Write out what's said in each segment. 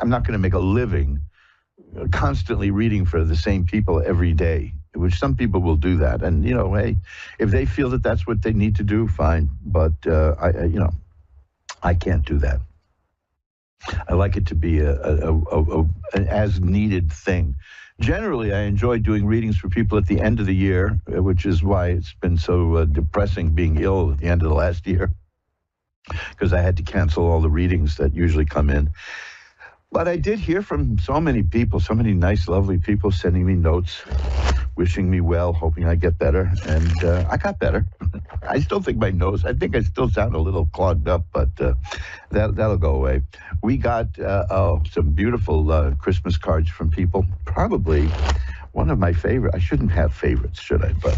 I'm not going to make a living constantly reading for the same people every day, which some people will do that. And, hey, if they feel that that's what they need to do, fine. But, I can't do that. I like it to be an as-needed thing. Generally, I enjoy doing readings for people at the end of the year, which is why it's been so depressing being ill at the end of the last year, because I had to cancel all the readings that usually come in. But I did hear from so many people, so many nice, lovely people sending me notes, wishing me well, hoping I get better. And I got better. I still think my nose, I think I still sound a little clogged up, but that'll go away. We got some beautiful Christmas cards from people. Probably one of my favorite. I shouldn't have favorites, should I? But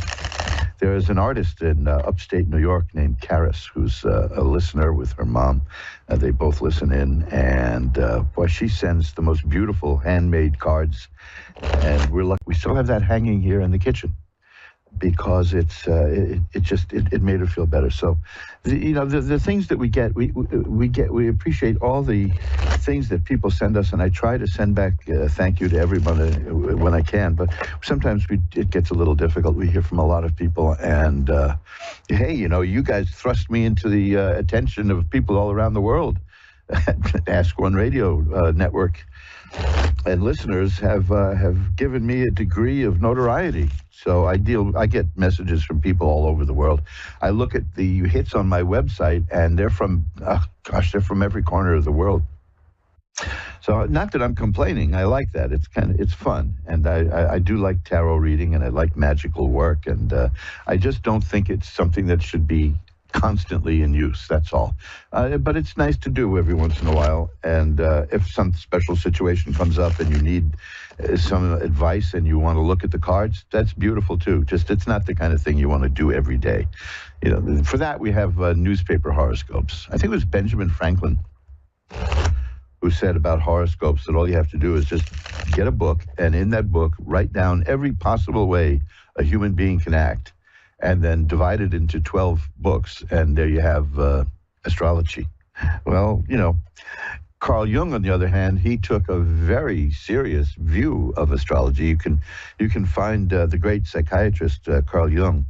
there is an artist in upstate New York named Karis, who's a listener with her mom. They both listen in, and boy, she sends the most beautiful handmade cards. And we're lucky we still have that hanging here in the kitchen, because it made her feel better. So, the things that we get, we appreciate all the things that people send us, and I try to send back thank you to everybody when I can. But sometimes it gets a little difficult. We hear from a lot of people, and hey, you guys thrust me into the attention of people all around the world. Ask One Radio Network and listeners have given me a degree of notoriety. So I get messages from people all over the world. I look at the hits on my website, and they're from every corner of the world. So not that I'm complaining. I like that. It's fun, and I do like tarot reading, and I like magical work, and I just don't think it's something that should be constantly in use. That's all. But it's nice to do every once in a while. And if some special situation comes up and you need some advice and you want to look at the cards, that's beautiful too. Just it's not the kind of thing you want to do every day. For that we have newspaper horoscopes. I think it was Benjamin Franklin who said about horoscopes that all you have to do is just get a book, and in that book write down every possible way a human being can act, and then divide it into 12 books, and there you have astrology. Well, Carl Jung, on the other hand, he took a very serious view of astrology. You can find the great psychiatrist Carl Jung.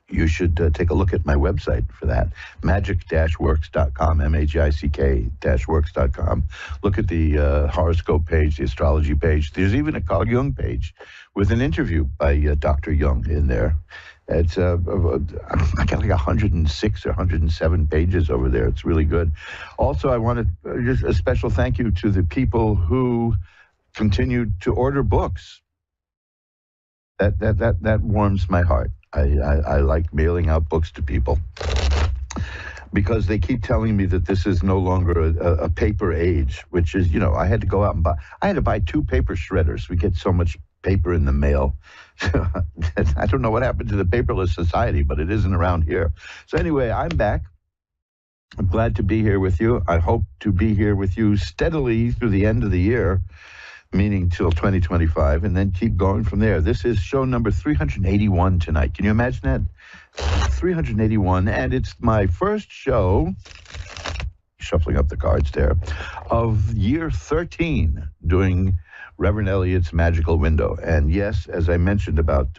You should take a look at my website for that, magic-works.com, magic-works.com. Look at the horoscope page, the astrology page. There's even a Carl Jung page with an interview by Dr. Jung in there. It's I got like 106 or 107 pages over there. It's really good. Also, I wanted just a special thank you to the people who continued to order books. That warms my heart. I like mailing out books to people, because they keep telling me that this is no longer a paper age, which is, I had to go out and buy 2 paper shredders. We get so much paper in the mail. I don't know what happened to the paperless society, but it isn't around here. So anyway, I'm back. I'm glad to be here with you. I hope to be here with you steadily through the end of the year, meaning till 2025, and then keep going from there. This is show number 381 tonight. Can you imagine that? 381, and it's my first show, shuffling up the cards there, of year 13, doing Reverend Elliot's Magical Window. And yes, as I mentioned about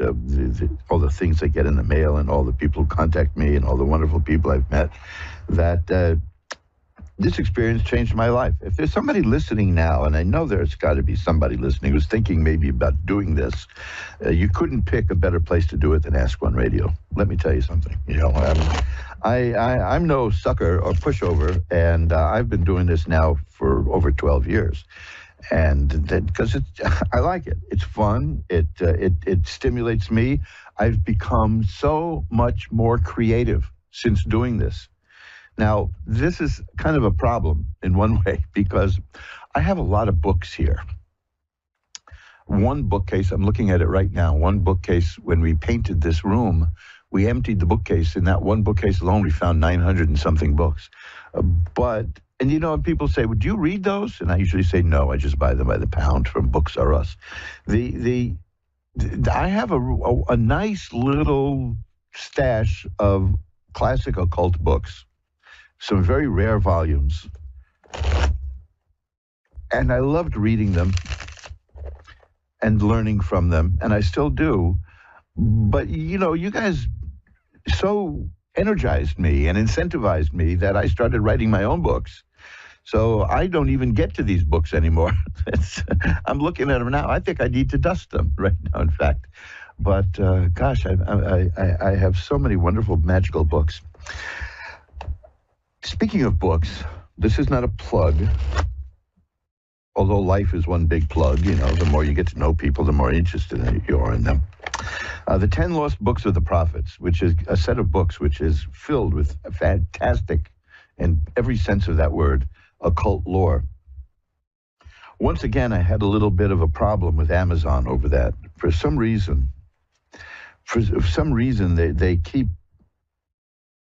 all the things I get in the mail and all the people who contact me and all the wonderful people I've met, that this experience changed my life. If there's somebody listening now, and I know there's got to be somebody listening who's thinking maybe about doing this, you couldn't pick a better place to do it than Ask One Radio. Let me tell you something. I'm no sucker or pushover, and I've been doing this now for over 12 years. And because I like it. It's fun. It stimulates me. I've become so much more creative since doing this. Now, this is kind of a problem in one way, because I have a lot of books here. One bookcase, I'm looking at it right now, one bookcase, when we painted this room, we emptied the bookcase. In that one bookcase alone, we found 900 and something books. And people say, would you read those? And I usually say, no, I just buy them by the pound from Books R Us. I have a nice little stash of classic occult books, some very rare volumes. And I loved reading them and learning from them, and I still do. But, you guys so energized me and incentivized me that I started writing my own books. So I don't even get to these books anymore. I'm looking at them now. I think I need to dust them right now, in fact. But gosh, I have so many wonderful, magical books. Speaking of books, this is not a plug, although life is one big plug. The more you get to know people, the more interested you are in them. The 10 Lost Books of the Prophets, which is a set of books which is filled with fantastic, in every sense of that word, occult lore. Once again, I had a little bit of a problem with Amazon over that. For some reason, they keep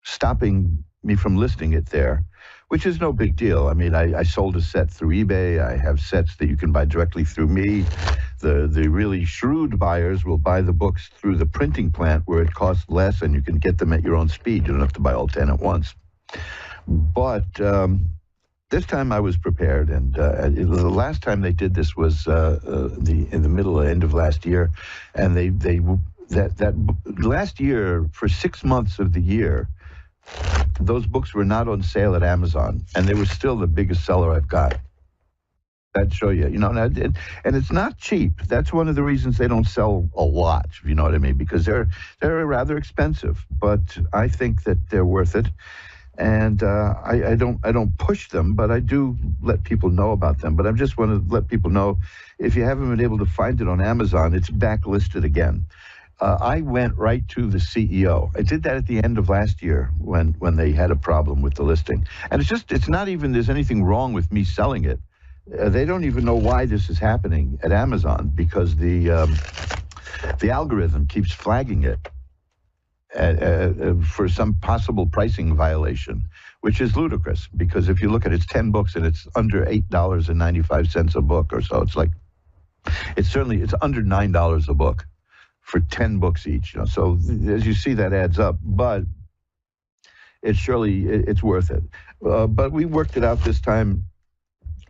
stopping me from listing it there, which is no big deal. I mean, I sold a set through eBay. I have sets that you can buy directly through me. The really shrewd buyers will buy the books through the printing plant where it costs less and you can get them at your own speed. You don't have to buy all 10 at once. But this time I was prepared, and the last time they did this was in the end of last year, and that last year, for 6 months of the year, those books were not on sale at Amazon, and they were still the biggest seller I've got. That show you, and it's not cheap. That's one of the reasons they don't sell a lot, if you know what I mean, because they're rather expensive. But I think that they're worth it, and I don't push them, but I do let people know about them. But I just want to let people know, if you haven't been able to find it on Amazon, it's backlisted again. I went right to the CEO. I did that at the end of last year when they had a problem with the listing, and it's not even there's anything wrong with me selling it. They don't even know why this is happening at Amazon, because the algorithm keeps flagging it for some possible pricing violation, which is ludicrous, because if you look at it's 10 books and it's under $8.95 a book or so, it's under $9 a book for 10 books each. So as you see, that adds up, but it's worth it. But we worked it out this time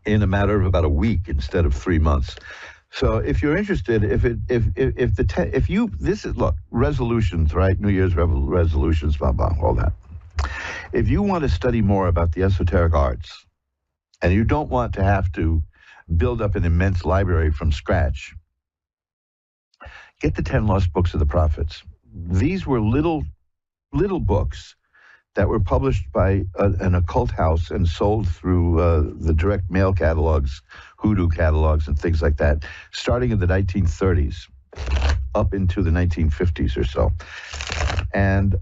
in a matter of about a week instead of 3 months. So if you're interested, look, resolutions, right? New Year's resolutions, blah, blah, all that. If you want to study more about the esoteric arts, and you don't want to have to build up an immense library from scratch, get the 10 Lost Books of the Prophets. These were little books that were published by an occult house and sold through the direct mail catalogs, hoodoo catalogs, and things like that, starting in the 1930s up into the 1950s or so. And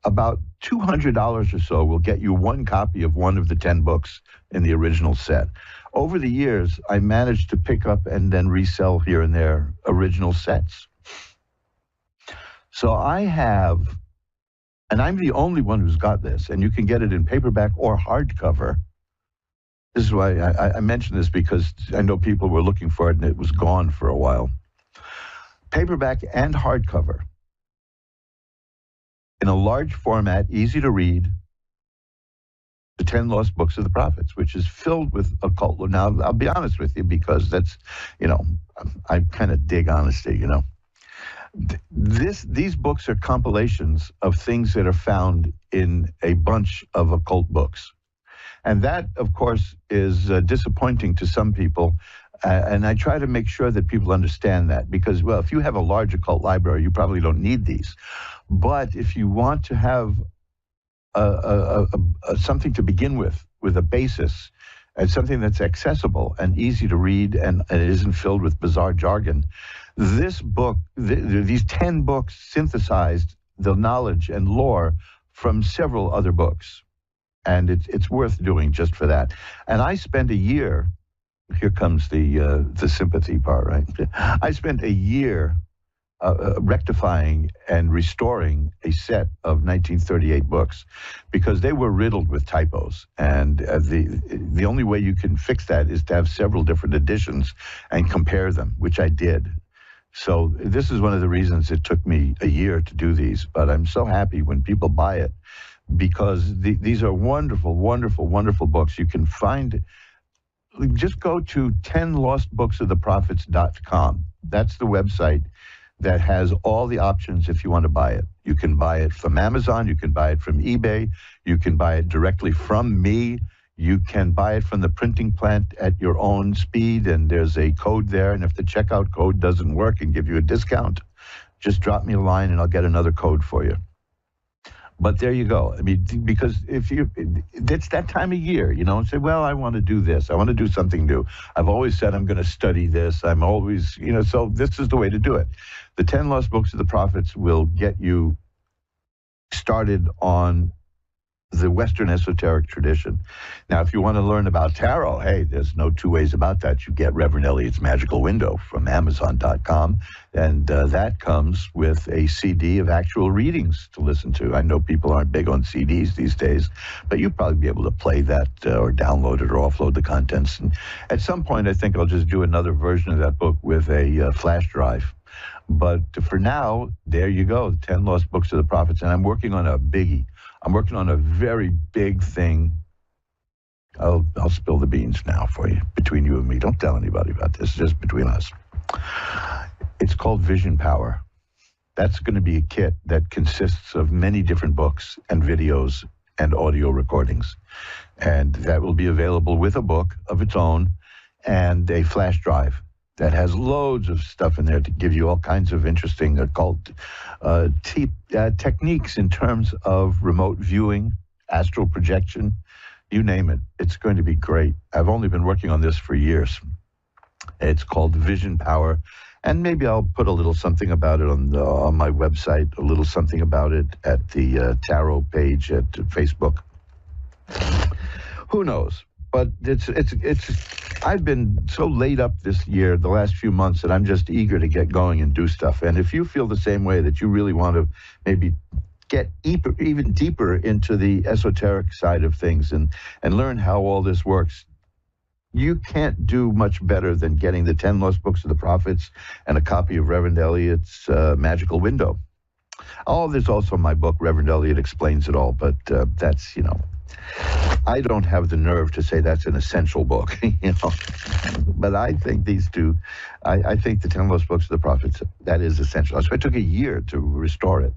about $200 or so will get you one copy of one of the 10 books in the original set. Over the years, I managed to pick up and then resell here and there original sets. So I have, and I'm the only one who's got this, and you can get it in paperback or hardcover. This is why I mention this, because I know people were looking for it and it was gone for a while. Paperback and hardcover in a large format, easy to read, the 10 Lost Books of the Prophets, which is filled with occult. Now, I'll be honest with you, because that's, I kind of dig honesty, These books are compilations of things that are found in a bunch of occult books. And that, of course, is disappointing to some people. And I try to make sure that people understand that, because, well, if you have a large occult library, you probably don't need these. But if you want to have something to begin with a basis, and something that's accessible and easy to read, and it isn't filled with bizarre jargon, this book, these 10 books synthesized the knowledge and lore from several other books. And it's worth doing just for that. And I spent a year, here comes the sympathy part, right? I spent a year rectifying and restoring a set of 1938 books, because they were riddled with typos. And the only way you can fix that is to have several different editions and compare them, which I did. So this is one of the reasons it took me a year to do these, but I'm so happy when people buy it, because these are wonderful, wonderful, wonderful books. You can find just go to 10lostbooksoftheprophets.com. That's the website that has all the options if you want to buy it. You can buy it from Amazon. You can buy it from eBay. You can buy it directly from me. You can buy it from the printing plant at your own speed, and there's a code there. And if the checkout code doesn't work and give you a discount, just drop me a line and I'll get another code for you. But there you go. I mean, because it's that time of year, say, well, I want to do this. I want to do something new. I've always said I'm going to study this. I'm always, so this is the way to do it. The 10 Lost Books of the Prophets will get you started on the Western esoteric tradition. Now, if you want to learn about tarot, hey, there's no two ways about that. You get Reverend Elliot's Magical Window from Amazon.com, and that comes with a CD of actual readings to listen to. I know people aren't big on CDs these days, but you'll probably be able to play that or download it or offload the contents. And at some point, I think I'll just do another version of that book with a flash drive. But for now, there you go, 10 Lost Books of the Prophets, and I'm working on a biggie. I'm working on a very big thing. I'll spill the beans now for you, between you and me. Don't tell anybody about this, just between us. It's called Vision Power. That's going to be a kit that consists of many different books and videos and audio recordings. And that will be available with a book of its own and a flash drive that has loads of stuff in there to give you all kinds of interesting occult techniques in terms of remote viewing, astral projection, you name it. It's going to be great. I've only been working on this for years. It's called Vision Power, and maybe I'll put a little something about it on my website, a little something about it at the tarot page at Facebook. Who knows? But it's. I've been so laid up this year, the last few months, that I'm just eager to get going and do stuff. And if you feel the same way, that you really want to maybe get even deeper into the esoteric side of things and learn how all this works, you can't do much better than getting the 10 Lost Books of the Prophets and a copy of Reverend Elliot's Magical Window. Oh, there's also my book, Reverend Elliot Explains It All, but that's, I don't have the nerve to say that's an essential book, But I think these two, I think the 10 Lost Books of the Prophets, that is essential. So it took a year to restore it.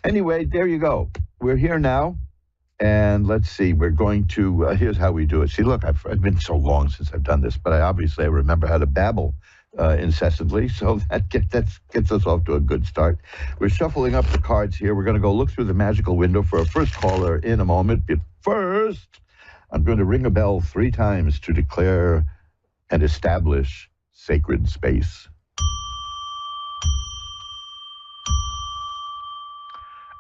Anyway, there you go. We're here now, and let's see. We're going to, here's how we do it. See, look, I've been so long since I've done this, but I remember how to babble incessantly, so that gets us off to a good start. We're shuffling up the cards here. We're going to go look through the magical window for a first caller in a moment. But first, I'm going to ring a bell 3 times to declare and establish sacred space.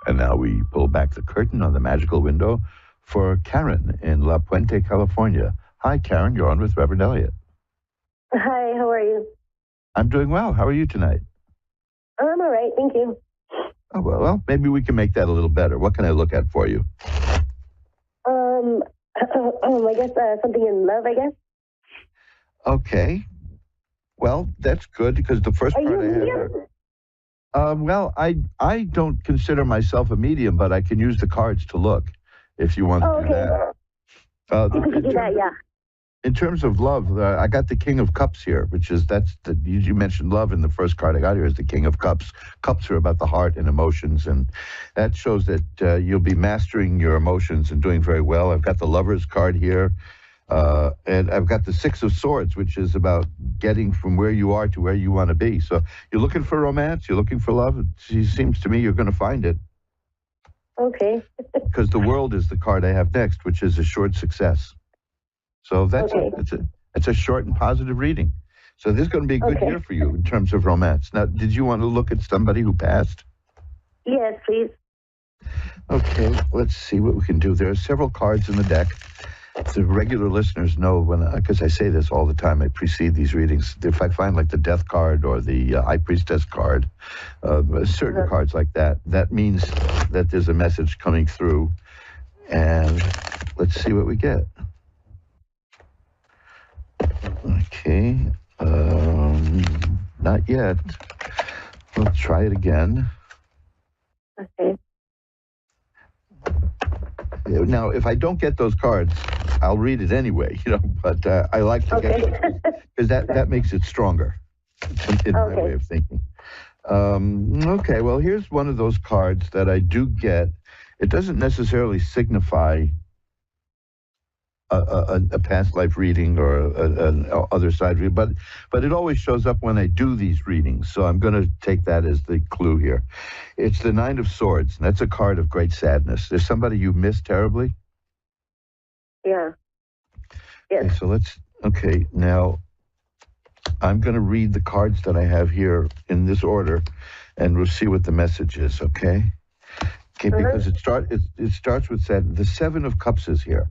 And now we pull back the curtain on the magical window for Karen in La Puente, California. Hi, Karen. You're on with Reverend Elliot. Hi, how are you? I'm doing well. How are you tonight? I'm all right, thank you. Oh, well, maybe we can make that a little better. What can I look at for you? I guess something in love, I guess. Okay. Well, that's good, because the first part I had... well, I don't consider myself a medium, but I can use the cards to look, if you want to do that. You can do that, yeah. In terms of love, I got the King of Cups here, you mentioned love in the first card I got here is the King of Cups. Cups are about the heart and emotions, and that shows that you'll be mastering your emotions and doing very well. I've got the Lover's card here, and I've got the Six of Swords, which is about getting from where you are to where you want to be. So you're looking for romance, you're looking for love. It seems to me you're going to find it. Okay. Because the World is the card I have next, which is assured success. So it's a short and positive reading. So this is going to be a good year for you in terms of romance. Now, did you want to look at somebody who passed? Yes, please. Okay, let's see what we can do. There are several cards in the deck. The regular listeners know, because I say this all the time, I precede these readings. If I find like the Death card or the High Priestess card, certain cards like that, that means that there's a message coming through. And let's see what we get. Okay, not yet. We'll try it again. Okay. Now, if I don't get those cards, I'll read it anyway, but I like to Okay. get because that makes it stronger in my way of thinking. Okay, well, here's one of those cards that I do get. It doesn't necessarily signify a past life reading or an other side reading, but it always shows up when I do these readings. So I'm going to take that as the clue here. It's the Nine of Swords. And that's a card of great sadness. There's somebody you miss terribly. Yeah. Yes. Okay, now I'm going to read the cards that I have here in this order, and we'll see what the message is. Okay, because it starts with the Seven of Cups is here.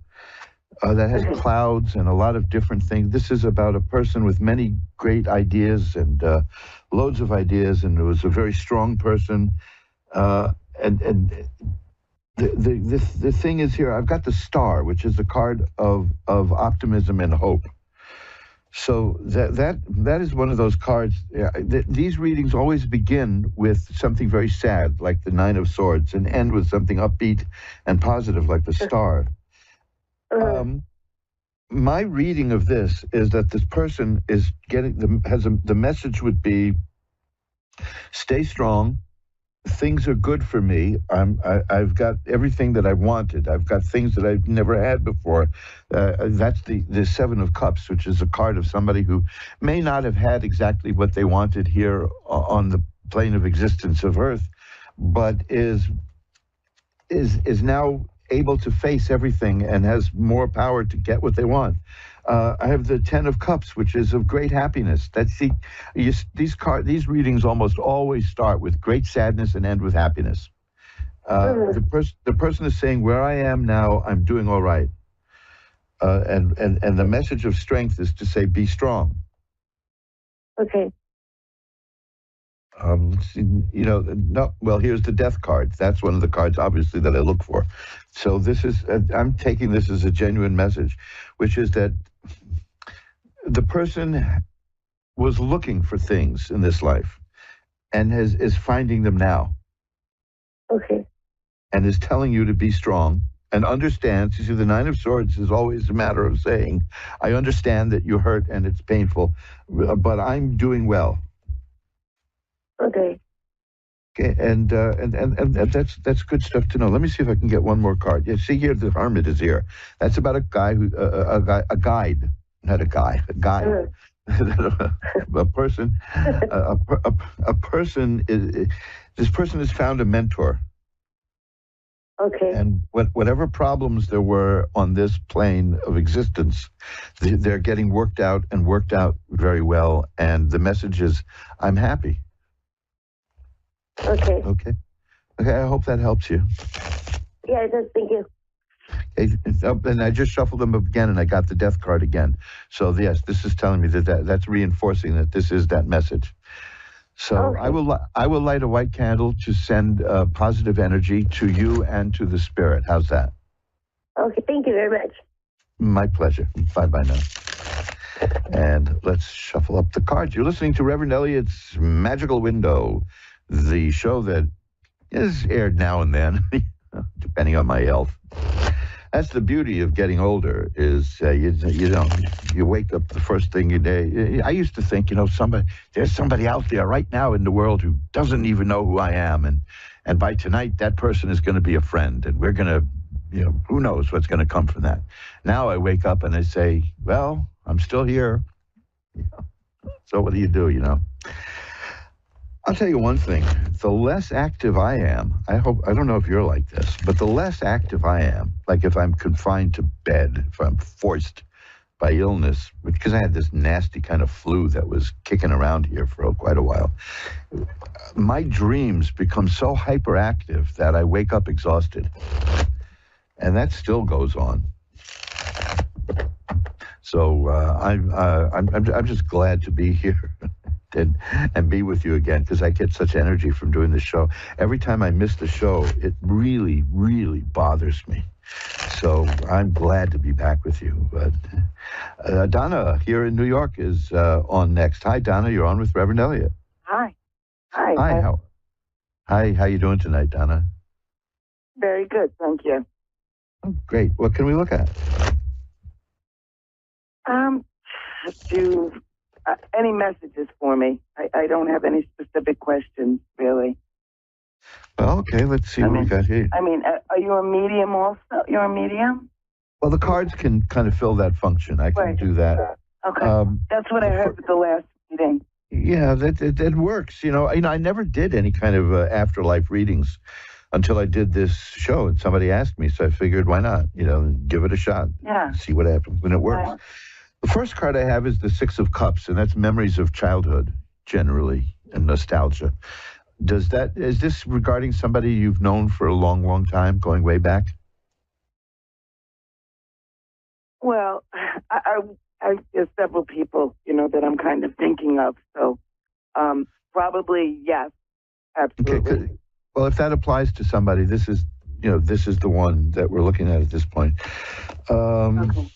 That has clouds and a lot of different things. This is about a person with many great ideas and loads of ideas, and it was a very strong person. And the thing is here, I've got the Star, which is a card of optimism and hope. So that is one of those cards. These readings always begin with something very sad, like the Nine of Swords, and end with something upbeat and positive, like the Star. My reading of this is that this person is getting the message would be, stay strong. Things are good for me. I've got everything that I wanted. I've got things that I've never had before. That's the Seven of Cups, which is a card of somebody who may not have had exactly what they wanted here on the plane of existence of Earth, but is now able to face everything and has more power to get what they want. I have the Ten of Cups, which is of great happiness. These readings almost always start with great sadness and end with happiness. The person is saying, where I am now, I'm doing all right. And the message of strength is to say, be strong. Okay. Here's the Death card. That's one of the cards, obviously, that I look for. So I'm taking this as a genuine message, which is that the person was looking for things in this life and is finding them now. Okay. And is telling you to be strong and understands. You see, the Nine of Swords is always a matter of saying, I understand that you hurt and it's painful, but I'm doing well. Okay. Okay, and that's good stuff to know. Let me see if I can get one more card. Yeah, see here, the Hermit is here. That's about a guy who a guide, not a guy, a guide. A person, a person is. This person has found a mentor. Okay. And whatever problems there were on this plane of existence, they're getting worked out very well. And the message is, I'm happy. Okay. Okay. I hope that helps you. Yeah, it does. Thank you. Okay, and I just shuffled them up again, and I got the Death card again. So yes, this is telling me that's reinforcing that this is that message. So okay. I will light a white candle to send positive energy to you and to the spirit. How's that? Okay. Thank you very much. My pleasure. Bye now. And let's shuffle up the cards. You're listening to Reverend Elliot's Magical Window, the show that is aired now and then, depending on my health. That's the beauty of getting older, is you wake up the first thing you do. I used to think, there's somebody out there right now in the world who doesn't even know who I am, and by tonight that person is going to be a friend, and we're going to, who knows what's going to come from that. Now I wake up and I say, well, I'm still here. So what do you do, I'll tell you one thing. The less active I am, I don't know if you're like this, but the less active I am, like if I'm confined to bed, if I'm forced by illness, because I had this nasty kind of flu that was kicking around here for quite a while, my dreams become so hyperactive that I wake up exhausted. And that still goes on. So I'm just glad to be here. And be with you again, because I get such energy from doing the show. Every time I miss the show, it really, really bothers me. So I'm glad to be back with you. But Donna here in New York is on next. Hi, Donna. You're on with Reverend Elliot. Hi. How you doing tonight, Donna? Very good, thank you. Oh, great. What can we look at? Um, do any messages for me? I don't have any specific questions, really. Well, okay, let's see what we got here. I mean, are you a medium also? You're a medium? Well, the cards can kind of fill that function. I can do that. Okay. That's what I heard at the last meeting. Yeah, that works. I never did any kind of afterlife readings until I did this show, and somebody asked me, so I figured, why not? Give it a shot. Yeah. See what happens when it works. Right. The first card I have is the Six of Cups, and that's memories of childhood, generally, and nostalgia. Is this regarding somebody you've known for a long, long time, going way back? Well, there's several people, that I'm kind of thinking of. So, probably yes, absolutely. Okay. Well, if that applies to somebody, this is the one that we're looking at this point. Okay.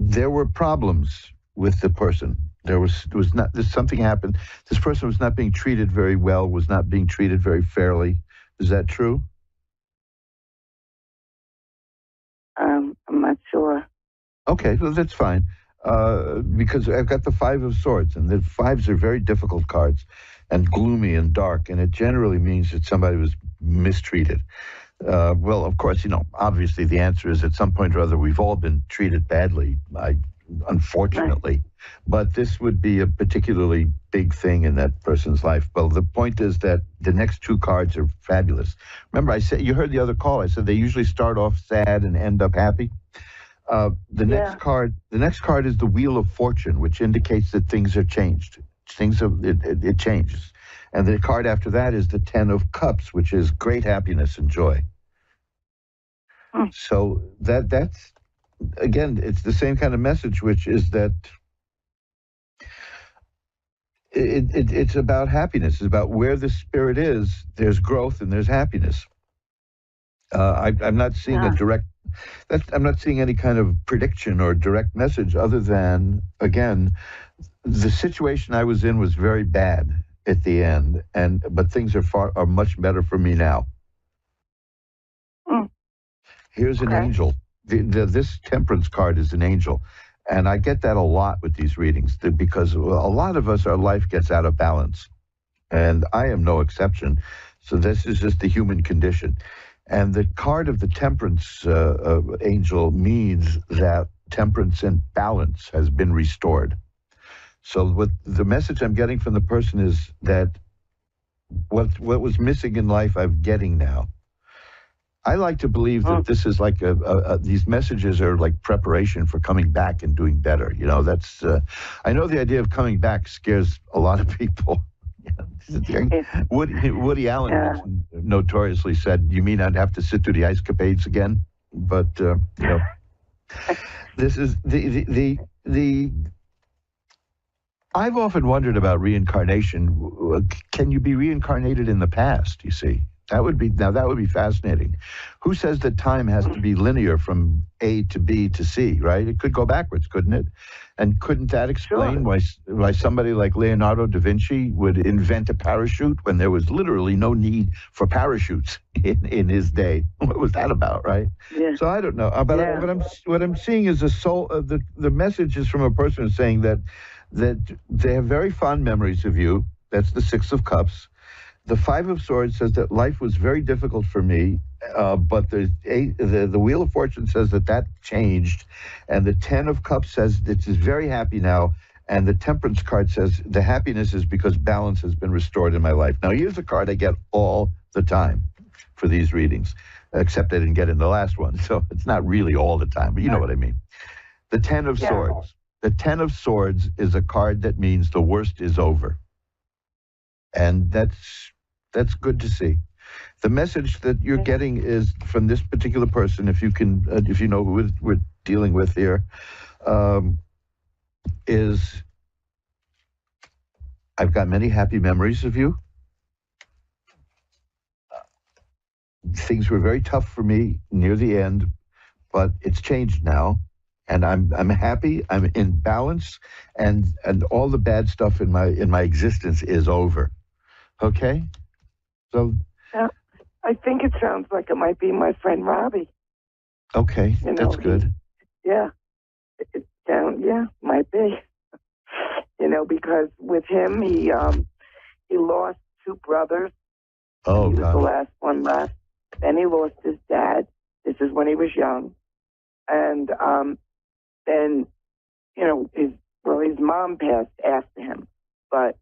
There were problems with the person. Something happened. This person was not being treated very well, was not being treated very fairly. Is that true? I'm not sure. Okay, well, that's fine. Because I've got the Five of Swords, and the fives are very difficult cards and gloomy and dark, and it generally means that somebody was mistreated. Well, of course, obviously the answer is at some point or other we've all been treated badly, unfortunately. Right. But this would be a particularly big thing in that person's life. Well, the point is that the next two cards are fabulous. Remember, I said, you heard the other call. I said they usually start off sad and end up happy. The next card is the Wheel of Fortune, which indicates that things are changed. It changes. And the card after that is the Ten of Cups, which is great happiness and joy. So that's, again, it's the same kind of message, which is that it's about happiness. It's about where the spirit is, there's growth and there's happiness. I'm not seeing I'm not seeing any kind of prediction or direct message other than, again, the situation I was in was very bad at the end, but things are much better for me now. Here's an angel. This Temperance card is an angel, and I get that a lot with these readings because a lot of us, our life gets out of balance, and I am no exception. So this is just the human condition. And the card of the Temperance angel means that temperance and balance has been restored. So what the message I'm getting from the person is that what was missing in life, I'm getting now. I like to believe that this is like these messages are like preparation for coming back and doing better. That's I know the idea of coming back scares a lot of people. Woody Allen notoriously said, "You mean I'd have to sit through the ice capades again?" But this is the. I've often wondered about reincarnation. Can you be reincarnated in the past? You see, that would be fascinating. Who says that time has to be linear from A to B to C? Right? It could go backwards, couldn't it? And couldn't that explain why somebody like Leonardo da Vinci would invent a parachute when there was literally no need for parachutes in his day? What was that about, right? Yeah. So I don't know. But what I'm seeing is the message is from a person who's saying that they have very fond memories of you. That's the Six of Cups. The Five of Swords says that life was very difficult for me, but the Wheel of Fortune says that changed, and the Ten of Cups says that it's very happy now, and the Temperance card says the happiness is because balance has been restored in my life. Now, here's a card I get all the time for these readings, except I didn't get in the last one, so it's not really all the time, but you know what I mean. The Ten of Swords. The Ten of Swords is a card that means the worst is over. And that's good to see. The message that you're getting is from this particular person, if you know who we're dealing with here, is I've got many happy memories of you. Things were very tough for me near the end, but it's changed now. And I'm happy. I'm in balance, and all the bad stuff in my existence is over. Okay, so I think it sounds like it might be my friend Robbie. Okay, that's good. Yeah. It sound, yeah, might be. Because with him, he lost two brothers. Oh, He was the God. last one left. Then he lost his dad. This is when he was young. And then, his mom passed after him, but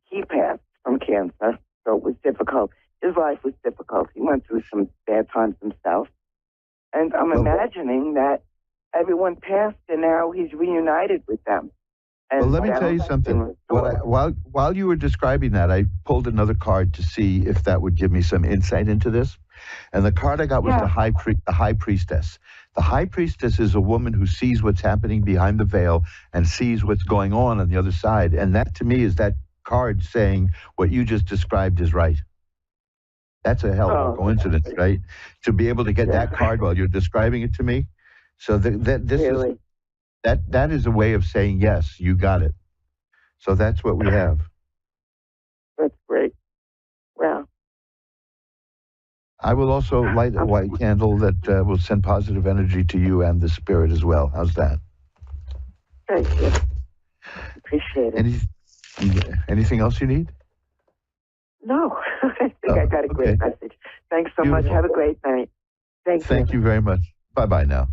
he passed from cancer, so it was difficult. His life was difficult. He went through some bad times himself. And I'm imagining that everyone passed and now he's reunited with them. And Well, let me tell you something. While you were describing that, I pulled another card to see if that would give me some insight into this. And the card I got was the high priestess. The high priestess is a woman who sees what's happening behind the veil and sees what's going on the other side. And that, to me, is that card saying what you just described is right. That's a hell of a coincidence, right? To be able to get that card while you're describing it to me. So that is a way of saying, yes, you got it. So that's what we have. That's great. Wow. I will also light a white candle that will send positive energy to you and the spirit as well. How's that? Thank you. Appreciate it. Anything else you need? No, I think I got a great message. Thanks so much. Have a great night. Thank you very much. Bye-bye now.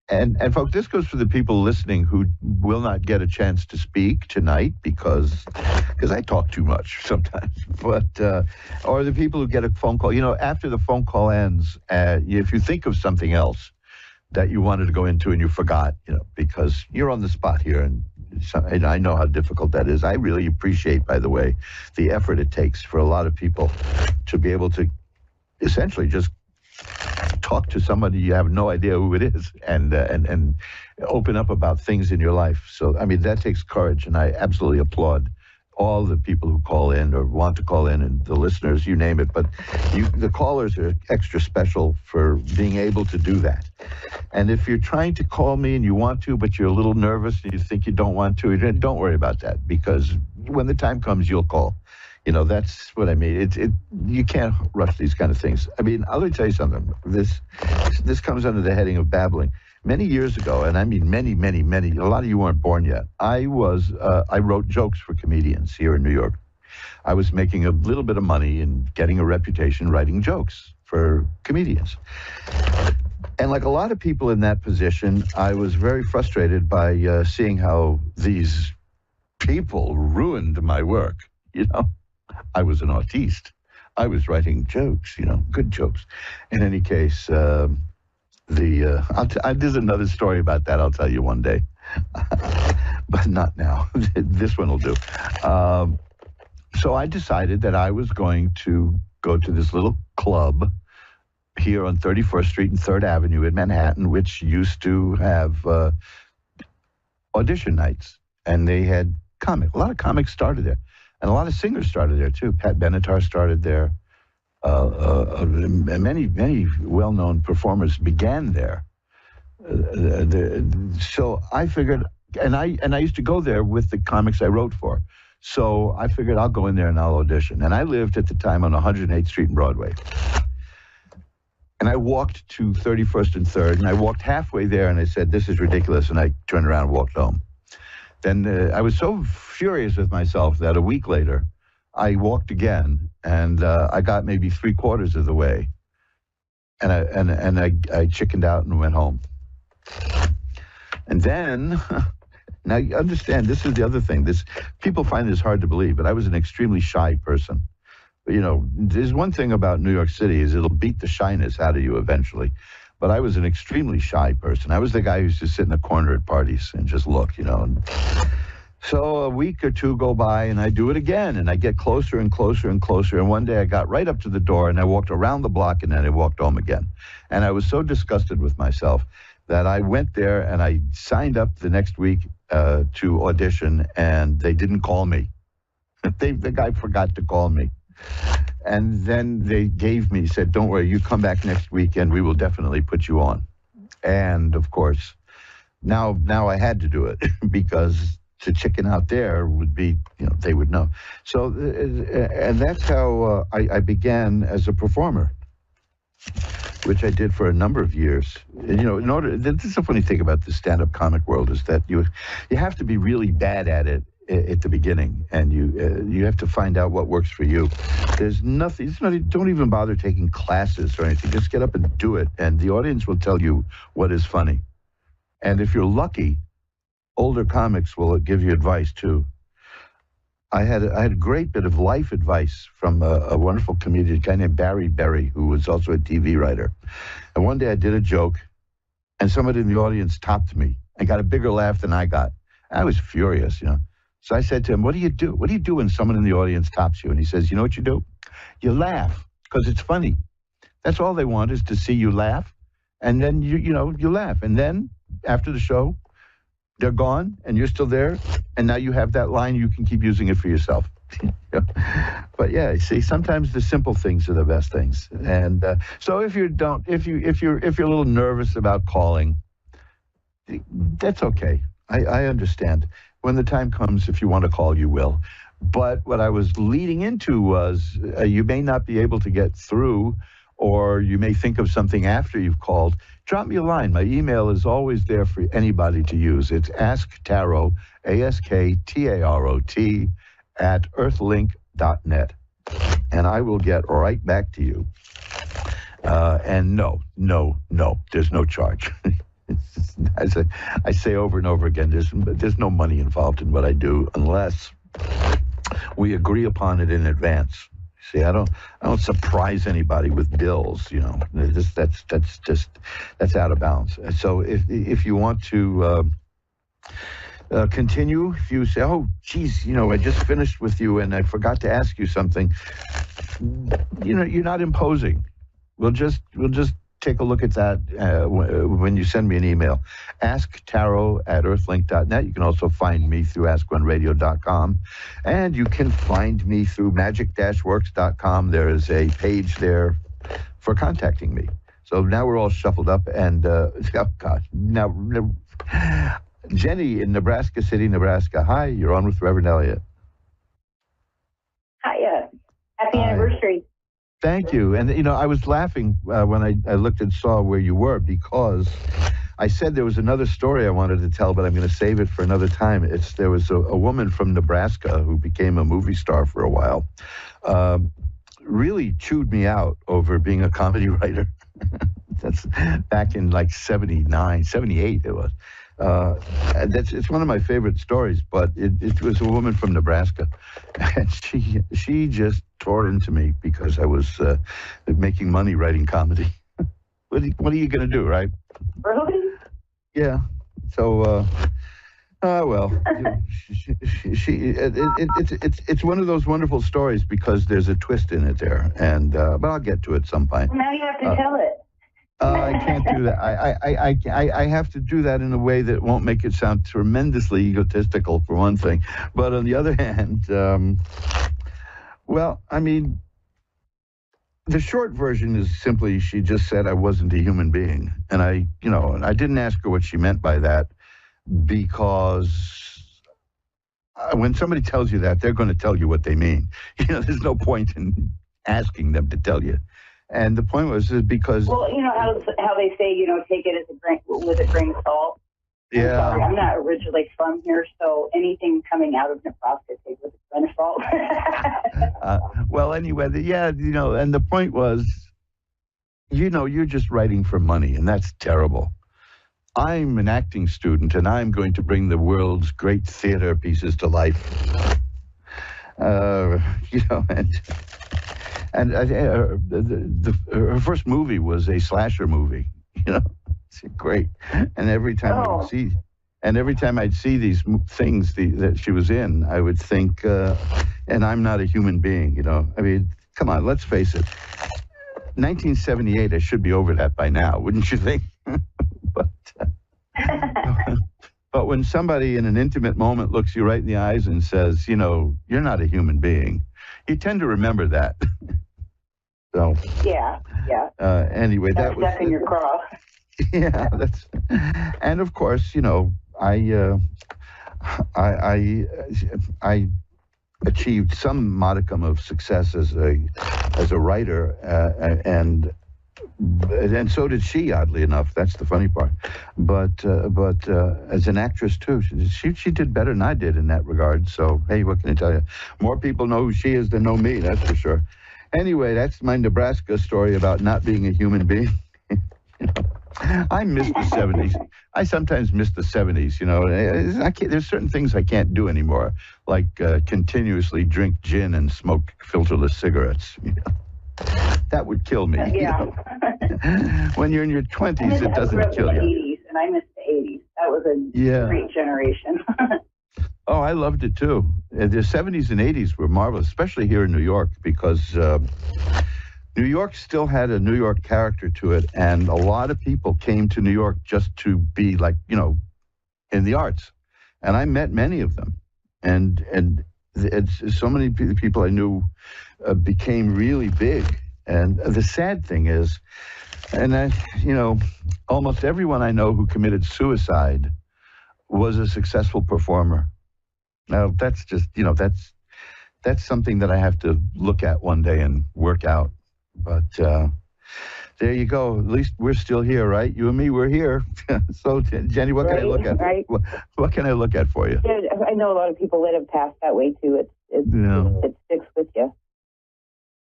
And folks, this goes for the people listening who will not get a chance to speak tonight because I talk too much sometimes. But or the people who get a phone call. After the phone call ends, if you think of something else that you wanted to go into and you forgot, because you're on the spot here, and I know how difficult that is. I really appreciate, by the way, the effort it takes for a lot of people to be able to essentially just talk to somebody you have no idea who it is and open up about things in your life. So, that takes courage, and I absolutely applaud all the people who call in or want to call in, and the listeners, you name it. But the callers are extra special for being able to do that. And if you're trying to call me and you want to, but you're a little nervous and you think you don't want to, don't worry about that, because when the time comes, you'll call. That's what I mean. You can't rush these kind of things. I'll tell you something. This comes under the heading of babbling. Many years ago, and I mean many, many, many, a lot of you weren't born yet, I wrote jokes for comedians here in New York. I was making a little bit of money and getting a reputation writing jokes for comedians. And like a lot of people in that position, I was very frustrated by seeing how these people ruined my work, I was an artiste. I was writing jokes, good jokes. In any case, there's another story about that I'll tell you one day, but not now. This one will do. So I decided that I was going to go to this little club here on 31st Street and 3rd Avenue in Manhattan, which used to have audition nights, and they had a lot of comics started there. And a lot of singers started there, too. Pat Benatar started there. Many, many well-known performers began there. So I figured, and I used to go there with the comics I wrote for. So I figured I'll go in there and I'll audition. And I lived at the time on 108th Street and Broadway. And I walked to 31st and 3rd, and I walked halfway there, and I said, this is ridiculous, and I turned around and walked home. Then I was so furious with myself that a week later, I walked again, and I got maybe 3/4 of the way, and I chickened out and went home. And then, now you understand, this is the other thing. People find this hard to believe, but I was an extremely shy person. But, there's one thing about New York City is it'll beat the shyness out of you eventually. But I was an extremely shy person. I was the guy who used to sit in the corner at parties and just look, And so a week or two go by, and I do it again, and I get closer and closer and closer. And one day I got right up to the door, and I walked around the block, and then I walked home again. And I was so disgusted with myself that I went there, and I signed up the next week to audition, and they didn't call me. The guy forgot to call me. And then they said, don't worry, you come back next week and we will definitely put you on. And of course, now I had to do it because to chicken out there would be, they would know. So, and that's how I began as a performer. which I did for a number of years. And, in order, this is the funny thing about the stand-up comic world is that you have to be really bad at it at the beginning, and you have to find out what works for you. There's nothing. Don't even bother taking classes or anything. Just get up and do it, and the audience will tell you what is funny. And if you're lucky, older comics will give you advice too. I had a great bit of life advice from a wonderful comedian, a guy named Barry Berry, who was also a TV writer. And one day I did a joke, and somebody in the audience topped me and got a bigger laugh than I got. I was furious, So I said to him, what do you do? What do you do when someone in the audience tops you? And he says, you know what you do? You laugh, because it's funny. That's all they want, is to see you laugh. And then, you laugh. And then, after the show, they're gone, and you're still there, and now you have that line. You can keep using it for yourself. But yeah, see, sometimes the simple things are the best things. And so if you're a little nervous about calling, that's okay. I understand. When the time comes, if you want to call, you will. But what I was leading into was you may not be able to get through, or you may think of something after you've called. Drop me a line. My email is always there for anybody to use. It's asktarot, ASKTAROT, @earthlink.net. And I will get right back to you. And no, there's no charge. I say over and over again, there's no money involved in what I do unless we agree upon it in advance. See, I don't surprise anybody with bills. That's out of bounds. So if you want to continue, if you say, oh, geez, I just finished with you and I forgot to ask you something, you're not imposing. We'll just take a look at that when you send me an email. AskTarot@earthlink.net. You can also find me through AskOneRadio.com. And you can find me through magic-works.com. There is a page there for contacting me. So now we're all shuffled up. And, oh, gosh, now, Jenny in Nebraska City, Nebraska. Hi, you're on with Reverend Elliot. Hiya. Happy anniversary. Thank you. And, I was laughing when I looked and saw where you were, because I said there was another story I wanted to tell, but I'm going to save it for another time. There was a woman from Nebraska who became a movie star for a while, really chewed me out over being a comedy writer. That's back in like 79, 78 it was. It's one of my favorite stories, but it was a woman from Nebraska, and she just tore into me because I was making money writing comedy. What are you going to do, right? Really? Yeah. So, well, it's one of those wonderful stories because there's a twist in it there, and but I'll get to it some point. Well, now you have to tell it. I can't do that. I have to do that in a way that won't make it sound tremendously egotistical, for one thing. But on the other hand, well, I mean, the short version is simply she just said I wasn't a human being. And I didn't ask her what she meant by that, because when somebody tells you that, they're going to tell you what they mean. There's no point in asking them to tell you. And the point was because... Well, how they say, take it with a grain of salt. Yeah. Sorry, I'm not originally from here, so anything coming out of Nebraska, take with a grain of salt. Well, anyway, and the point was, you're just writing for money, and that's terrible. I'm an acting student, and I'm going to bring the world's great theater pieces to life. And her first movie was a slasher movie. It's great. And every time I'd see these things that she was in, I would think, and I'm not a human being. I mean, come on, let's face it. 1978, I should be over that by now, wouldn't you think? But when somebody in an intimate moment looks you right in the eyes and says, you're not a human being, you tend to remember that. So yeah. Anyway, that was in your cross. Yeah, and of course, I achieved some modicum of success as a writer, and and so did she, oddly enough. That's the funny part. But as an actress too, she did better than I did in that regard. So hey, what can I tell you? More people know who she is than know me. That's for sure. Anyway, that's my Nebraska story about not being a human being. I miss the 70s. I sometimes miss the 70s, you know. There's certain things I can't do anymore, like continuously drink gin and smoke filterless cigarettes. You know? That would kill me. Yeah. You know? When you're in your 20s, it doesn't kill you. 80s, and I miss the 80s. That was a great generation. Oh, I loved it too. The 70s and 80s were marvelous, especially here in New York, because New York still had a New York character to it, and a lot of people came to New York just to be like, you know, in the arts. And I met many of them. And it's so many people I knew became really big. And the sad thing is, almost everyone I know who committed suicide was a successful performer. Now, that's just, that's something that I have to look at one day and work out. But there you go. At least we're still here, right? You and me, we're here. So, Jenny, what can I look at? Right. What can I look at for you? Yeah, I know a lot of people that have passed that way too. It sticks with you.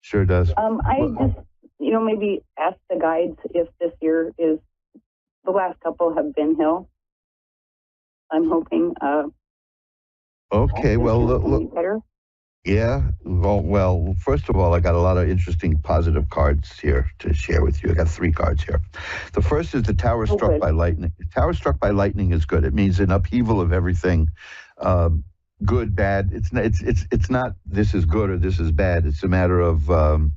Sure does. I just, maybe ask the guides if this year is, the last couple have been hill. I'm hoping. Okay, well, look. Better. Yeah, well, first of all, I got a lot of interesting positive cards here to share with you. I got 3 cards here. The first is the tower struck by lightning. The tower struck by lightning is good. It means an upheaval of everything, good, bad. It's not this is good or this is bad. It's a matter of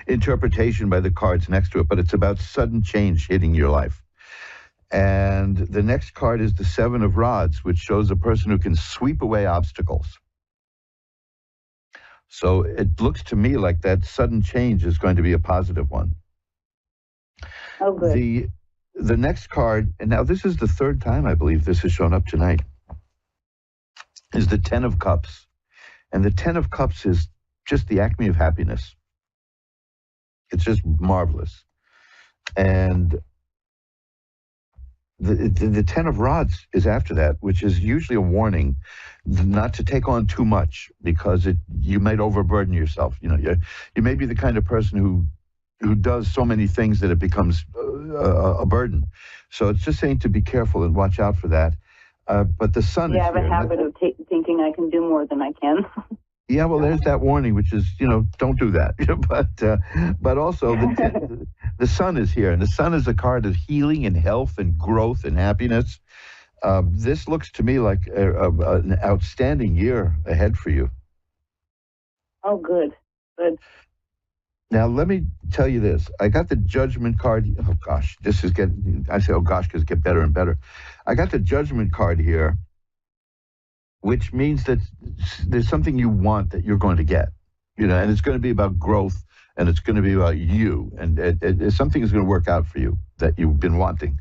interpretation by the cards next to it, but it's about sudden change hitting your life. And the next card is the 7 of Rods, which shows a person who can sweep away obstacles. So it looks to me like that sudden change is going to be a positive one. Oh, good. The next card, and now this is the 3rd time I believe this has shown up tonight, is the 10 of Cups. And the 10 of Cups is just the acme of happiness. It's just marvelous. And the 10 of Rods is after that, which is usually a warning not to take on too much, because you might overburden yourself. You may be the kind of person who does so many things that it becomes a burden. So it's just saying to be careful and watch out for that. But the sun is here. Yeah, I have a habit of thinking I can do more than I can. Yeah, well, there's that warning, which is, don't do that. But also the sun is here, and the sun is a card of healing and health and growth and happiness. This looks to me like an outstanding year ahead for you. Oh, good. Good. Now, let me tell you this. I got the Judgment card. Oh, gosh, this is getting, I say, oh, gosh, because it gets better and better. I got the Judgment card here, which means that there's something you want that you're going to get, and it's going to be about growth, and it's going to be about you, and something is going to work out for you that you've been wanting.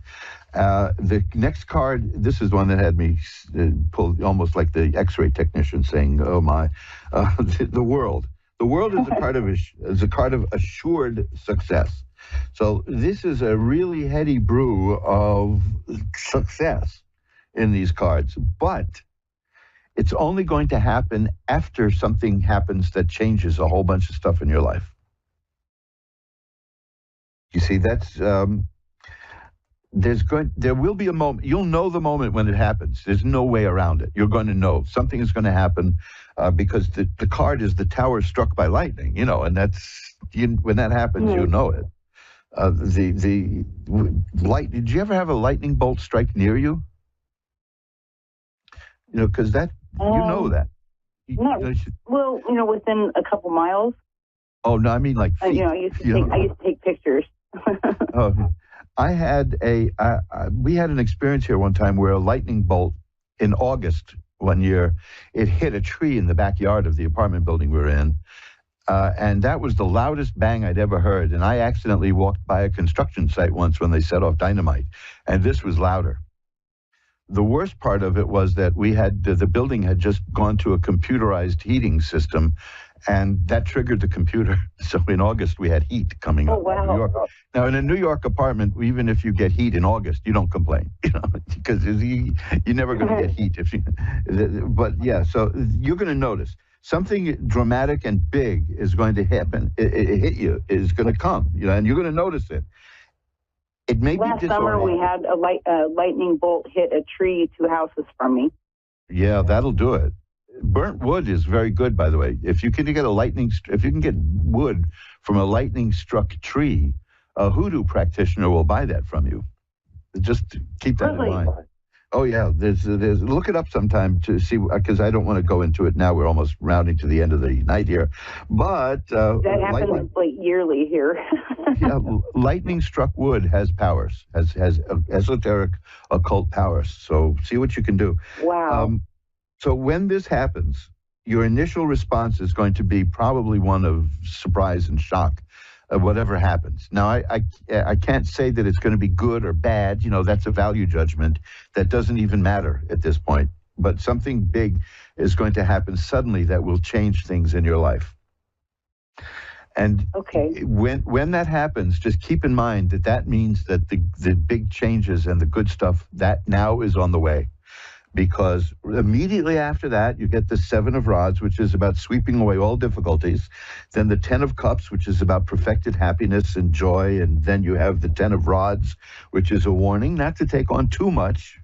The next card, this is one that had me pulled almost like the X-ray technician saying, "Oh my!" The world. The world is a card of assured success. So this is a really heady brew of success in these cards, but it's only going to happen after something happens that changes a whole bunch of stuff in your life. You see, that's there will be a moment. You'll know the moment when it happens. There's no way around it. You're going to know something is going to happen because the card is the tower struck by lightning. And that's when that happens, you know it. The light. Did you ever have a lightning bolt strike near you? Because that. You know that. Within a couple miles. Oh, no, I mean like feet. I used to take pictures. Oh, we had an experience here one time where a lightning bolt in August one year, it hit a tree in the backyard of the apartment building we were in. And that was the loudest bang I'd ever heard. And I accidentally walked by a construction site once when they set off dynamite. And this was louder. the worst part of it was that we had the building had just gone to a computerized heating system, and that triggered the computer. So in August we had heat coming up in New York. Now in a New York apartment, even if you get heat in August, you don't complain, because you're never going to get heat if you. But yeah, so you're going to notice something dramatic and big is going to happen. It hit you, is going to come, and you're going to notice it. It may Last be summer, we had a lightning bolt hit a tree 2 houses from me. Yeah, that'll do it. Burnt wood is very good, by the way. If you can get wood from a lightning-struck tree, a hoodoo practitioner will buy that from you. Just keep that in mind. Oh yeah, there's look it up sometime to see, because I don't want to go into it now. We're almost rounding to the end of the night here, but that happens like yearly here. Yeah, lightning struck wood has powers, has esoteric occult powers. So see what you can do. Wow. So when this happens, your initial response is going to be probably one of surprise and shock. Whatever happens. Now, I can't say that it's going to be good or bad. That's a value judgment. That doesn't even matter at this point. But something big is going to happen suddenly that will change things in your life. And when that happens, just keep in mind that means that the big changes and the good stuff, that now is on the way. Because immediately after that, you get the 7 of Rods, which is about sweeping away all difficulties. Then the 10 of Cups, which is about perfected happiness and joy. And then you have the 10 of Rods, which is a warning not to take on too much.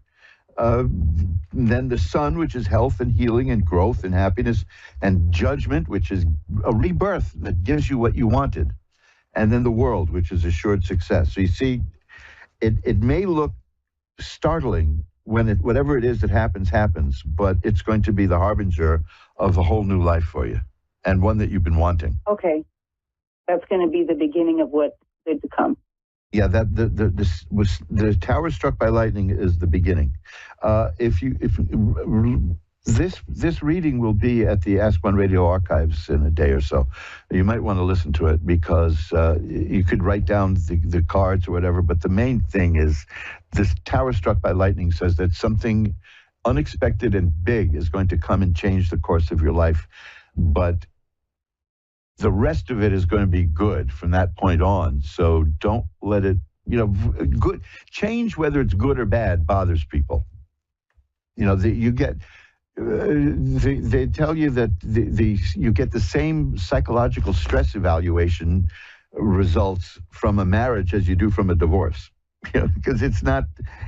Then the Sun, which is health and healing and growth and happiness. And Judgment, which is a rebirth that gives you what you wanted. And then the World, which is assured success. So you see, it may look startling when whatever it is that happens, but it's going to be the harbinger of a whole new life for you, and one that you've been wanting. Okay, that's going to be the beginning of what's good to come. Yeah, that the tower struck by lightning is the beginning. This reading will be at the Ask One Radio archives in a day or so. You might want to listen to it, because you could write down the cards or whatever, but the main thing is this tower struck by lightning says that something unexpected and big is going to come and change the course of your life, but the rest of it is going to be good from that point on. So don't let it, good change, whether it's good or bad, bothers people. You get... they tell you that you get the same psychological stress evaluation results from a marriage as you do from a divorce, because it's not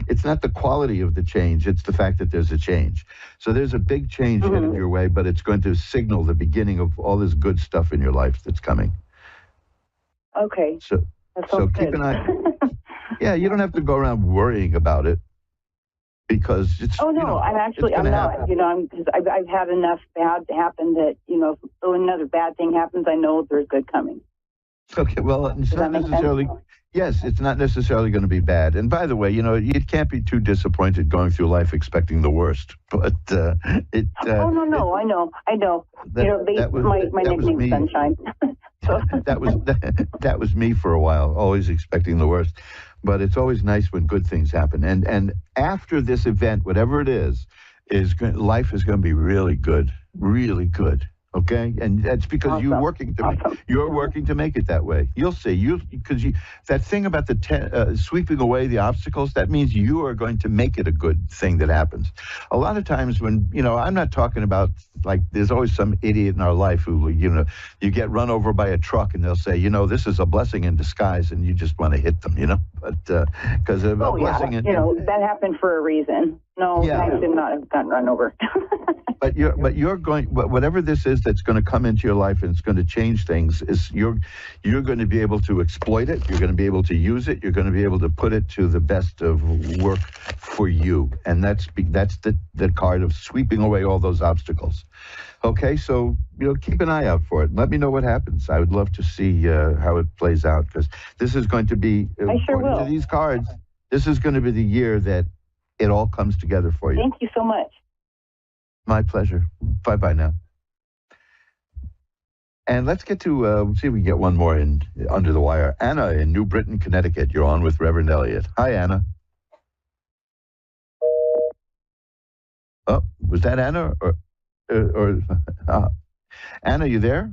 the quality of the change, it's the fact that there's a change. So there's a big change headed your way, but it's going to signal the beginning of all this good stuff in your life that's coming. Okay. So keep an eye. Yeah, you don't have to go around worrying about it, because it's. Oh no, I'm not. Happen. Because I've had enough bad to happen that if another bad thing happens, I know there's good coming. Okay, well, it's not necessarily. Yes, it's not necessarily going to be bad. And by the way, you can't be too disappointed going through life expecting the worst. But it. Oh no, I know. My nickname's Sunshine. So. that was me for a while, always expecting the worst. But it's always nice when good things happen. And after this event, whatever it is life is going to be really good, really good. Okay, and that's because awesome. you're working to make it that way. You'll see, because that thing about the sweeping away the obstacles, that means you are going to make it a good thing that happens. A lot of times when I'm not talking about, like, there's always some idiot in our life who you get run over by a truck and they'll say, this is a blessing in disguise, and you just want to hit them, but because a blessing. That happened for a reason. No, I did not have gotten run over. But whatever this is that's going to come into your life and it's going to change things, is you're going to be able to exploit it. You're going to be able to use it. You're going to be able to put it to the best of work for you. And that's the card of sweeping away all those obstacles. Okay, so keep an eye out for it. Let me know what happens. I would love to see how it plays out, because this is going to be, according to these cards, this is going to be the year that it all comes together for you. Thank you so much. My pleasure. Bye-bye now. And let's get to, see if we can get one more in under the wire. Anna in New Britain, Connecticut. You're on with Reverend Elliot. Hi, Anna. Was that Anna or Anna? You there?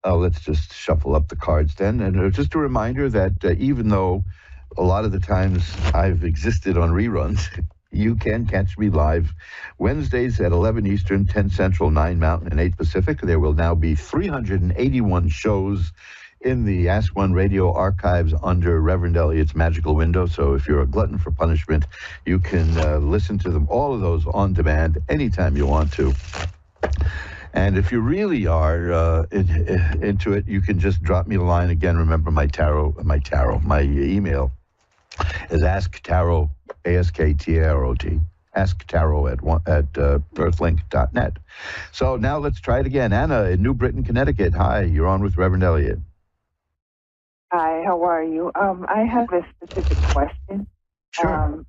Oh, let's just shuffle up the cards then. And just a reminder that even though a lot of the times I've existed on reruns, you can catch me live Wednesdays at 11 Eastern, 10 Central, 9 Mountain, and 8 Pacific. There will now be 381 shows in the Ask One Radio archives under Reverend Elliott's Magical Window. So if you're a glutton for punishment, you can listen to them, all of those on demand, anytime you want to. And if you really are into it, you can just drop me a line. Again, remember my email is asktarot, ASKTAROT, asktarot at earthlink.net. So now let's try it again. Anna in New Britain, Connecticut. Hi, you're on with Reverend Elliott. Hi, how are you? I have a specific question. Sure.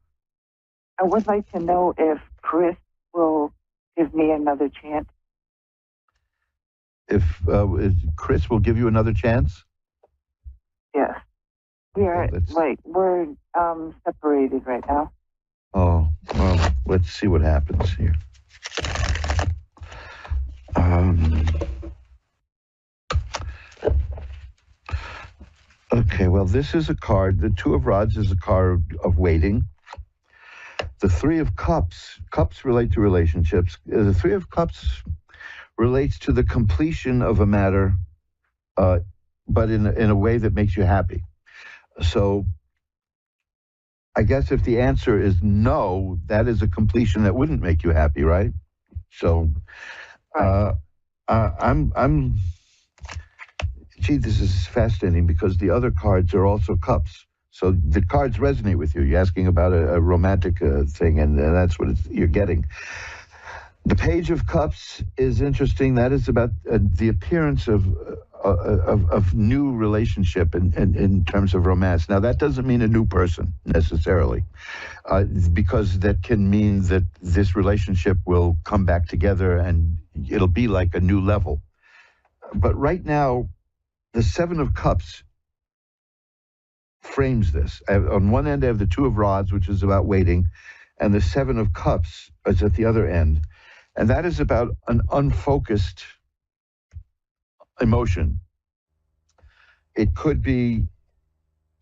I would like to know if Chris will give me another chance. If Chris will give you another chance? Yes. We're separated right now. Oh, well, let's see what happens here. Okay, well, this is a card. The Two of Rods is a card of waiting. The Three of Cups relate to relationships. The Three of Cups relates to the completion of a matter, but in a way that makes you happy. So I guess if the answer is no, that is a completion that wouldn't make you happy, right? So gee, this is fascinating because the other cards are also cups. So the cards resonate with you. You're asking about a romantic thing, and that's what you're getting. The Page of Cups is interesting. That is about the appearance of new relationship in terms of romance. Now, that doesn't mean a new person necessarily, because that can mean that this relationship will come back together and it'll be like a new level. But right now, the Seven of Cups frames this. On one end, I have the Two of Rods, which is about waiting, and the Seven of Cups is at the other end. And that is about an unfocused emotion. It could be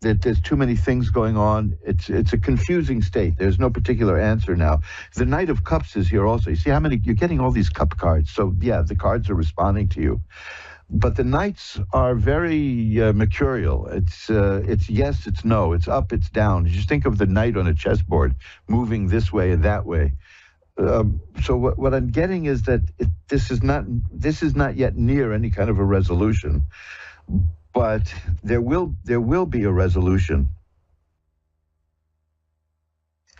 that there's too many things going on. It's a confusing state. There's no particular answer now. The Knight of Cups is here also. You see how many, you're getting all these cup cards. So yeah, the cards are responding to you. But the Knights are very mercurial. It's yes, it's no, it's up, it's down. Just think of the knight on a chessboard moving this way and that way. So what I'm getting is that this is not yet near any kind of a resolution, but there will be a resolution,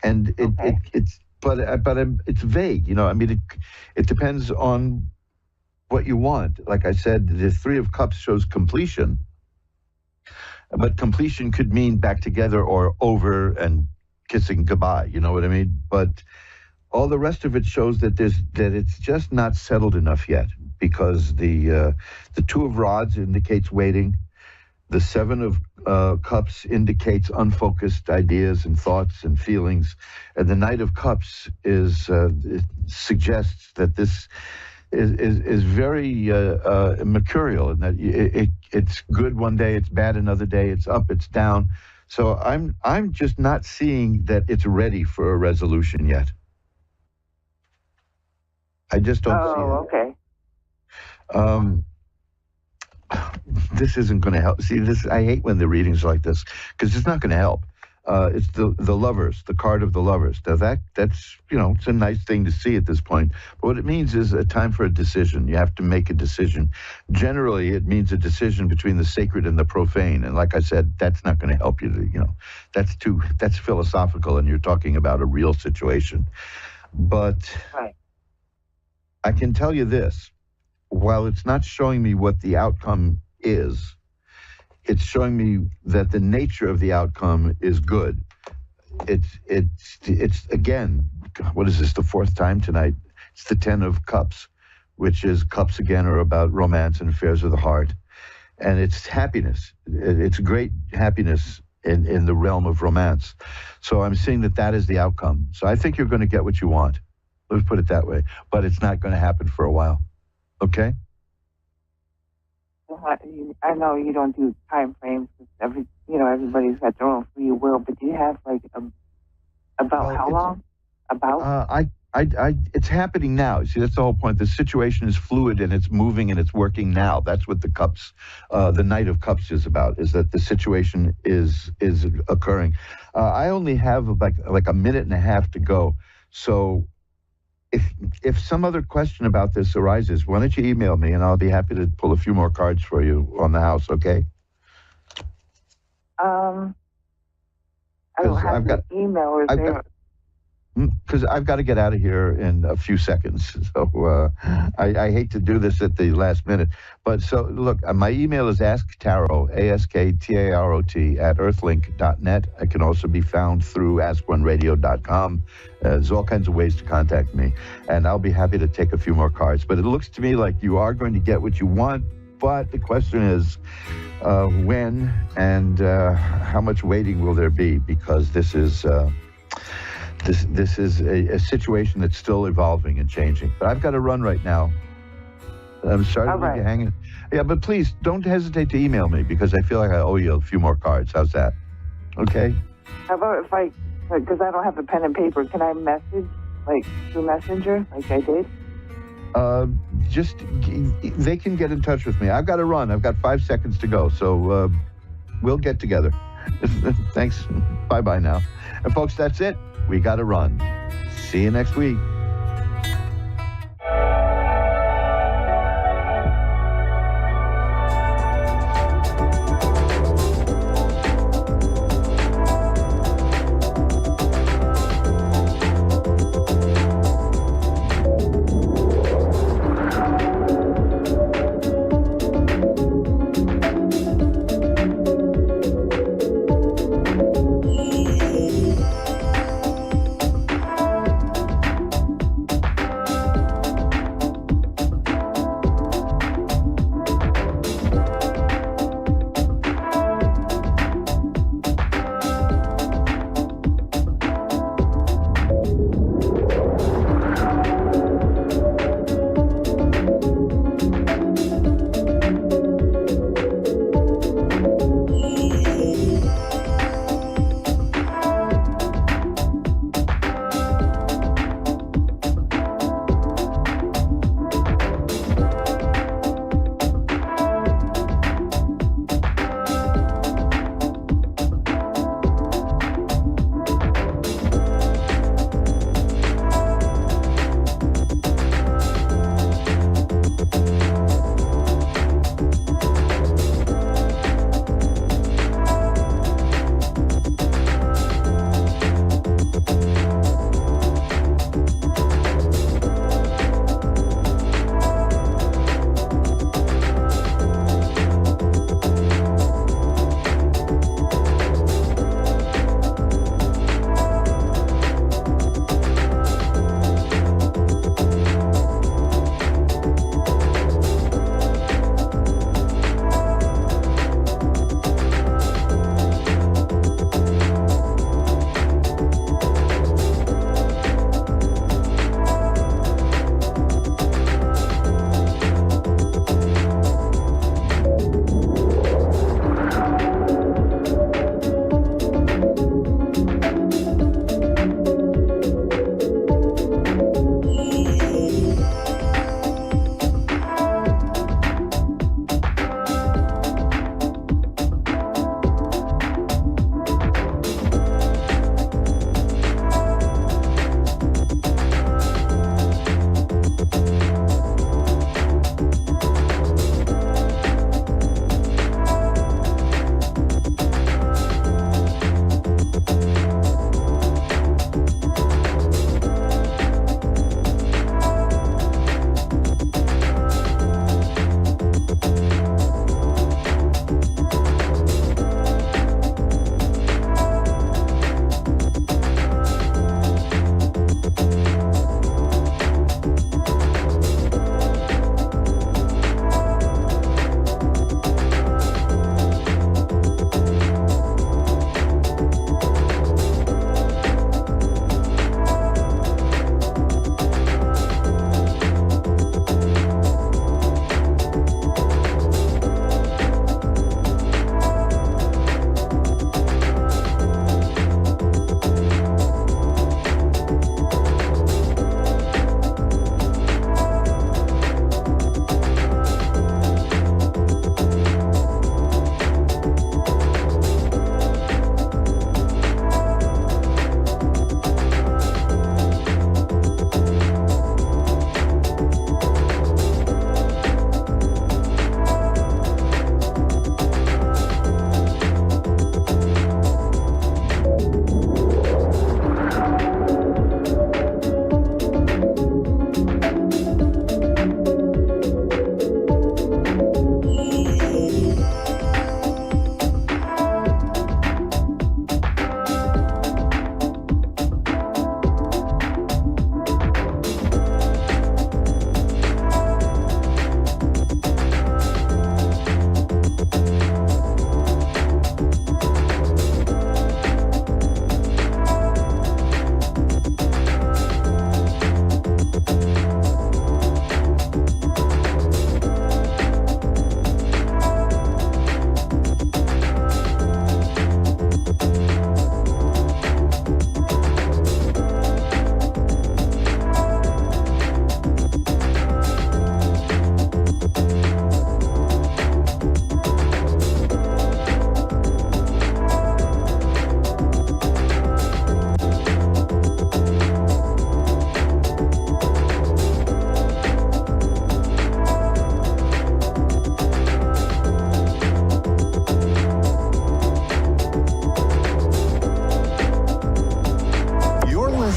and it's vague. You know, I mean, it depends on what you want. Like I said, the Three of Cups shows completion, but completion could mean back together or over and kissing goodbye. You know what I mean? But all the rest of it shows that it's just not settled enough yet, because the Two of Rods indicates waiting, the Seven of Cups indicates unfocused ideas and thoughts and feelings, and the Knight of Cups suggests that this is very mercurial, and that it's good one day, it's bad another day, it's up, it's down. So I'm just not seeing that it's ready for a resolution yet. I just don't see it. Oh, okay. This isn't going to help. See, I hate when the readings are like this, because it's not going to help. It's the Lovers, the card of the Lovers. Now that's it's a nice thing to see at this point. But what it means is a time for a decision. You have to make a decision. Generally, it means a decision between the sacred and the profane. And like I said, that's not going to help you. That's philosophical, and you're talking about a real situation. But Right. I can tell you this: while it's not showing me what the outcome is, it's showing me that the nature of the outcome is good. It's again, what is this, the fourth time tonight? It's the Ten of Cups, which is cups again are about romance and affairs of the heart. And it's happiness. It's great happiness in the realm of romance. So I'm seeing that is the outcome. So I think you're going to get what you want. Let's put it that way. But it's not going to happen for a while. Okay? I know you don't do time frames. Everybody's got their own free will. But do you have about how long? About? It's happening now. See, that's the whole point. The situation is fluid and it's moving and it's working now. That's what the cups, the Knight of Cups is about, is that the situation is occurring. I only have like a minute and a half to go. So if some other question about this arises, why don't you email me and I'll be happy to pull a few more cards for you on the house, okay? I don't have the email. Because I've got to get out of here in a few seconds. So I hate to do this at the last minute. But so, look, my email is asktarot, ASKTAROT, at earthlink.net. I can also be found through askoneradio.com. There's all kinds of ways to contact me. And I'll be happy to take a few more cards. But it looks to me like you are going to get what you want. But the question is when and how much waiting will there be? Because this is... This is a situation that's still evolving and changing. But I've got to run right now. I'm sorry to leave you hanging. Yeah, but please don't hesitate to email me because I feel like I owe you a few more cards. How's that? Okay? How about because I don't have a pen and paper, can I message, through Messenger, like I did? They can get in touch with me. I've got to run. I've got 5 seconds to go. So we'll get together. Thanks. Bye-bye now. And folks, that's it. We got to run. See you next week.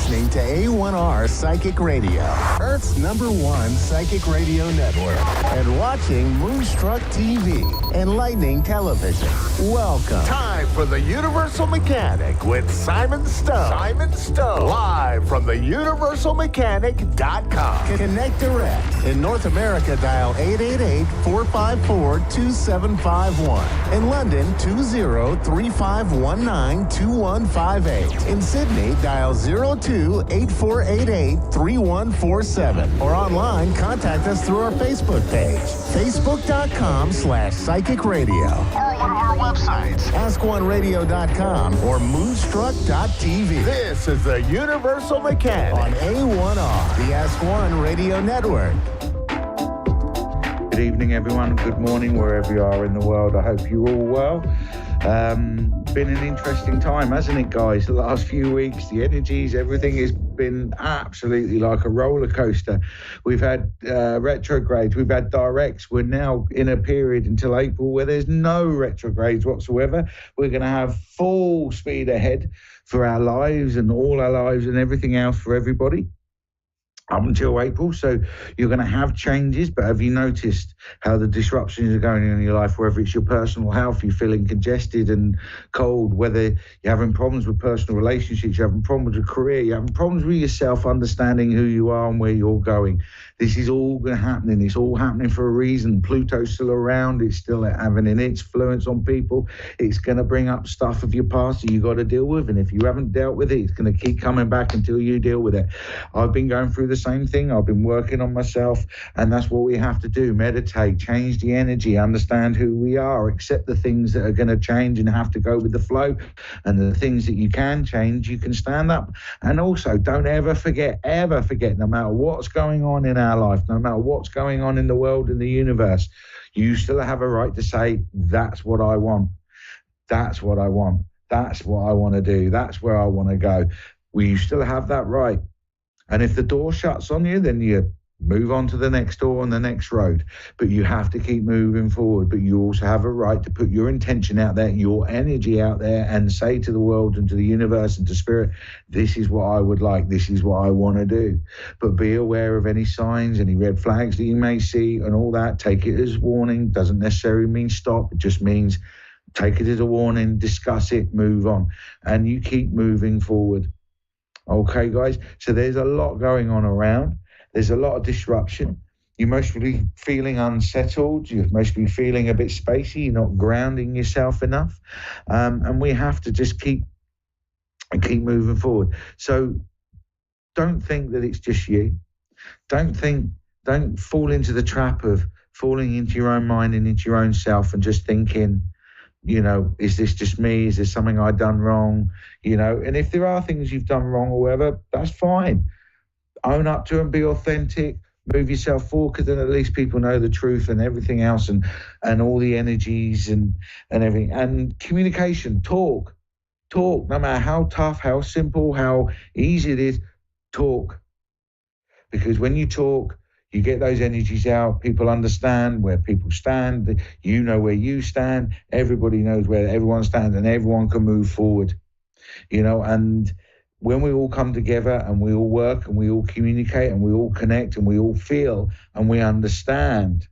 listening to A1R Psychic Radio, Earth's #1 psychic radio network, and watching Moonstruck TV, Enlightening Television. Welcome. Time for the Universal Mechanic with Simon Stone. Simon Stone. Live from the universalmechanic.com. Connect direct. In North America, dial 888-454-2751. In London, 20-3519-2158. In Sydney, dial 02-8488-3147. Or online, contact us through our Facebook page, facebook.com/psychic radio. Or one of our websites, askoneradio.com or moonstruck.tv. This is the Universal Mechanic on A1R, the Ask One Radio Network. Good evening, everyone. Good morning, wherever you are in the world. I hope you're all well. Been an interesting time, hasn't it, guys? The last few weeks, the energies, everything has been absolutely like a roller coaster. We've had retrogrades, we've had directs. We're now in a period until April where there's no retrogrades whatsoever. We're going to have full speed ahead for our lives and all our lives and everything else for everybody up until April. So you're going to have changes, but have you noticed how the disruptions are going on in your life, whether it's your personal health, you're feeling congested and cold, whether you're having problems with personal relationships, you're having problems with career, you're having problems with yourself, understanding who you are and where you're going. This is all going to happen. It's all happening for a reason. Pluto's still around. It's still having an influence on people. It's going to bring up stuff of your past that you got to deal with. And if you haven't dealt with it, it's going to keep coming back until you deal with it. I've been going through the same thing. I've been working on myself, and that's what we have to do. Meditate, change the energy, understand who we are, accept the things that are going to change and have to go with the flow, and the things that you can change, you can stand up. And also, don't ever forget, no matter what's going on in our life, no matter what's going on in the world, in the universe, you still have a right to say, that's what I want. That's what I want. That's what I want to do. That's where I want to go. You still have that right. And if the door shuts on you, then you move on to the next door on the next road. But you have to keep moving forward. But you also have a right to put your intention out there, your energy out there, and say to the world and to the universe and to spirit, this is what I would like. This is what I want to do. But be aware of any signs, any red flags that you may see and all that. Take it as warning. Doesn't necessarily mean stop. It just means take it as a warning, discuss it, move on. And you keep moving forward. Okay, guys, so there's a lot going on around. There's a lot of disruption. You're mostly feeling unsettled. You're mostly feeling a bit spacey. You're not grounding yourself enough. And we have to just keep moving forward. So don't think that it's just you. Don't fall into the trap of falling into your own mind and into your own self and just thinking, you know, is this just me? Is there something I've done wrong? You know, and if there are things you've done wrong or whatever, that's fine. Own up to and be authentic. Move yourself forward, because then at least people know the truth and everything else, and all the energies and everything. And communication, talk, no matter how tough, how simple, how easy it is, talk. Because when you talk, you get those energies out, people understand where people stand, you know where you stand, everybody knows where everyone stands, and everyone can move forward, you know. And when we all come together and we all work and we all communicate and we all connect and we all feel and we understand,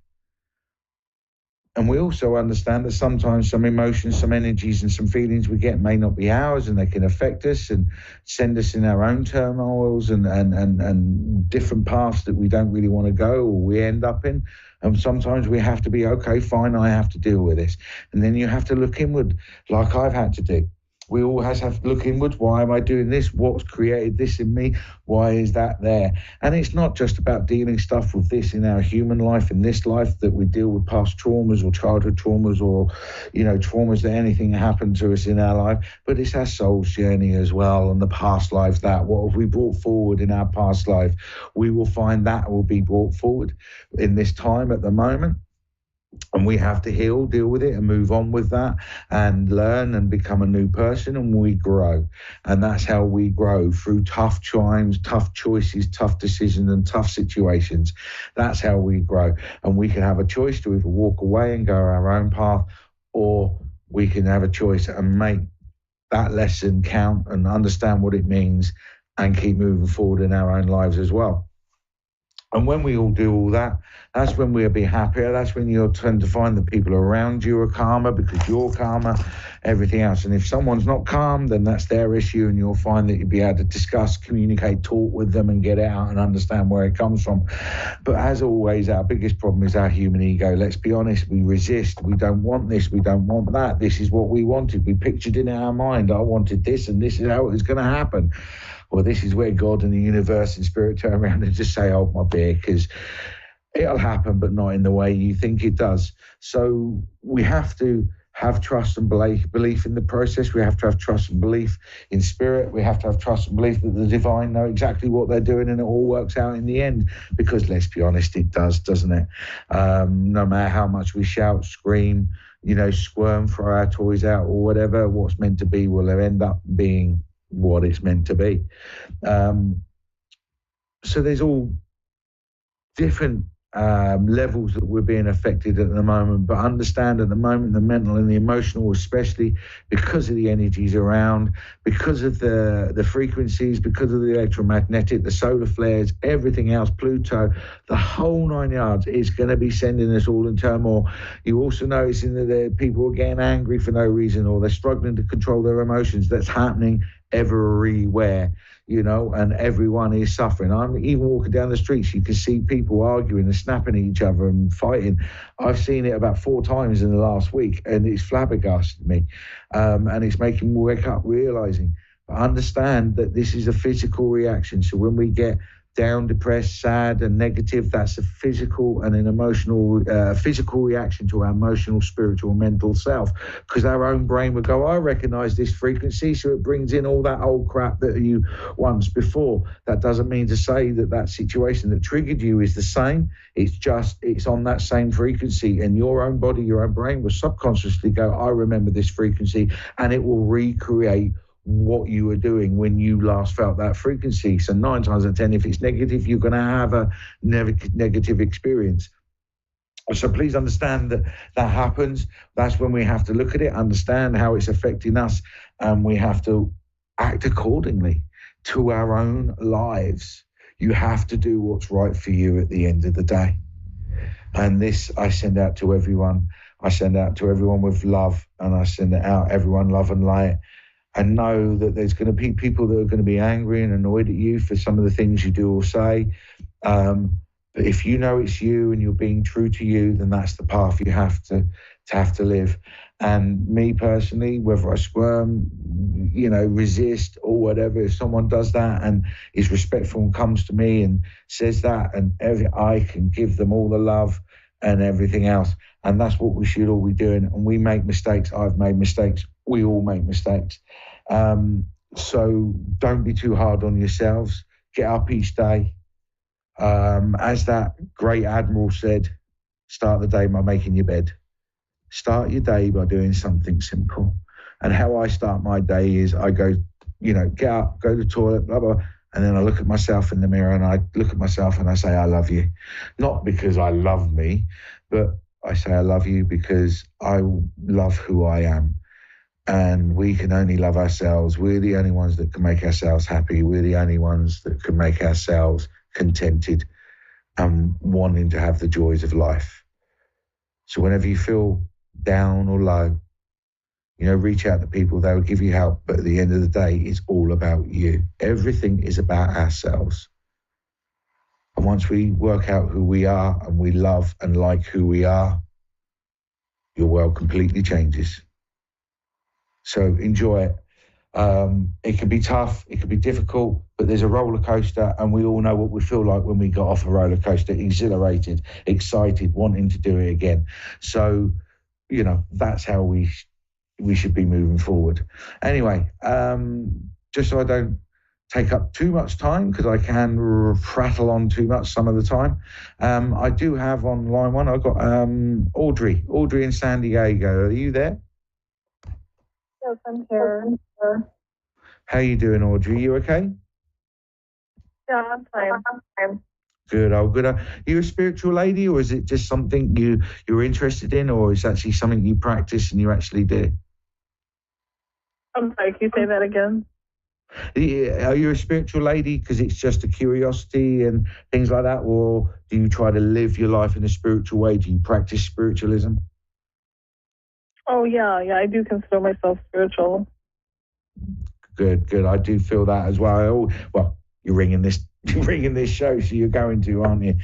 and we also understand that sometimes some emotions, some energies and some feelings we get may not be ours, and they can affect us and send us in our own turmoils and different paths that we don't really want to go or we end up in. And sometimes we have to be, okay, fine, I have to deal with this. And then you have to look inward, like I've had to do. We all have to look inwards. Why am I doing this? What's created this in me? Why is that there? And it's not just about dealing stuff with this in our human life, in this life, that we deal with past traumas or childhood traumas or, you know, traumas that anything happened to us in our life, but it's our soul's journey as well, and the past lives, that what have we brought forward in our past life? We will find that will be brought forward in this time at the moment. And we have to heal, deal with it and move on with that and learn and become a new person, and we grow. And that's how we grow, through tough times, tough choices, tough decisions and tough situations. That's how we grow. And we can have a choice to either walk away and go our own path, or we can have a choice and make that lesson count and understand what it means and keep moving forward in our own lives as well. And when we all do all that, that's when we'll be happier. That's when you'll tend to find that people around you are calmer because you're calmer, everything else. And if someone's not calm, then that's their issue, and you'll find that you'll be able to discuss, communicate, talk with them and get it out and understand where it comes from. But as always, our biggest problem is our human ego. Let's be honest, we resist. We don't want this. We don't want that. This is what we wanted. We pictured in our mind, I wanted this, and this is how it was going to happen. Well, this is where God and the universe and spirit turn around and just say, hold my beer, because it'll happen, but not in the way you think it does. So we have to have trust and belief in the process. We have to have trust and belief in spirit. We have to have trust and belief that the divine know exactly what they're doing and it all works out in the end. Because let's be honest, it does, doesn't it? No matter how much we shout, scream, squirm, throw our toys out or whatever, what's meant to be will end up being what it's meant to be. So there's all different levels that we're being affected at the moment, but understand at the moment the mental and the emotional, especially because of the energies around, because of the frequencies, because of the electromagnetic, the solar flares, everything else, Pluto, the whole 9 yards is going to be sending us all in turmoil. You also noticing that people are getting angry for no reason, or they're struggling to control their emotions. That's happening everywhere, and everyone is suffering. I'm even walking down the streets, you can see people arguing and snapping at each other and fighting. I've seen it about 4 times in the last week, and it's flabbergasted me. And it's making me wake up realizing, understand that this is a physical reaction. So when we get down, depressed, sad and negative, that's a physical and an emotional, physical reaction to our emotional, spiritual, mental self, because our own brain would go, I recognize this frequency, so it brings in all that old crap that you once before. That doesn't mean to say that situation that triggered you is the same. It's just, it's on that same frequency, and your own body, your own brain will subconsciously go, I remember this frequency, and it will recreate what you were doing when you last felt that frequency. So 9 times out of 10, if it's negative, you're going to have a negative experience. So please understand that happens. That's when we have to look at it, understand how it's affecting us, and we have to act accordingly to our own lives. You have to do what's right for you at the end of the day. And this I send out to everyone. I send out to everyone with love, and I send it out everyone love and light. And know that there's going to be people that are going to be angry and annoyed at you for some of the things you do or say. But if you know it's you and you're being true to you, then that's the path you have to live. And me personally, whether I squirm, resist or whatever, if someone does that and is respectful and comes to me and says that, and I can give them all the love and everything else. And that's what we should all be doing. And we make mistakes. I've made mistakes. We all make mistakes. So don't be too hard on yourselves. Get up each day. As that great admiral said, start the day by making your bed. Start your day by doing something simple. And how I start my day is I go, get up, go to the toilet, blah, blah, and then I look at myself in the mirror and I look at myself and I say, I love you. Not because I love me, but I say I love you because I love who I am. And we can only love ourselves. We're the only ones that can make ourselves happy. We're the only ones that can make ourselves contented and wanting to have the joys of life. So whenever you feel down or low, reach out to people. They'll give you help. But at the end of the day, it's all about you. Everything is about ourselves. And once we work out who we are and we love and like who we are, your world completely changes. So enjoy it. It can be tough, it can be difficult, but there's a roller coaster, and we all know what we feel like when we got off a roller coaster, exhilarated, excited, wanting to do it again. So, that's how we should be moving forward. Anyway, just so I don't take up too much time, because I can prattle on too much some of the time, I do have on line one, I've got Audrey in San Diego. Are you there? Yes, I'm here. How you doing, Audrey? You okay? Yeah, I'm fine. Good, good. Are you a spiritual lady, or is it just something you're interested in, or is it actually something you practice and you actually do? I'm sorry, can you say that again? Are you a spiritual lady because it's just a curiosity and things like that, or do you try to live your life in a spiritual way? Do you practice spiritualism? Oh, yeah, I do consider myself spiritual. Good. I do feel that as well. Well, you're ringing this show, so you're going to, aren't you?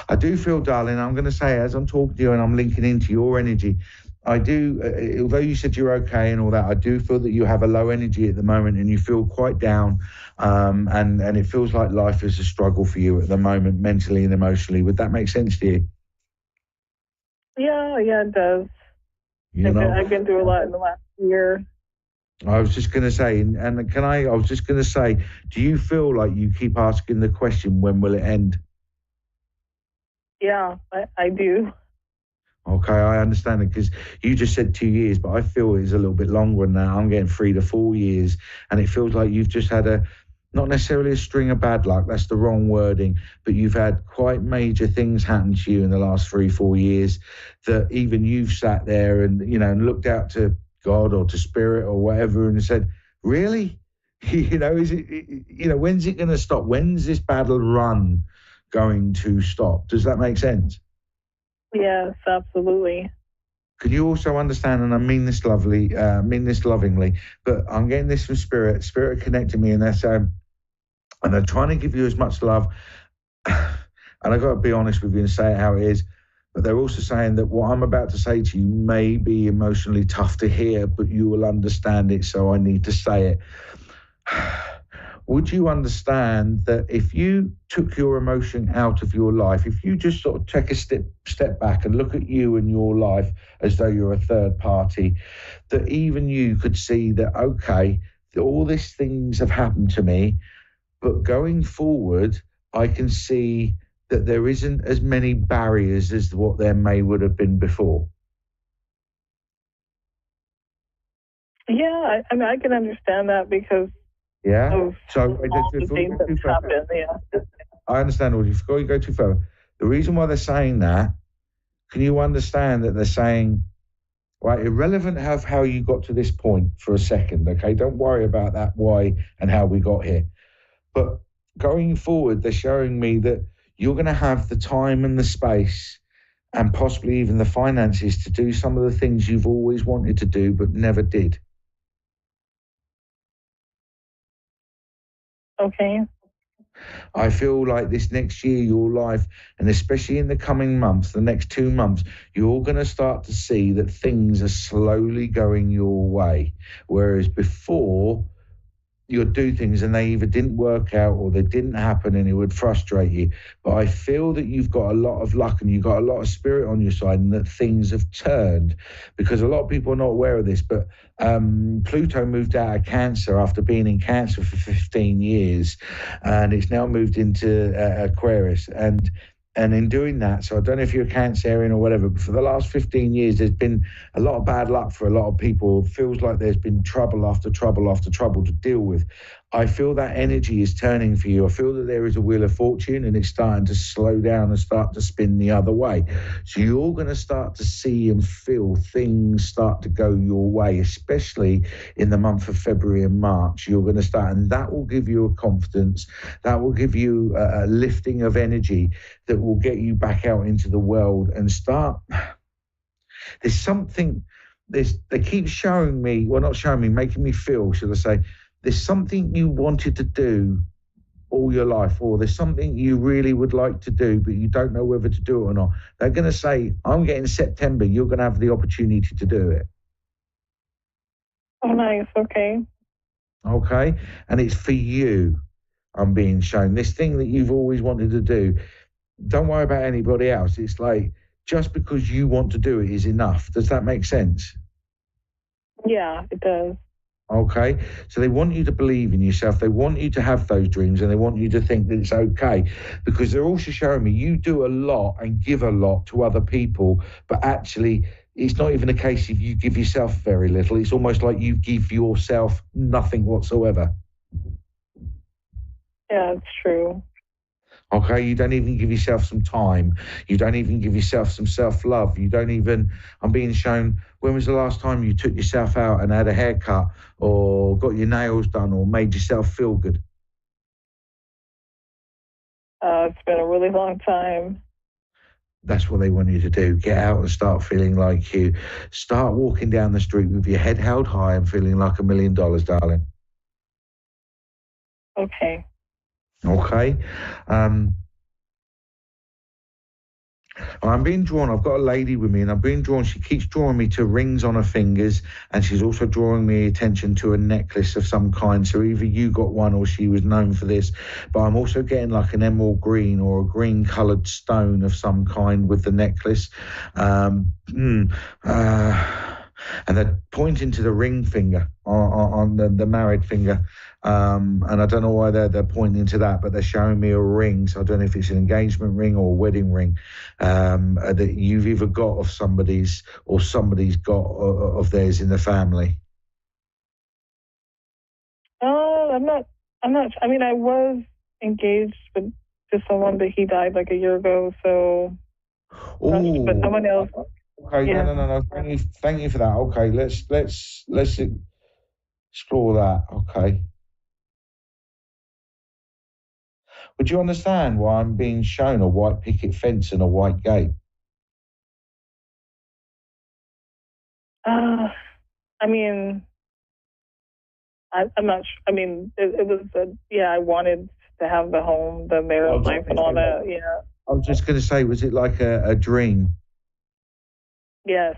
I do feel, darling, I'm going to say, as I'm talking to you and I'm linking into your energy, I do, although you said you're okay and all that, I do feel that you have a low energy at the moment and you feel quite down, and it feels like life is a struggle for you at the moment, mentally and emotionally. Would that make sense to you? Yeah, it does. I've been through a lot in the last year. I was just going to say, I was just going to say, do you feel like you keep asking the question, when will it end? Yeah, I do. Okay, I understand it, because you just said 2 years, but I feel it's a little bit longer than that. I'm getting 3 to 4 years, and it feels like you've just had not necessarily a string of bad luck, that's the wrong wording, but you've had quite major things happen to you in the last 3-4 years that even you've sat there and, and looked out to God or to spirit or whatever and said, really? Is it, when's it going to stop? When's this battle run going to stop? Does that make sense? Yes, absolutely. Can you also understand, and I mean this lovingly, but I'm getting this from Spirit. Spirit connected me, and they're saying, and they're trying to give you as much love. And I've got to be honest with you and say it how it is. But they're also saying that what I'm about to say to you may be emotionally tough to hear, but you will understand it, so I need to say it. Would you understand that if you took your emotion out of your life, if you just sort of take a step back and look at you and your life as though you're a third party, that even you could see that, okay, all these things have happened to me, but going forward, I can see that there isn't as many barriers as what there would have been before? Yeah, I mean, I can understand that because of so all the things that happened. Yeah. I understand. Before you go too far, the reason why they're saying that, can you understand that they're saying, right, irrelevant of how you got to this point for a second, okay? Don't worry about that, why and how we got here. But going forward, they're showing me that you're going to have the time and the space and possibly even the finances to do some of the things you've always wanted to do but never did. Okay. I feel like this next year, your life, and especially in the coming months, the next 2 months, you're going to start to see that things are slowly going your way. Whereas before, you'll do things and they either didn't work out or they didn't happen and it would frustrate you. But I feel that you've got a lot of luck and you've got a lot of spirit on your side and that things have turned, because a lot of people are not aware of this, but Pluto moved out of Cancer after being in Cancer for 15 years and it's now moved into Aquarius. And in doing that, so I don't know if you're a Cancerian or whatever, but for the last 15 years, there's been a lot of bad luck for a lot of people. It feels like there's been trouble after trouble after trouble to deal with. I feel that energy is turning for you. I feel that there is a wheel of fortune and it's starting to slow down and start to spin the other way. So you're going to start to see and feel things start to go your way, especially in the month of February and March. You're going to start, and that will give you a confidence. That will give you a lifting of energy that will get you back out into the world and start. There's something, they keep showing me, well, not showing me, making me feel, should I say, there's something you wanted to do all your life, or there's something you really would like to do, but you don't know whether to do it or not. They're going to say, I'm getting September, you're going to have the opportunity to do it. Oh, nice. Okay. Okay. And it's for you. I'm being shown this thing that you've always wanted to do. Don't worry about anybody else. It's like, just because you want to do it is enough. Does that make sense? Yeah, it does. Okay, so they want you to believe in yourself. They want you to have those dreams and they want you to think that it's okay, because they're also showing me you do a lot and give a lot to other people, but actually it's not even a case of you give yourself very little. It's almost like you give yourself nothing whatsoever. Yeah, it's true. Okay, you don't even give yourself some time. You don't even give yourself some self-love. You don't even, I'm being shown, when was the last time you took yourself out and had a haircut or got your nails done or made yourself feel good? It's been a really long time. That's what they want you to do. Get out and start feeling like you. Start walking down the street with your head held high and feeling like $1 million, darling. Okay. Okay. I'm being drawn. I've got a lady with me and I'm being drawn. She keeps drawing me to rings on her fingers and she's also drawing me attention to a necklace of some kind. So either you got one or she was known for this. But I'm also getting like an emerald green or a green coloured stone of some kind with the necklace. And they're pointing to the ring finger on the married finger. And I don't know why they're pointing to that, but they're showing me a ring. So I don't know if it's an engagement ring or a wedding ring that you've either got of somebody's or somebody's got of theirs in the family. I'm not. I mean, I was engaged to someone, but he died like a year ago. So, but someone else. Okay, yeah. No. Thank you for that. Okay, let's explore that. Okay. Would you understand why I'm being shown a white picket fence and a white gate? I mean, I'm not sure. I mean, it was, I wanted to have the home, the marriage life and all that, yeah. I was just going to say, was it like a dream? Yes.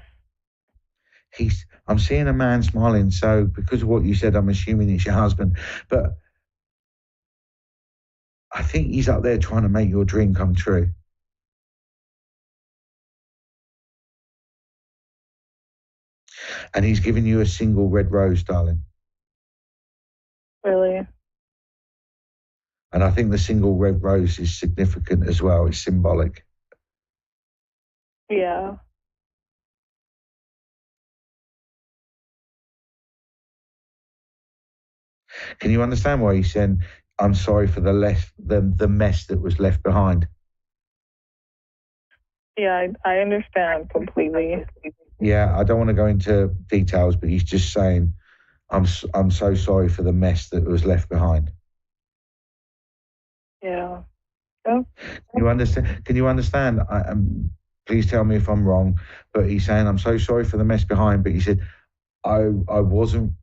I'm seeing a man smiling, so because of what you said, I'm assuming it's your husband. But I think he's up there trying to make your dream come true. And he's giving you a single red rose, darling. Really? And I think the single red rose is significant as well. It's symbolic. Yeah. Can you understand why he's saying, I'm sorry for the mess that was left behind? Yeah, I understand completely. Yeah, I don't want to go into details, but he's just saying, I'm so sorry for the mess that was left behind. Yeah. Oh. Can you understand? Please tell me if I'm wrong, but he's saying, I'm so sorry for the mess behind, but he said, I wasn't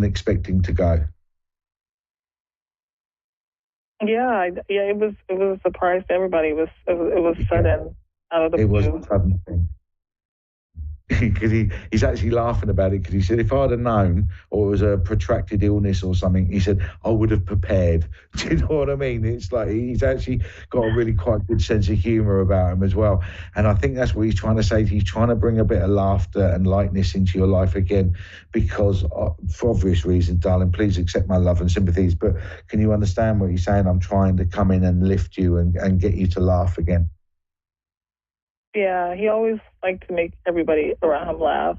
expecting to go. Yeah, it was a surprise to everybody. It was sudden, out of the blue. It was a sudden thing. Because he's actually laughing about it, because he said, if I'd have known, or it was a protracted illness or something, he said, I would have prepared. Do you know what I mean? It's like he's actually got a really quite good sense of humour about him as well. And I think that's what he's trying to say. He's trying to bring a bit of laughter and lightness into your life again, because for obvious reasons, darling, please accept my love and sympathies. But can you understand what he's saying? I'm trying to come in and lift you and get you to laugh again. Yeah, he always liked to make everybody around him laugh.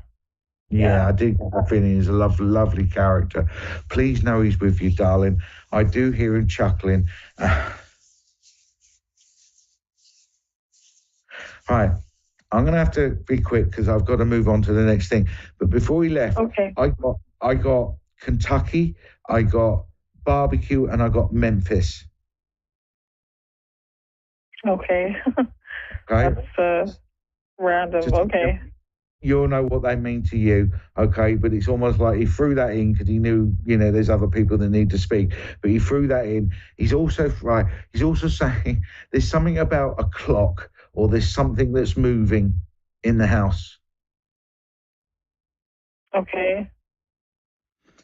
Yeah, I do get that feeling. He's a lovely character. Please know he's with you, darling. I do hear him chuckling. Right, I'm going to have to be quick because I've got to move on to the next thing. But before he left, okay. I got Kentucky, I got barbecue, and I got Memphis. Okay. Okay. That's random. Okay. You'll know what they mean to you, okay? But it's almost like he threw that in because he knew, there's other people that need to speak. But he threw that in. He's also saying there's something about a clock, or there's something that's moving in the house. Okay.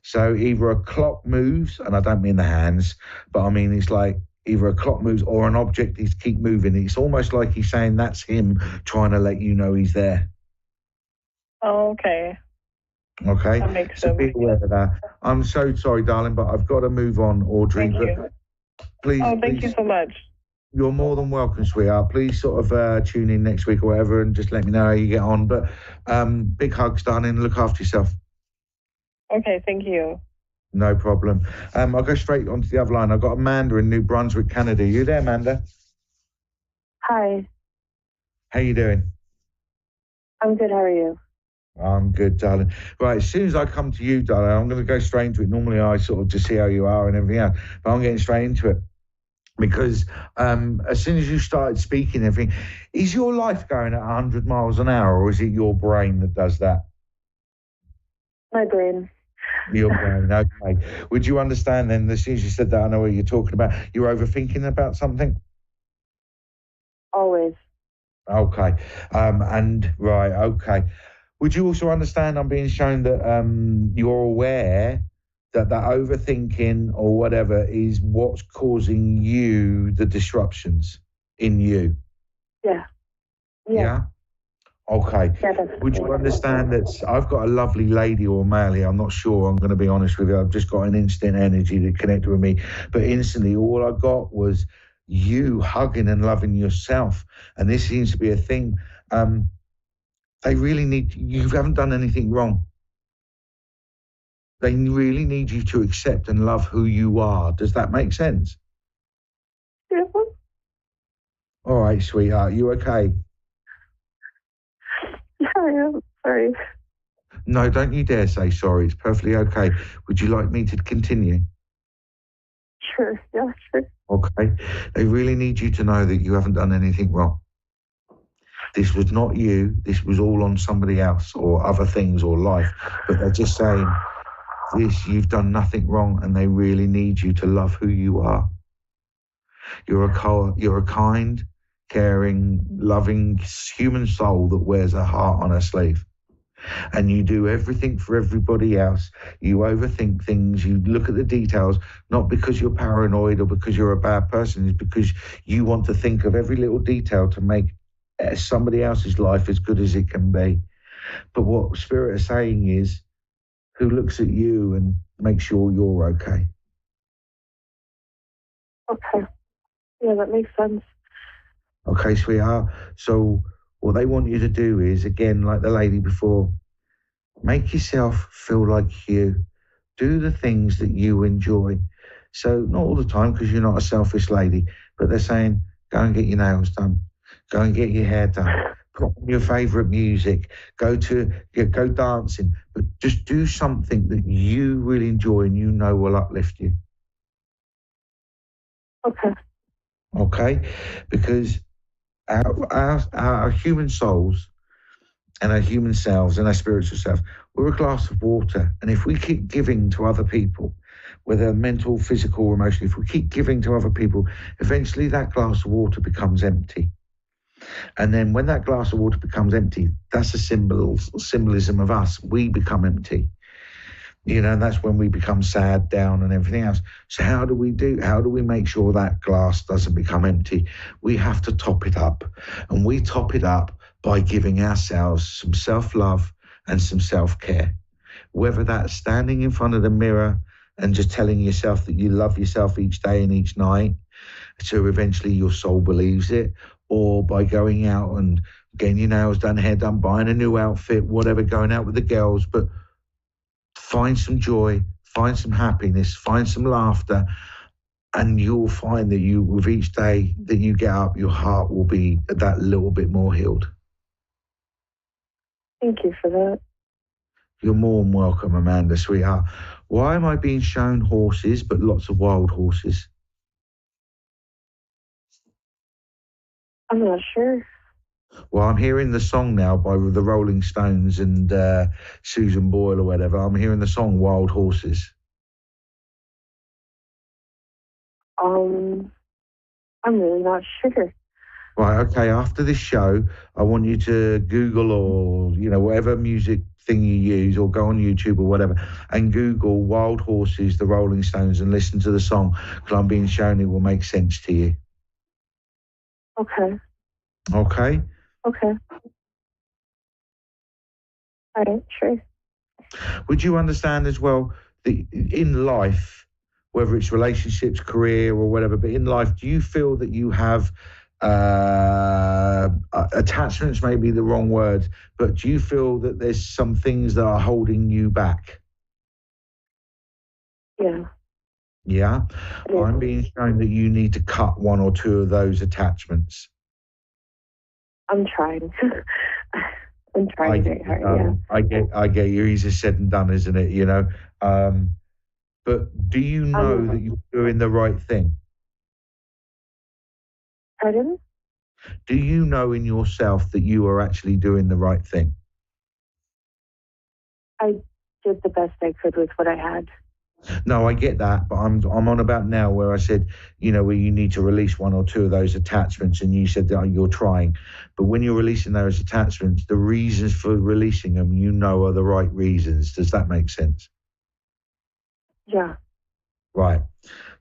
So either a clock moves, and I don't mean the hands, but I mean it's like either a clock moves or an object is keep moving. It's almost like he's saying that's him trying to let you know he's there. Oh, okay. Okay. That makes so sense. Be aware of that. I'm so sorry, darling, but I've got to move on, Audrey. Thank you. Please. Thank you so much. You're more than welcome, sweetheart. Please sort of tune in next week or whatever and just let me know how you get on. But big hugs, darling. Look after yourself. Okay, thank you. No problem. I'll go straight onto the other line. I've got Amanda in New Brunswick, Canada. You there, Amanda? Hi. How you doing? I'm good. How are you? I'm good, darling. Right, as soon as I come to you, darling, I'm going to go straight into it. Normally, I sort of just see how you are and everything else, but I'm getting straight into it because as soon as you started speaking, everything, is your life going at 100 miles an hour, or is it your brain that does that? My brain. Your brain, okay. Would you understand then? As soon as you said that, I know what you're talking about. You're overthinking about something. Always. Okay, and right, okay. Would you also understand I'm being shown that you're aware that that overthinking or whatever is what's causing you the disruptions in you? Yeah. Yeah? Okay. Yeah, Would you understand that I've got a lovely lady or male here? I'm not sure. I'm going to be honest with you. I've just got an instant energy that connected with me. But instantly, all I got was you hugging and loving yourself. And this seems to be a thing. They really need, you haven't done anything wrong. They really need you to accept and love who you are. Does that make sense? Yeah. All right, sweetheart, you okay? Yeah, I am. Sorry. No, don't you dare say sorry. It's perfectly okay. Would you like me to continue? Sure. Yeah, sure. Okay. They really need you to know that you haven't done anything wrong. This was not you. This was all on somebody else or other things or life. But they're just saying, this, you've done nothing wrong, and they really need you to love who you are. You're a kind, caring, loving human soul that wears a heart on her sleeve. And you do everything for everybody else. You overthink things. You look at the details, not because you're paranoid or because you're a bad person. It's because you want to think of every little detail to make somebody else's life as good as it can be. But what Spirit is saying is, who looks at you and makes sure you're okay? Okay. Yeah, that makes sense. Okay, sweetheart. So what they want you to do is, again, like the lady before, make yourself feel like you. Do the things that you enjoy. So not all the time, because you're not a selfish lady, but they're saying, go and get your nails done. Go and get your hair done. Put on your favourite music. Go dancing. But just do something that you really enjoy and you know will uplift you. Okay. Okay? Because our human souls and our human selves and our spiritual self, we're a glass of water. And if we keep giving to other people, whether mental, physical, or emotional, if we keep giving to other people, eventually that glass of water becomes empty. And then when that glass of water becomes empty, that's a symbolism of us. We become empty. You know, and that's when we become sad, down, and everything else. So how do we make sure that glass doesn't become empty? We have to top it up. And we top it up by giving ourselves some self-love and some self-care. Whether that's standing in front of the mirror and just telling yourself that you love yourself each day and each night, so eventually your soul believes it, or by going out and getting your nails done, hair done, buying a new outfit, whatever, going out with the girls, but find some joy, find some happiness, find some laughter, and you'll find that with each day that you get up, your heart will be that little bit more healed. Thank you for that. You're more than welcome, Amanda, sweetheart. Why am I being shown horses, but lots of wild horses? I'm not sure. Well, I'm hearing the song now by the Rolling Stones and Susan Boyle or whatever. I'm hearing the song Wild Horses. I'm really not sure. Right, okay, after this show, I want you to Google or, whatever music thing you use, or go on YouTube or whatever, and Google Wild Horses, the Rolling Stones, and listen to the song, because I'm being shown it will make sense to you. Okay. Okay? Okay. All right, sure. Would you understand as well that in life, whether it's relationships, career, or whatever, but in life, do you feel that you have attachments, may be the wrong word, but do you feel that there's some things that are holding you back? Yeah. Yeah? I'm being shown that you need to cut one or two of those attachments. I'm trying. I'm trying very hard, yeah. I get you. Easier said than done, isn't it? You know? But do you know that you're doing the right thing? Pardon? Do you know in yourself that you are actually doing the right thing? I did the best I could with what I had. No, I get that, but I'm on about now where I said, you know, where you need to release one or two of those attachments, and you said that you're trying. But when you're releasing those attachments, the reasons for releasing them, you know, are the right reasons. Does that make sense? Yeah. Right.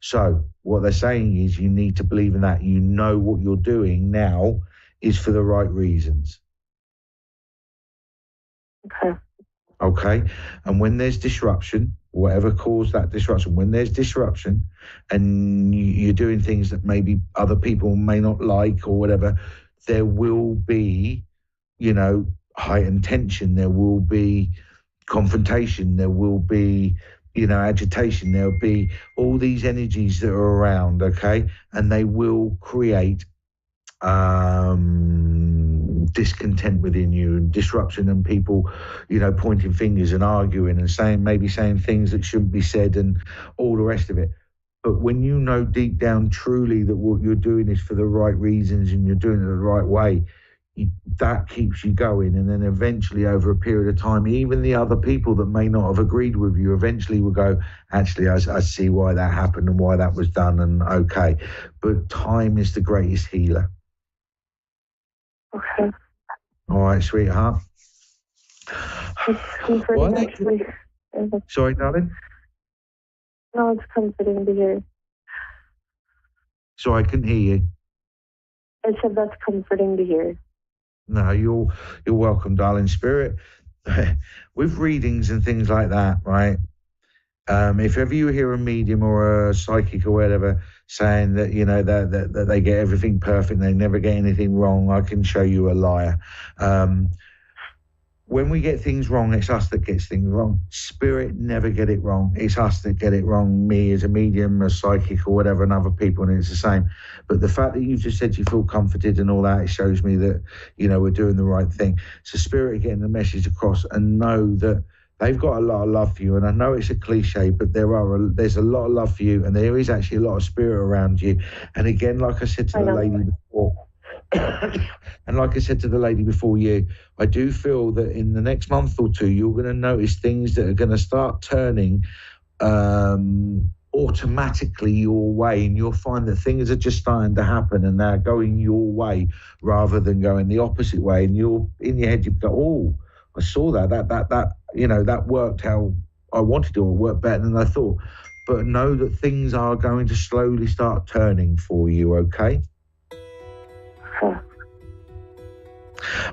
So what they're saying is you need to believe in that. You know what you're doing now is for the right reasons. Okay. Okay. And when there's disruption, whatever caused that disruption, when there's disruption and you're doing things that maybe other people may not like or whatever, there will be, you know, heightened tension. There will be confrontation. There will be, you know, agitation. There'll be all these energies that are around, okay? And they will create discontent within you and disruption and people, you know, pointing fingers and arguing and saying things that shouldn't be said and all the rest of it. But when you know deep down truly that what you're doing is for the right reasons and you're doing it the right way, that keeps you going. And then eventually over a period of time, even the other people that may not have agreed with you eventually will go, actually, I see why that happened and why that was done, and okay. But time is the greatest healer. Okay. All right, sweetheart. It's comforting, actually. Sorry, darling? No, it's comforting to hear. Sorry, I couldn't hear you. I said that's comforting to hear. No, you're welcome, darling. Spirit, with readings and things like that, right? If ever you hear a medium or a psychic or whatever saying that, you know, that they get everything perfect, they never get anything wrong, I can show you a liar. When we get things wrong, it's us that gets things wrong. Spirit never get it wrong. It's us that get it wrong. Me as a medium, a psychic or whatever, and other people, and it's the same. But the fact that you just said you feel comforted and all that, it shows me that, you know, we're doing the right thing. So Spirit getting the message across, and know that they've got a lot of love for you. And I know it's a cliche, but there's a lot of love for you, and there is actually a lot of spirit around you. And again, like I said to the lady before, and like I said to the lady before you, I do feel that in the next month or two, you're going to notice things that are going to start turning automatically your way, and you'll find that things are just starting to happen and they're going your way rather than going the opposite way. And you're in your head, you go, oh, I saw that, you know, that worked how I wanted to, or worked better than I thought. But know that things are going to slowly start turning for you, okay?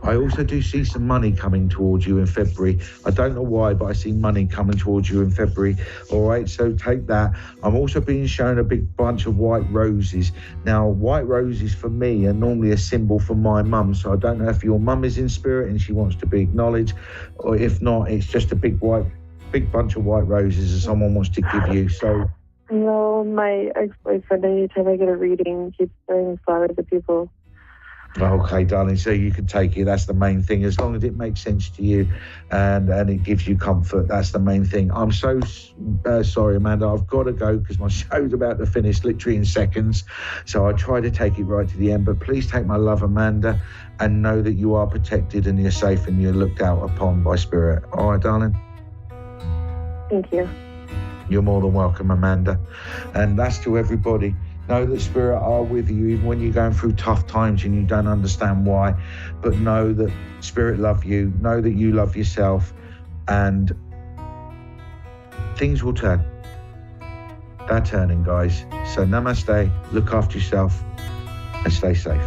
I also do see some money coming towards you in February. I don't know why, but I see money coming towards you in February. All right, so take that. I'm also being shown a big bunch of white roses. Now, white roses for me are normally a symbol for my mum, so I don't know if your mum is in spirit and she wants to be acknowledged, or if not, it's just a big bunch of white roses that someone wants to give you. So. No, my ex-boyfriend, anytime I get a reading, keeps throwing flowers at people. Okay, darling, so you can take it. That's the main thing. As long as it makes sense to you and it gives you comfort, that's the main thing. I'm so sorry, Amanda. I've got to go because my show's about to finish literally in seconds. So I try to take it right to the end. But please take my love, Amanda, and know that you are protected and you're safe and you're looked out upon by Spirit. All right, darling? Thank you. You're more than welcome, Amanda. And that's to everybody. Know that Spirit are with you even when you're going through tough times and you don't understand why. But know that Spirit love you. Know that you love yourself. And things will turn. They're turning, guys. So namaste. Look after yourself and stay safe.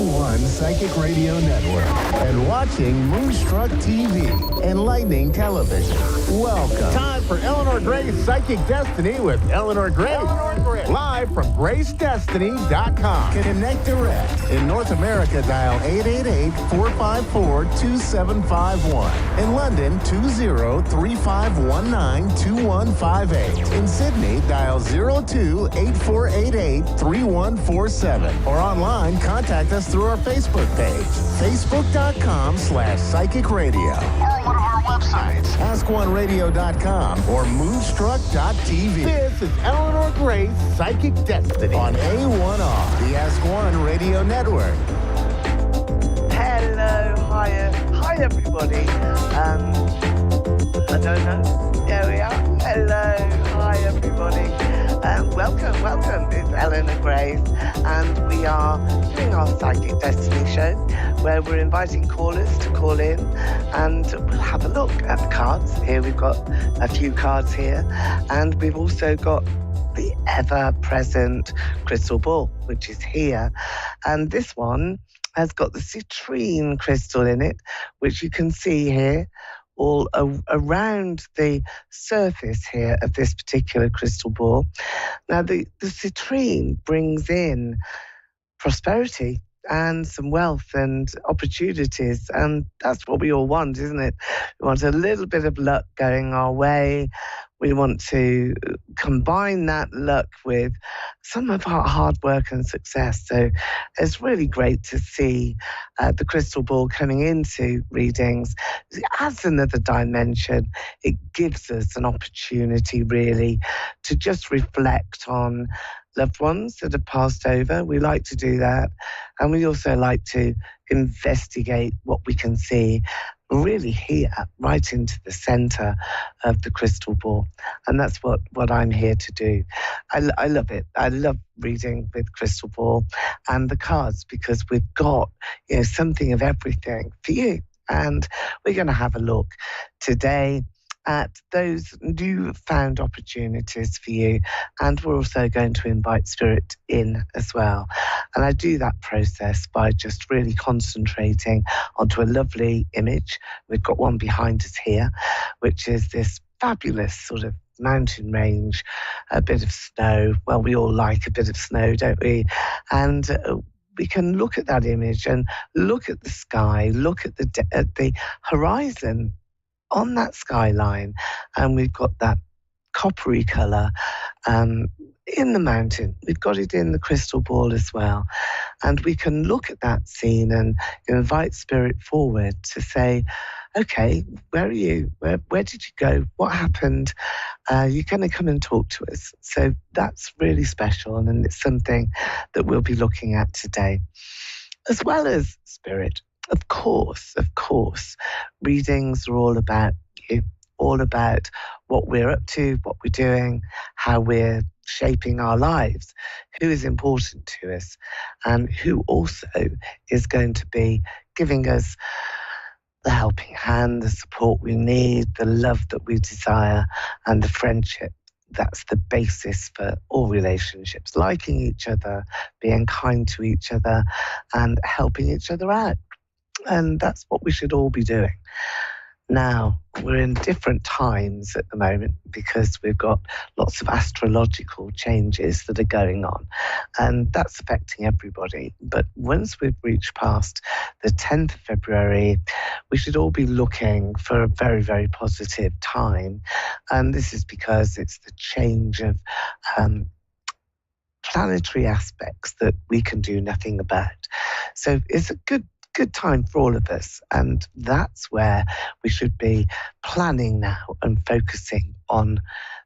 #1 Psychic Radio Network and watching Moonstruck TV, enlightening television. Welcome. Time for Eleanor Gray's Psychic Destiny with Eleanor Gray. Live from GraceDestiny.com. Connect direct. In North America, dial 888-454-2751. In London, 20-3519-2158. In Sydney, dial 02-8488-3147. Or online, contact us through our Facebook page, facebook.com/Psychic Radio. Or one of our websites, AskOneRadio.com or Moonstruck.tv. This is Eleanor Gray's Psychic Destiny on A1R, the Ask One Radio Network. Hello, hi everybody. I don't know. There we are. Hello, hi everybody. Welcome. It's Eleanor Grace, and we are doing our Psychic Destiny show, where we're inviting callers to call in, and we'll have a look at the cards. Here we've got a few cards here, and we've also got the ever-present crystal ball, which is here, and this one has got the citrine crystal in it, which you can see here all around the surface here of this particular crystal ball. Now, the citrine brings in prosperity and some wealth and opportunities, and that's what we all want, isn't it? We want a little bit of luck going our way. We want to combine that luck with some of our hard work and success. So it's really great to see the crystal ball coming into readings. It adds another dimension. It gives us an opportunity, really, to just reflect on loved ones that have passed over. We like to do that. And we also like to investigate what we can see really here, right into the center of the crystal ball. And that's what I'm here to do. I love it. I love reading with crystal ball and the cards, because we've got, something of everything for you. And we're going to have a look today at those newfound opportunities for you. And we're also going to invite spirit in as well. And I do that process by just really concentrating onto a lovely image. We've got one behind us here, which is this fabulous sort of mountain range, a bit of snow. Well, we all like a bit of snow, don't we? And we can look at that image and look at the sky, look at the horizon on that skyline, and we've got that coppery colour in the mountain. We've got it in the crystal ball as well. And we can look at that scene and invite spirit forward to say, okay, where are you? Where did you go? What happened? You're going to come and talk to us. So that's really special, and it's something that we'll be looking at today. As well as spirit, of course, readings are all about you, all about what we're up to, what we're doing, how we're shaping our lives, who is important to us, and who also is going to be giving us the helping hand, the support we need, the love that we desire, and the friendship. That's the basis for all relationships, liking each other, being kind to each other, and helping each other out. And that's what we should all be doing. Now, we're in different times at the moment because we've got lots of astrological changes that are going on, and that's affecting everybody. But once we've reached past the 10th of February, we should all be looking for a very, very positive time. And this is because it's the change of planetary aspects that we can do nothing about. So it's a good time for all of us, and that's where we should be planning now and focusing on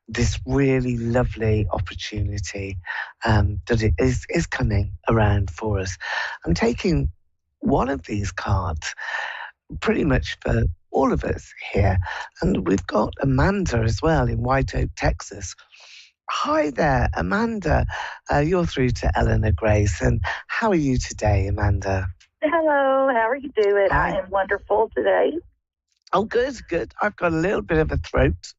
this really lovely opportunity that it is coming around for us. I'm taking one of these cards pretty much for all of us here, and we've got Amanda as well in White Oak, Texas. Hi there, Amanda. You're through to Eleanor Grace, and how are you today, Amanda? Hello, how are you doing? Hi. I am wonderful today. Oh, good. I've got a little bit of a throat.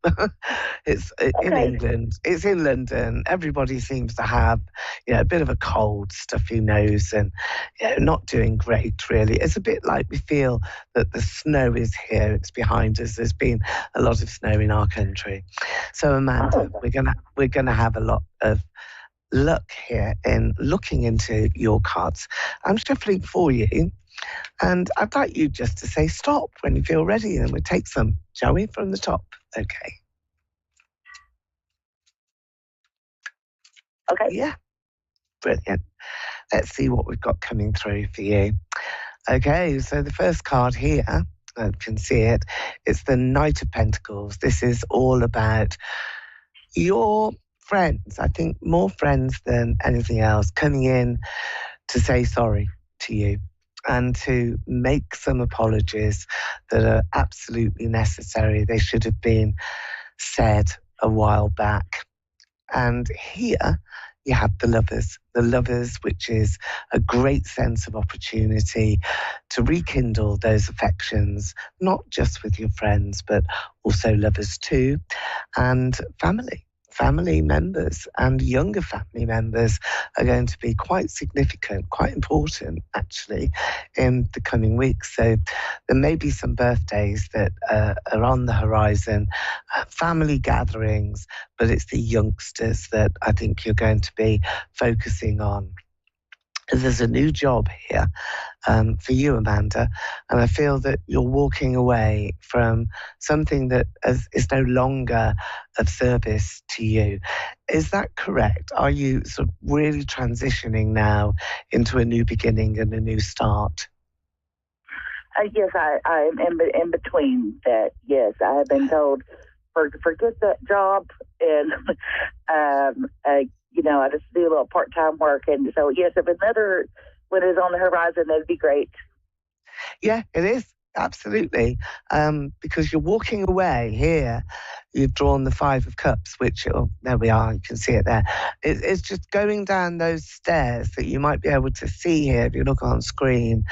It's in England. It's in London. Everybody seems to have, a bit of a cold, stuffy nose, and not doing great really. It's a bit like we feel that the snow is here. It's behind us. There's been a lot of snow in our country. So Amanda, we're gonna have a lot of luck here in looking into your cards. I'm shuffling for you. And I'd like you just to say stop when you feel ready, and we'll take some, shall we, from the top? Okay. Okay. Yeah. Brilliant. Let's see what we've got coming through for you. Okay, so the first card here, I can see it, it's the Knight of Pentacles. This is all about your friends. I think more friends than anything else coming in to say sorry to you, and to make some apologies that are absolutely necessary. They should have been said a while back. And here you have the lovers, which is a great sense of opportunity to rekindle those affections, not just with your friends, but also lovers too, and family members and younger family members are going to be quite significant, quite important actually in the coming weeks. So there may be some birthdays that are on the horizon, family gatherings, but it's the youngsters that I think you're going to be focusing on. There's a new job here for you, Amanda, and I feel that you're walking away from something that is no longer of service to you. Is that correct? Are you sort of really transitioning now into a new beginning and a new start? Yes, I'm in between that. Yes, I have been told, forget that job, and I just do a little part-time work. And so, yes, if another one is on the horizon, that'd be great. Yeah, it is. Absolutely. Because you're walking away here. You've drawn the 5 of Cups, which, there we are, you can see it there. It's just going down those stairs that you might be able to see here if you look on screen.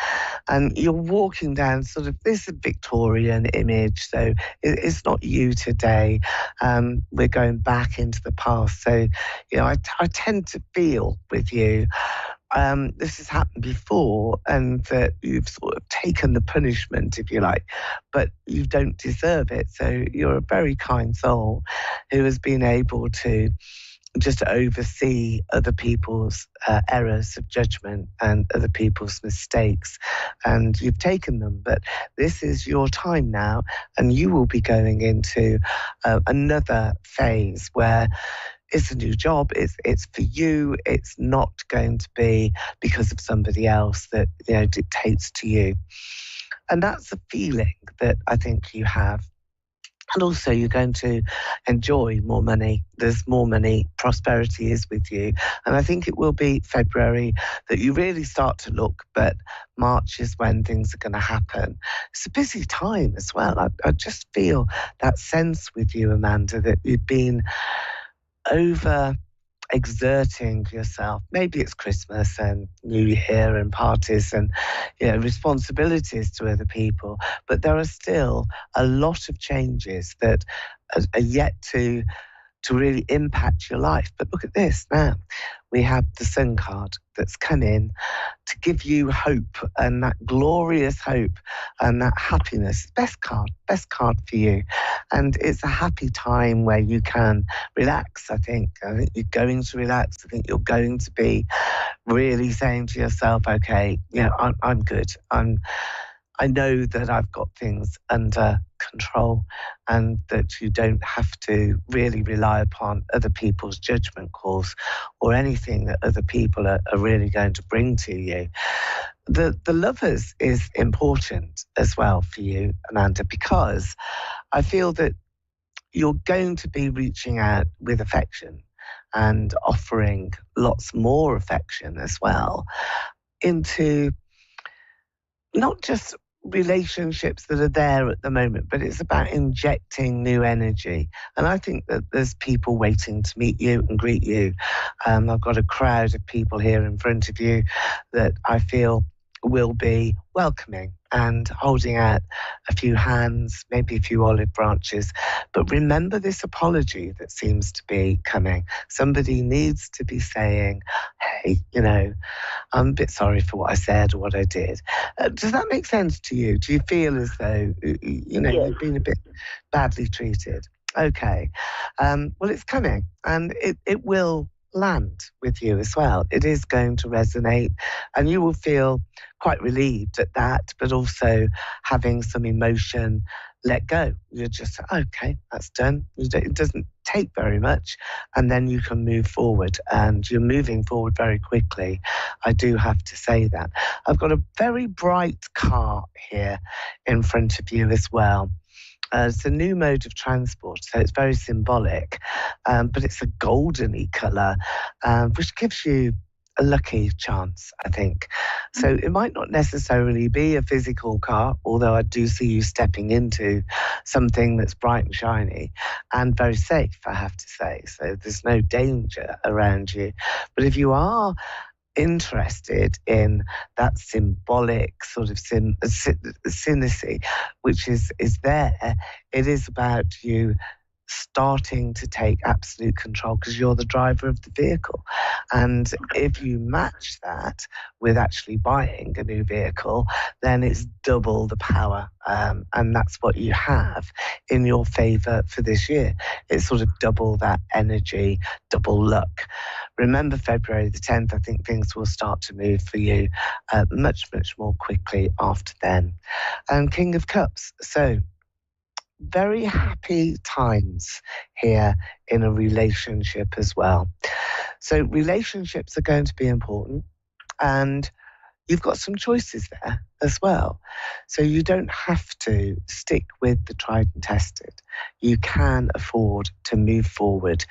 And you're walking down sort of this Victorian image. So it's not you today. We're going back into the past. So, I tend to feel with you, this has happened before, and that you've sort of taken the punishment, if you like, but you don't deserve it. So you're a very kind soul who has been able to just oversee other people's errors of judgment and other people's mistakes, and you've taken them. But this is your time now, and you will be going into another phase where it's a new job. It's for you. It's not going to be because of somebody else that dictates to you. And that's a feeling that I think you have. And also you're going to enjoy more money. There's more money. Prosperity is with you. And I think it will be February that you really start to look, but March is when things are going to happen. It's a busy time as well. I just feel that sense with you, Amanda, that you've been over exerting yourself. Maybe it's Christmas and New Year and parties and responsibilities to other people, but there are still a lot of changes that are yet to really impact your life. But look at this now. We have the Sun card that's come in to give you hope, and that glorious hope and that happiness. Best card for you. And it's a happy time where you can relax, I think. I think you're going to relax. I think you're going to be really saying to yourself, okay, I'm good. I know that I've got things under control, and that you don't have to really rely upon other people's judgment calls or anything that other people are really going to bring to you. The lovers is important as well for you, Amanda, because I feel that you're going to be reaching out with affection and offering lots more affection as well into not just relationships that are there at the moment, but it's about injecting new energy. And I think that there's people waiting to meet you and greet you. I've got a crowd of people here in front of you that I feel will be welcoming and holding out a few hands, maybe a few olive branches. But remember this apology that seems to be coming. Somebody needs to be saying, hey, I'm a bit sorry for what I said or what I did. Does that make sense to you? Do you feel as though, you've been a bit badly treated? Okay. Well, it's coming, and it will land with you as well. It is going to resonate, and you will feel quite relieved at that, but also having some emotion let go. You're just, okay, that's done. It doesn't take very much, and then you can move forward, and you're moving forward very quickly. I do have to say that. I've got a very bright car here in front of you as well. It's a new mode of transport, so it's very symbolic, but it's a goldeny colour, which gives you a lucky chance, I think. So it might not necessarily be a physical car, although I do see you stepping into something that's bright and shiny and very safe, I have to say. So there's no danger around you. But if you are interested in that symbolic sort of synesy, which is there, it is about you starting to take absolute control because you're the driver of the vehicle. And if you match that with actually buying a new vehicle, then it's double the power. And that's what you have in your favour for this year. It's sort of double that energy, double luck. Remember February the 10th, I think things will start to move for you much, much more quickly after then. And King of Cups. So very happy times here in a relationship as well. So relationships are going to be important, and you've got some choices there as well. So you don't have to stick with the tried and tested. You can afford to move forward.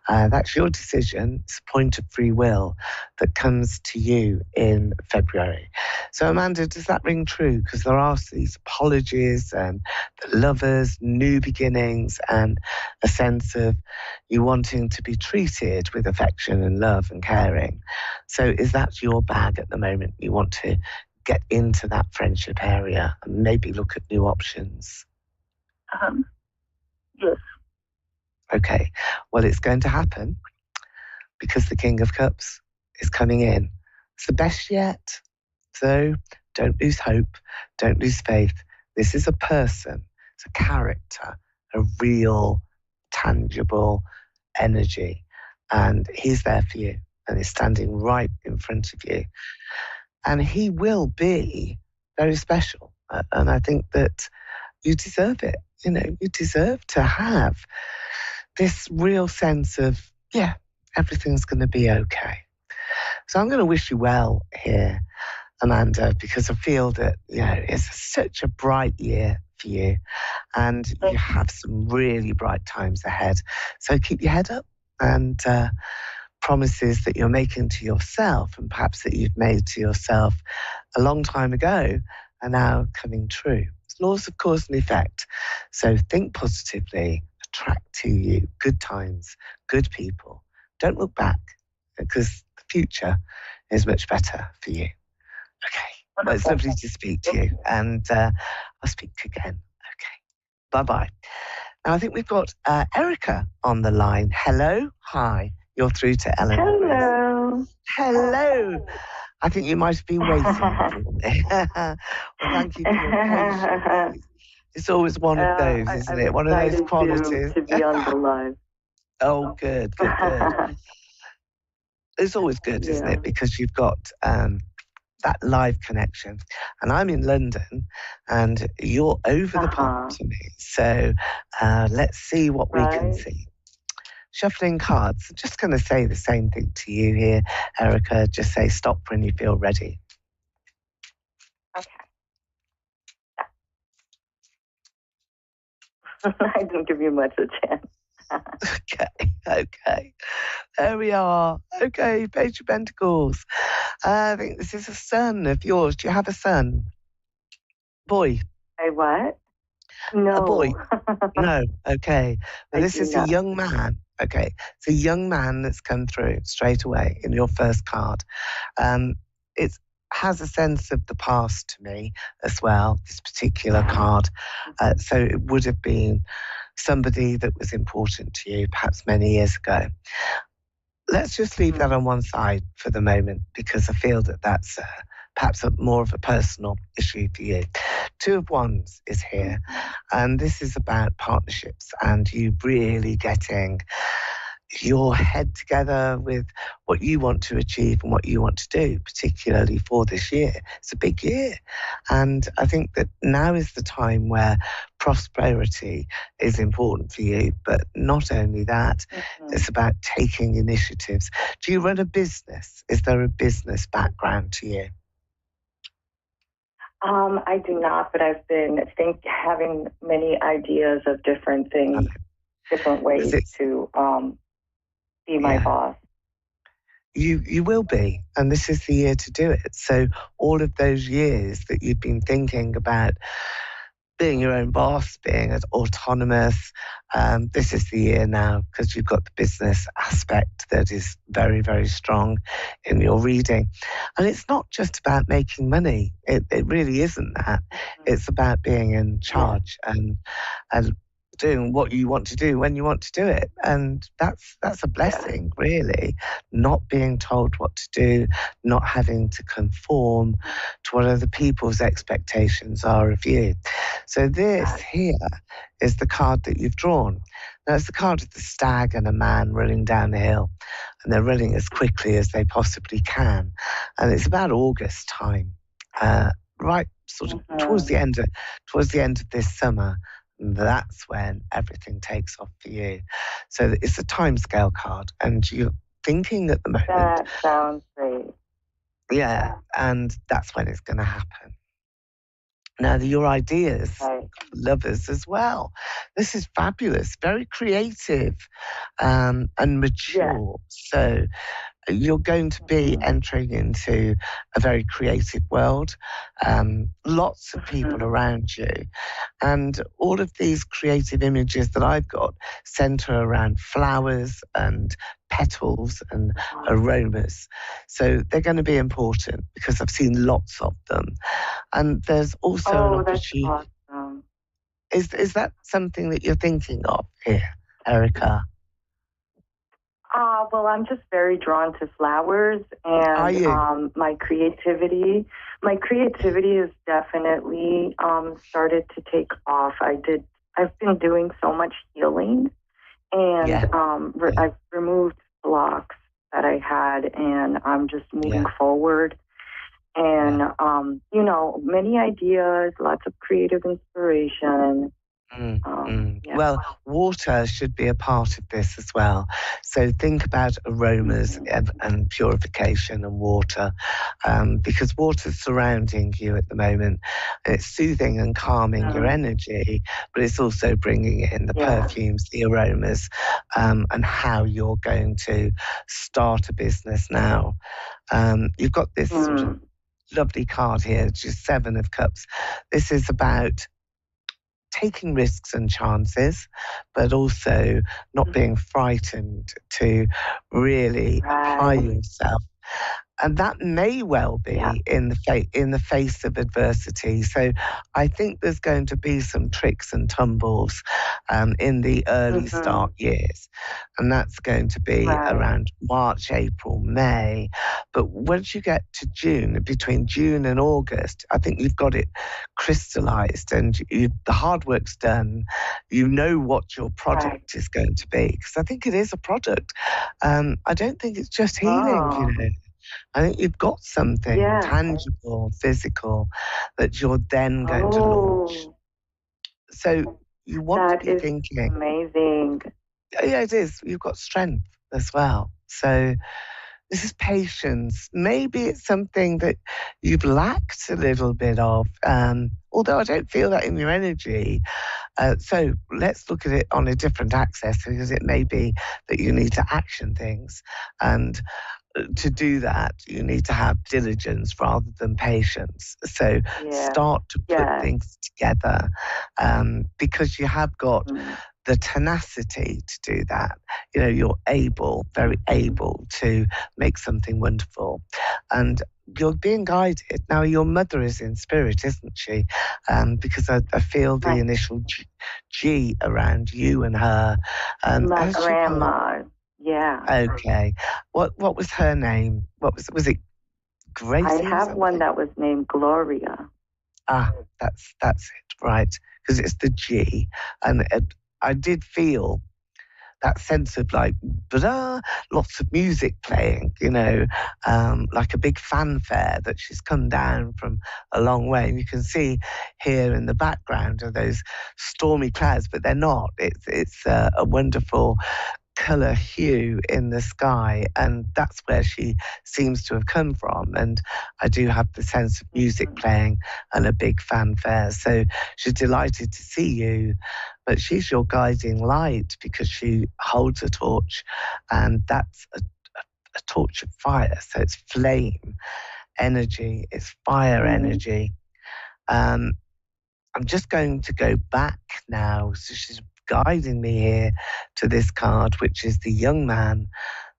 That's your decision. It's a point of free will that comes to you in February. So Amanda, does that ring true? Because there are these apologies and the lovers, new beginnings, and a sense of you wanting to be treated with affection and love and caring. So is that your bag at the moment? You want to get into that friendship area and maybe look at new options? Yes. Okay. Well, it's going to happen because the King of Cups is coming in. It's the best yet. So don't lose hope. Don't lose faith. This is a person. It's a character, a real, tangible energy. And he's there for you. And he's standing right in front of you. And he will be very special. And I think that you deserve it. You deserve to have this real sense of, yeah, everything's going to be okay. So I'm going to wish you well here, Amanda, because I feel that, it's such a bright year for you. And you have some really bright times ahead. So keep your head up, and promises that you're making to yourself and perhaps that you've made to yourself a long time ago are now coming true. It's laws of cause and effect. So think positively, attract to you good times, good people. Don't look back because the future is much better for you. Okay. Well, it's lovely to speak to you, and I'll speak again. Okay. Bye-bye. Now, I think we've got Erica on the line. Hello. Hi. You're through to Ellen. Hello. Hello. I think you might have been waiting for me. Well, thank you for your patience. It's always one of those, isn't it? One of those qualities. To be on the line. Oh, good. It's always good, isn't it? Because you've got that live connection. And I'm in London, and you're over the pond to me. So let's see what we can see. Shuffling cards. I'm just going to say the same thing to you here, Erica. Just say stop when you feel ready. Okay. I didn't give you much a chance. Okay. There we are. Okay, Page of Pentacles. I think this is a son of yours. Do you have a son? Boy. A what? No. A boy. No. Okay. Well, this is a young man. Okay. It's a young man that's come through straight away in your first card. It's has a sense of the past to me as well, this particular card. So it would have been somebody that was important to you, perhaps many years ago. Let's just leave that on one side for the moment, because I feel that that's perhaps more of a personal issue for you. Two of Wands is here, and this is about partnerships and you really getting your head together with what you want to achieve and what you want to do, particularly for this year. It's a big year. And I think that now is the time where prosperity is important for you. But not only that, it's about taking initiatives. Do you run a business? Is there a business background to you? I do not, but I've been having many ideas of different things, different ways to be my boss. You will be, and this is the year to do it. So all of those years that you've been thinking about being your own boss, being autonomous, this is the year now, because you've got the business aspect that is very, very strong in your reading. And it's not just about making money. It really isn't that. It's about being in charge and doing what you want to do when you want to do it. And that's a blessing, really, not being told what to do, not having to conform to what other people's expectations are of you. So this here is the card that you've drawn. Now, it's the card of the stag and a man running down the hill, and they're running as quickly as they possibly can. And it's about August time, right sort of towards the end of this summer. That's when everything takes off for you. So it's a timescale card, and you're thinking at the moment. That sounds great. Yeah, and that's when it's going to happen. Now, your ideas, lovers as well. This is fabulous, very creative and mature. So you're going to be entering into a very creative world, lots of people around you. And all of these creative images that I've got center around flowers and petals and aromas. So they're going to be important because I've seen lots of them. And there's also an opportunity. Awesome. Is that something that you're thinking of here, Erica? Well, I'm just very drawn to flowers and my creativity. My creativity has definitely started to take off. I've been doing so much healing, and I've removed blocks that I had, and I'm just moving forward. And many ideas, lots of creative inspiration. Well, water should be a part of this as well. So think about aromas and purification and water, because water's surrounding you at the moment. It's soothing and calming your energy, but it's also bringing in the perfumes, the aromas, and how you're going to start a business now. You've got this sort of lovely card here, which is 7 of Cups. This is about taking risks and chances, but also not being frightened to really apply yourself. And that may well be in the face of adversity. So I think there's going to be some tricks and tumbles in the early start years. And that's going to be around March, April, May. But once you get to June, between June and August, I think you've got it crystallized and the hard work's done. You know what your product is going to be. Because I think it is a product. I don't think it's just healing, you know. I think you've got something tangible, physical, that you're then going to launch. So you want to be thinking. Amazing. Yeah, it is. You've got strength as well. So this is patience. Maybe it's something that you've lacked a little bit of, although I don't feel that in your energy. So let's look at it on a different axis, because it may be that you need to action things. And to do that, you need to have diligence rather than patience. So start to put things together, because you have got the tenacity to do that. You know, you're able, very able to make something wonderful. And you're being guided. Now, your mother is in spirit, isn't she? Because I feel the initial G around you and her. My grandma, yeah. Okay. What was her name? Was it Gracie? I have one that was named Gloria. Ah, that's it, right? Because it's the G, and I did feel that sense of like, lots of music playing, you know, like a big fanfare that she's come down from a long way. And you can see here in the background are those stormy clouds, but they're not. It's a wonderful colour hue in the sky, and that's where she seems to have come from. And I do have the sense of music playing and a big fanfare, so she's delighted to see you. But she's your guiding light because she holds a torch, and that's a torch of fire, so it's flame energy, it's fire energy. I'm just going to go back now. So she's guiding me here to this card, which is the young man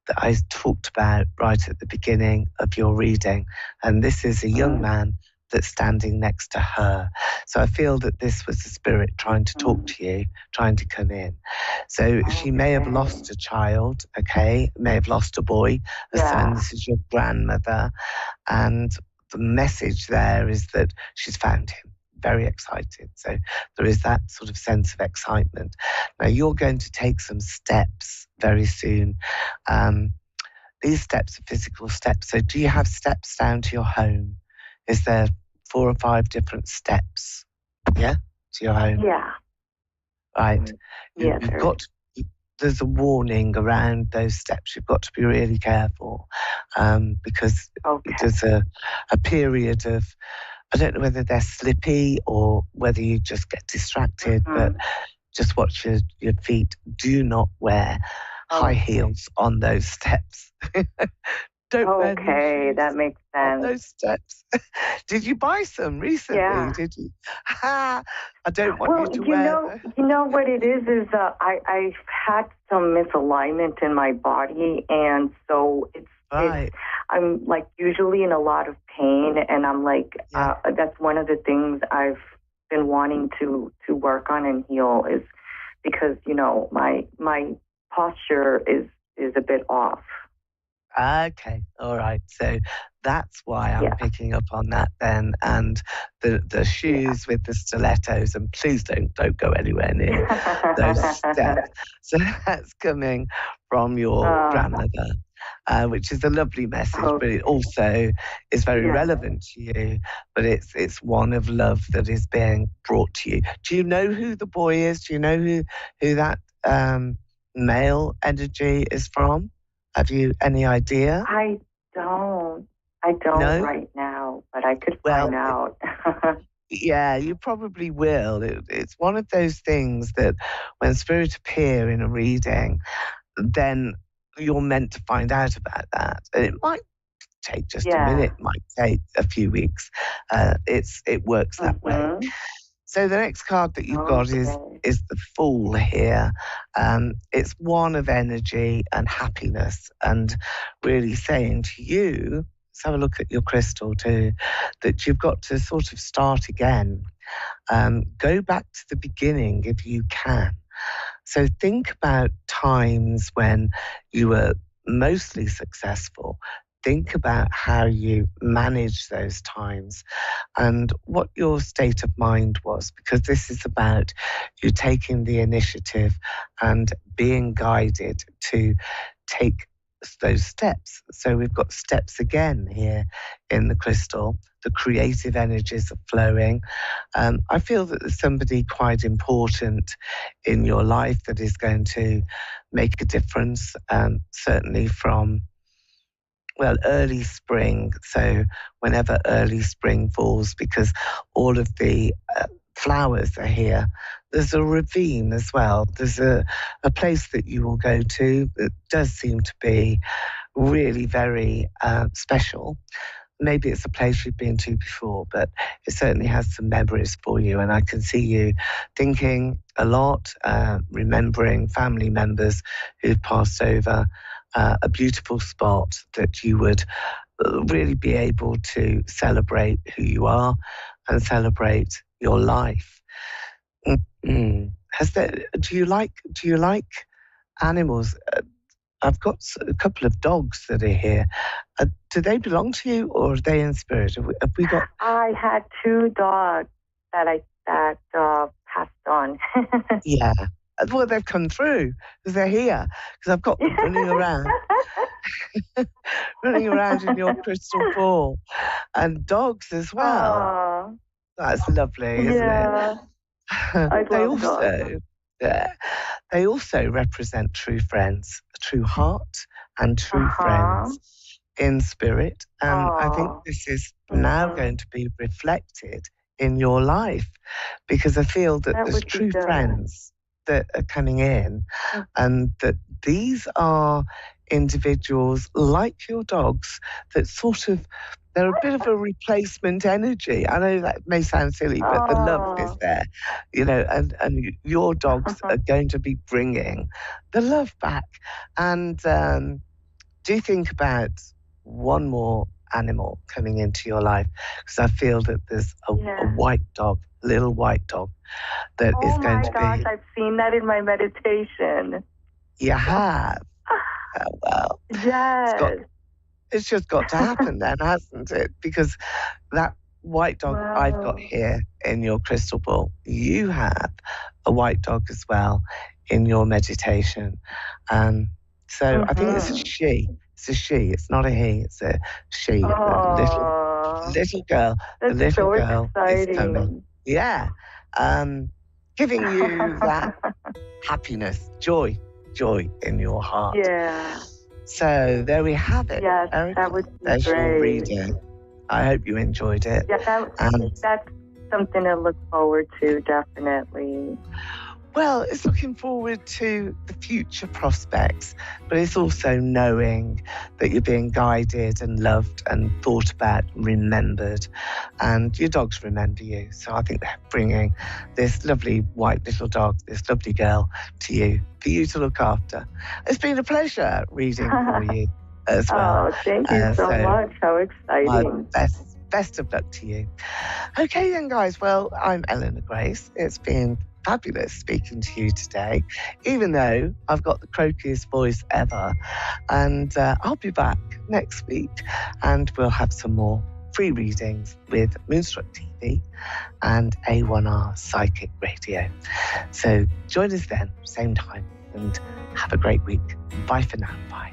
that I talked about right at the beginning of your reading. And this is a young man that's standing next to her. So I feel that this was the spirit trying to talk to you, trying to come in. So she may have lost a child, okay, may have lost a boy, a son. This is your grandmother. And the message there is that she's found him. Very excited. So there is that sort of sense of excitement. Now you're going to take some steps very soon. These steps are physical steps. So do you have steps down to your home? Is there 4 or 5 different steps? Yeah, to your home? Yeah. Right. Yeah. There's a warning around those steps. You've got to be really careful because there's a period of, I don't know whether they're slippy or whether you just get distracted, but just watch your feet. Do not wear high heels on those steps. Don't wear that makes sense. On those steps. Did you buy some recently? Yeah. Did you? I don't want you to wear them. You know what it is I've had some misalignment in my body, and so I'm like usually in a lot of pain, and I'm like, that's one of the things I've been wanting to work on and heal, is because, you know, my posture is a bit off. Okay, all right. So that's why I'm picking up on that then. And the shoes with the stilettos, and please don't go anywhere near those steps. So that's coming from your grandmother. Which is a lovely message, but it also is very relevant to you. But it's one of love that is being brought to you. Do you know who the boy is? Do you know who that male energy is from? Have you any idea? I don't right now, but I could find out. Yeah, you probably will. It's one of those things that when spirits appear in a reading, then you're meant to find out about that. And it might take just a minute, it might take a few weeks. It works that way. So the next card that you've got is the Fool here. It's one of energy and happiness, and really saying to you, let's have a look at your crystal too, that you've got to sort of start again. Go back to the beginning if you can. So think about times when you were mostly successful. Think about how you managed those times and what your state of mind was, because this is about you taking the initiative and being guided to take those steps. So we've got steps again here in the crystal. The creative energies are flowing. I feel that there's somebody quite important in your life that is going to make a difference, certainly from, well, early spring. So whenever early spring falls, because all of the flowers are here. There's a ravine as well. There's a place that you will go to that does seem to be really very special. maybe it's a place you've been to before, but it certainly has some memories for you. And I can see you thinking a lot, remembering family members who've passed over, a beautiful spot that you would really be able to celebrate who you are and celebrate your life. Mm-hmm. Do you like animals? I've got a couple of dogs that are here. Do they belong to you, or are they in spirit? Have we got? I had 2 dogs that passed on. Yeah. Well, they've come through because they're here. Because I've got them running around, running around in your crystal ball, and dogs as well. Aww. That's lovely, isn't it? I love dogs. They also represent true friends, a true heart and true friends in spirit. And I think this is now going to be reflected in your life, because I feel that there's true friends that are coming in, and that these are individuals like your dogs that sort of, they're a bit of a replacement energy. I know that may sound silly, but the love is there, and your dogs are going to be bringing the love back. And do think about one more animal coming into your life, because I feel that there's a white dog, a little white dog that is going to be... Oh my gosh, I've seen that in my meditation. You have? Oh, well. Yes. It's just got to happen then, hasn't it? Because that white dog I've got here in your crystal ball, you have a white dog as well in your meditation. So I think it's a she. It's a she. It's not a he. It's a she. The little girl. That's the little so girl exciting. is coming. Yeah. Giving you that happiness, joy in your heart. Yeah. So there we have it. Yes, Erica. that would be There's great. your reading. I hope you enjoyed it. Yeah, that's something to look forward to, definitely. Well, it's looking forward to the future prospects, but it's also knowing that you're being guided and loved and thought about, remembered, and your dogs remember you. So I think they're bringing this lovely white little dog, this lovely girl to you, for you to look after. It's been a pleasure reading for you as well. Oh, thank you so much. How exciting. Best of luck to you. Okay then, guys. Well, I'm Eleanor Grace. It's been fabulous speaking to you today, even though I've got the croakiest voice ever. And I'll be back next week, and we'll have some more free readings with Moonstruck TV and A1R Psychic Radio. So join us then, same time, and have a great week. Bye for now. Bye.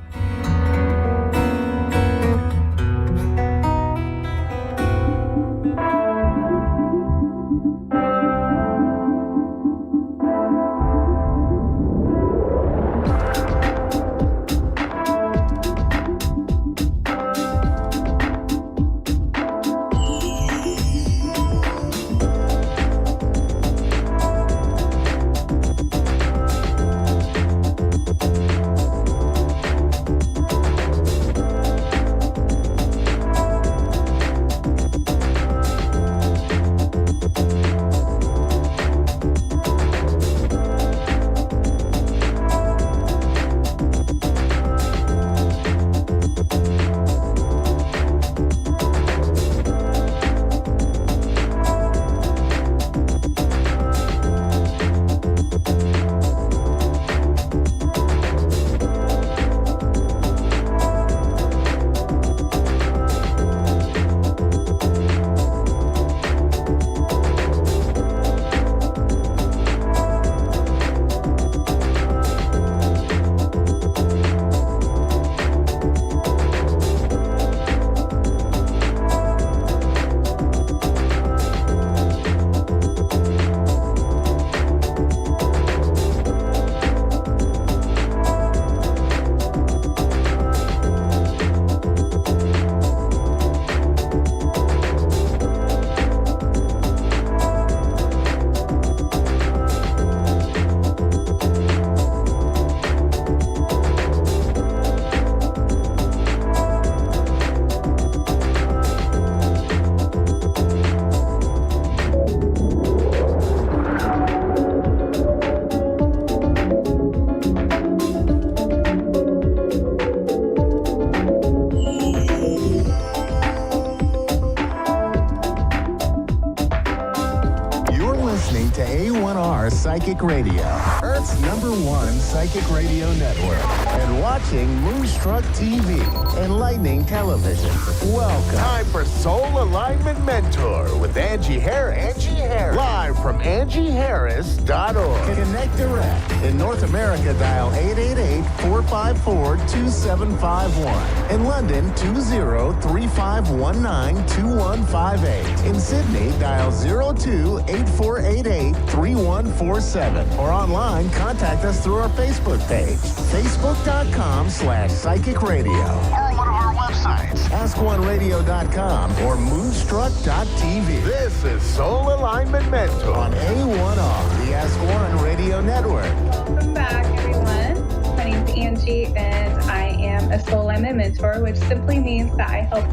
listening to A1R Psychic Radio, Earth's #1 psychic radio network, and watching Moonstruck TV, Enlightening Television. Welcome. Time for Soul Alignment Mentor with Angie Harris. Live from AngieHarris.org. Connect direct. In North America, dial 888-454-2751. In London, 20-3519-2158. In Sydney, dial 02-8488-3147. Or online, contact us through our Facebook page, facebook.com/psychic radio. Or one of our websites, askoneradio.com or moonstruck.tv. This is Soul Alignment Mentor on A1R, the Ask One Radio Network. Welcome back, everyone. My name is Angie, and I am a Soul Alignment Mentor, which simply means that I help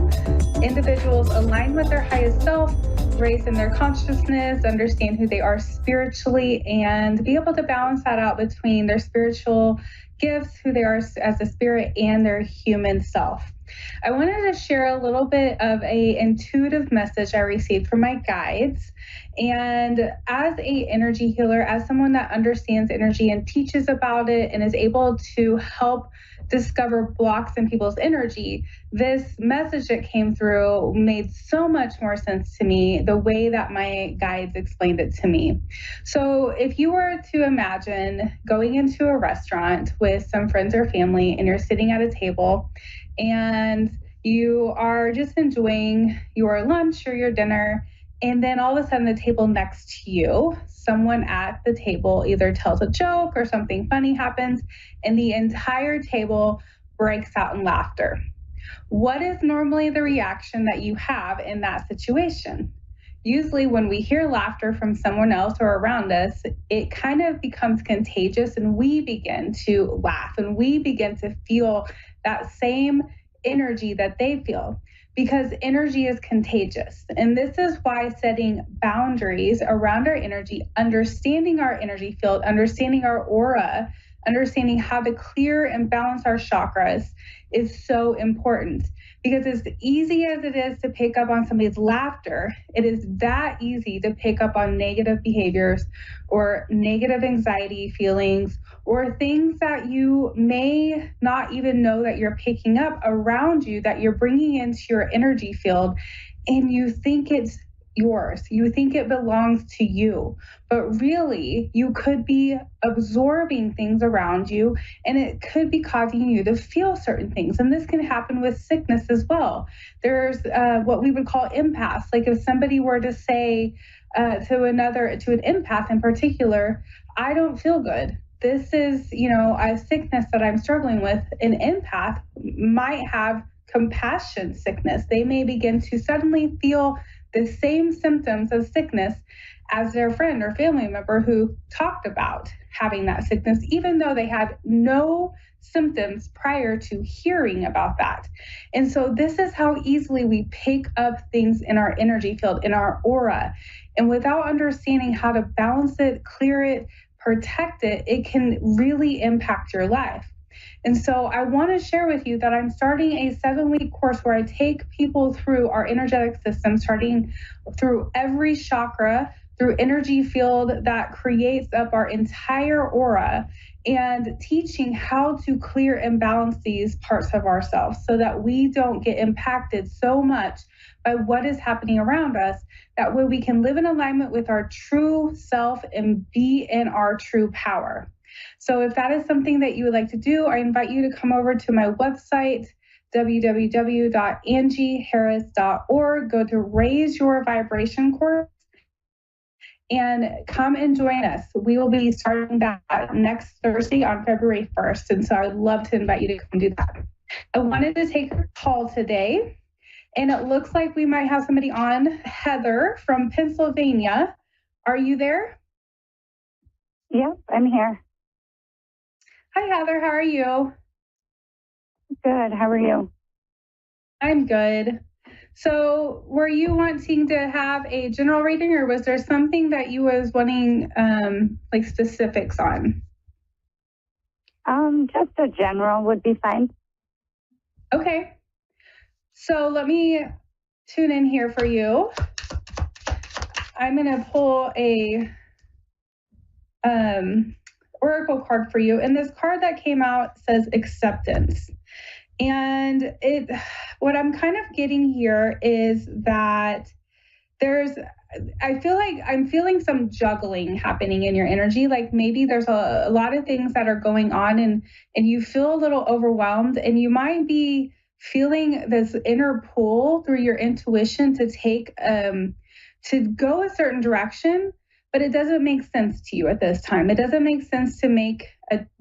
individuals align with their highest self, raise in their consciousness, understand who they are spiritually, and be able to balance that out between their spiritual gifts, who they are as a spirit, and their human self. I wanted to share a little bit of a intuitive message I received from my guides. And as a energy healer, as someone that understands energy and teaches about it and is able to help discover blocks in people's energy, this message that came through made so much more sense to me the way that my guides explained it to me. So if you were to imagine going into a restaurant with some friends or family and you're sitting at a table and you are just enjoying your lunch or your dinner, and then all of a sudden the table next to you, someone at the table either tells a joke or something funny happens, and the entire table breaks out in laughter. What is normally the reaction that you have in that situation? Usually when we hear laughter from someone else or around us, it kind of becomes contagious and we begin to laugh and we begin to feel that same energy that they feel, because energy is contagious. And this is why setting boundaries around our energy, understanding our energy field, understanding our aura, understanding how to clear and balance our chakras is so important. Because as easy as it is to pick up on somebody's laughter, it is that easy to pick up on negative behaviors or negative anxiety feelings or things that you may not even know that you're picking up around you that you're bringing into your energy field, and you think it's yours. You think it belongs to you, but really you could be absorbing things around you and it could be causing you to feel certain things. And this can happen with sickness as well. There's what we would call empaths. Like if somebody were to say to an empath in particular, I don't feel good. This is, a sickness that I'm struggling with. An empath might have compassion sickness. They may begin to suddenly feel the same symptoms of sickness as their friend or family member who talked about having that sickness, even though they had no symptoms prior to hearing about that. And so this is how easily we pick up things in our energy field, in our aura. And without understanding how to balance it, clear it, protect it, it can really impact your life. And so I want to share with you that I'm starting a 7-week course where I take people through our energetic system, starting through every chakra, through energy field that creates up our entire aura, and teaching how to clear and balance these parts of ourselves so that we don't get impacted so much by what is happening around us. That way we can live in alignment with our true self and be in our true power. So if that is something that you would like to do, I invite you to come over to my website, www.angieharris.org. Go to Raise Your Vibration course and come and join us. We will be starting that next Thursday on February 1st. And so I would love to invite you to come do that. I wanted to take a call today, and it looks like we might have somebody on. Heather from Pennsylvania. Are you there? Yep, I'm here. Hi, Heather. How are you? Good. How are you? I'm good. So were you wanting to have a general reading, or was there something that you was wanting like specifics on? Just a general would be fine. Okay. So let me tune in here for you. I'm going to pull a oracle card for you. And this card that came out says acceptance. And what I'm kind of getting here is that I feel like I'm feeling some juggling happening in your energy. Like maybe there's a lot of things that are going on and you feel a little overwhelmed, and you might be feeling this inner pull through your intuition to take, to go a certain direction, but it doesn't make sense to you at this time. It doesn't make sense to make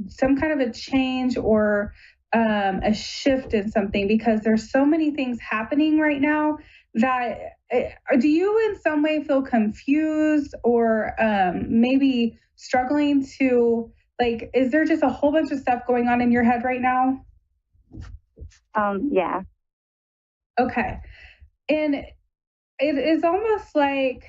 some kind of a change or a shift in something, because there's so many things happening right now that do you in some way feel confused or maybe struggling to, like, is there just a whole bunch of stuff going on in your head right now? Yeah. Okay. And it is almost like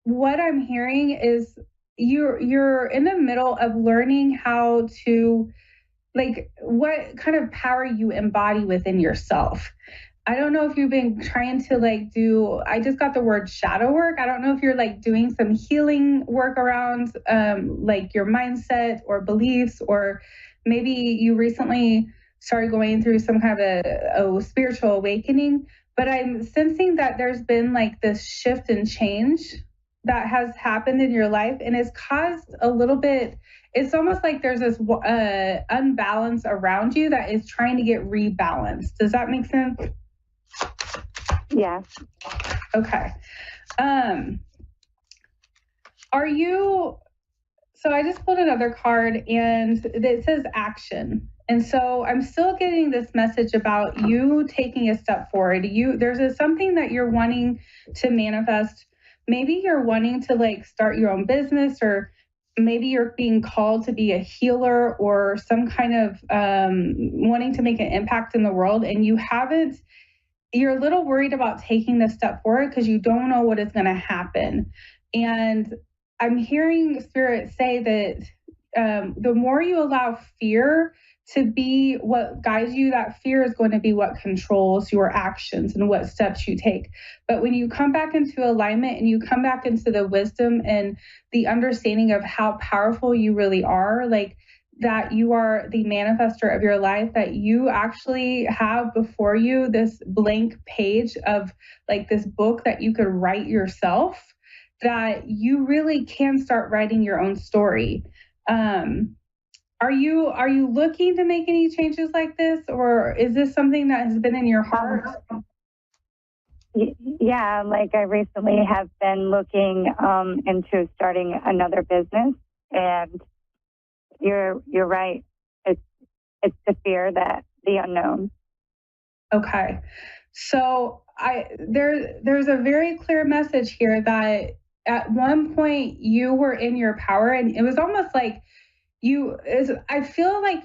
what I'm hearing is you're in the middle of learning how to, like, what kind of power you embody within yourself. I don't know if you've been trying to I just got the word shadow work. I don't know if you're doing some healing work around like your mindset or beliefs, or maybe you recently started going through some kind of a spiritual awakening. But I'm sensing that there's been this shift and change that has happened in your life, and it's caused a little bit, it's almost like there's this unbalance around you that is trying to get rebalanced. Does that make sense? Yeah. Okay. Are you, so I just pulled another card and it says action. And so I'm still getting this message about you taking a step forward. There's something that you're wanting to manifest. Maybe you're wanting to start your own business, or maybe you're being called to be a healer, or some kind of wanting to make an impact in the world, and you're a little worried about taking this step forward because you don't know what is going to happen. And I'm hearing Spirit say that the more you allow fear to be what guides you, that fear is going to be what controls your actions and what steps you take. But when you come back into alignment and you come back into the wisdom and the understanding of how powerful you really are, that you are the manifester of your life, that you actually have before you this blank page of this book that you could write yourself, that you really can start writing your own story. Are you looking to make any changes like this, or is this something that has been in your heart? Yeah, I recently have been looking into starting another business, and you're right. It's the fear, that the unknown. Okay, so there's a very clear message here that at one point you were in your power, and it was almost like I feel like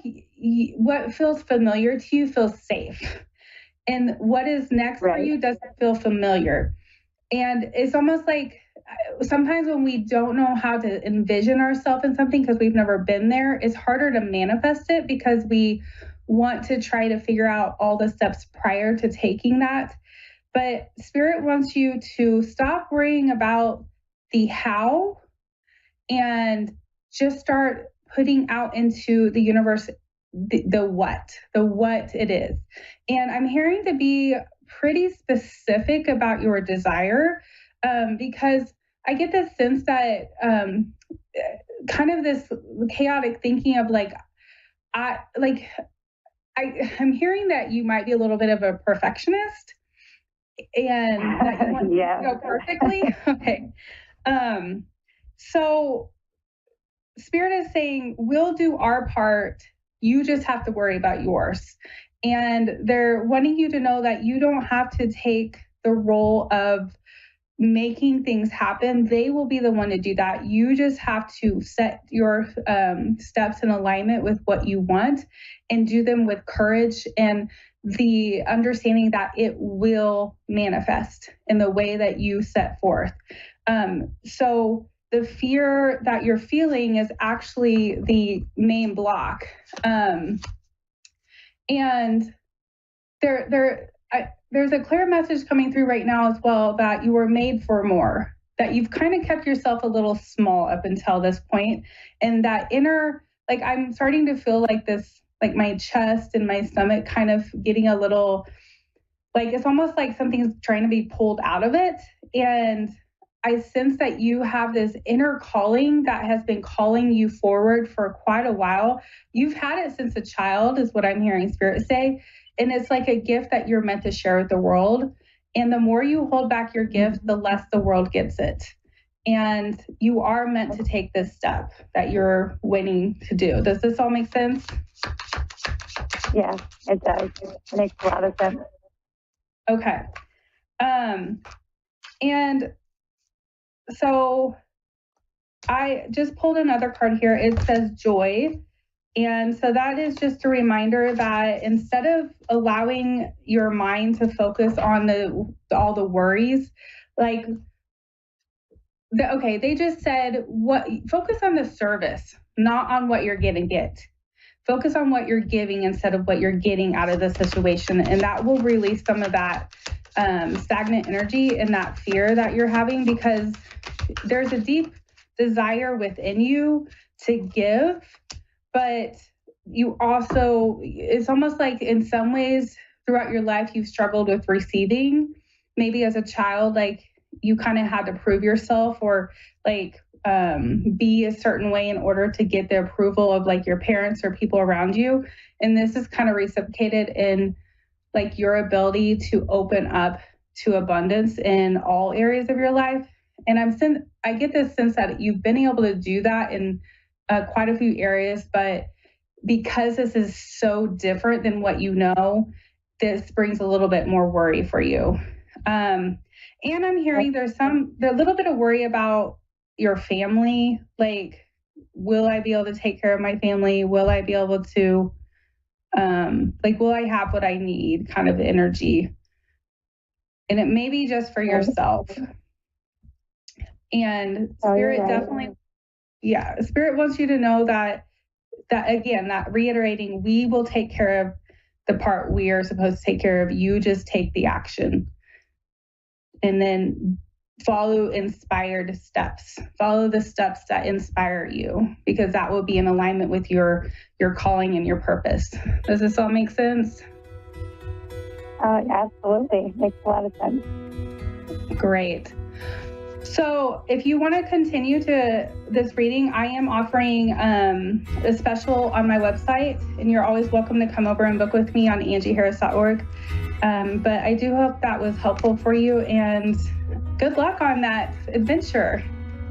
what feels familiar to you feels safe, and what is next for you doesn't feel familiar. And it's almost like sometimes when we don't know how to envision ourselves in something because we've never been there, it's harder to manifest it because we want to try to figure out all the steps prior to taking that. But Spirit wants you to stop worrying about the how and just start putting out into the universe the what it is. And I'm hearing to be pretty specific about your desire, because I get this sense that kind of this chaotic thinking of I'm hearing that you might be a little bit of a perfectionist, and that you want to go perfectly. Okay. So Spirit is saying, we'll do our part. You just have to worry about yours. And they're wanting you to know that you don't have to take the role of making things happen. They will be the one to do that. You just have to set your steps in alignment with what you want and do them with courage and the understanding that it will manifest in the way that you set forth. So the fear that you're feeling is actually the main block. And there's a clear message coming through right now as well that you were made for more, that you've kind of kept yourself a little small up until this point. And that inner, like, I'm starting to feel like this, like my chest and my stomach kind of getting a little, like, it's almost like something's trying to be pulled out of it. And I sense that you have this inner calling that has been calling you forward for quite a while. You've had it since a child, is what I'm hearing Spirit say. And it's like a gift that you're meant to share with the world. And the more you hold back your gift, the less the world gets it. And you are meant to take this step that you're waiting to do. Does this all make sense? Yeah, it does. It makes a lot of sense. Okay. And so I just pulled another card here. It says joy. And so that is just a reminder that instead of allowing your mind to focus on all the worries, like, they just said, focus on the service, not on what you're going to get. Focus on what you're giving instead of what you're getting out of the situation. And that will release some of that stagnant energy and that fear that you're having, because there's a deep desire within you to give, but you also, it's almost like in some ways throughout your life, you've struggled with receiving. Maybe as a child, like you kind of had to prove yourself or like be a certain way in order to get the approval of like your parents or people around you. And this is kind of reciprocated in like your ability to open up to abundance in all areas of your life. And I get this sense that you've been able to do that in quite a few areas, but because this is so different than what you know, this brings a little bit more worry for you. And I'm hearing there's a little bit of worry about your family. Like, will I be able to take care of my family? Will I be able to, will I have what I need kind of energy? And it may be just for yourself. And Spirit definitely, Spirit wants you to know that again, that reiterating, we will take care of the part we are supposed to take care of. You just take the action. And then follow inspired steps. Follow the steps that inspire you, because that will be in alignment with your calling and your purpose. Does this all make sense? Absolutely. Makes a lot of sense. Great. So if you want to continue to this reading, I am offering a special on my website, and you're always welcome to come over and book with me on angieharris.org. But I do hope that was helpful for you, and good luck on that adventure.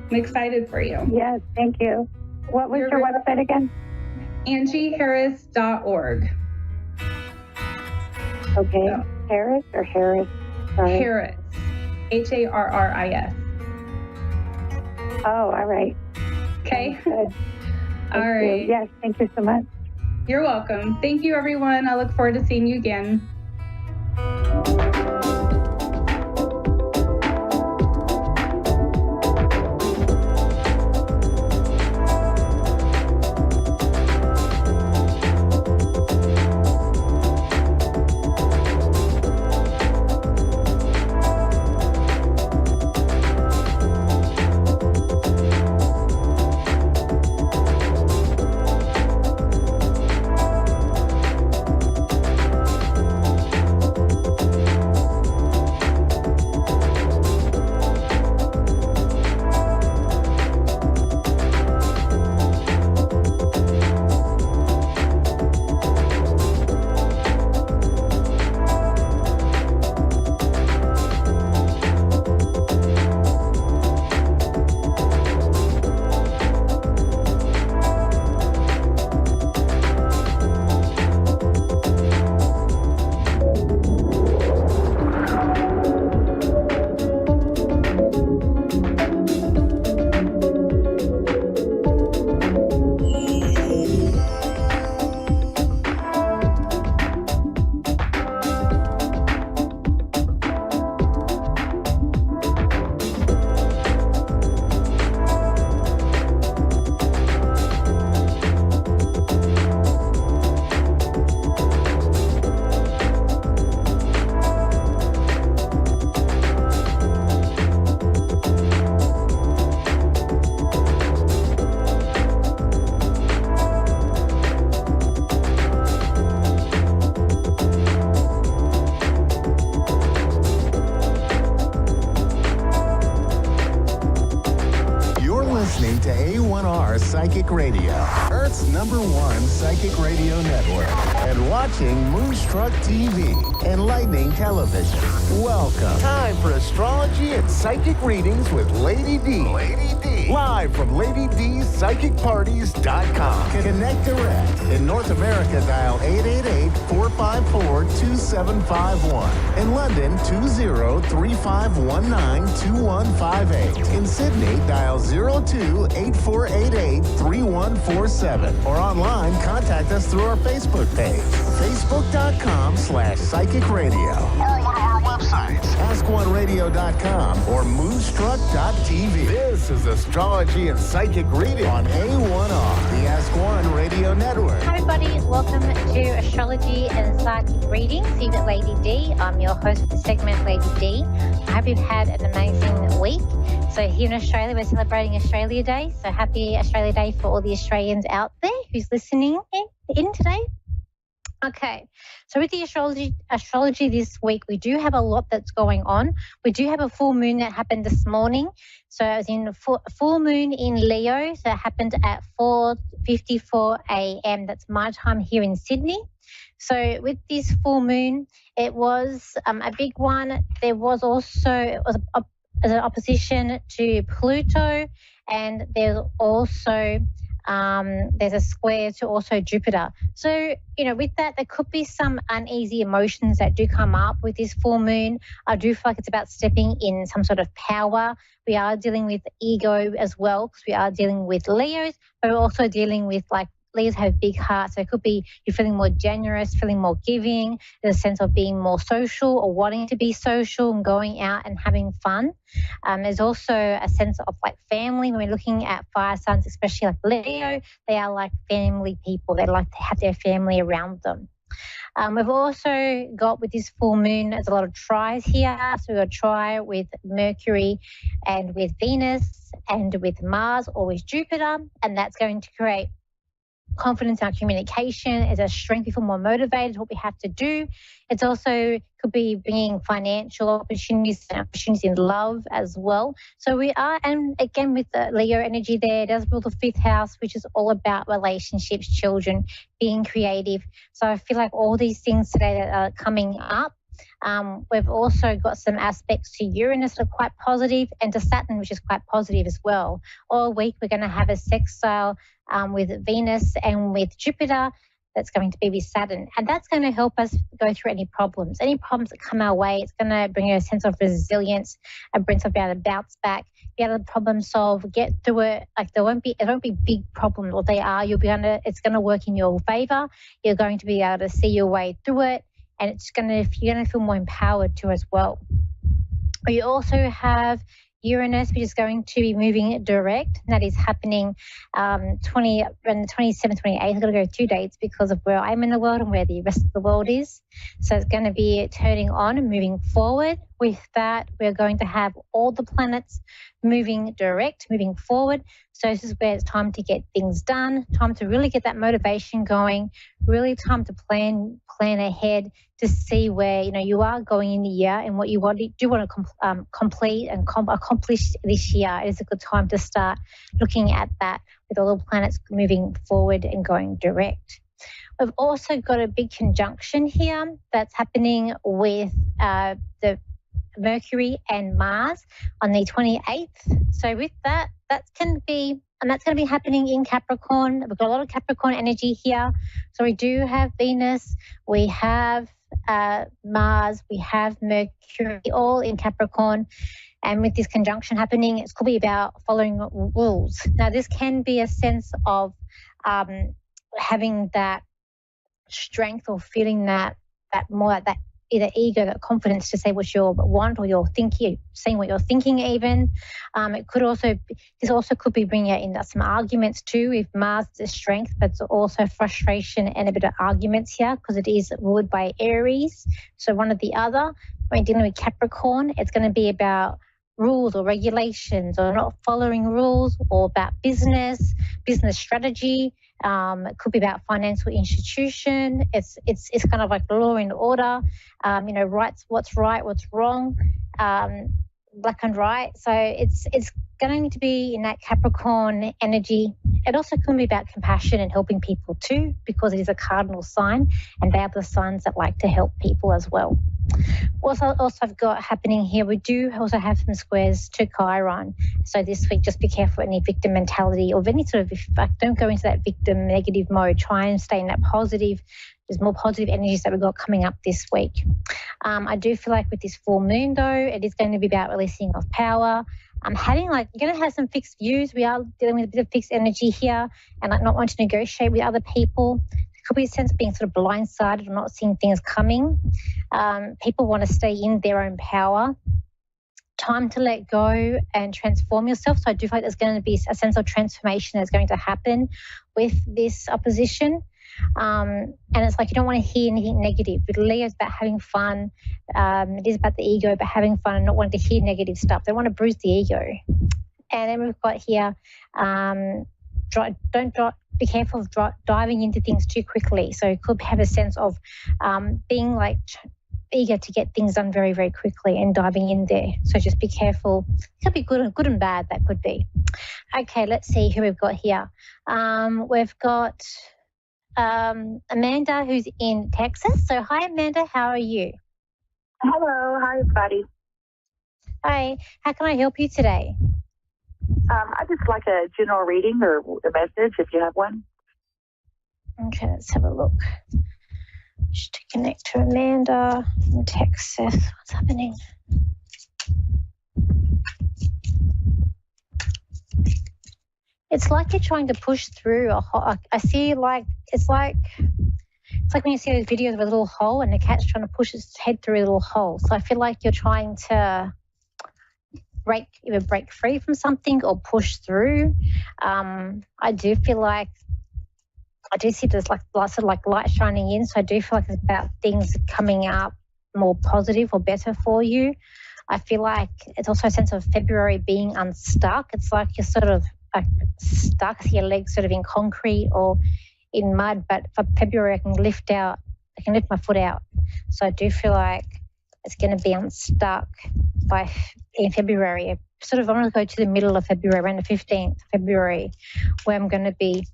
I'm excited for you. Yes, thank you. What was your website again? angieharris.org. Okay. So, Harris or Harris? Sorry. Harris. Harris. Oh, all right. Okay. Good. All right. Yes, thank you so much. You're welcome. Thank you, everyone. I look forward to seeing you again. A1R Psychic Radio, Earth's #1 psychic radio network, and watching Moonstruck TV, enlightening television. Welcome. Time for astrology and psychic readings with Lady D. Lady D. Live from LadyDSpsychicParties.com. Connect direct. In North America, dial 888-454-2751. In London, 20-3519-2158. In Sydney, dial 02-8488-3147. Or online, contact us through our Facebook page, facebook.com/psychic radio. Or one of our websites, askoneradio.com or moonstruck.tv. This is Astrology and Psychic Reading on A1R, the Ask One Radio Network. Hi everybody, welcome to Astrology and Psychic Readings. You've got Lady D. I'm your host for the segment, Lady D. I hope you've had an amazing week. So here in Australia, we're celebrating Australia Day. So happy Australia Day for all the Australians out there who's listening in today. Okay, so with the astrology this week, we do have a lot that's going on. We do have a full moon that happened this morning. So it was in full moon in Leo. So it happened at 4:54 a.m. That's my time here in Sydney. So with this full moon, it was a big one. There was also an opposition to Pluto, and there's also there's a square to also Jupiter. So, with that, there could be some uneasy emotions that do come up with this full moon. I do feel like it's about stepping in some sort of power. We are dealing with ego as well, because we are dealing with Leos, but we're also dealing with Leos have big hearts, so it could be you're feeling more generous, feeling more giving. There's a sense of being more social or wanting to be social and going out and having fun. There's also a sense of family. When we're looking at fire signs, especially like Leo, they are like family people. They like to have their family around them. We've also got with this full moon, there's a lot of tries here. So we've got a try with Mercury and with Venus and with Mars or with Jupiter, and that's going to create confidence in our communication. It's a strength. We feel more motivated, what we have to do. It's also could be bringing financial opportunities and opportunities in love as well. So we are, and again with the Leo energy there, it does rule the 5th house, which is all about relationships, children, being creative. So I feel like all these things today that are coming up. We've also got some aspects to Uranus that are quite positive, and to Saturn, which is quite positive as well. All week we're going to have a sextile with Venus and with Jupiter that's going to be with Saturn. And that's going to help us go through any problems. Any problems that come our way, it's going to bring a sense of resilience, a sense of being able to bounce back, be able to problem solve, get through it. It won't be big problems, or they are. It's going to work in your favor. You're going to be able to see your way through it. And you're going to feel more empowered too as well. We also have Uranus, which is going to be moving direct. And that is happening on the 27th, 28th. I've got to go 2 dates because of where I'm in the world and where the rest of the world is. So it's going to be turning on and moving forward. With that, we're going to have all the planets moving direct, moving forward. So this is where it's time to get things done, time to really get that motivation going, really time to plan ahead to see where you are going in the year and what you want to complete and accomplish this year. It is a good time to start looking at that with all the planets moving forward and going direct. We've also got a big conjunction here that's happening with the Mercury and Mars on the 28th. So with that, that's going to be happening in Capricorn. We've got a lot of Capricorn energy here. So we do have Venus, we have Mars, we have Mercury, all in Capricorn. And with this conjunction happening, it could be about following rules. Now, this can be a sense of having that strength or feeling that either ego, that confidence to say what you want, or you're thinking, saying what you're thinking even. This also could be bringing in some arguments too, if Mars is strength, but it's also frustration and a bit of arguments here because it is ruled by Aries. So one or the other. When dealing with Capricorn, it's going to be about rules or regulations or not following rules, or about business strategy. It could be about financial institution. It's kind of like law and order, rights, what's right, what's wrong, black and white. So it's going to be in that Capricorn energy. It also can be about compassion and helping people too, because it is a cardinal sign, and they are the signs that like to help people as well. Also I've got happening here, we do also have some squares to Chiron. So this week, just be careful of any victim mentality or any sort of, don't go into that victim negative mode. Try and stay in that positive. There's more positive energies that we've got coming up this week. I do feel like with this full moon, though, it is going to be about releasing of power. You're going to have some fixed views. We are dealing with a bit of fixed energy here and not wanting to negotiate with other people. There could be a sense of being sort of blindsided or not seeing things coming. People want to stay in their own power. Time to let go and transform yourself. So I do feel like there's going to be a sense of transformation that's going to happen with this opposition. And it's like you don't want to hear anything negative. With Leo, it's about having fun. It is about the ego, but having fun and not wanting to hear negative stuff. They want to bruise the ego. And then we've got here, be careful of diving into things too quickly. So you could have a sense of being like eager to get things done very, very quickly and diving in there. So just be careful. It could be good and bad, that could be. Okay, let's see who we've got here. We've got Amanda, who's in Texas. So hi, Amanda, how are you? Hello, hi everybody. Hi, how can I help you today? I just like a general reading or a message if you have one. Okay, let's have a look. Just to connect to Amanda in Texas. What's happening? It's like you're trying to push through a hole. I see it's like when you see those videos of a little hole and the cat's trying to push its head through a little hole. So I feel like you're trying to either break free from something or push through. I do feel like I do see there's like lots of like light shining in. So I do feel like it's about things coming up more positive or better for you. I feel like it's also a sense of February being unstuck. It's like you're sort of like stuck. I see your legs sort of in concrete or in mud, but for February I can lift my foot out. So I do feel like it's going to be unstuck in February. I'm going to go to the middle of February, around the 15th of February, where I'm going to be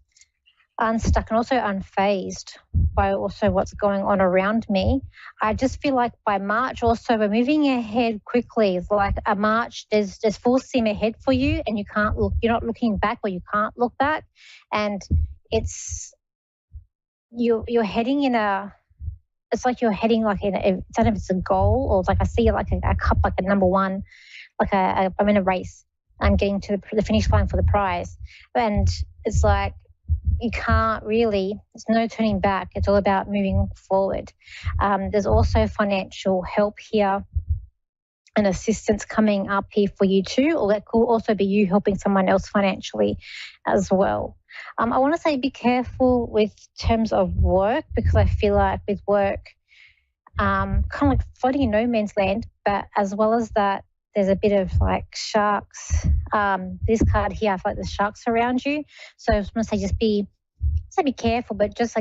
unstuck and also unfazed by also what's going on around me. I just feel like by March also we're moving ahead quickly. It's like a March, there's full steam ahead for you and you're not looking back or you can't look back. And you're heading it's like you're heading like I don't know if it's a goal or like I see like a cup, like a number one, like I'm in a race. I'm getting to the finish line for the prize. And it's like, you can't really, there's no turning back. It's all about moving forward. There's also financial help here and assistance coming up here for you too, or that could also be you helping someone else financially as well. I want to say be careful with terms of work, because I feel like with work, kind of like floating in no man's land, but as well as that, there's a bit of like sharks. This card here, I feel like there's sharks around you. So I was going to say just be careful, but just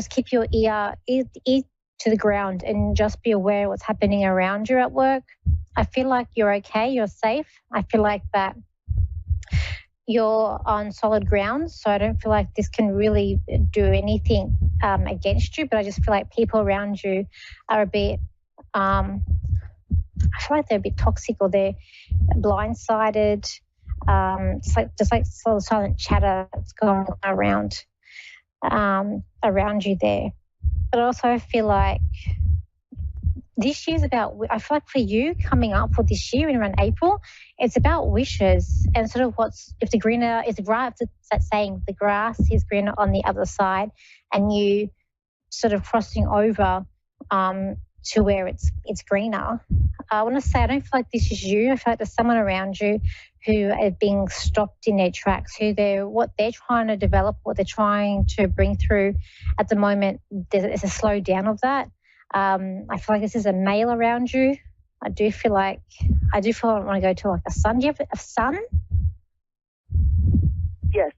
keep your ear to the ground and just be aware of what's happening around you at work. I feel like you're okay, you're safe. I feel like that you're on solid ground, so I don't feel like this can really do anything against you, but I just feel like people around you are a bit I feel like they're a bit toxic or they're blindsided. It's like just like sort of silent chatter that's going on around you there. But also I feel like this year's about, I feel like for you coming up for this year in around April, it's about wishes and sort of if the greener is grass, it's that saying, the grass is greener on the other side, and you sort of crossing over to where it's greener. I want to say I don't feel like this is you. I feel like there's someone around you who are being stopped in their tracks, what they're trying to develop, what they're trying to bring through at the moment, there's a slow down of that. I feel like this is a male around you. I feel like I want to go to like a sun. Do you have a son? Yes.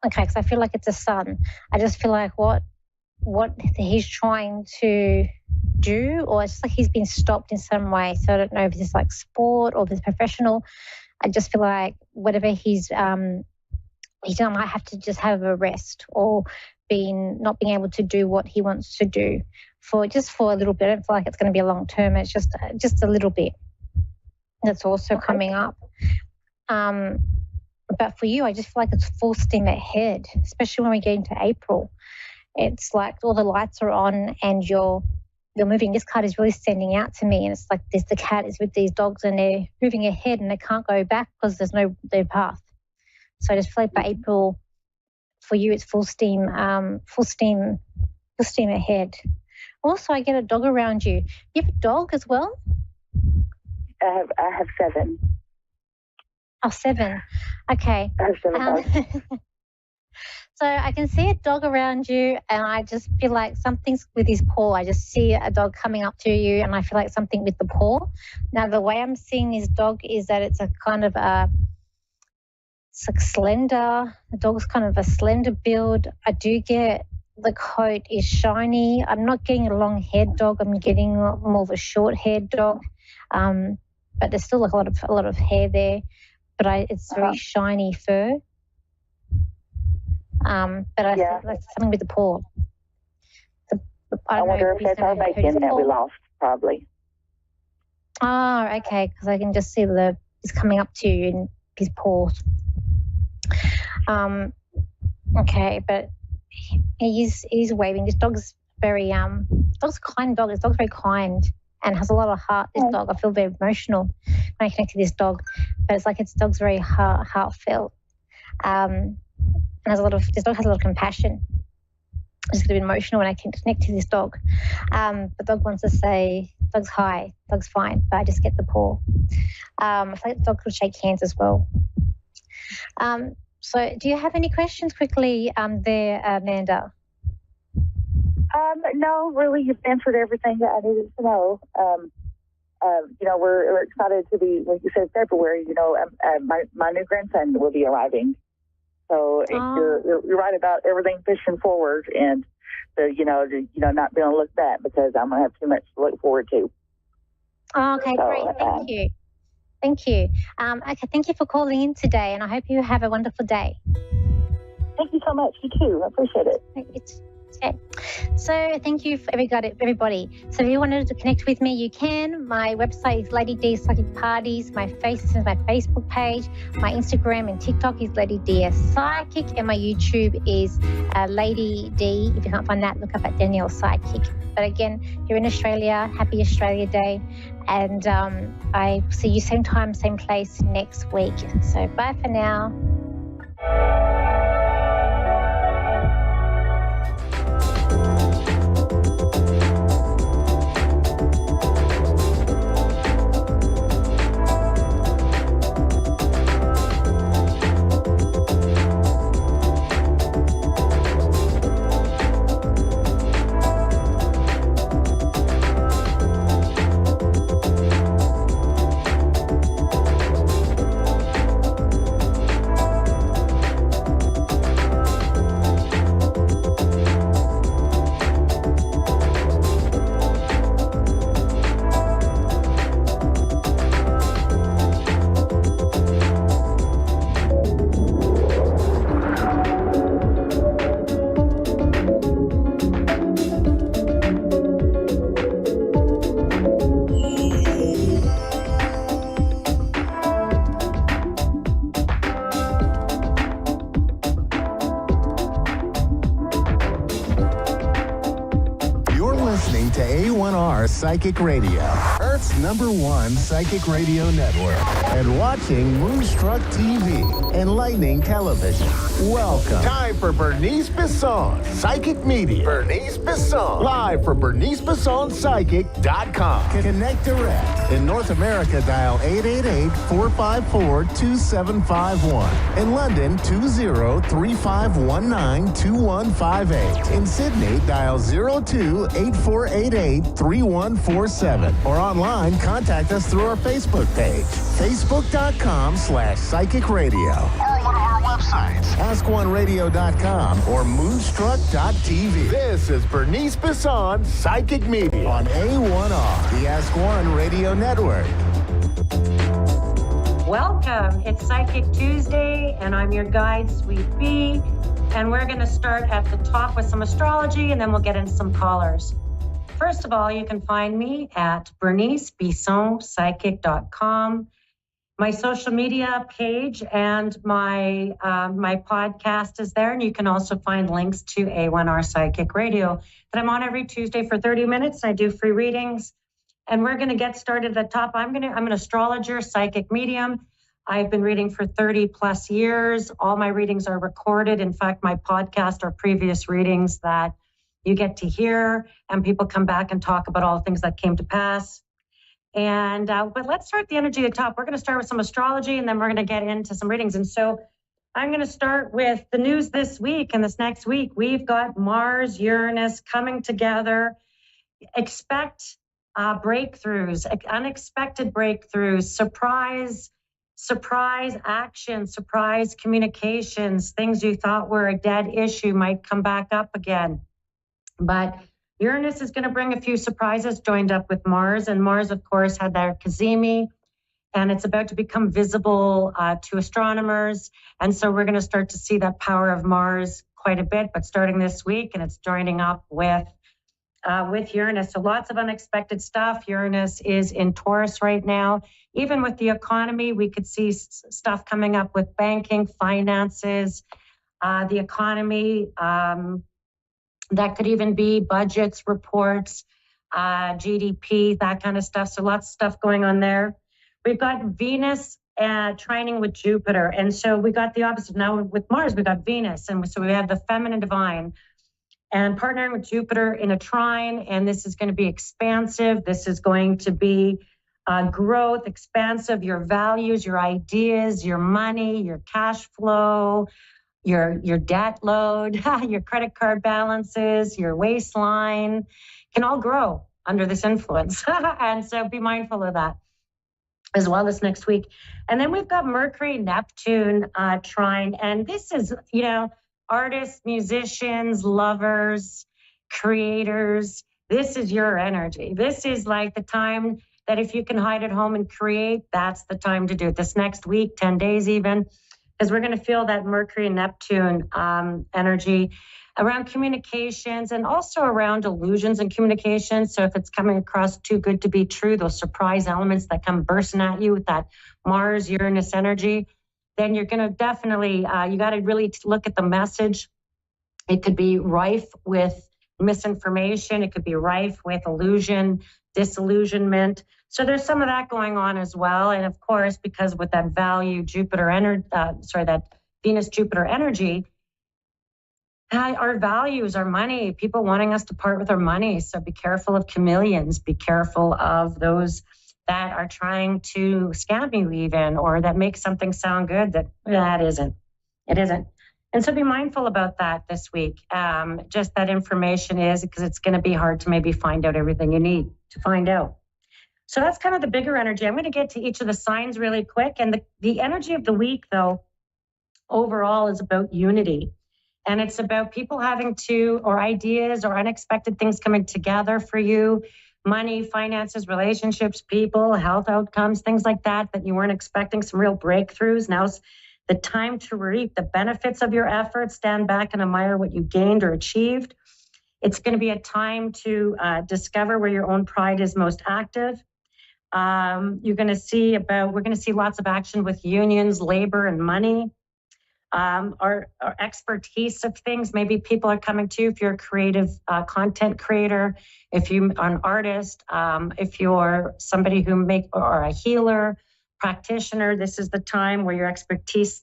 Okay, because I feel like it's a son. I just feel like what he's trying to do, or it's like he's been stopped in some way. So I don't know if it's like sport or if it's professional. I just feel like whatever he's done, I might have to just have a rest or not being able to do what he wants to do for a little bit. I don't feel like it's going to be a long term. It's just a little bit. That's also coming up. But for you, I just feel like it's full steam ahead, especially when we get into April. It's like all the lights are on and you're moving. This card is really standing out to me, and it's like the cat is with these dogs and they're moving ahead and they can't go back because there's no path. So I just feel like by April, for you, it's full steam ahead. Also, I get a dog around you. You have a dog as well? I have 7. Oh, 7. Okay. I have 7 dogs. So I can see a dog around you, and I just feel like something's with his paw. I just see a dog coming up to you, and I feel like something with the paw. Now, the way I'm seeing this dog is that it's a kind of it's like slender. The dog's kind of a slender build. I do get the coat is shiny. I'm not getting a long-haired dog. I'm getting more of a short-haired dog, but there's still like a lot of hair there. But it's very shiny fur. But I think like something with the paw. I wonder if that's our bacon that we lost, probably. Oh, okay, because I can just see he's coming up to you in his paws. Okay, but he's waving. This dog's very dog's a kind dog. This dog's very kind and has a lot of heart. This dog, I feel very emotional when I connect to this dog, but it's like dog's very heartfelt. And this dog has a lot of compassion. I just get a bit emotional when I can connect to this dog. The dog wants to say, dog's hi, dog's fine, but I just get the paw. I feel like the dog could shake hands as well. So do you have any questions quickly there, Amanda? No, really, you've answered everything that I needed to know. We're excited to be, like you said, February, my new grandson will be arriving. So you're right about everything pushing forward, and not being able to look back because I'm gonna have too much to look forward to. Oh, okay, great. Thank you. Okay, thank you for calling in today, and I hope you have a wonderful day. Thank you so much. You too. I appreciate it. Okay. So thank you for everybody. So if you wanted to connect with me, you can. My website is Lady D Psychic Parties. My Facebook page. My Instagram and TikTok is Lady DS Psychic, and my YouTube is Lady D. If you can't find that, look up at Danielle Psychic. But again, if you're in Australia, happy Australia Day, and I see you same time, same place next week. So bye for now. To A1R Psychic Radio, Earth's #1 psychic radio network, and watching Moonstruck TV, Enlightening Television. Welcome. Time for Bernice Bisson, Psychic Media. Bernice Bisson, live from BerniceBissonPsychic.com. Connect direct. In North America, dial 888-454-2751. In London, 20-3519-2158. In Sydney, dial 02-8488-3147. Or online, contact us through our Facebook page, facebook.com/psychic radio. Or one of our websites, askoneradio.com or moonstruck.tv. This is Bernice Bisson, Psychic Media on A1R, the Ask One Radio Network. Welcome. It's Psychic Tuesday, and I'm your guide, Sweet Bee. And we're going to start at the top with some astrology, and then we'll get into some callers. First of all, you can find me at bernicebissonpsychic.com. My social media page and my podcast is there, and you can also find links to A1R Psychic Radio that I'm on every Tuesday for 30 minutes. I do free readings. And we're going to get started at the top. I'm an astrologer, psychic medium. I've been reading for 30 plus years. All my readings are recorded. In fact, my podcast are previous readings that you get to hear, and people come back and talk about all the things that came to pass. And but let's start the energy at the top. We're going to start with some astrology, and then we're going to get into some readings. And so I'm going to start with the news this week and this next week. We've got Mars, Uranus coming together. Expect breakthroughs, unexpected breakthroughs, surprise action, surprise communications, things you thought were a dead issue might come back up again. But Uranus is going to bring a few surprises joined up with Mars. And Mars, of course, had their Cazimi, and it's about to become visible to astronomers. And so we're going to start to see that power of Mars quite a bit, but starting this week, and it's joining up with Uranus. So lots of unexpected stuff. Uranus is in Taurus right now. Even with the economy, we could see stuff coming up with banking, finances, the economy. That could even be budgets, reports, GDP, that kind of stuff. So lots of stuff going on there. We've got Venus trining with Jupiter. And so we got the opposite. Now with Mars, we got Venus. And so we have the feminine divine and partnering with Jupiter in a trine. And this is going to be expansive. This is going to be growth, expansive, your values, your ideas, your money, your cash flow, your debt load, your credit card balances, your waistline can all grow under this influence. And so be mindful of that as well this next week. And then we've got Mercury, Neptune trine. And this is, artists, musicians, lovers, creators. This is your energy. This is like the time that if you can hide at home and create, that's the time to do it. This next week, 10 days even, because we're going to feel that Mercury and Neptune energy around communications and also around illusions and communications. So if it's coming across too good to be true, those surprise elements that come bursting at you with that Mars, Uranus energy, then you're going to definitely, you got to really look at the message. It could be rife with misinformation. It could be rife with illusion, disillusionment. So there's some of that going on as well. And of course, because with that value Jupiter energy, that Venus Jupiter energy, our values, our money, people wanting us to part with our money. So be careful of chameleons, be careful of those that are trying to scam you even, or that make something sound good that isn't. It isn't. And so be mindful about that this week. Just that information is, because it's going to be hard to maybe find out everything you need to find out. So that's kind of the bigger energy. I'm going to get to each of the signs really quick. And the energy of the week, though, overall is about unity. And it's about people having to, or ideas or unexpected things coming together for you. Money, finances, relationships, people, health outcomes, things like that you weren't expecting, some real breakthroughs. Now's the time to reap the benefits of your efforts, stand back and admire what you gained or achieved. It's going to be a time to discover where your own pride is most active. We're going to see lots of action with unions, labor, and money. Our expertise of things. Maybe people are coming to you if you're a creative content creator, if you're an artist, if you're somebody or a healer, practitioner. This is the time where your expertise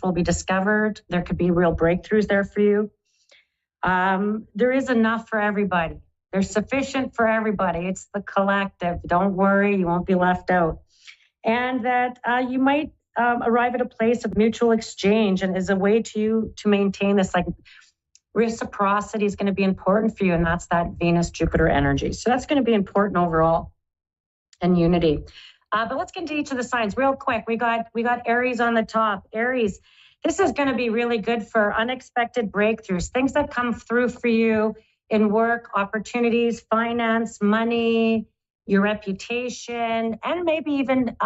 will be discovered. There could be real breakthroughs there for you. There is enough for everybody. There's sufficient for everybody. It's the collective. Don't worry, you won't be left out. And that you might arrive at a place of mutual exchange, and as a way to maintain this, like, reciprocity is going to be important for you, and that's that Venus Jupiter energy. So that's going to be important overall, and unity. But let's get into each of the signs real quick. We got Aries on the top. Aries, this is going to be really good for unexpected breakthroughs, things that come through for you in work, opportunities, finance, money, your reputation, and maybe even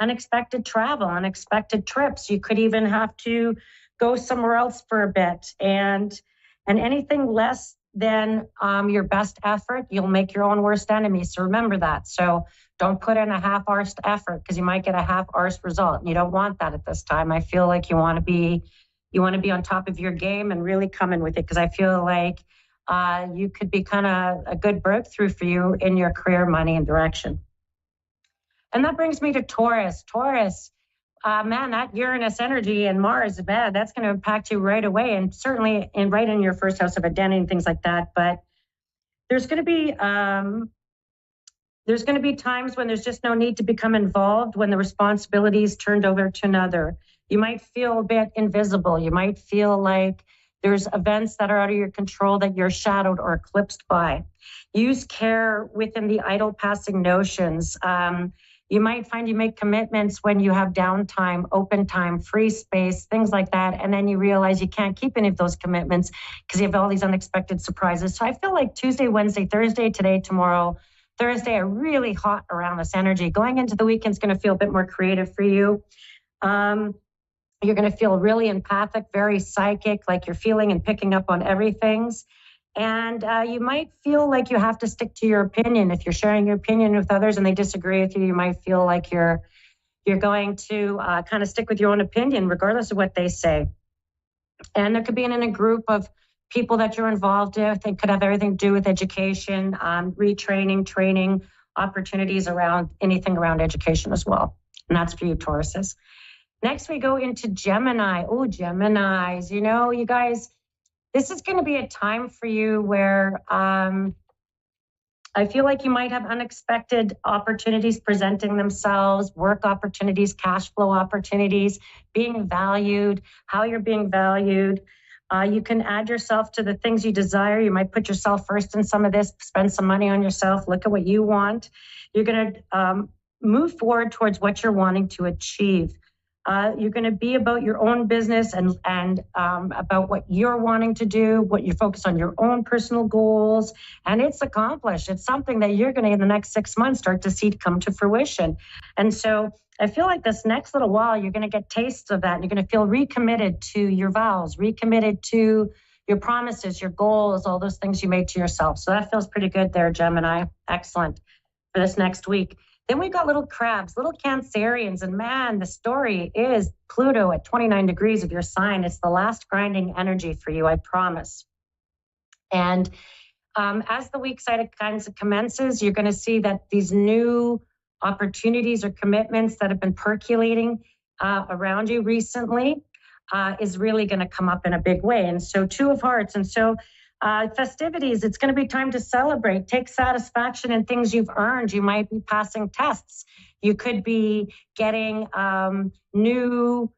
unexpected travel, unexpected trips. You could even have to go somewhere else for a bit. And anything less than your best effort, you'll make your own worst enemy. So remember that. So don't put in a half-arsed effort, because you might get a half-arsed result. And you don't want that at this time. I feel like you want to be on top of your game and really come in with it, because I feel like you could be kind of a good breakthrough for you in your career, money, and direction. And that brings me to Taurus. Taurus, man, that Uranus energy and Mars, man, that's going to impact you right away, and certainly right in your first house of identity and things like that. But there's going to be times when there's just no need to become involved, when the responsibility is turned over to another. You might feel a bit invisible. You might feel like there's events that are out of your control that you're shadowed or eclipsed by. Use care within the idle passing notions. You might find you make commitments when you have downtime, open time, free space, things like that. And then you realize you can't keep any of those commitments because you have all these unexpected surprises. So I feel like Tuesday, Wednesday, Thursday, today, tomorrow, Thursday are really hot around this energy. Going into the weekend's going to feel a bit more creative for you. You're going to feel really empathic, very psychic, like you're feeling and picking up on everything. And you might feel like you have to stick to your opinion. If you're sharing your opinion with others and they disagree with you, you might feel like you're going to kind of stick with your own opinion, regardless of what they say. And there could be in a group of people that you're involved with. It could have everything to do with education, retraining, training, opportunities around anything around education as well. And that's for you, Tauruses. Next, we go into Gemini. Oh, Geminis, you know, you guys, this is going to be a time for you where I feel like you might have unexpected opportunities presenting themselves, work opportunities, cash flow opportunities, being valued, how you're being valued. You can add yourself to the things you desire. You might put yourself first in some of this, spend some money on yourself, look at what you want. You're going to move forward towards what you're wanting to achieve. You're going to be about your own business and about what you're wanting to do, what you focus on your own personal goals, and it's accomplished. It's something that you're going to, in the next 6 months, start to see come to fruition. And so I feel like this next little while, you're going to get tastes of that, and you're going to feel recommitted to your vows, recommitted to your promises, your goals, all those things you made to yourself. So that feels pretty good there, Gemini. Excellent for this next week. Then we got little crabs, little Cancerians, and man, the story is Pluto at 29 degrees of your sign. It's the last grinding energy for you, I promise. And as the week kind of commences, you're going to see that these new opportunities or commitments that have been percolating around you recently is really going to come up in a big way. And so Two of Hearts. And so festivities, it's going to be time to celebrate, take satisfaction in things you've earned. You might be passing tests. You could be getting new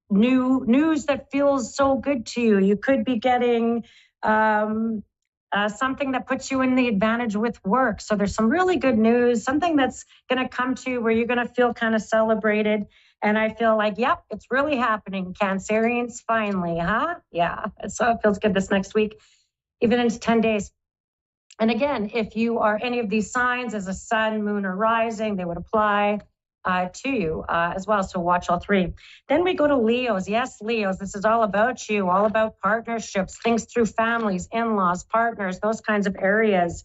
news that feels so good to you. You could be getting something that puts you in the advantage with work. So there's some really good news, something that's going to come to you where you're going to feel kind of celebrated. And I feel like, yep, it's really happening. Cancerians, finally, huh? Yeah, so it feels good this next week, even into 10 days. And again, if you are any of these signs as a sun, moon, or rising, they would apply to you as well. So watch all three. Then we go to Leos. Yes, Leos, this is all about you, all about partnerships, things through families, in-laws, partners, those kinds of areas.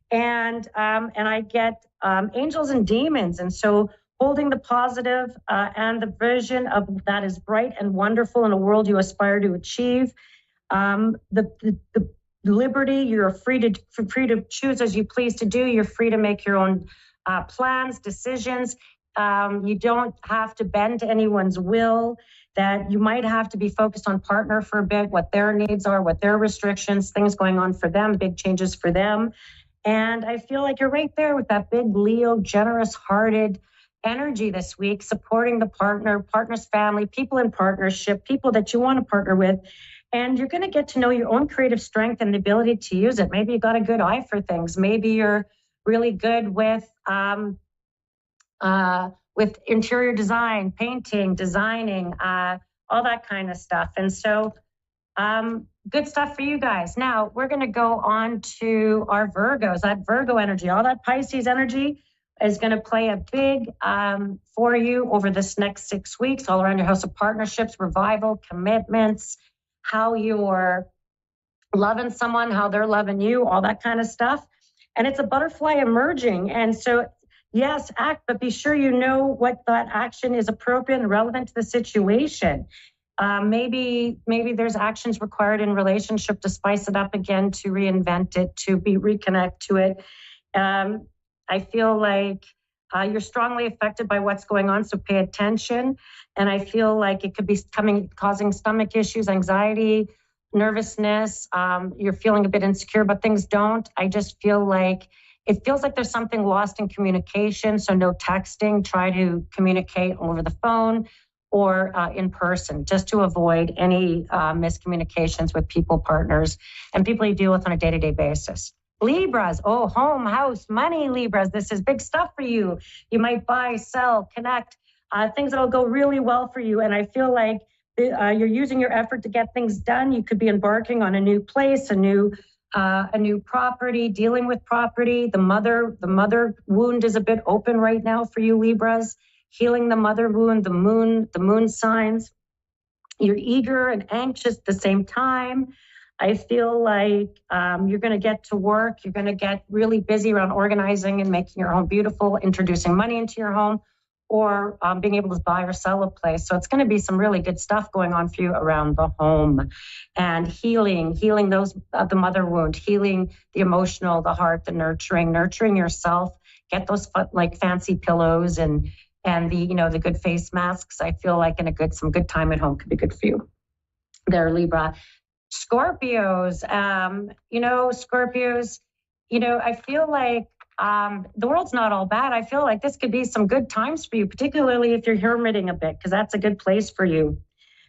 And I get angels and demons. And so holding the positive and the vision of that is bright and wonderful in a world you aspire to achieve. The liberty, you're free to choose as you please to do. You're free to make your own plans, decisions. You don't have to bend to anyone's will. That you might have to be focused on partner for a bit, what their needs are, what their restrictions, things going on for them, big changes for them. And I feel like you're right there with that big Leo, generous-hearted energy this week, supporting the partner's family, people in partnership, people that you want to partner with. And you're going to get to know your own creative strength and the ability to use it. Maybe you got a good eye for things. Maybe you're really good with interior design, painting, designing, all that kind of stuff. And so good stuff for you guys. Now we're going to go on to our Virgos, that Virgo energy, all that Pisces energy. is going to play a big for you over this next 6 weeks, all around your house of partnerships, revival, commitments, how you're loving someone, how they're loving you, all that kind of stuff. And it's a butterfly emerging. And so, yes, act, but be sure you know what that action is appropriate and relevant to the situation. Maybe there's actions required in relationship to spice it up again, to reinvent it, to reconnect to it. I feel like you're strongly affected by what's going on, so pay attention. And I feel like it could be causing stomach issues, anxiety, nervousness. You're feeling a bit insecure, but things don't. I just feel like it feels like there's something lost in communication. So no texting, try to communicate over the phone or in person, just to avoid any miscommunications with people, partners, and people you deal with on a day-to-day basis. Libras, home, house, money, Libras. This is big stuff for you. You might buy, sell, connect, things that'll go really well for you. And I feel like you're using your effort to get things done. You could be embarking on a new place, a new property, dealing with property. The mother wound is a bit open right now for you, Libras. Healing the mother wound, the moon signs. You're eager and anxious at the same time. I feel like you're going to get to work. You're going to get really busy around organizing and making your home beautiful, introducing money into your home, or being able to buy or sell a place. So it's going to be some really good stuff going on for you around the home, and healing those the mother wound, healing the emotional, the heart, the nurturing yourself. Get those like fancy pillows and the good face masks. I feel like some good time at home could be good for you. There, Libra. Scorpios, Scorpios, I feel like the world's not all bad. I feel like this could be some good times for you, particularly if you're hermiting a bit, because that's a good place for you.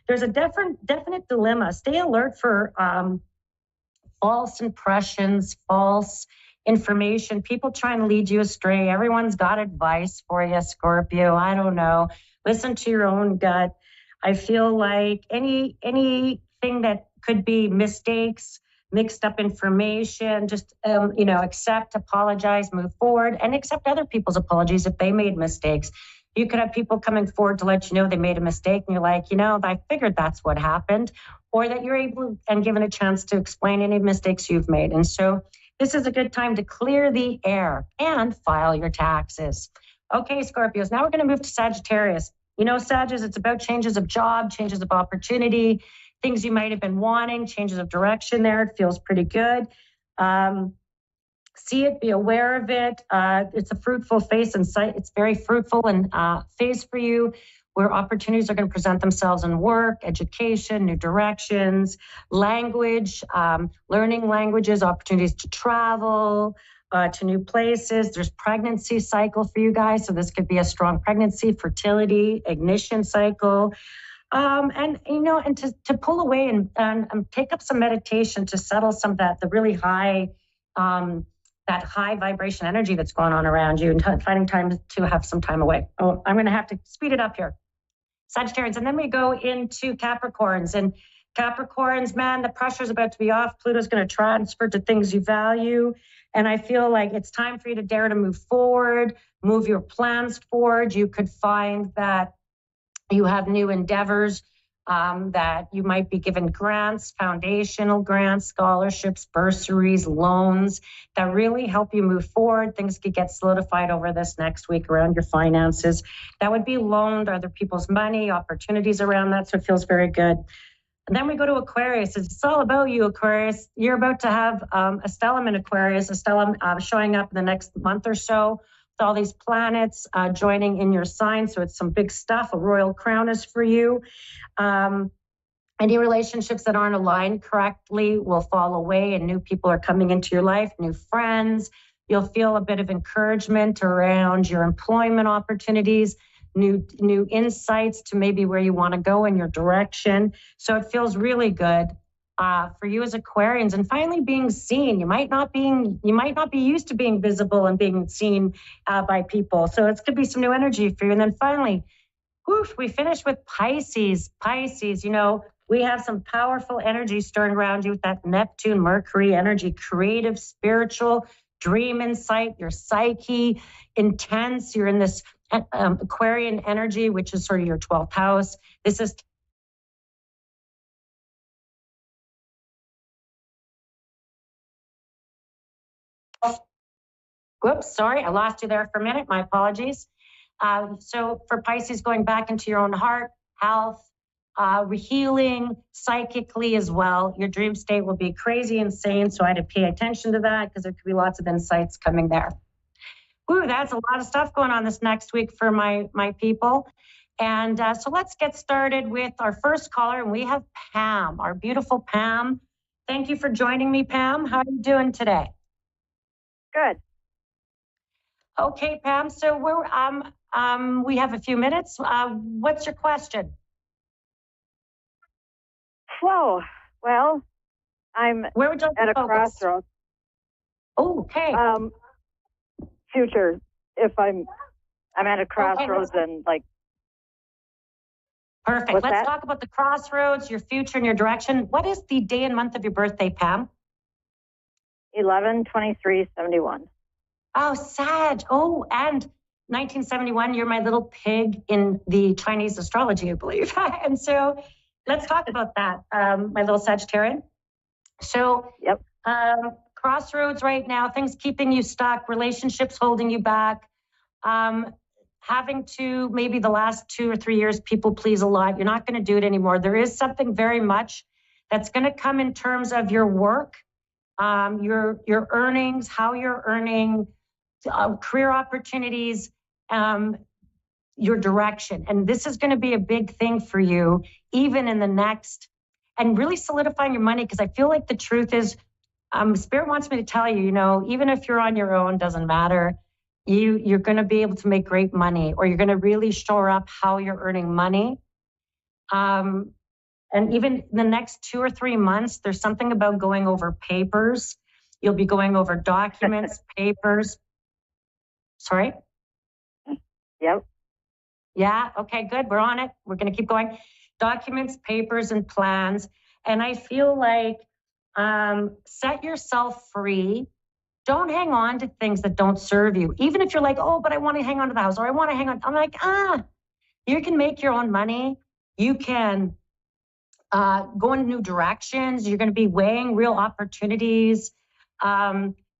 There's a definite dilemma. Stay alert for false impressions, false information, people trying to lead you astray. Everyone's got advice for you, Scorpio. I don't know. Listen to your own gut. I feel like anything that could be mistakes, mixed up information, just, accept, apologize, move forward, and accept other people's apologies if they made mistakes. You could have people coming forward to let you know they made a mistake, and you're like, I figured that's what happened, or that you're able and given a chance to explain any mistakes you've made. And so this is a good time to clear the air and file your taxes. Okay, Scorpios, now we're going to move to Sagittarius. Sagittarius, it's about changes of job, changes of opportunity, things you might have been wanting, changes of direction there. It feels pretty good. See it, be aware of it. It's a fruitful phase and it's very fruitful and phase for you, where opportunities are going to present themselves in work, education, new directions, language, learning languages, opportunities to travel, to new places. There's pregnancy cycle for you guys. So this could be a strong pregnancy, fertility, ignition cycle. And to pull away and take up some meditation to settle some of the really high, that high vibration energy that's going on around you, and finding time to have some time away. I'm going to have to speed it up here. Sagittarians, and then we go into Capricorns. And Capricorns, man, the pressure's about to be off. Pluto's going to transfer to things you value. And I feel like it's time for you to dare to move forward, move your plans forward. You could find that you have new endeavors, that you might be given grants, foundational grants, scholarships, bursaries, loans that really help you move forward. Things could get solidified over this next week around your finances. That would be loaned, other people's money, opportunities around that. So it feels very good. And then we go to Aquarius. It's all about you, Aquarius. You're about to have a stellium in Aquarius, a stellium showing up in the next month or so, with all these planets joining in your sign. So it's some big stuff. A royal crown is for you. Any relationships that aren't aligned correctly will fall away, and new people are coming into your life, new friends. You'll feel a bit of encouragement around your employment opportunities, new insights to maybe where you want to go in your direction. So it feels really good for you as Aquarians. And finally, being seen. You might not be used to being visible and being seen by people. So it could be some new energy for you. And then finally, we finish with Pisces. Pisces, we have some powerful energy stirring around you with that Neptune, Mercury energy, creative, spiritual, dream insight, your psyche, intense. You're in this Aquarian energy, which is sort of your 12th house. This is whoops, sorry, I lost you there for a minute. My apologies. So for Pisces, going back into your own heart, health, healing psychically as well. Your dream state will be crazy insane. So I had to pay attention to that because there could be lots of insights coming there. Ooh, that's a lot of stuff going on this next week for my people. And so let's get started with our first caller. And we have Pam, our beautiful Pam. Thank you for joining me, Pam. How are you doing today? Good. Okay, Pam. So we have a few minutes. What's your question? Whoa. Well, I'm Where would you like at a focus? crossroads. Oh, okay. Future. If I'm at a crossroads and like. Perfect. Let's talk about the crossroads, your future, and your direction. What is the day and month of your birthday, Pam? 11/23/71. Oh, Sag. Oh, and 1971, you're my little pig in the Chinese astrology, I believe. And so let's talk about that, my little Sagittarian. So, yep. Crossroads right now, things keeping you stuck, relationships holding you back, having to maybe the last 2 or 3 years, people please a lot. You're not going to do it anymore. There is something very much that's going to come in terms of your work, your earnings, how you're earning, career opportunities, your direction. And this is going to be a big thing for you, even in the next, and really solidifying your money. Because I feel like the truth is, Spirit wants me to tell you, even if you're on your own, doesn't matter. You're going to be able to make great money, or you're going to really shore up how you're earning money. And even in the next 2 or 3 months, there's something about going over papers. You'll be going over documents, papers. Sorry? Yep. Yeah, okay, good. We're on it. We're going to keep going. Documents, papers, and plans. And I feel like set yourself free. Don't hang on to things that don't serve you. Even if you're like, oh, but I want to hang on to the house, or I want to hang on. I'm like, you can make your own money. You can go in new directions. You're going to be weighing real opportunities.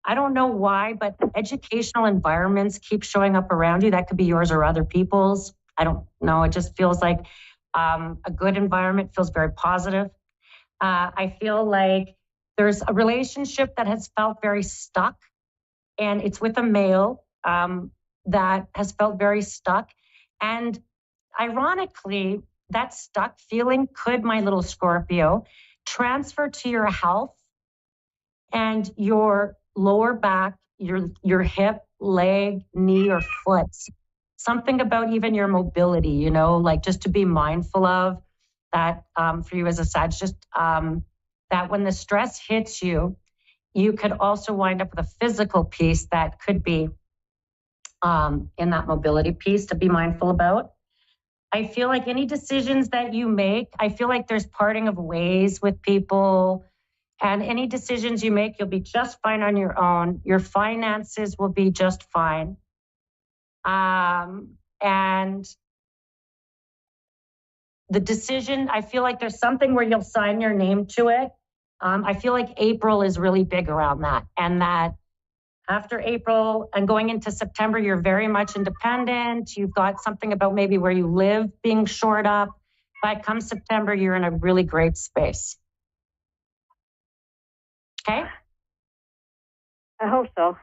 I don't know why, but educational environments keep showing up around you. That could be yours or other people's. I don't know. It just feels like a good environment, feels very positive. I feel like there's a relationship that has felt very stuck, and it's with a male that has felt very stuck. And ironically, that stuck feeling could, my little Scorpio, transfer to your health and your lower back, your hip, leg, knee, or foot. Something about even your mobility, like just to be mindful of that for you as a Sag, just that when the stress hits you, you could also wind up with a physical piece that could be in that mobility piece to be mindful about. I feel like any decisions that you make, I feel like there's parting of ways with people. And any decisions you make, you'll be just fine on your own. Your finances will be just fine. And the decision, I feel like there's something where you'll sign your name to it. I feel like April is really big around that. And that after April and going into September, you're very much independent. You've got something about maybe where you live being shored up. But come September, you're in a really great space. Okay? I hope so.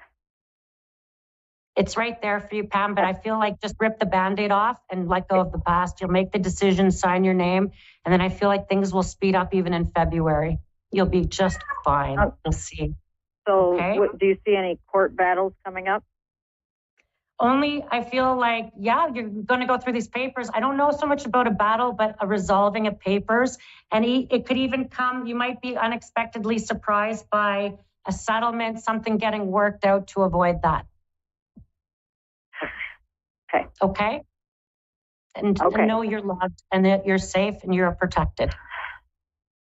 It's right there for you, Pam, but I feel like just rip the Band-Aid off and let go of the past. You'll make the decision, sign your name, and then I feel like things will speed up even in February. You'll be just fine. We'll see. So okay? Do you see any court battles coming up? Only I feel like, yeah, you're going to go through these papers. I don't know so much about a battle, but a resolving of papers. And it could even come, you might be unexpectedly surprised by a settlement, something getting worked out to avoid that. Okay. Okay? And know you're loved and that you're safe and you're protected.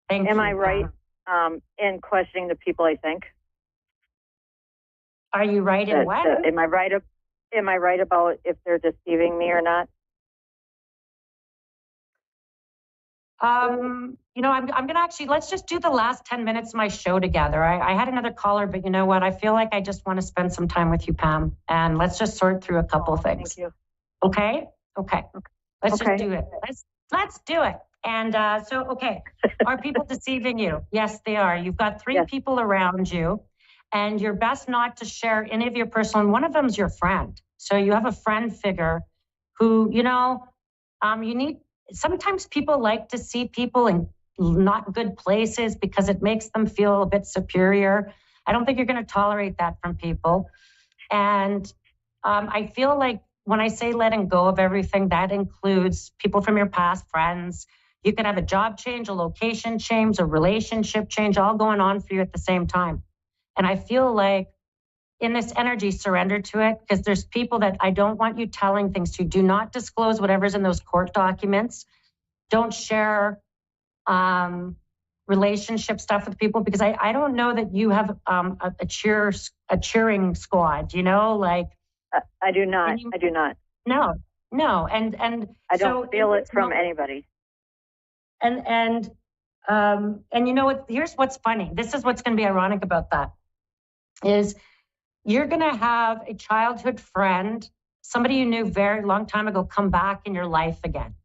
Thank you. Am I right in questioning the people I think? Are you right in what? Am I right about if they're deceiving me or not? I'm going to actually, let's just do the last 10 minutes of my show together. I had another caller, but you know what? I feel like I just want to spend some time with you, Pam, and let's just sort through a couple of things. Thank you. Okay. Let's just do it. Let's do it. And okay, are people deceiving you? Yes, they are. You've got three people around you, and you're best not to share any of your personal, and one of them is your friend. So you have a friend figure who, you need, sometimes people like to see people in not good places because it makes them feel a bit superior. I don't think you're going to tolerate that from people. And I feel like when I say letting go of everything, that includes people from your past, friends. You could have a job change, a location change, a relationship change, all going on for you at the same time. And I feel like in this energy, surrender to it, because there's people that I don't want you telling things to. Do not disclose whatever's in those court documents. Don't share relationship stuff with people, because I don't know that you have a cheering squad, I do not. I do not. No. And I don't feel it from anybody. And you know what, here's what's funny. This is what's going to be ironic about that is you're going to have a childhood friend, somebody you knew very long time ago, come back in your life again.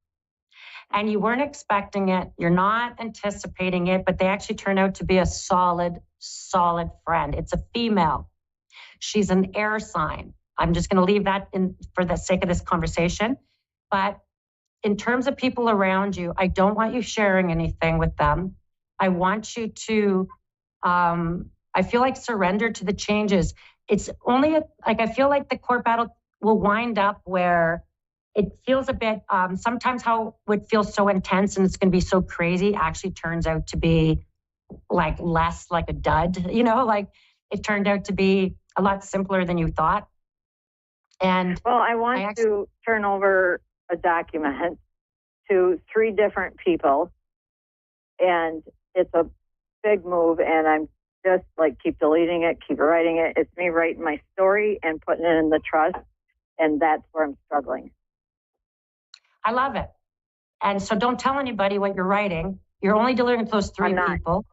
And you weren't expecting it. You're not anticipating it, but they actually turn out to be a solid friend. It's a female. She's an air sign. I'm just going to leave that in for the sake of this conversation. But in terms of people around you, I don't want you sharing anything with them. I want you to, I feel like surrender to the changes. It's only I feel like the court battle will wind up where it feels a bit, sometimes how would feel so intense and it's going to be so crazy actually turns out to be like less like a dud, like it turned out to be a lot simpler than you thought. And well, I want to turn over a document to 3 different people, and it's a big move, and I'm just like keep deleting it, keep writing it. It's me writing my story and putting it in the trust, and that's where I'm struggling. I love it. And so don't tell anybody what you're writing. You're only delivering to those 3 people.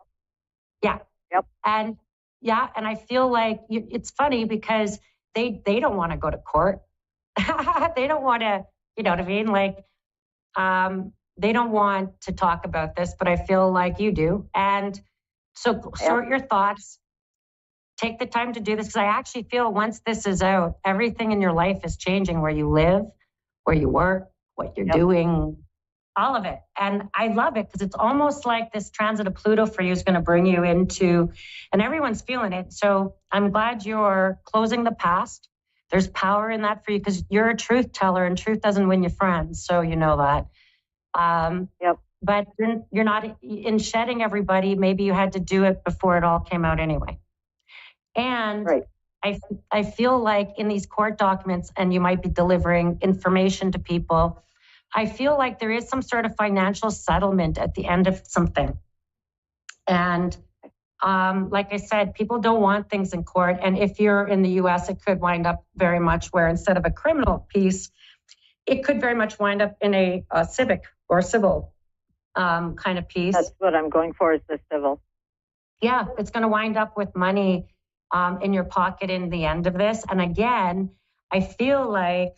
Yeah. Yep. And I feel like it's funny because they don't want to go to court. They don't want to, you know what I mean? Like, they don't want to talk about this, but I feel like you do. And so sort your thoughts, take the time to do this, because I actually feel once this is out, everything in your life is changing, where you live, where you work, what you're doing, all of it. And I love it because it's almost like this transit of Pluto for you is going to bring you into, and everyone's feeling it. So I'm glad you're closing the past. There's power in that for you because you're a truth teller and truth doesn't win you friends. So you know that. But you're not in shedding everybody. Maybe you had to do it before it all came out anyway. And I feel like in these court documents, and you might be delivering information to people, I feel like there is some sort of financial settlement at the end of something. And like I said, people don't want things in court. And if you're in the US, it could wind up very much where instead of a criminal piece, it could very much wind up in a civic or civil kind of piece. That's what I'm going for, is the civil. Yeah, it's going to wind up with money in your pocket in the end of this. And again, I feel like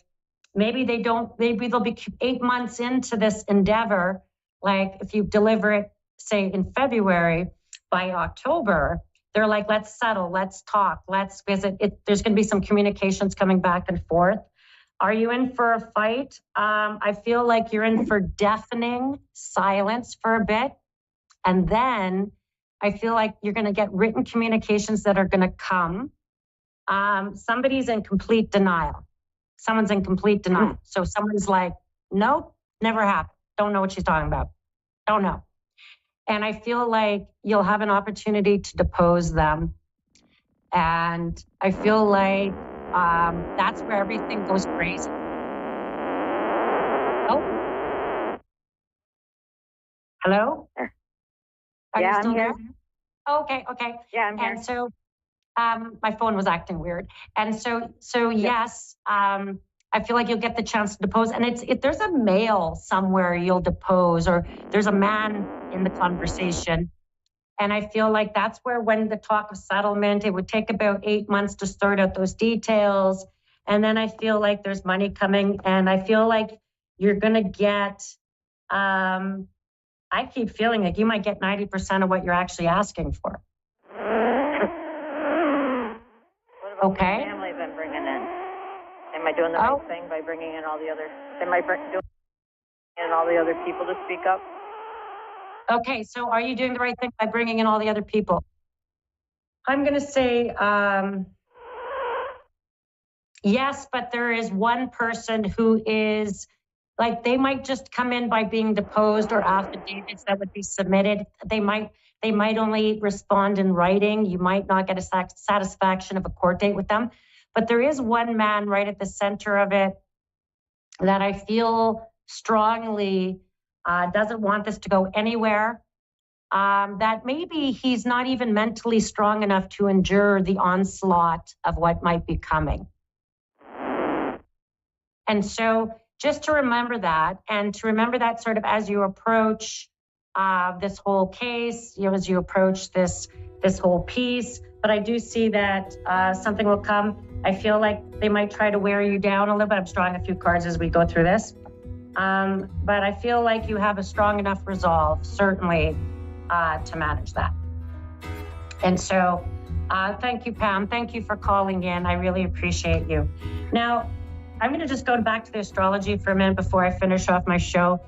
maybe they'll be 8 months into this endeavor. Like if you deliver it, say in February, by October, they're like, let's settle, let's talk, let's visit. There's going to be some communications coming back and forth. Are you in for a fight? I feel like you're in for deafening silence for a bit. And then I feel like you're going to get written communications that are going to come. Somebody's in complete denial. Someone's in complete denial. So someone's like, nope, never happened. Don't know what she's talking about. Don't know. And I feel like you'll have an opportunity to depose them. And I feel like that's where everything goes crazy. Oh. Hello? Yeah, I'm here. Okay. Yeah, I'm here. And so My phone was acting weird. And so yes, I feel like you'll get the chance to depose. And if there's a male somewhere you'll depose, or there's a man in the conversation. And I feel like that's where, when the talk of settlement, it would take about 8 months to sort out those details. And then I feel like there's money coming, and I feel like you're going to get, I keep feeling like you might get 90% of what you're actually asking for. Okay. The family I've been bringing in. Am I doing the right thing by bringing in all the other? Am I doing in all the other people to speak up? Okay, so are you doing the right thing by bringing in all the other people? I'm going to say yes, but there is one person who is, like, they might just come in by being deposed or affidavits that would be submitted. They might only respond in writing. You might not get a satisfaction of a court date with them. But there is one man right at the center of it that I feel strongly doesn't want this to go anywhere. That maybe he's not even mentally strong enough to endure the onslaught of what might be coming. And so just to remember that, and to remember that sort of as you approach this whole case, as you approach this whole piece. But I do see that something will come. I feel like they might try to wear you down a little bit. I'm just drawing a few cards as we go through this. But I feel like you have a strong enough resolve, certainly, to manage that. And so thank you, Pam. Thank you for calling in. I really appreciate you. Now, I'm going to just go back to the astrology for a minute before I finish off my show.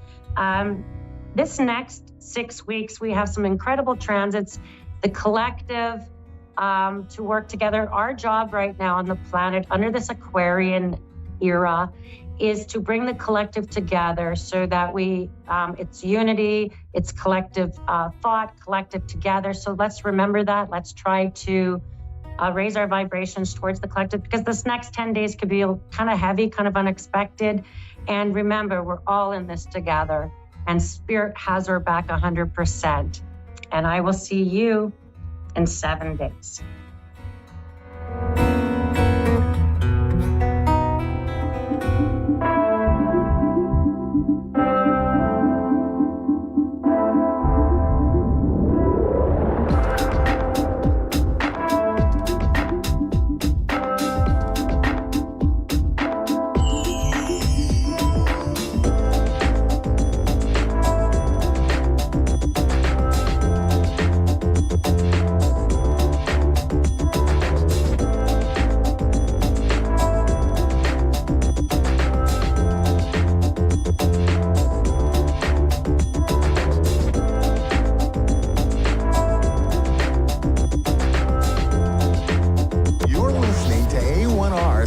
This next 6 weeks, we have some incredible transits. The collective, to work together. Our job right now on the planet under this Aquarian era is to bring the collective together so that it's unity, it's collective thought, collective together. So let's remember that. Let's try to raise our vibrations towards the collective, because this next 10 days could be kind of heavy, kind of unexpected. And remember, we're all in this together, and Spirit has our back 100%. And I will see you in 7 days.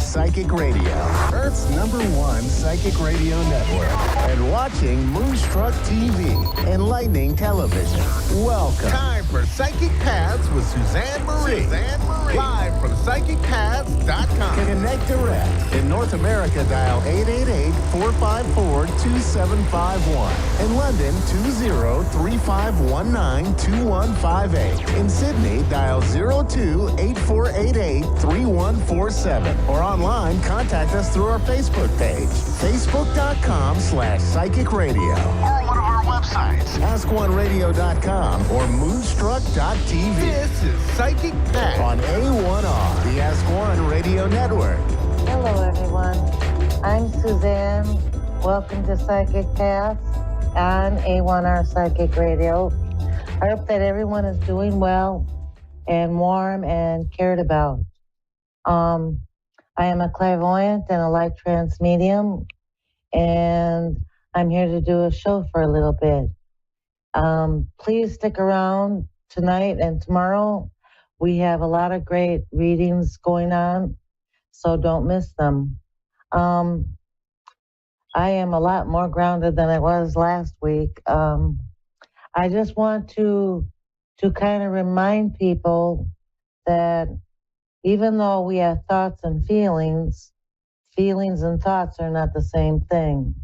Psychic Radio, Earth's #1 psychic radio network, and watching Moonstruck TV, enlightening television. Welcome. Time for Psychic Paths with Suzanne Marie. Live from PsychicPaths.com. Connect direct. In North America, dial 888-454-2751. In London, 20-3519-2158. In Sydney, dial 02-8488-3147. Or online, contact us through our Facebook page, facebook.com/Psychic Radio. Or one of our websites, AskOneRadio.com or Moonstruck.tv. This is Psychic Path on A1R, the Ask One Radio Network. Hello, everyone. I'm Suzanne. Welcome to Psychic Paths on A1R Psychic Radio. I hope that everyone is doing well and warm and cared about. I am a clairvoyant and a light trance medium, and I'm here to do a show for a little bit. Please stick around tonight and tomorrow. We have a lot of great readings going on, so don't miss them. I am a lot more grounded than I was last week. I just want to kind of remind people that even though we have thoughts and feelings and thoughts are not the same thing.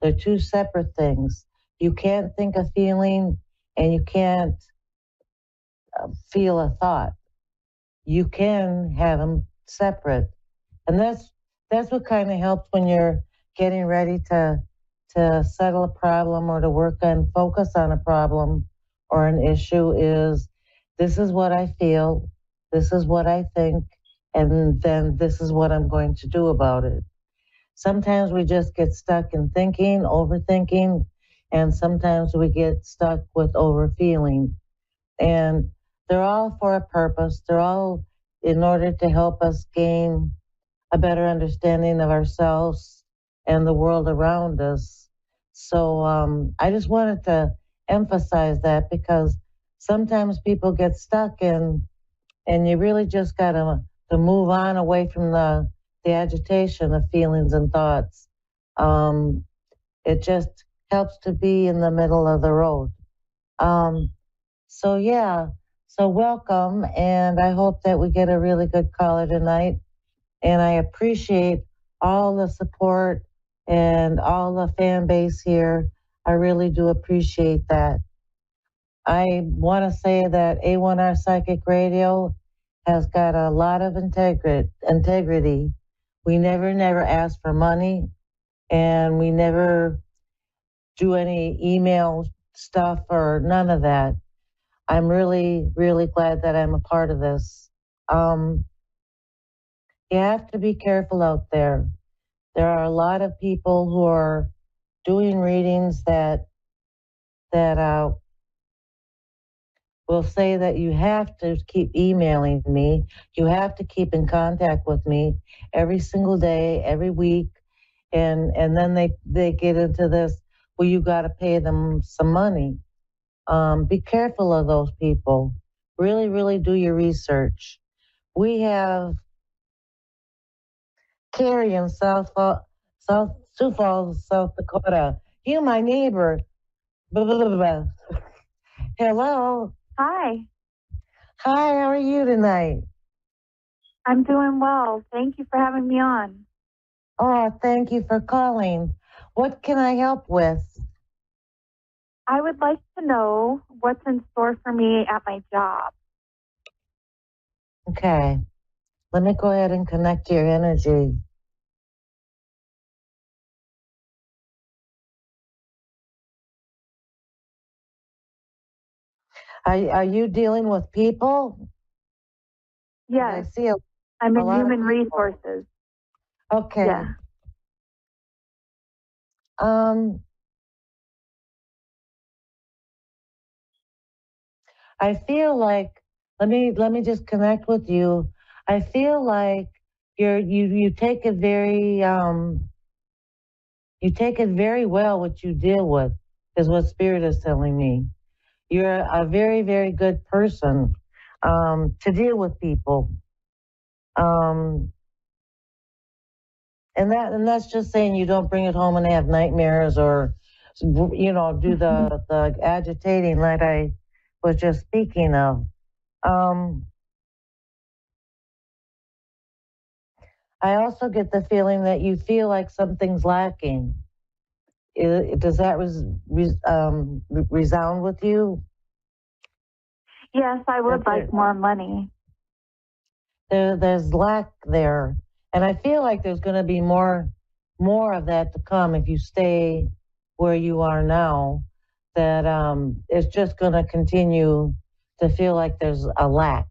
They're two separate things. You can't think a feeling and you can't feel a thought. you can have them separate. And that's what kind of helps when you're getting ready to settle a problem or to focus on a problem or an issue is this is what I feel, this is what I think, and then this is what I'm going to do about it. Sometimes we just get stuck in thinking, overthinking, and sometimes we get stuck with overfeeling. And they're all for a purpose. They're all in order to help us gain a better understanding of ourselves and the world around us. So I just wanted to emphasize that because sometimes people get stuck and you really just got to move on away from the agitation of feelings and thoughts. It just helps to be in the middle of the road. So yeah, so welcome, and I hope that we get a really good caller tonight. And I appreciate all the support and all the fan base here. I really do appreciate that. I want to say that A1R Psychic Radio has got a lot of integrity. We never ask for money, and we never do any email stuff or none of that. I'm really glad that I'm a part of this. You have to be careful out there. There are a lot of people who are doing readings that will say that you have to keep emailing me. You have to keep in contact with me every single day, every week. And then they get into this, well, you got to pay them some money. Be careful of those people. Really do your research. We have Carrie in Sioux Falls, South Dakota. You, my neighbor. Blah, blah, blah, blah. Hello. Hi. Hi, how are you tonight? I'm doing well. Thank you for having me on. Oh, thank you for calling. What can I help with? I would like to know what's in store for me at my job. Okay. Let me go ahead and connect to your energy. Are you dealing with people? Yes. I see I'm in lot of human people. resources. Okay. Yeah. I feel like let me just connect with you. I feel like you take it very well what you deal with is what Spirit is telling me. You're a very good person to deal with people. And that's just saying you don't bring it home and have nightmares or do the agitating that I was just speaking of. I also get the feeling that you feel like something's lacking. Does that resound with you? Yes, I would like more money. There's lack there, and I feel like there's going to be more of that to come if you stay where you are now. That it's just going to continue to feel like there's a lack.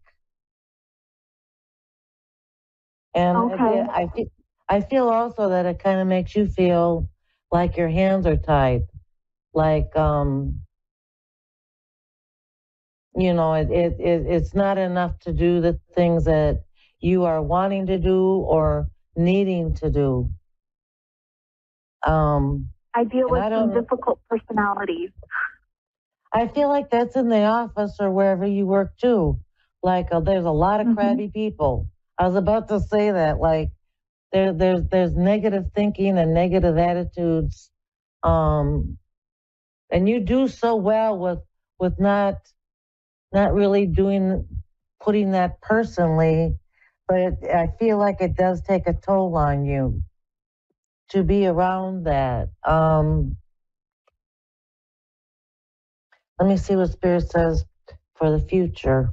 And okay. I feel also that it kind of makes you feel like your hands are tied, like it's not enough to do the things that you are wanting to do or needing to do. I deal with some difficult personalities. I feel like that's in the office or wherever you work too. Like there's a lot of crabby people. I was about to say that. Like there's negative thinking and negative attitudes. And you do so well with not really putting that personally, but I feel like it does take a toll on you to be around that. Let me see what Spirit says for the future.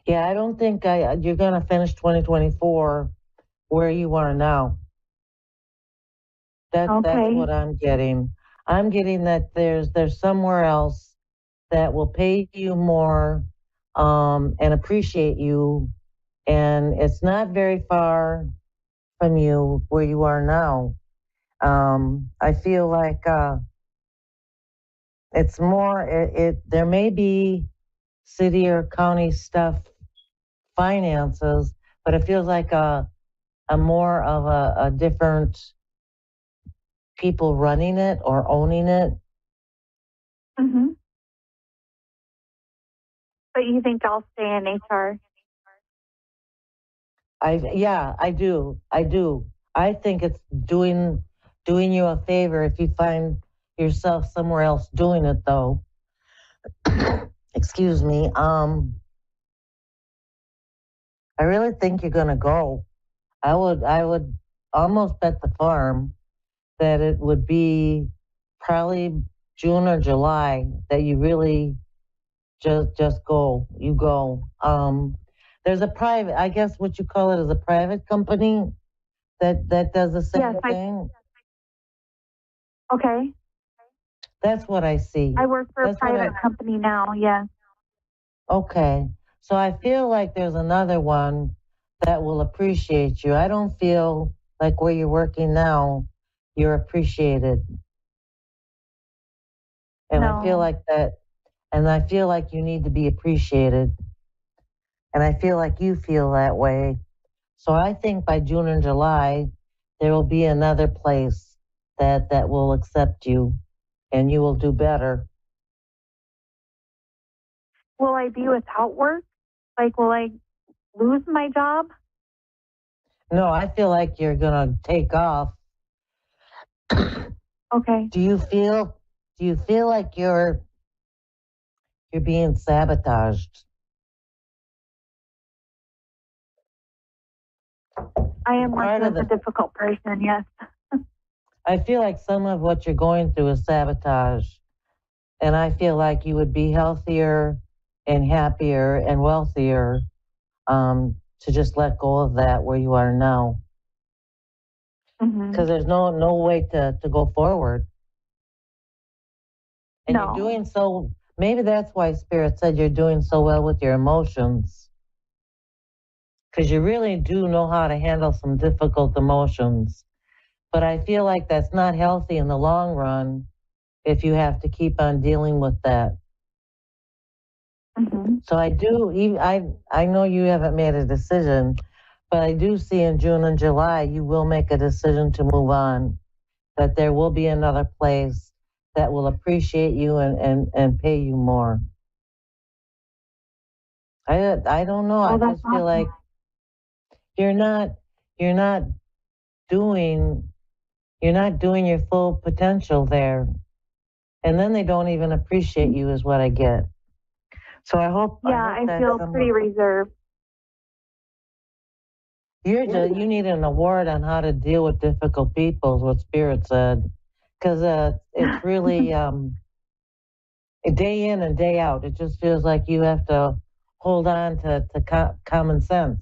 Yeah, I don't think you're going to finish 2024 where you are now. That's what I'm getting. I'm getting that there's somewhere else that will pay you more and appreciate you, and it's not very far from you where you are now. I feel like it's more. There may be city or county stuff, finances, but it feels like a more of a different people running it or owning it. Mm-hmm. But you think I'll stay in HR? I do. I think it's doing you a favor if you find yourself somewhere else doing it, though. Excuse me. I really think you're gonna go. I would almost bet the farm that it would be probably June or July that you really just go. You go. There's a private, I guess what you call it is a private company that does the same thing. Okay. That's what I see. I work for a private company now, yes. Okay. So I feel like there's another one that will appreciate you. I don't feel like where you're working now, you're appreciated. And I feel like that, and I feel like you need to be appreciated. And I feel like you feel that way. So I think by June and July, there will be another place that will accept you and you will do better. Will I be without work? Like, will I lose my job? No, I feel like you're going to take off. Okay. Do you feel like you're being sabotaged? I am working with a difficult person, yes. I feel like some of what you're going through is sabotage. And I feel like you would be healthier and happier and wealthier to just let go of that where you are now. Because there's no way to go forward. And you're doing so, maybe that's why Spirit said you're doing so well with your emotions. Because you really do know how to handle some difficult emotions. But I feel like that's not healthy in the long run if you have to keep on dealing with that. So I know you haven't made a decision, but I do see in June and July you will make a decision to move on, that there will be another place that will appreciate you and pay you more. I don't know. I just feel like you're not doing your full potential there. And then they don't even appreciate you is what I get. So I hope. Yeah, I feel pretty reserved. You need an award on how to deal with difficult people, is what Spirit said. Because it's really day in and day out. It just feels like you have to hold on to common sense.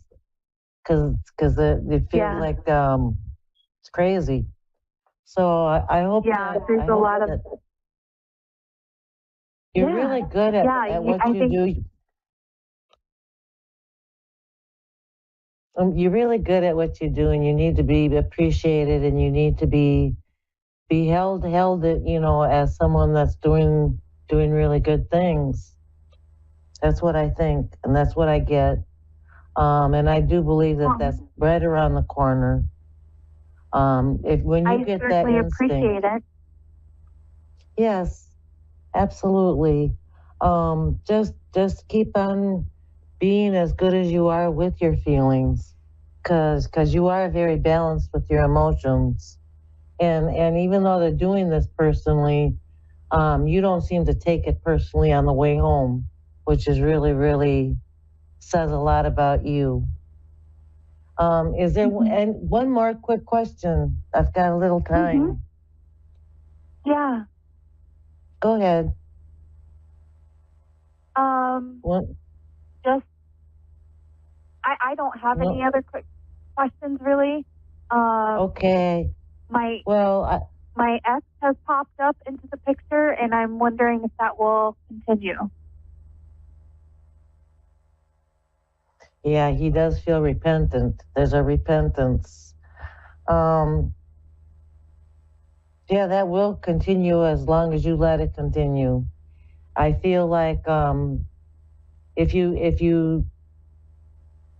Because it feels like it's crazy. So I hope. Yeah, there's a lot of. You're really good at what you do. You're really good at what you do, and you need to be appreciated, and you need to be held, as someone that's doing really good things. That's what I think, and that's what I get. And I do believe that that's right around the corner. When you get that instinct, appreciate it. Yes, absolutely. Just keep on being as good as you are with your feelings, because you are very balanced with your emotions, and even though they're doing this personally, you don't seem to take it personally on the way home, which is really says a lot about you. Is there and one more quick question? I've got a little time. Yeah. Go ahead. Just I don't have any other quick questions, really. Okay. My ex has popped up into the picture, and I'm wondering if that will continue. Yeah, he does feel repentant. There's a repentance. Yeah, that will continue as long as you let it continue. I feel like if you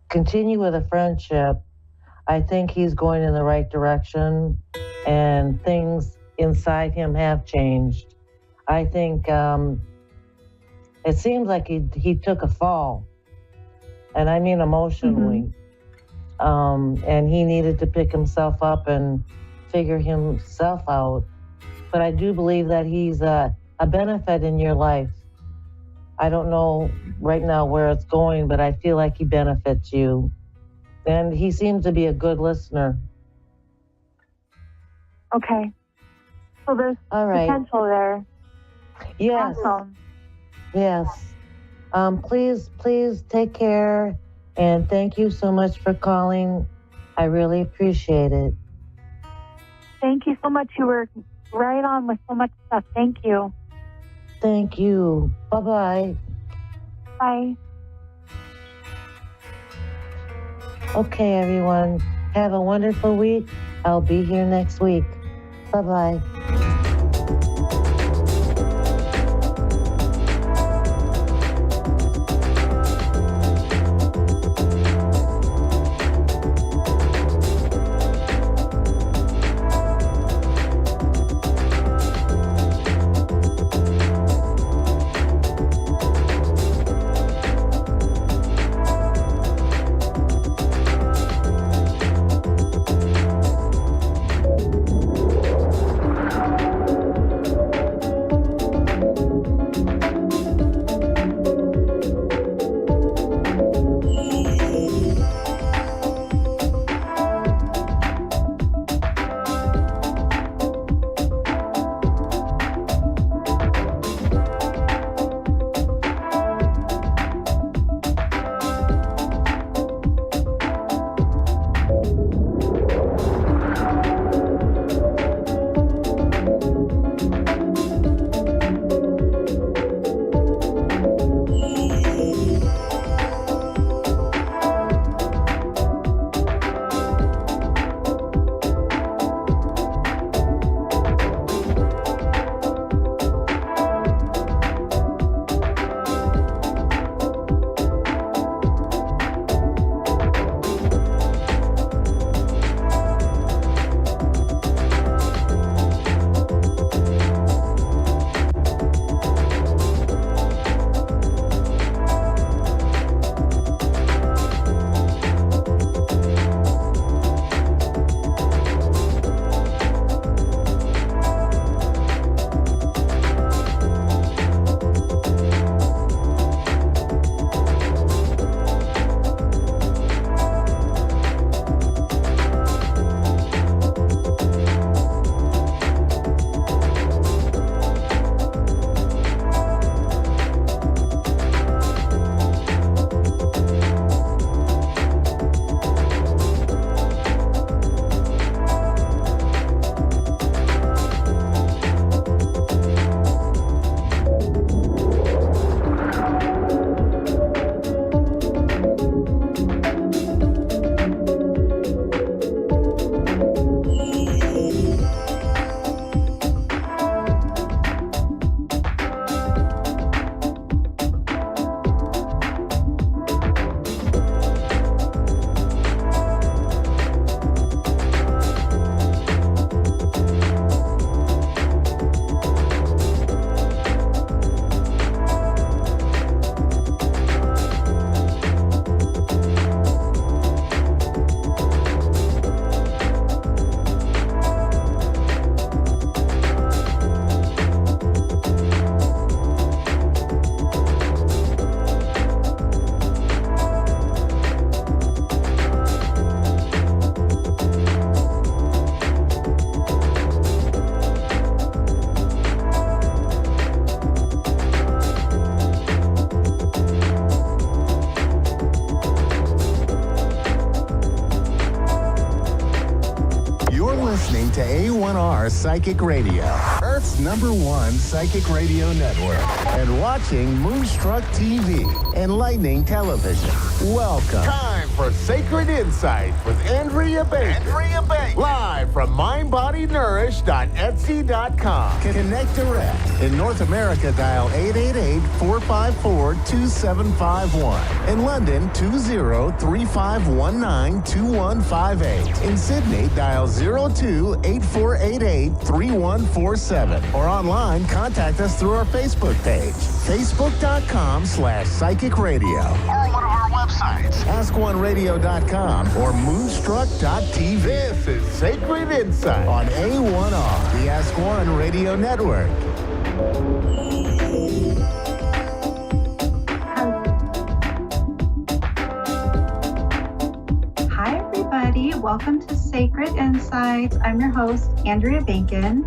continue with a friendship, I think he's going in the right direction, and things inside him have changed. I think it seems like he took a fall, and I mean emotionally. And he needed to pick himself up and figure himself out. But I do believe that he's a benefit in your life. I don't know right now where it's going, but I feel like he benefits you. And he seems to be a good listener. Okay. So there's potential there. Yes. Awesome. Yes. Please take care. And thank you so much for calling. I really appreciate it. Thank you so much. You were right on with so much stuff. Thank you. Thank you. Bye-bye. Bye. Okay, everyone. Have a wonderful week. I'll be here next week. Bye-bye. listening to A1R Psychic Radio, Earth's #1 psychic radio network, and watching Moonstruck TV, enlightening television. Welcome. Time for Sacred Insight with Andrea Baker. Live from mindbodynourish.etsy.com. Connect direct. In North America, dial 888-454-2751. In London, 20-3519-2158. In Sydney, dial 02-8488-3147. Or online, contact us through our Facebook page, facebook.com/psychic radio. Or one of our websites, askoneradio.com or moonstruck.tv. This is Sacred Insight on A1R, the Ask One Radio Network. Hi, everybody. Welcome to Sacred Insights. I'm your host, Andrea Bacon,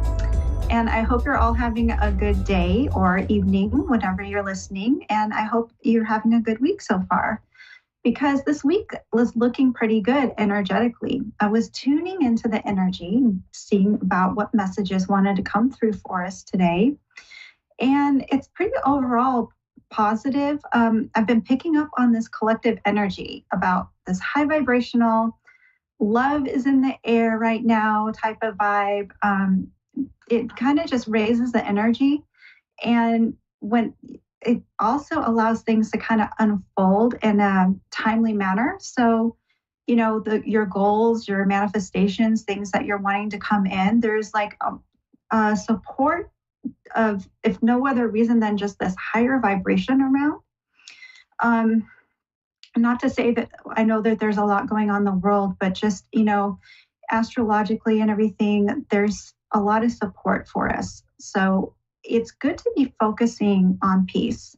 and I hope you're all having a good day or evening, whenever you're listening, and I hope you're having a good week so far, because this week was looking pretty good energetically. I was tuning into the energy, seeing about what messages wanted to come through for us today, and it's pretty overall positive. I've been picking up on this collective energy about this high vibrational, love is in the air right now type of vibe. It kind of just raises the energy, and when it also allows things to kind of unfold in a timely manner. So, you know, your goals, your manifestations, things that you're wanting to come in, there's like a support of, if no other reason than just this higher vibration around. Not to say that I know that there's a lot going on in the world, but just, you know, astrologically and everything, there's a lot of support for us. So it's good to be focusing on peace,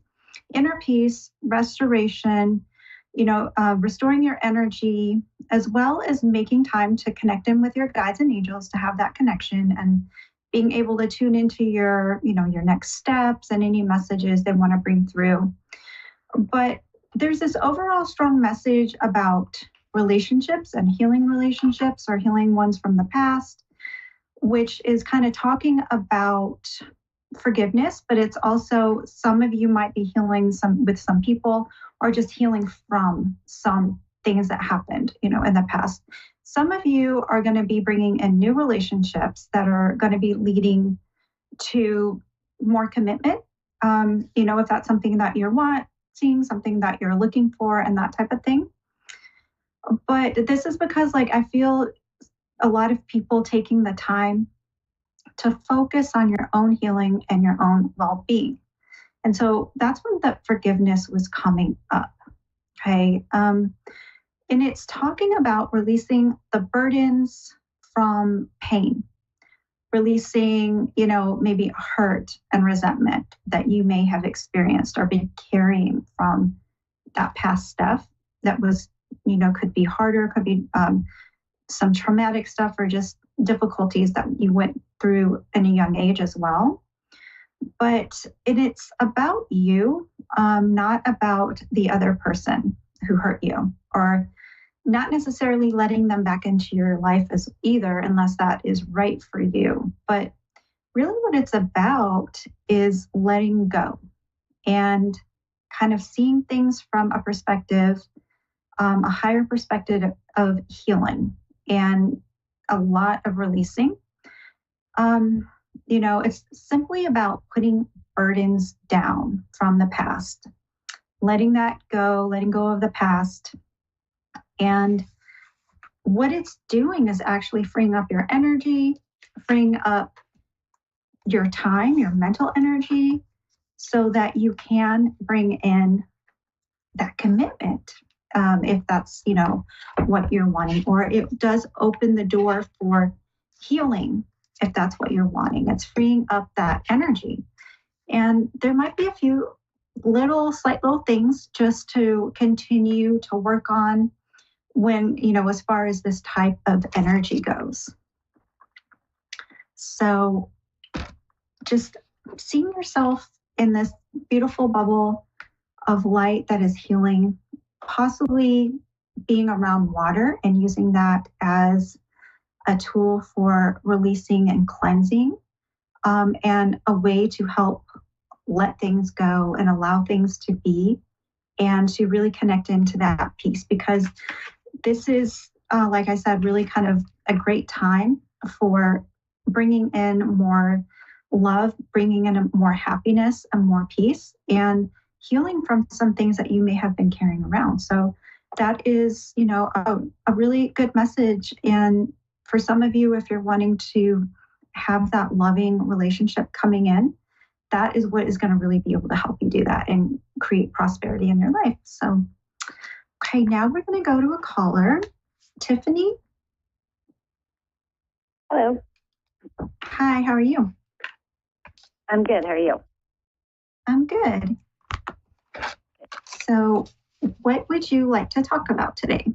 inner peace, restoration, you know, restoring your energy, as well as making time to connect in with your guides and angels to have that connection and being able to tune into your, you know, your next steps and any messages they want to bring through. But there's this overall strong message about relationships and healing relationships or healing ones from the past, which is kind of talking about forgiveness, but it's also, some of you might be healing with some people or just healing from some things that happened, you know, in the past. Some of you are going to be bringing in new relationships that are going to be leading to more commitment. You know, if that's something that you're wanting, something that you're looking for and that type of thing. But this is because, like, I feel a lot of people taking the time to focus on your own healing and your own well-being. And so that's when the forgiveness was coming up. Okay. And it's talking about releasing the burdens from pain, releasing, you know, maybe hurt and resentment that you may have experienced or been carrying from that past stuff that was, you know, could be harder, could be some traumatic stuff or just difficulties that you went through in a young age as well. But it's about you, not about the other person who hurt you, or not necessarily letting them back into your life as either, unless that is right for you. But really what it's about is letting go and kind of seeing things from a perspective, a higher perspective of healing and a lot of releasing. You know, it's simply about putting burdens down from the past, letting that go, letting go of the past. And what it's doing is actually freeing up your energy, freeing up your time, your mental energy, so that you can bring in that commitment, if that's, you know, what you're wanting, or it does open the door for healing if that's what you're wanting. It's freeing up that energy. And there might be a few slight little things just to continue to work on when, you know, as far as this type of energy goes. So just seeing yourself in this beautiful bubble of light that is healing, possibly being around water and using that as a tool for releasing and cleansing, and a way to help let things go and allow things to be, and to really connect into that piece, because this is, like I said, really kind of a great time for bringing in more love, bringing in more happiness and more peace, and healing from some things that you may have been carrying around. So that is, a really good message. And for some of you, if you're wanting to have that loving relationship coming in, that is what is going to really be able to help you do that and create prosperity in your life. So, okay, now we're going to go to a caller. Tiffany? Hello. Hi, how are you? I'm good. How are you? I'm good. So, what would you like to talk about today?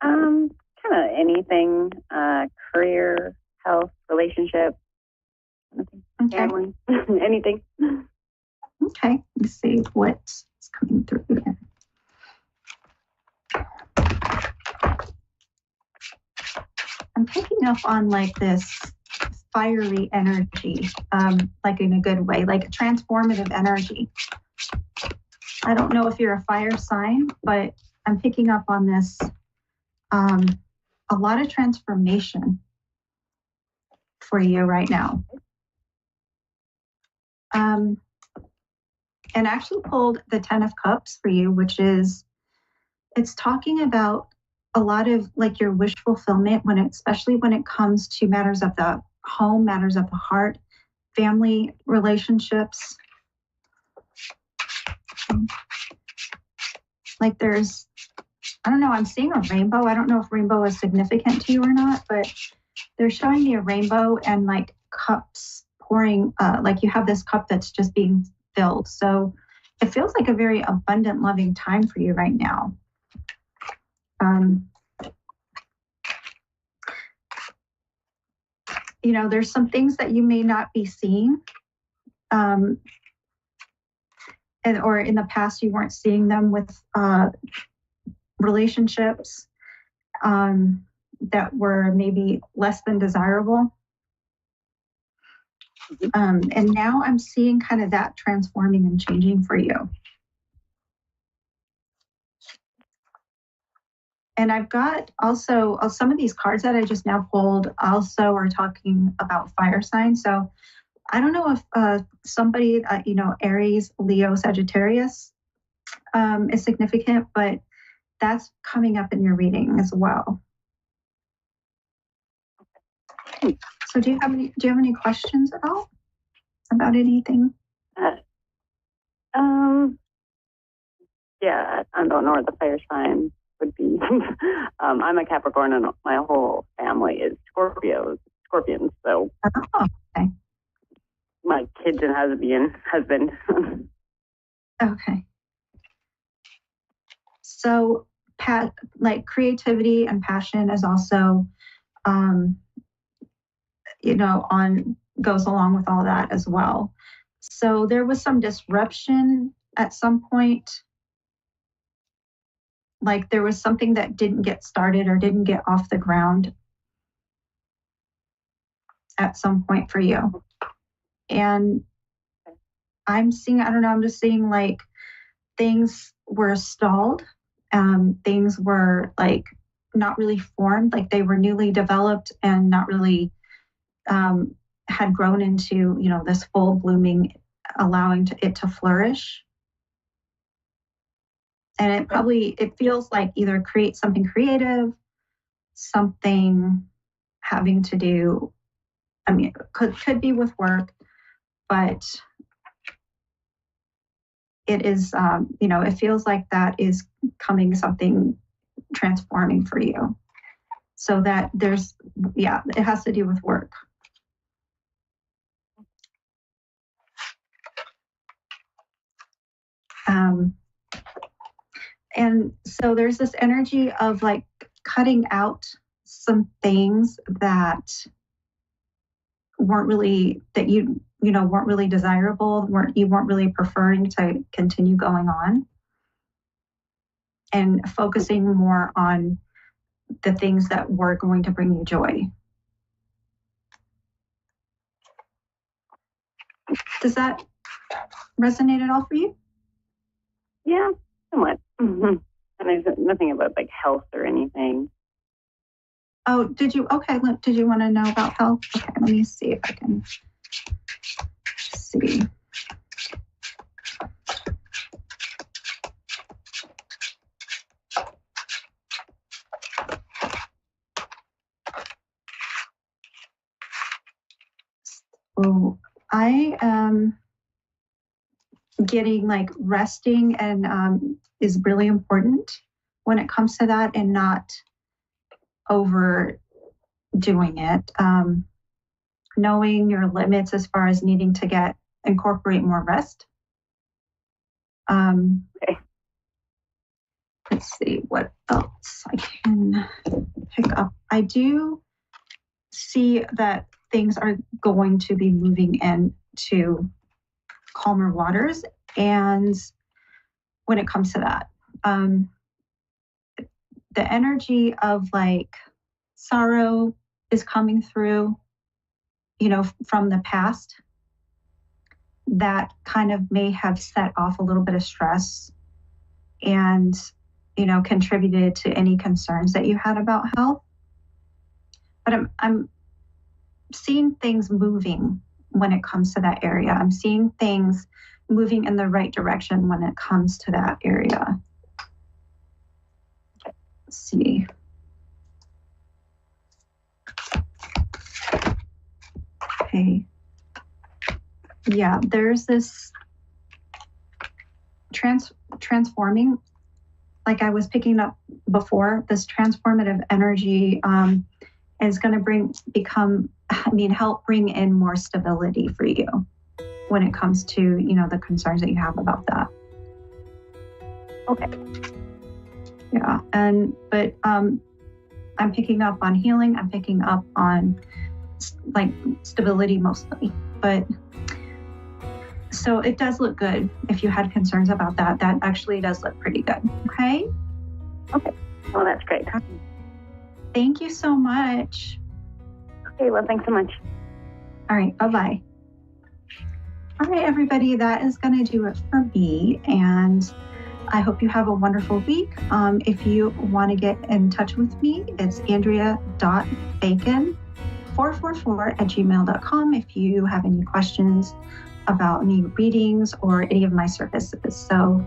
Kind of anything, career, health, relationship, family, anything. Okay, let's see what's coming through here. I'm picking up on like this fiery energy, like in a good way, like transformative energy. I don't know if you're a fire sign, but I'm picking up on this, a lot of transformation for you right now. And I actually pulled the 10 of Cups for you, which is, it's talking about a lot of like your wish fulfillment, especially when it comes to matters of the home, matters of the heart, family relationships. Like there's, I don't know, I'm seeing a rainbow. I don't know if rainbow is significant to you or not, but they're showing me a rainbow and like cups pouring, like you have this cup that's just being filled. So it feels like a very abundant, loving time for you right now. There's some things that you may not be seeing, or in the past you weren't seeing them with relationships that were maybe less than desirable. And now I'm seeing kind of that transforming and changing for you. And I've got also some of these cards that I just now pulled also are talking about fire signs. So I don't know if somebody, Aries, Leo, Sagittarius is significant, but that's coming up in your reading as well. So do you have any questions at all about anything? Yeah, I don't know where the fire sign would be. I'm a Capricorn and my whole family is Scorpions. So okay. My kids and husband. Okay. So like creativity and passion is also, goes along with all that as well. So there was some disruption at some point. Like there was something that didn't get started or didn't get off the ground at some point for you. And I'm just seeing like things were stalled. Things were like not really formed, like they were newly developed and not really had grown into, this full blooming, allowing it to flourish. And it feels like either create something creative, something having to do, could be with work, but it is, it feels like that is coming something transforming for you. So that it has to do with work. And so there's this energy of like cutting out some things that weren't really, that you weren't really desirable, you weren't really preferring to continue going on, and focusing more on the things that were going to bring you joy. Does that resonate at all for you? Yeah, somewhat. And there's nothing about like health or anything. Oh, did you? Okay, look, did you want to know about health? Okay, let me see if I can see. Oh, I am getting like resting and is really important when it comes to that, and not overdoing it. Knowing your limits as far as needing to incorporate more rest. Okay. Let's see what else I can pick up. I do see that things are going to be moving into calmer waters, and when it comes to that, the energy of like sorrow is coming through, from the past, that kind of may have set off a little bit of stress and, contributed to any concerns that you had about health. But I'm seeing things moving when it comes to that area. I'm seeing things moving in the right direction when it comes to that area. Let's see. Okay. Yeah, there's this transforming, like I was picking up before, this transformative energy is going to help bring in more stability for you when it comes to, the concerns that you have about that. Okay. Yeah, but I'm picking up on healing. I'm picking up on like stability mostly, but so it does look good. If you had concerns about that actually does look pretty good. Okay. Well, that's great. Thank you so much. Okay, well, thanks so much. All right, bye-bye. All right, everybody, that is going to do it for me, and I hope you have a wonderful week. If you want to get in touch with me, it's andrea.bacon444@gmail.com if you have any questions about any readings or any of my services. So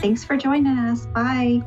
thanks for joining us. Bye.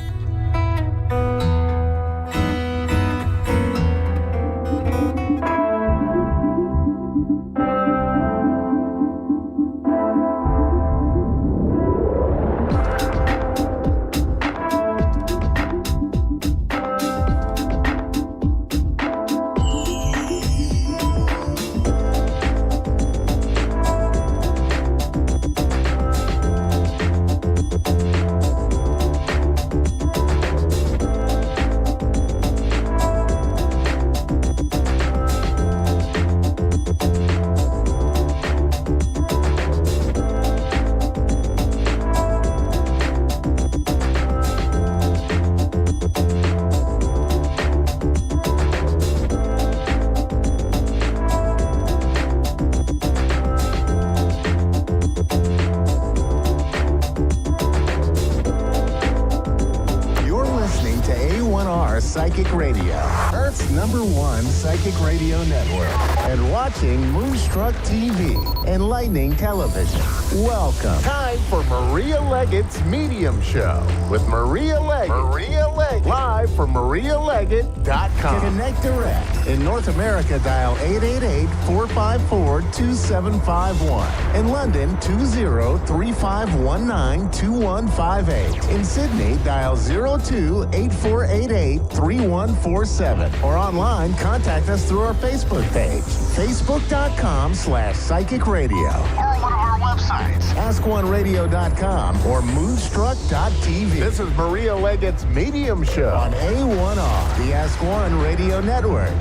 A1R Psychic Radio, Earth's #1 psychic radio network, and watching Moonstruck TV, enlightening television. Welcome. Time for Maria Leggett's Medium Show with Maria Leggett. Maria Leggett. Live from MariaLeggett.com. Connect direct. In North America, dial 888-454-2751. In London, 20-3519-2158. In Sydney, dial 02-8488-3147. Or online, contact us through our Facebook page, facebook.com/psychic radio. Or one of our websites, askoneradio.com or moonstruck.tv. This is Maria Leggett's Medium Show on A1R, the Ask One Radio Network.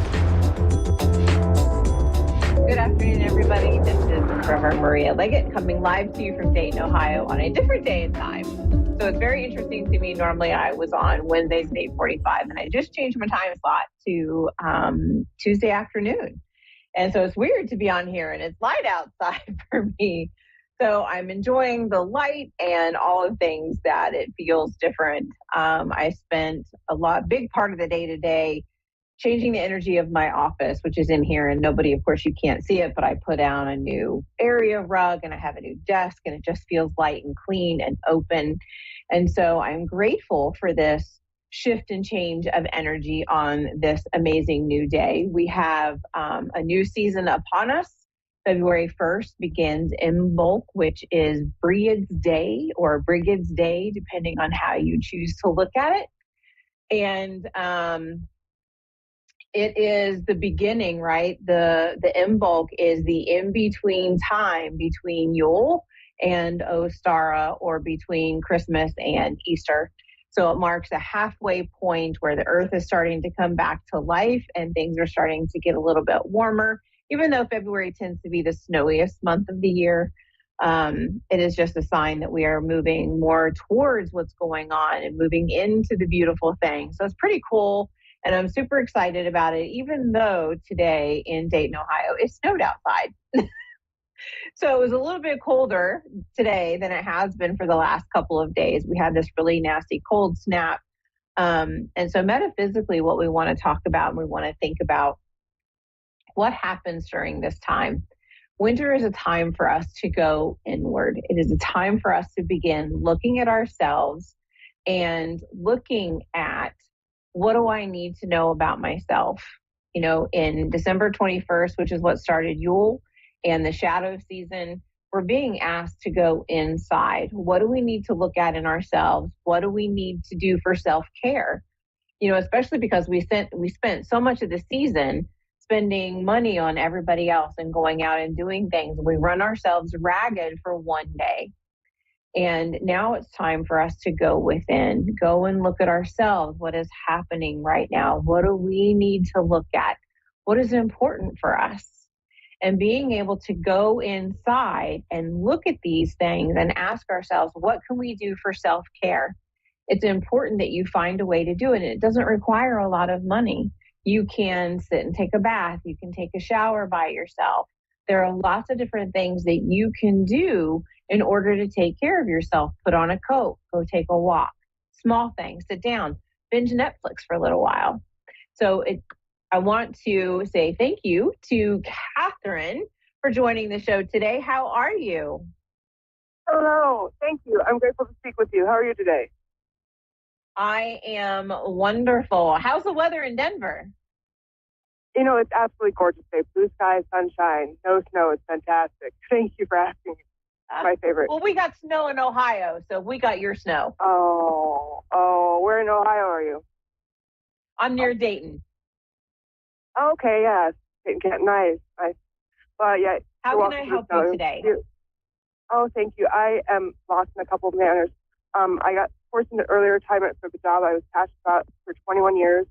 Good afternoon, everybody. This is Reverend Maria Leggett coming live to you from Dayton, Ohio on a different day and time. So it's very interesting to me. Normally I was on Wednesdays at 8:45, and I just changed my time slot to Tuesday afternoon. And so it's weird to be on here, and it's light outside for me. So I'm enjoying the light and all of things that it feels different. I spent big part of the day today changing the energy of my office, which is in here, and nobody, of course, you can't see it, but I put down a new area rug and I have a new desk, and it just feels light and clean and open. And so I'm grateful for this shift and change of energy on this amazing new day. We have a new season upon us. February 1st begins Imbolc, which is Brigade's Day or Brigade's Day, depending on how you choose to look at it. And it is the beginning, right? The Imbolc is the in-between time between Yule and Ostara, or between Christmas and Easter. So it marks a halfway point where the earth is starting to come back to life and things are starting to get a little bit warmer. Even though February tends to be the snowiest month of the year, it is just a sign that we are moving more towards what's going on and moving into the beautiful thing. So it's pretty cool, and I'm super excited about it, even though today in Dayton, Ohio, it snowed outside. So it was a little bit colder today than it has been for the last couple of days. We had this really nasty cold snap. And so metaphysically, what we want to talk about, and we want to think about what happens during this time. Winter is a time for us to go inward. It is a time for us to begin looking at ourselves and looking at, what do I need to know about myself? You know, in December 21st, which is what started Yule and the shadow season, we're being asked to go inside. What do we need to look at in ourselves? What do we need to do for self-care? You know, especially because we spent so much of the season spending money on everybody else and going out and doing things. We run ourselves ragged for one day. And now it's time for us to go within, go and look at ourselves. What is happening right now? What do we need to look at? What is important for us? And being able to go inside and look at these things and ask ourselves, what can we do for self-care? It's important that you find a way to do it. And it doesn't require a lot of money. You can sit and take a bath. You can take a shower by yourself. There are lots of different things that you can do in order to take care of yourself. Put on a coat, go take a walk, small things, sit down, binge Netflix for a little while. So I want to say thank you to Catherine for joining the show today. How are you? Hello, thank you. I'm grateful to speak with you. How are you today? I am wonderful. How's the weather in Denver? You know, it's absolutely gorgeous today. Blue sky, sunshine, no snow. It's fantastic. Thank you for asking. My favorite. Well, we got snow in Ohio, so we got your snow. Oh, where in Ohio are you? I'm near Dayton. Okay, yeah. Dayton, nice. Well, yeah. How can I help you today? Oh, thank you. I am lost in a couple of manners. I got forced into early retirement for the job I was passionate about for 21 years,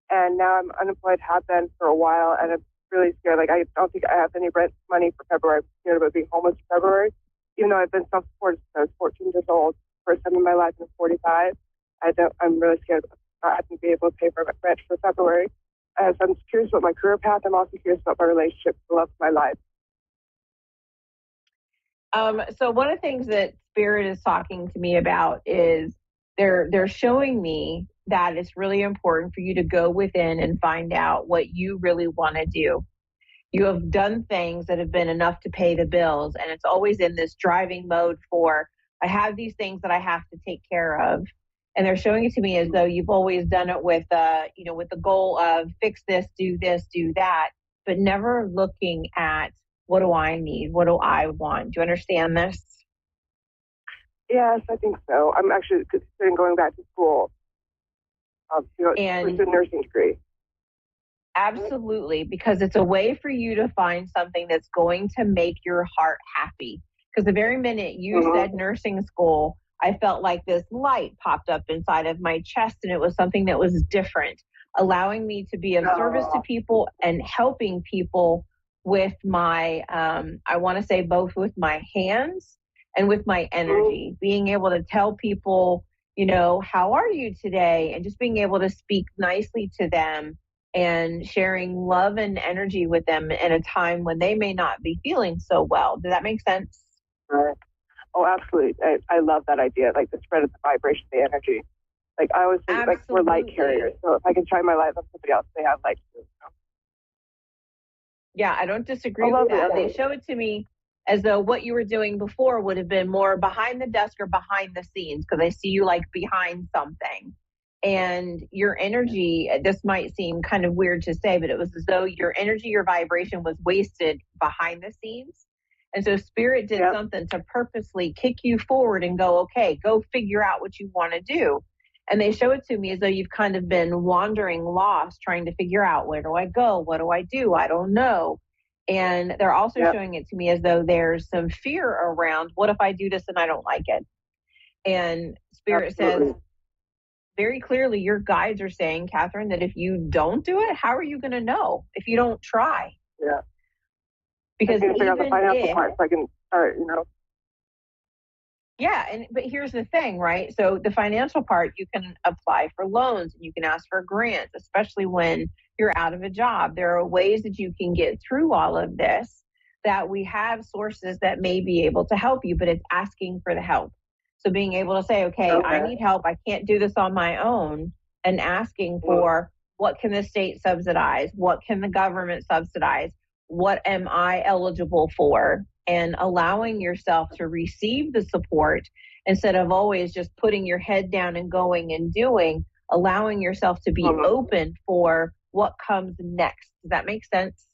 and now I'm unemployed, have been for a while, and I'm really scared. Like, I don't think I have any rent money for February. I'm scared about being homeless for February, even though I've been self-supported since I was 14 years old. First time in my life, I'm 45. I'm really scared about not having to be able to pay for rent for February. So I'm curious about my career path. I'm also curious about my relationship, the love of my life. So one of the things that Spirit is talking to me about is they're showing me that it's really important for you to go within and find out what you really want to do. You have done things that have been enough to pay the bills, and it's always in this driving mode for, I have these things that I have to take care of. And they're showing it to me as though you've always done it with the goal of fix this, do that, but never looking at, what do I need? What do I want? Do you understand this? Yes, I think so. I'm actually considering going back to school. And a nursing degree. Absolutely, because it's a way for you to find something that's going to make your heart happy. Because the very minute you said nursing school, I felt like this light popped up inside of my chest, and it was something that was different, allowing me to be of service to people and helping people with my, I want to say both with my hands and with my energy, being able to tell people, you know, how are you today? And just being able to speak nicely to them and sharing love and energy with them in a time when they may not be feeling so well. Does that make sense? Right. Oh, absolutely. I love that idea, like the spread of the vibration, the energy. Like I always think like we're light carriers. So if I can shine my light on somebody else, they have light too. You know? Yeah, I don't disagree with that. They show it to me as though what you were doing before would have been more behind the desk or behind the scenes, because I see you like behind something. And your energy, this might seem kind of weird to say, but it was as though your energy, your vibration was wasted behind the scenes. And so Spirit did something to purposely kick you forward and go, okay, go figure out what you want to do. And they show it to me as though you've kind of been wandering lost, trying to figure out, where do I go? What do I do? I don't know. And they're also showing it to me as though there's some fear around, what if I do this and I don't like it? And Spirit says very clearly, your guides are saying, Catherine, that if you don't do it, how are you going to know if you don't try? Yeah. Because I can figure out the financial part so I can start, you know. Yeah, but here's the thing, right? So the financial part, you can apply for loans and you can ask for grants, especially when you're out of a job. There are ways that you can get through all of this, that we have sources that may be able to help you, but it's asking for the help. So being able to say, okay, I need help. I can't do this on my own, and asking for what can the state subsidize? What can the government subsidize? What am I eligible for? And allowing yourself to receive the support instead of always just putting your head down and going and doing, allowing yourself to be open for what comes next. Does that make sense?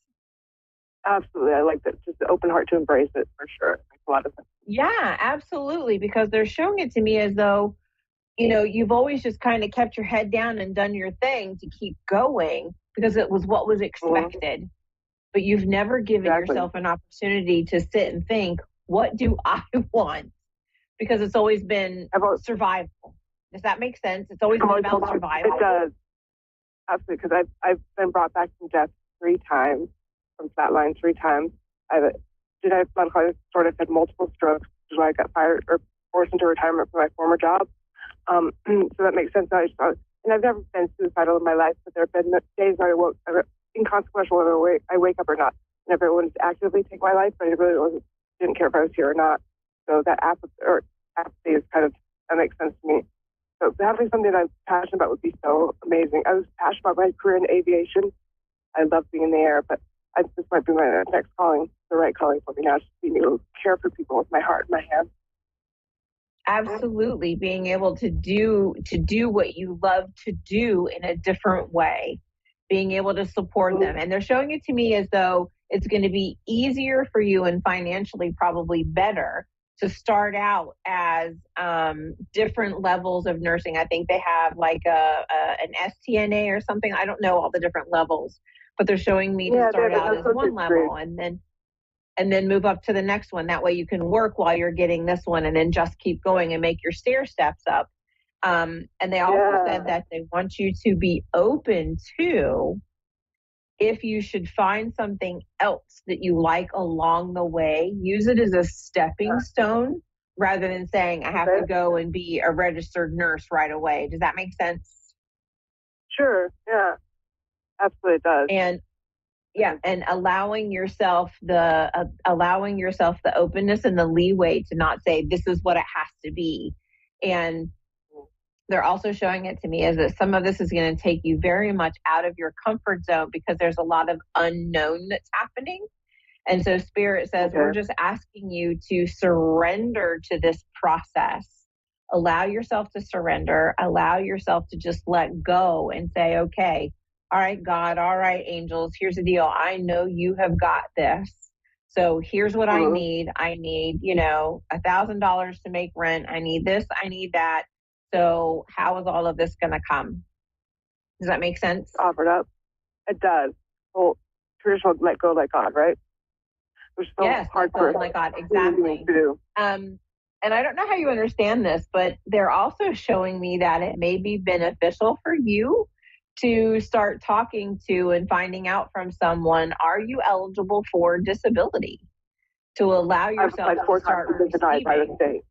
Absolutely. I like that. Just the open heart to embrace it, for sure. It makes a lot of sense. Yeah, absolutely. Because they're showing it to me as though, you know, you've always just kind of kept your head down and done your thing to keep going because it was what was expected. But you've never given yourself an opportunity to sit and think, what do I want? Because it's always been survival. Does that make sense? It's always been about survival. It does. Absolutely, because I've been brought back from death 3 times, from flatline 3 times. I have a genetic blood sort of had multiple strokes, which is why I got fired or forced into retirement from my former job. So that makes sense. And I've never been suicidal in my life, but there have been days where I woke inconsequential whether I wake up or not. I never wanted to actively take my life, but I really didn't care if I was here or not. So that apathy is kind of, that makes sense to me. So having something that I'm passionate about would be so amazing. I was passionate about my career in aviation. I love being in the air, but this might be my next calling, the right calling for me now, just being able to care for people with my heart and my hands. Absolutely, being able to do what you love to do in a different way, being able to support them. And they're showing it to me as though it's going to be easier for you and financially probably better to start out as different levels of nursing. I think they have like an STNA or something. I don't know all the different levels, but they're showing me to start out as one level and then move up to the next one. That way you can work while you're getting this one and then just keep going and make your stair steps up. And they also said that they want you to be open to, if you should find something else that you like along the way, use it as a stepping stone rather than saying, I have to go and be a registered nurse right away. Does that make sense? Sure. Yeah, absolutely does. And and allowing yourself the openness and the leeway to not say this is what it has to be. And they're also showing it to me as that some of this is going to take you very much out of your comfort zone because there's a lot of unknown that's happening. And so Spirit says, we're just asking you to surrender to this process. Allow yourself to surrender. Allow yourself to just let go and say, okay, all right, God, all right, angels, here's the deal. I know you have got this. So here's what I need. I need, $1,000 to make rent. I need this. I need that. So how is all of this going to come? Does that make sense? Offered up. It does. Well, traditional let go like God, right? Which is so hard for like God, exactly. And I don't know how you understand this, but they're also showing me that it may be beneficial for you to start talking to and finding out from someone, are you eligible for disability? to allow yourself I've applied 4 to start times to be denied by the state.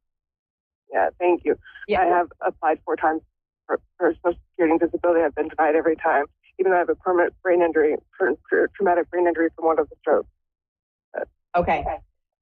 Yeah, thank you. Yeah. I have applied 4 times for Social Security and disability. I've been denied every time, even though I have a permanent brain injury, traumatic brain injury from one of the strokes. Okay.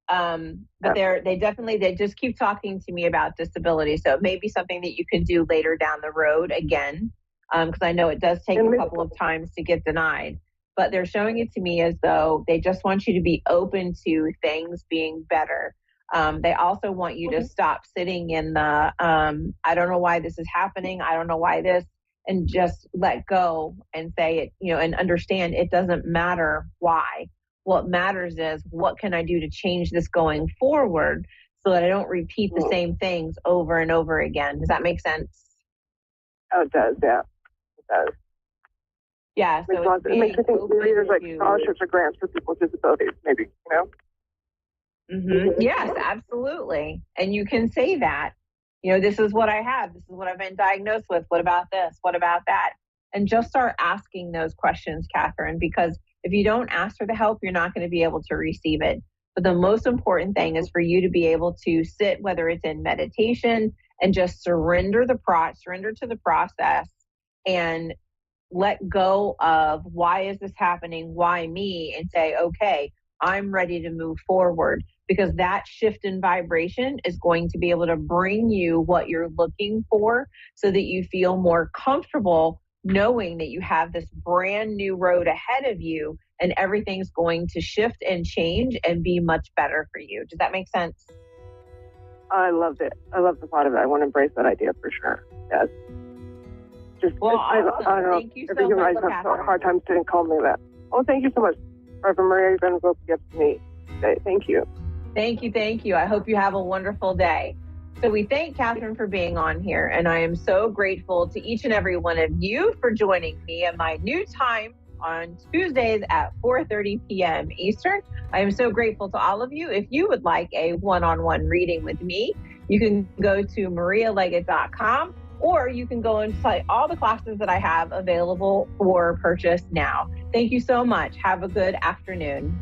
But they just keep talking to me about disability. So it may be something that you can do later down the road again, because I know it does take a couple of times to get denied. But they're showing it to me as though they just want you to be open to things being better. They also want you to stop sitting in the, I don't know why this is happening. I don't know why this, and just let go and say it, and understand it doesn't matter why. What matters is, what can I do to change this going forward so that I don't repeat the same things over and over again? Does that make sense? Oh, it does, yeah. It does. Yeah, so it makes me think maybe there's like scholarships or grants for people with disabilities, maybe, Mm-hmm. Yes, absolutely. And you can say that, this is what I have. This is what I've been diagnosed with. What about this? What about that? And just start asking those questions, Catherine, because if you don't ask for the help, you're not going to be able to receive it. But the most important thing is for you to be able to sit, whether it's in meditation, and just surrender to the process and let go of why is this happening? Why me? And say, okay, I'm ready to move forward, because that shift in vibration is going to be able to bring you what you're looking for so that you feel more comfortable knowing that you have this brand new road ahead of you and everything's going to shift and change and be much better for you. Does that make sense? I loved it. I love the thought of it. I want to embrace that idea for sure. Yes. Well, awesome. I don't know. Thank you Every so much, human has a Catherine. hard time saying calling me that. Oh, thank you so much. Reverend Maria, you've been real gift to me today. Thank you. Thank you. I hope you have a wonderful day. So we thank Catherine for being on here, and I am so grateful to each and every one of you for joining me at my new time on Tuesdays at 4:30 p.m. Eastern. I am so grateful to all of you. If you would like a one-on-one reading with me, you can go to marialeggett.com, or you can go and see all the classes that I have available for purchase now. Thank you so much. Have a good afternoon.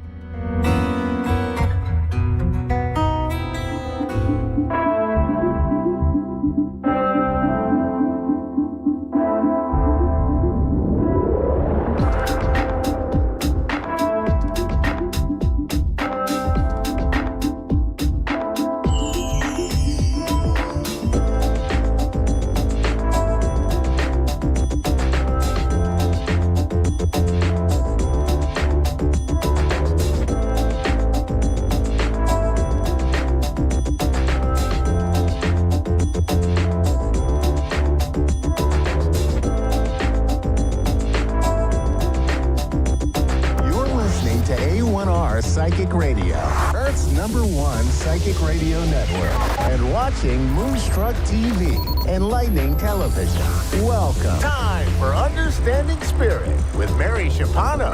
A1R Psychic Radio, Earth's #1 psychic radio network, and watching Moonstruck TV, Enlightening Television. Welcome. Time for Understanding Spirit with Mary Shapano.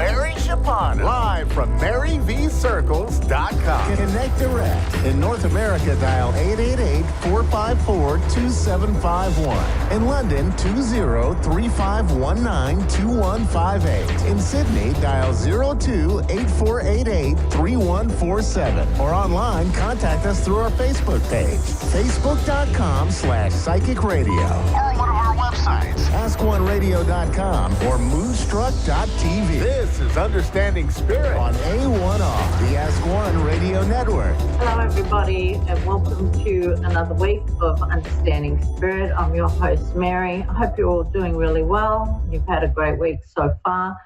Live from MaryVCircles.com. Connect direct. In North America, dial 888-454-2751. In London, 20-3519-2158. In Sydney, dial 02-8488-3147. Or online, contact us through our Facebook page, facebook.com/psychic radio. Or one of our websites, ask1radio.com or moonstruck.tv. This is Understanding Spirit on A1R, the Ask One Radio Network. Hello, everybody, and welcome to another week of Understanding Spirit. I'm your host, Mary. I hope you're all doing really well. You've had a great week so far.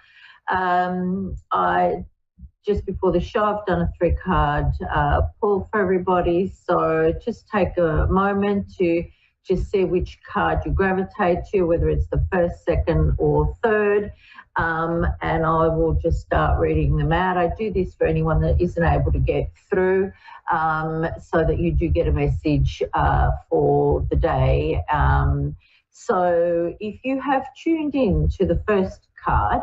Just before the show, I've done a 3-card pull for everybody. So just take a moment to just see which card you gravitate to, whether it's the first, second, or third. And I will just start reading them out. I do this for anyone that isn't able to get through, so that you do get a message for the day. So if you have tuned in to the first card,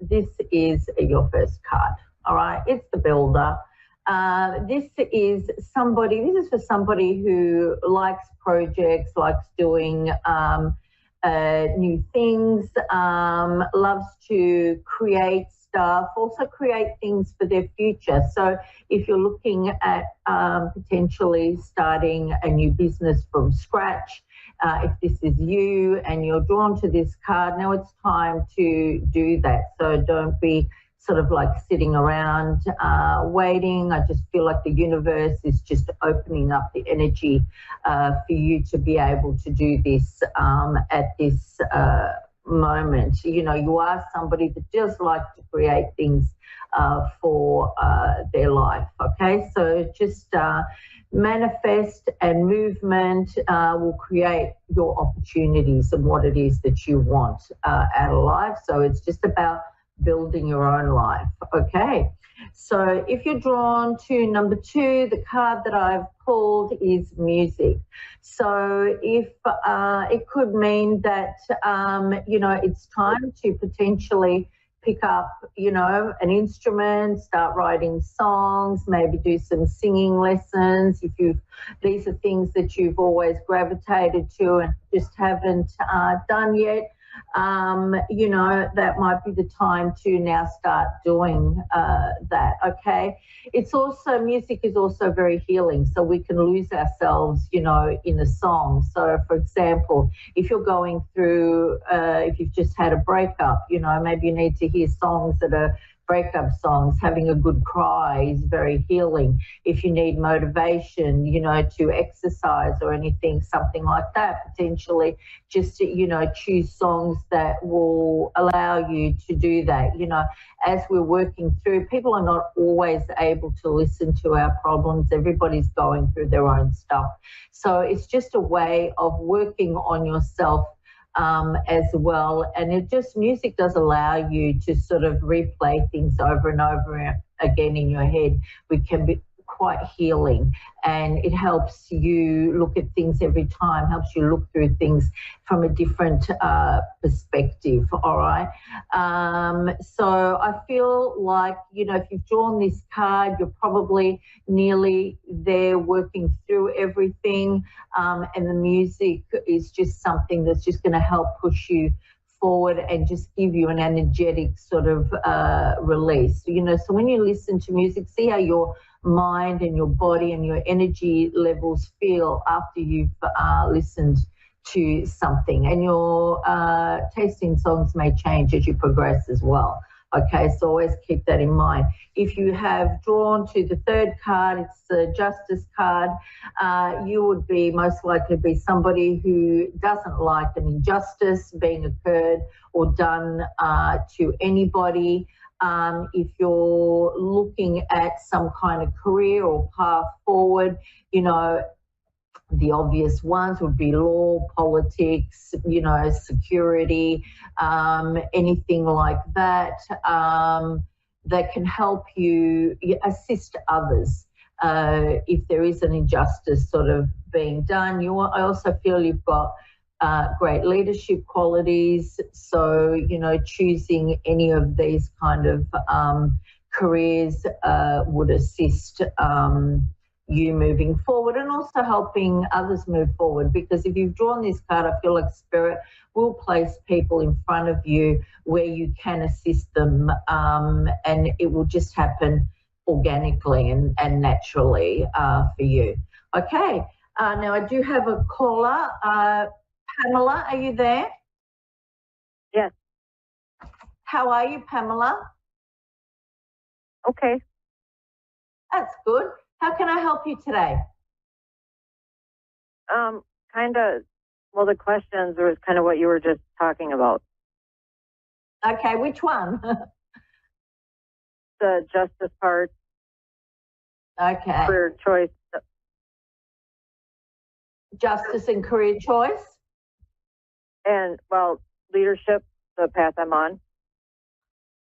this is your first card. All right, it's the builder. This is for somebody who likes projects, likes doing new things, loves to create staff, also create things for their future. So if you're looking at potentially starting a new business from scratch, if this is you and you're drawn to this card, now it's time to do that. So don't be sort of like sitting around waiting. I just feel like the universe is just opening up the energy for you to be able to do this at this moment. You know, you are somebody that does like to create things for their life, okay? So just manifest, and movement will create your opportunities and what it is that you want out of life. So it's just about building your own life, okay? So if you're drawn to number 2, the card that I've pulled is music. So if it could mean that, you know, it's time to potentially pick up, you know, an instrument, start writing songs, maybe do some singing lessons. If these are things that you've always gravitated to and just haven't done yet, you know, that might be the time to now start doing that, okay? It's also, music is also very healing, so we can lose ourselves, you know, in a song. So, for example, if you're going through, if you've just had a breakup, you know, maybe you need to hear songs that are breakup songs. Having a good cry is very healing. If you need motivation, you know, to exercise or anything, something like that, potentially just to, you know, choose songs that will allow you to do that. You know, as we're working through, people are not always able to listen to our problems. Everybody's going through their own stuff. So it's just a way of working on yourself as well. And it just, music does allow you to sort of replay things over and over again in your head, which can be quite healing, and it helps you look at things every time, helps you look through things from a different perspective, all right? So I feel like, you know, if you've drawn this card, you're probably nearly there working through everything, and the music is just something that's just going to help push you forward and just give you an energetic sort of release. You know, so when you listen to music, see how your mind and your body and your energy levels feel after you've listened to something. And your taste in songs may change as you progress as well. Okay, so always keep that in mind. If you have drawn to the 3rd card, it's the Justice card, you would be most likely be somebody who doesn't like an injustice being occurred or done to anybody. If you're looking at some kind of career or path forward, you know, the obvious ones would be law, politics, you know, security, anything like that, that can help you assist others if there is an injustice sort of being done. I also feel you've got great leadership qualities. So, you know, choosing any of these kind of careers would assist you moving forward, and also helping others move forward. Because if you've drawn this card, I feel like Spirit will place people in front of you where you can assist them, and it will just happen organically and naturally for you. Okay, now I do have a caller. Pamela, are you there? Yes. How are you, Pamela? Okay. That's good. How can I help you today? Kind of, well, the questions was kind of what you were just talking about. Okay, which one? The justice part. Okay. Career choice. Justice and career choice? And, well, leadership, the path I'm on.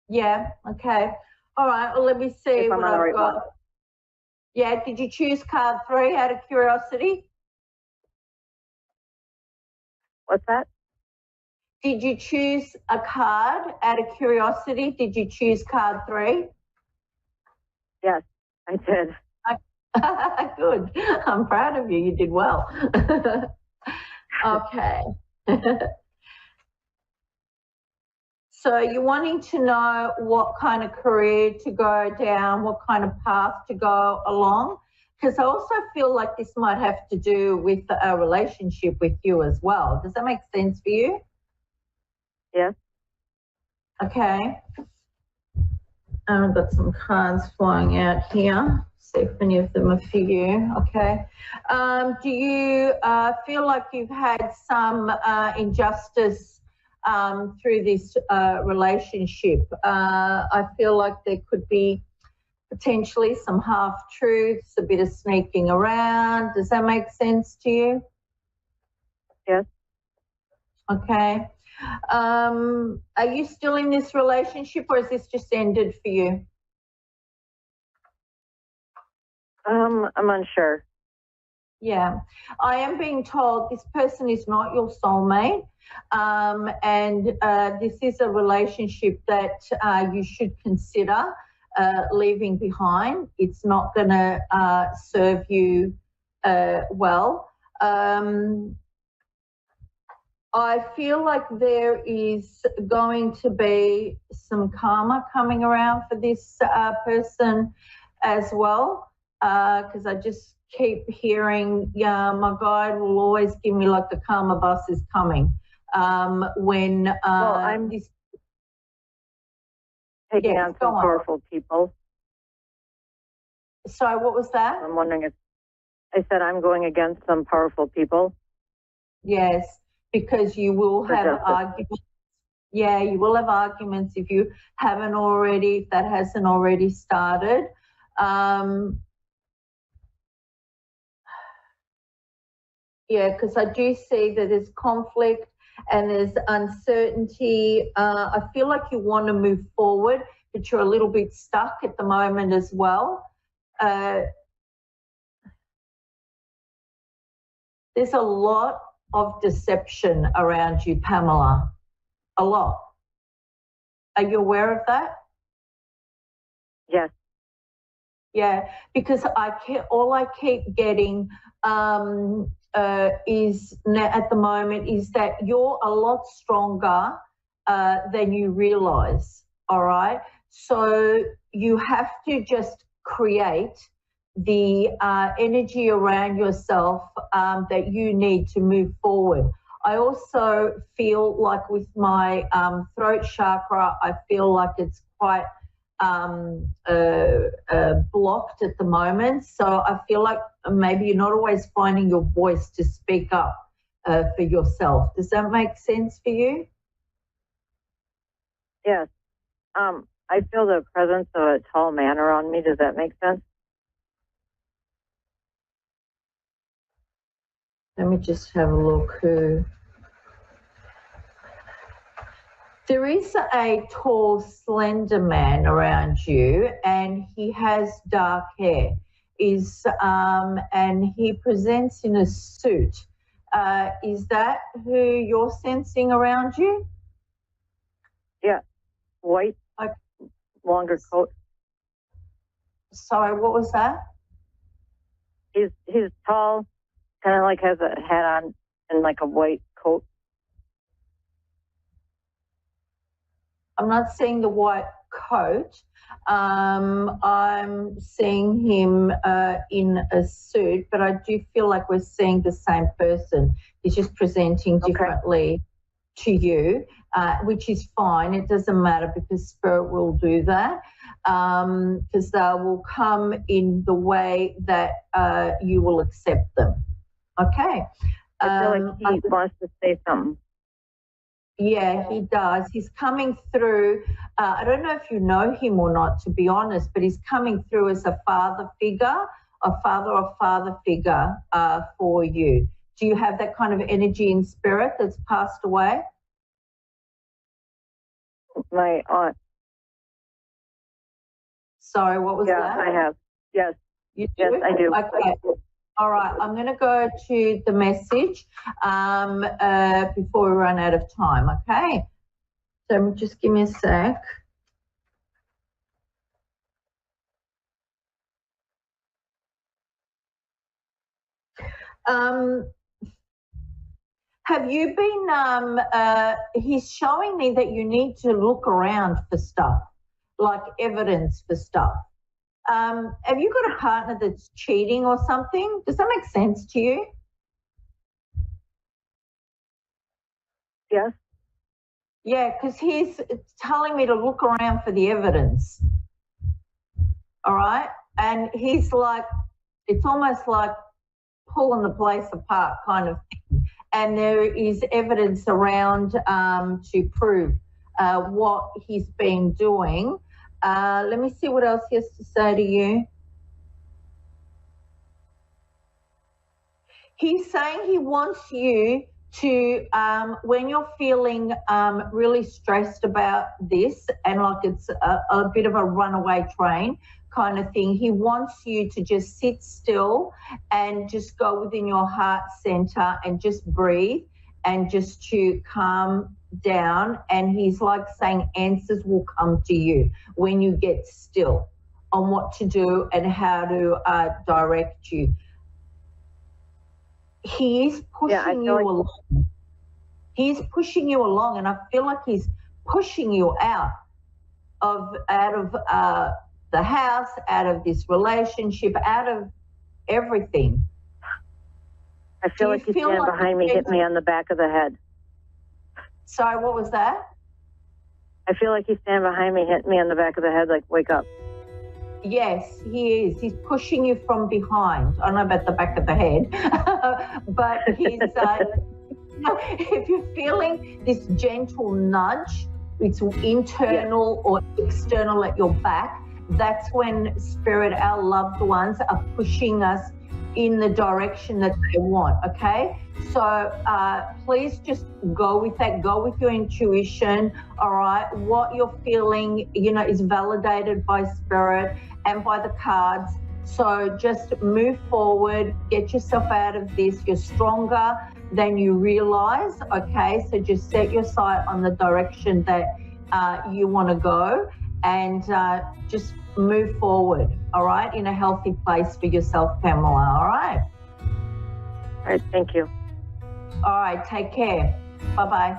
Yeah, okay. All right, well, let me see what I've got. One. Yeah, did you choose card 3 out of curiosity? What's that? Did you choose a card out of curiosity? Did you choose card 3? Yes, I did. Good. I'm proud of you. You did well. Okay. So you're wanting to know what kind of career to go down, what kind of path to go along, because I also feel like this might have to do with a relationship with you as well. Does that make sense for you? Yes. Okay. I've got some cards flying out here. See if any of them are for you. Okay. Do you feel like you've had some injustice through this relationship? I feel like there could be potentially some half-truths, a bit of sneaking around. Does that make sense to you? Yes. Okay. Are you still in this relationship, or has this just ended for you? I'm unsure. Yeah, I am being told this person is not your soulmate, and this is a relationship that you should consider leaving behind. It's not going to serve you well. I feel like there is going to be some karma coming around for this person as well, because I just keep hearing, yeah, my guide will always give me like the karma bus is coming. When I'm taking on some powerful people. Sorry, what was that? I'm wondering if I said I'm going against some powerful people. Yes, because you will have arguments. Yeah, you will have arguments if you haven't already, if that hasn't already started. Yeah, because I do see that there's conflict and there's uncertainty. I feel like you want to move forward, but you're a little bit stuck at the moment as well. There's a lot of deception around you, Pamela. A lot. Are you aware of that? Yes. Yeah, because all I keep getting is at the moment is that you're a lot stronger than you realize. All right. So you have to just create the energy around yourself that you need to move forward. I also feel like with my throat chakra, I feel like it's quite blocked at the moment. So I feel like maybe you're not always finding your voice to speak up for yourself. Does that make sense for you? Yes. I feel the presence of a tall man around me. Does that make sense? Let me just have a look. There is a tall, slender man around you, and he has dark hair. And he presents in a suit. Is that who you're sensing around you? Yeah, white, longer coat. Sorry, what was that? He's tall, kind of like has a hat on and like a white coat. I'm not seeing the white coat. I'm seeing him in a suit, but I do feel like we're seeing the same person. He's just presenting differently to you, which is fine. It doesn't matter because Spirit will do that, because they will come in the way that you will accept them. Okay. I feel like he wants to say something. Yeah, he does. He's coming through. I don't know if you know him or not, to be honest, but he's coming through as a father figure, a father figure for you. Do you have that kind of energy in spirit that's passed away? My aunt. Sorry, what was that? Yeah, I have. Yes. You do? Yes, I do. Okay. All right, I'm going to go to the message before we run out of time, okay? So just give me a sec. Have you been, he's showing me that you need to look around for stuff, like evidence for stuff. Have you got a partner that's cheating or something? Does that make sense to you? Yes. Yeah, because he's telling me to look around for the evidence. All right? And he's like, it's almost like pulling the place apart kind of thing. And there is evidence around to prove what he's been doing. Let me see what else he has to say to you. He's saying he wants you to, when you're feeling really stressed about this and like it's a bit of a runaway train kind of thing, he wants you to just sit still and just go within your heart center and just breathe and just to calm down. And he's like saying answers will come to you when you get still on what to do and how to direct you. He is pushing you along. He's pushing you along, and I feel like he's pushing you out of the house, out of this relationship, out of everything. I feel like he's standing behind me, hitting me on the back of the head. Sorry, what was that? I feel like he's standing behind me, hitting me on the back of the head, like, wake up. Yes, he is. He's pushing you from behind. I don't know about the back of the head, but he's, if you're feeling this gentle nudge, it's internal or external at your back, that's when Spirit, our loved ones, are pushing us in the direction that they want, okay? So please just go with that, go with your intuition, all right? What you're feeling, is validated by Spirit and by the cards. So just move forward, get yourself out of this. You're stronger than you realize, okay? So just set your sight on the direction that you want to go and just move forward, all right, in a healthy place for yourself, Pamela, all right? All right, thank you. All right, take care. Bye-bye.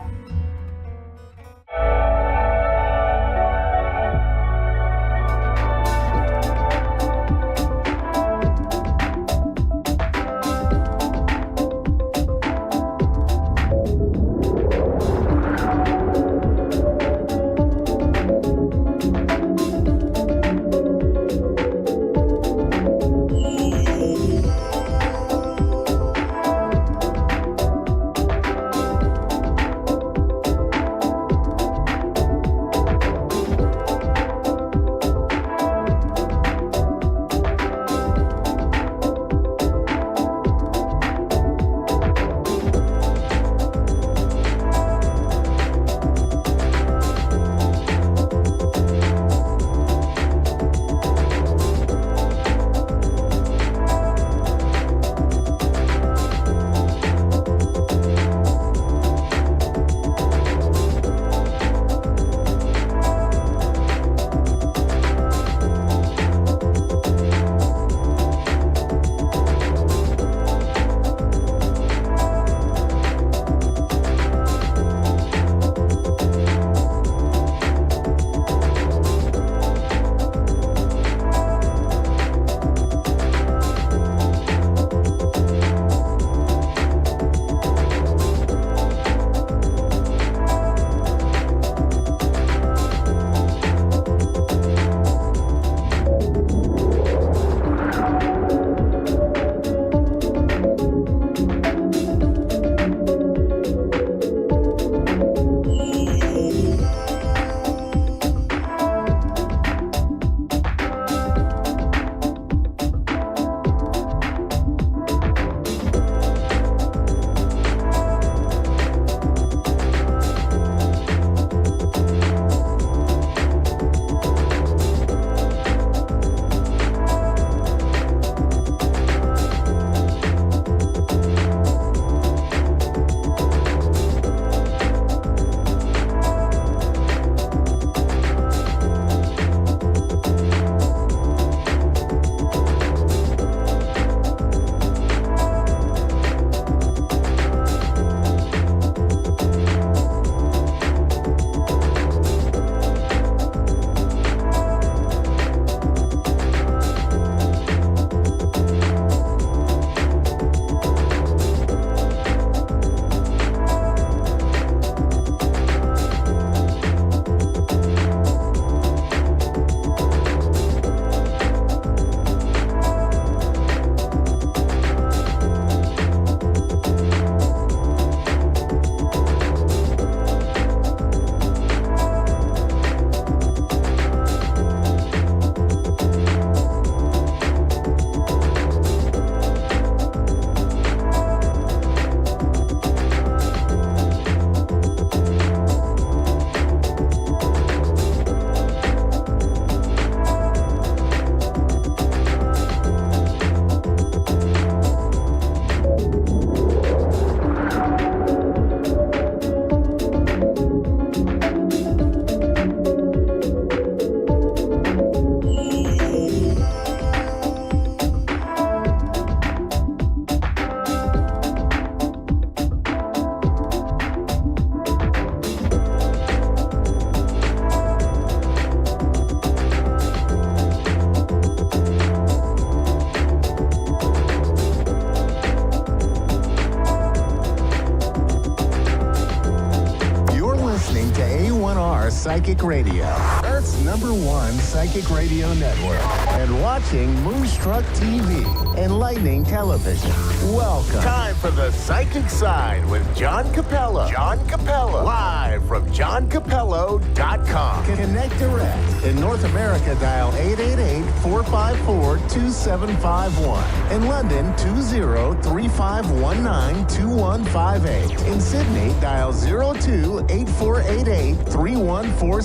Psychic Radio, Earth's #1 psychic radio network, and watching Moonstruck TV, enlightening television. Welcome. Time for the Psychic Side with John Capello. John Capello. Live from JohnCapello.com. Connect direct. In North America, dial 888-454-2751. In London, 20-3519-2158. In Sydney, dial 02-8488-3147.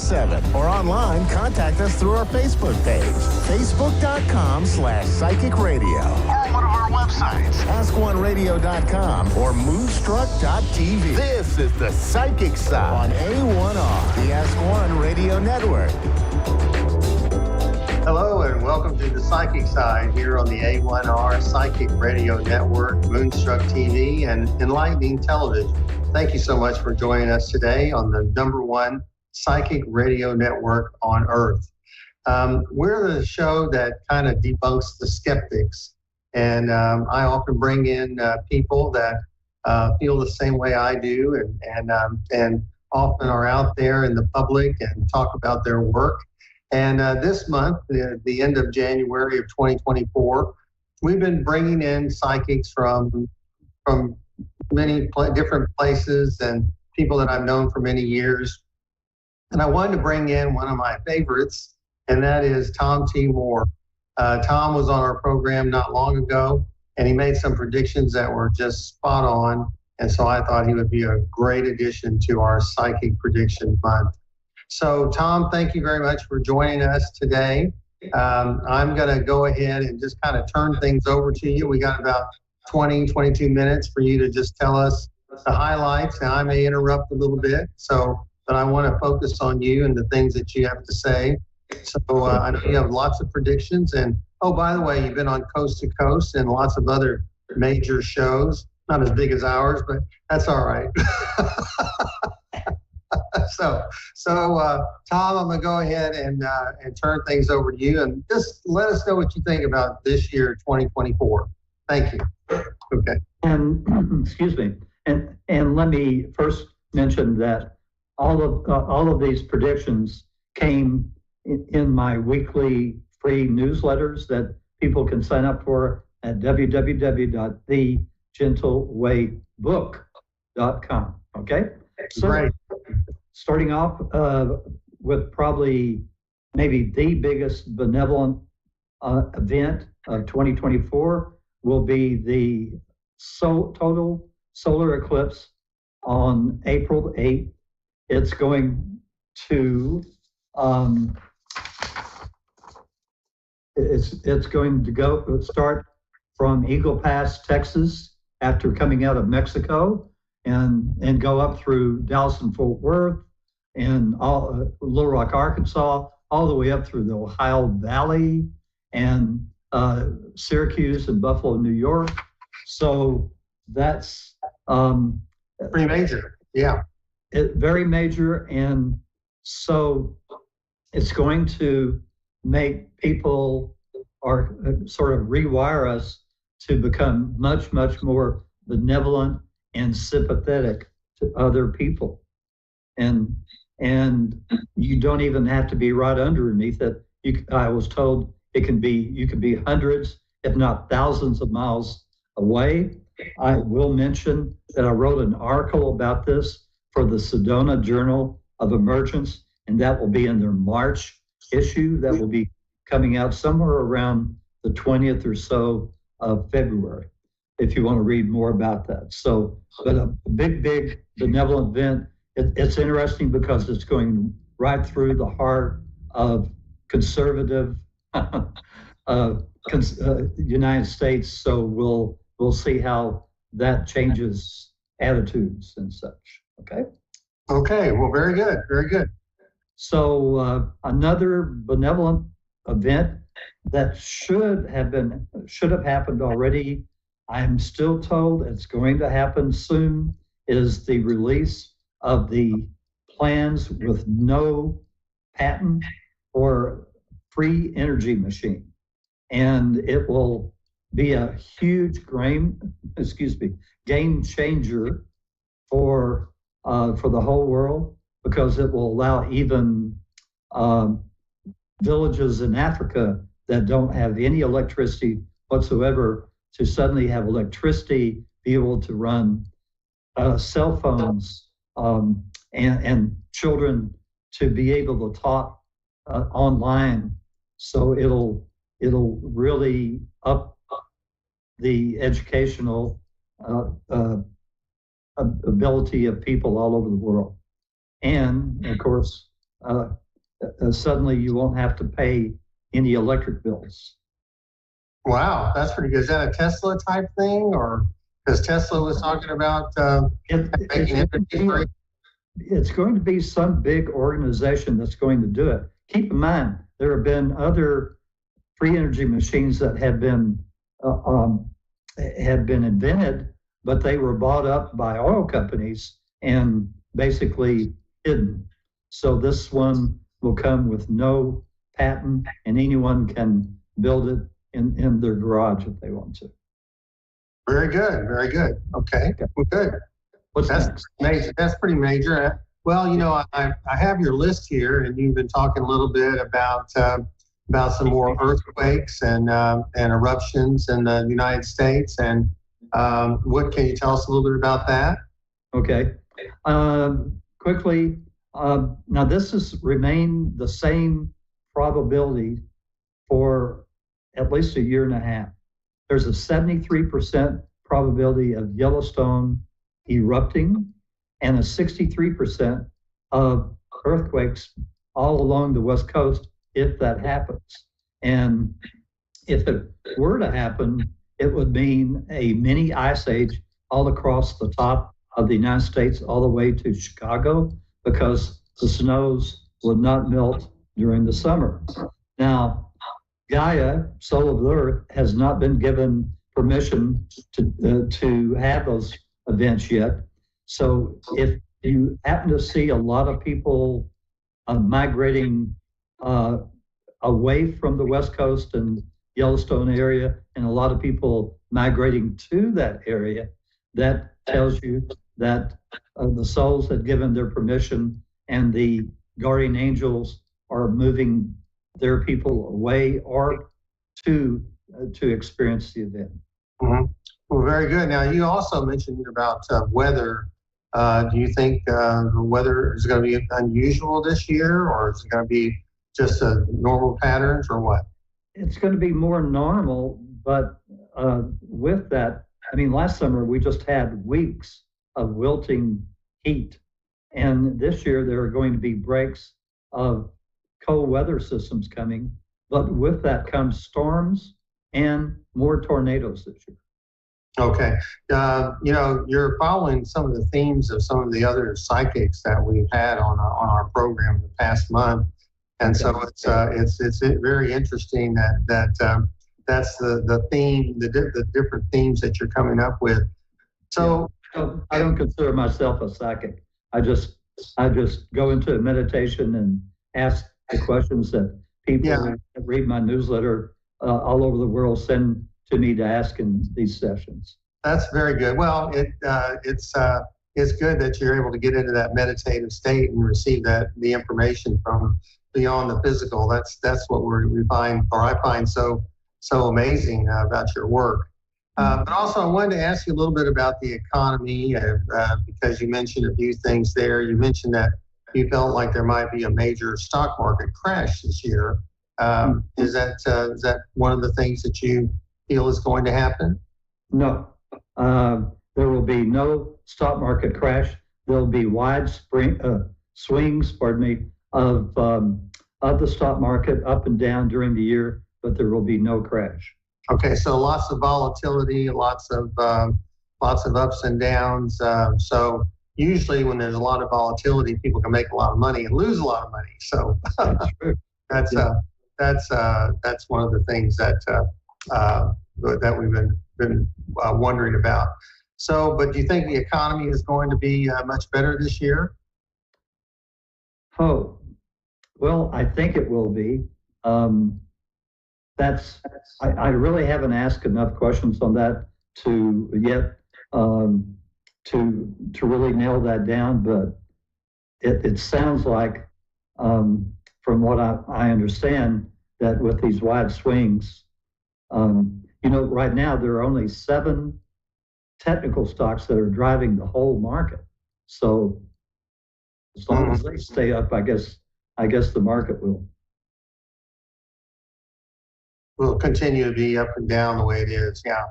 Or online, contact us through our Facebook page, facebook.com/psychic radio. Or one of our websites, askoneradio.com or moonstruck.tv. This is the Psychic Side on A1R, the Ask One Radio Network. Hello and welcome to the Psychic Side here on the A1R Psychic Radio Network, Moonstruck TV, and Enlightening Television. Thank you so much for joining us today on the #1 Psychic Radio Network on Earth. We're the show that kind of debunks the skeptics, and I often bring in people that feel the same way I do, and often are out there in the public and talk about their work. And this month, the end of January of 2024, we've been bringing in psychics from many different places and people that I've known for many years. And I wanted to bring in one of my favorites, and that is Tom T. Moore. Tom was on our program not long ago, and he made some predictions that were just spot on. And so I thought he would be a great addition to our Psychic Prediction Month. So, Tom, thank you very much for joining us today. I'm going to go ahead and just kind of turn things over to you. We got about 22 minutes for you to just tell us the highlights. Now, I may interrupt a little bit, but I want to focus on you and the things that you have to say. So I know you have lots of predictions. And, oh, by the way, you've been on Coast to Coast and lots of other major shows. Not as big as ours, but that's all right. Tom, I'm going to go ahead and turn things over to you, and just let us know what you think about this year, 2024. Thank you. Okay. And excuse me, and let me first mention that all of these predictions came in my weekly free newsletters that people can sign up for at www.thegentlewaybook.com. Okay. So, right. Starting off with probably maybe the biggest benevolent event of 2024 will be the total solar eclipse on April 8th. It's going to start from Eagle Pass, Texas, after coming out of Mexico, and go up through Dallas and Fort Worth and Little Rock, Arkansas, all the way up through the Ohio Valley and Syracuse and Buffalo, New York. So that's pretty major. Yeah. Very major. And so it's going to make people or sort of rewire us to become much, much more benevolent and sympathetic to other people. And you don't even have to be right underneath it. I was told you can be hundreds, if not thousands of miles away. I will mention that I wrote an article about this for the Sedona Journal of Emergence, and that will be in their March issue. That will be coming out somewhere around the 20th or so of February, if you want to read more about that. So, but a big benevolent event. It's interesting because it's going right through the heart of conservative United States. So we'll see how that changes attitudes and such. Okay. Okay. Well, very good. Very good. So another benevolent event that should have happened already, I'm still told it's going to happen soon, is the release of the plans with no patent or free energy machine. And it will be a huge game changer for the whole world. because it will allow even villages in Africa that don't have any electricity whatsoever to suddenly have electricity, be able to run cell phones, and children to be able to talk online. So it'll really up the educational ability of people all over the world. And of course, suddenly you won't have to pay any electric bills. Wow, that's pretty good. Is that a Tesla type thing, or because Tesla was talking about making energy free? It's going to be some big organization that's going to do it. Keep in mind, there have been other free energy machines that have been invented, but they were bought up by oil companies and basically hidden. So this one will come with no patent, and anyone can build it in their garage if they want to. Very good, very good. Okay, well, good. That's next? Major. That's pretty major. Well, you know, I have your list here, and you've been talking a little bit about some more earthquakes and eruptions in the United States. And what can you tell us a little bit about that? Okay. Quickly, now this has remained the same probability for at least a year and a half. There's a 73% probability of Yellowstone erupting and a 63% of earthquakes all along the West Coast if that happens. And if it were to happen, it would mean a mini ice age all across the top of the United States, all the way to Chicago, because the snows would not melt during the summer. Now, Gaia, soul of the earth, has not been given permission to have those events yet. So if you happen to see a lot of people migrating away from the West Coast and Yellowstone area, and a lot of people migrating to that area, that tells you that the souls had given their permission, and the guardian angels are moving their people away or to experience the event. Mm-hmm. Well, very good. Now, you also mentioned about weather. Do you think the weather is going to be unusual this year, or is it going to be just normal patterns, or what? It's going to be more normal, but with that, I mean, last summer we just had weeks of wilting heat, and this year there are going to be breaks of cold weather systems coming, but with that comes storms and more tornadoes this year. Okay. You know, you're following some of the themes of some of the other psychics that we've had on our program in the past month. And so it's very interesting that that's the theme, the different themes that you're coming up with. So I don't consider myself a psychic. I just go into a meditation and ask the questions that people that read my newsletter all over the world send to me to ask in these sessions. That's very good. Well, it's good that you're able to get into that meditative state and receive the information from beyond the physical. That's what we find, or I find so amazing about your work. But also, I wanted to ask you a little bit about the economy because you mentioned a few things there. You mentioned that you felt like there might be a major stock market crash this year. Is that one of the things that you feel is going to happen? No, there will be no stock market crash. There'll be wide swings, of the stock market up and down during the year, but there will be no crash. Okay, so lots of volatility, lots of ups and downs. So usually when there's a lot of volatility, people can make a lot of money and lose a lot of money. So that's one of the things that we've been wondering about. So, but do you think the economy is going to be much better this year? Oh, well, I think it will be. I really haven't asked enough questions on that to really nail that down, but it sounds like, from what I understand, that with these wide swings, right now there are only 7 technical stocks that are driving the whole market. So as long as they stay up, I guess the market will continue to be up and down the way it is. Yeah.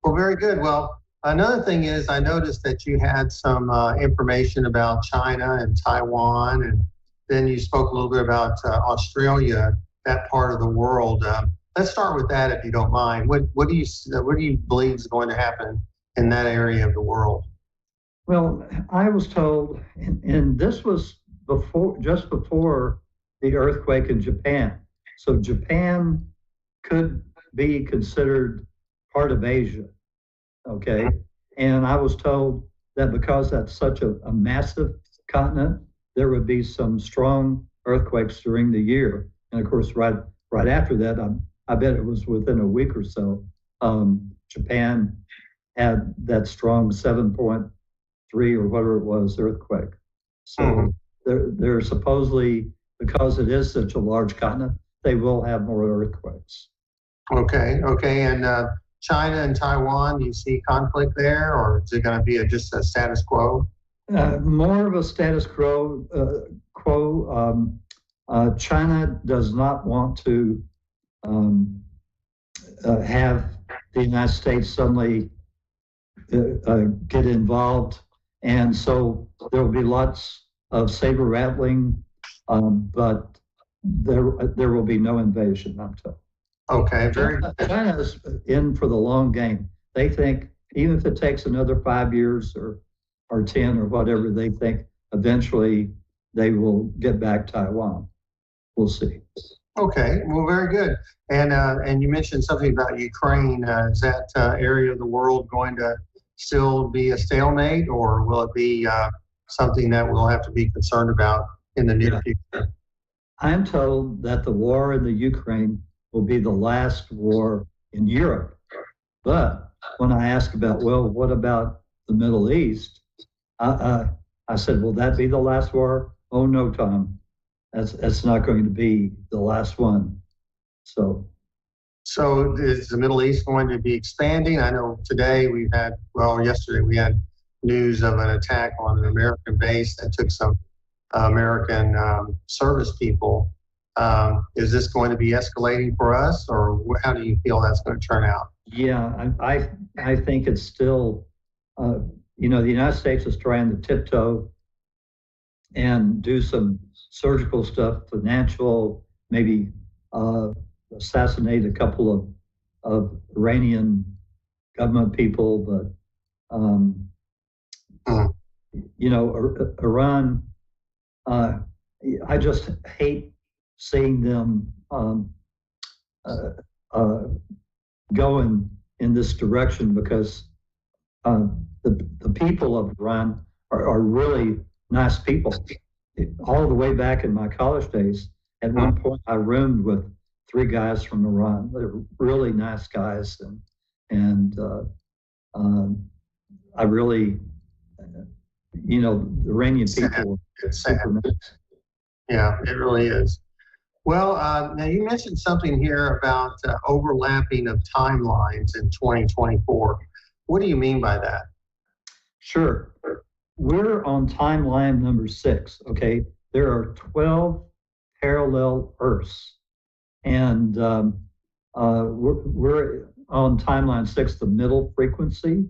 Well, very good. Well, another thing is I noticed that you had some information about China and Taiwan, and then you spoke a little bit about Australia, that part of the world. Let's start with that, if you don't mind. What do you believe is going to happen in that area of the world? Well, I was told, and this was just before the earthquake in Japan. So Japan could be considered part of Asia, okay? And I was told that because that's such a massive continent, there would be some strong earthquakes during the year. And of course, right after that, I bet it was within a week or so, Japan had that strong 7.3 or whatever it was earthquake. So they're supposedly, because it is such a large continent, they will have more earthquakes. Okay. And China and Taiwan, do you see conflict there, or is it going to be just a status quo? More of a status quo. China does not want to have the United States suddenly get involved, and so there will be lots of saber rattling, but there will be no invasion, I'm told. Okay, China's in for the long game. They think even if it takes another 5 years or 10 or whatever, they think eventually they will get back Taiwan. We'll see. Okay, well, very good. And you mentioned something about Ukraine. Is that area of the world going to still be a stalemate, or will it be something that we'll have to be concerned about in the near future? I'm told that the war in the Ukraine will be the last war in Europe. But when I ask about, well, what about the Middle East? I said, will that be the last war? Oh, no, Tom. That's not going to be the last one. So is the Middle East going to be expanding? I know today yesterday we had news of an attack on an American base that took some American service people. Is this going to be escalating for us, or how do you feel that's going to turn out? Yeah, I think it's still, the United States is trying to tiptoe and do some surgical stuff, financial, maybe assassinate a couple of Iranian government people, but Iran, I just hate seeing them go in this direction, because the people of Iran are really nice people. All the way back in my college days, at one point I roomed with 3 guys from Iran. They were really nice guys, and I really, the Iranian people. It's sad. Yeah, it really is. Well, now you mentioned something here about overlapping of timelines in 2024. What do you mean by that? Sure. We're on timeline number 6, okay? There are 12 parallel Earths, and we're on timeline 6, the middle frequency.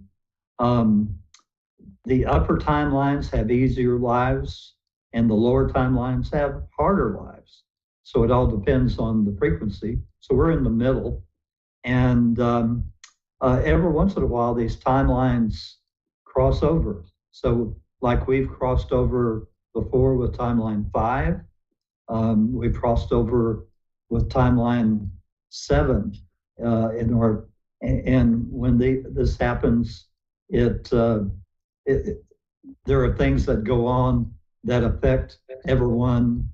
The upper timelines have easier lives, and the lower timelines have harder lives. So it all depends on the frequency. So we're in the middle, and every once in a while, these timelines cross over. So like we've crossed over before with timeline 5, we've crossed over with timeline 7 and when this happens, there are things that go on that affect everyone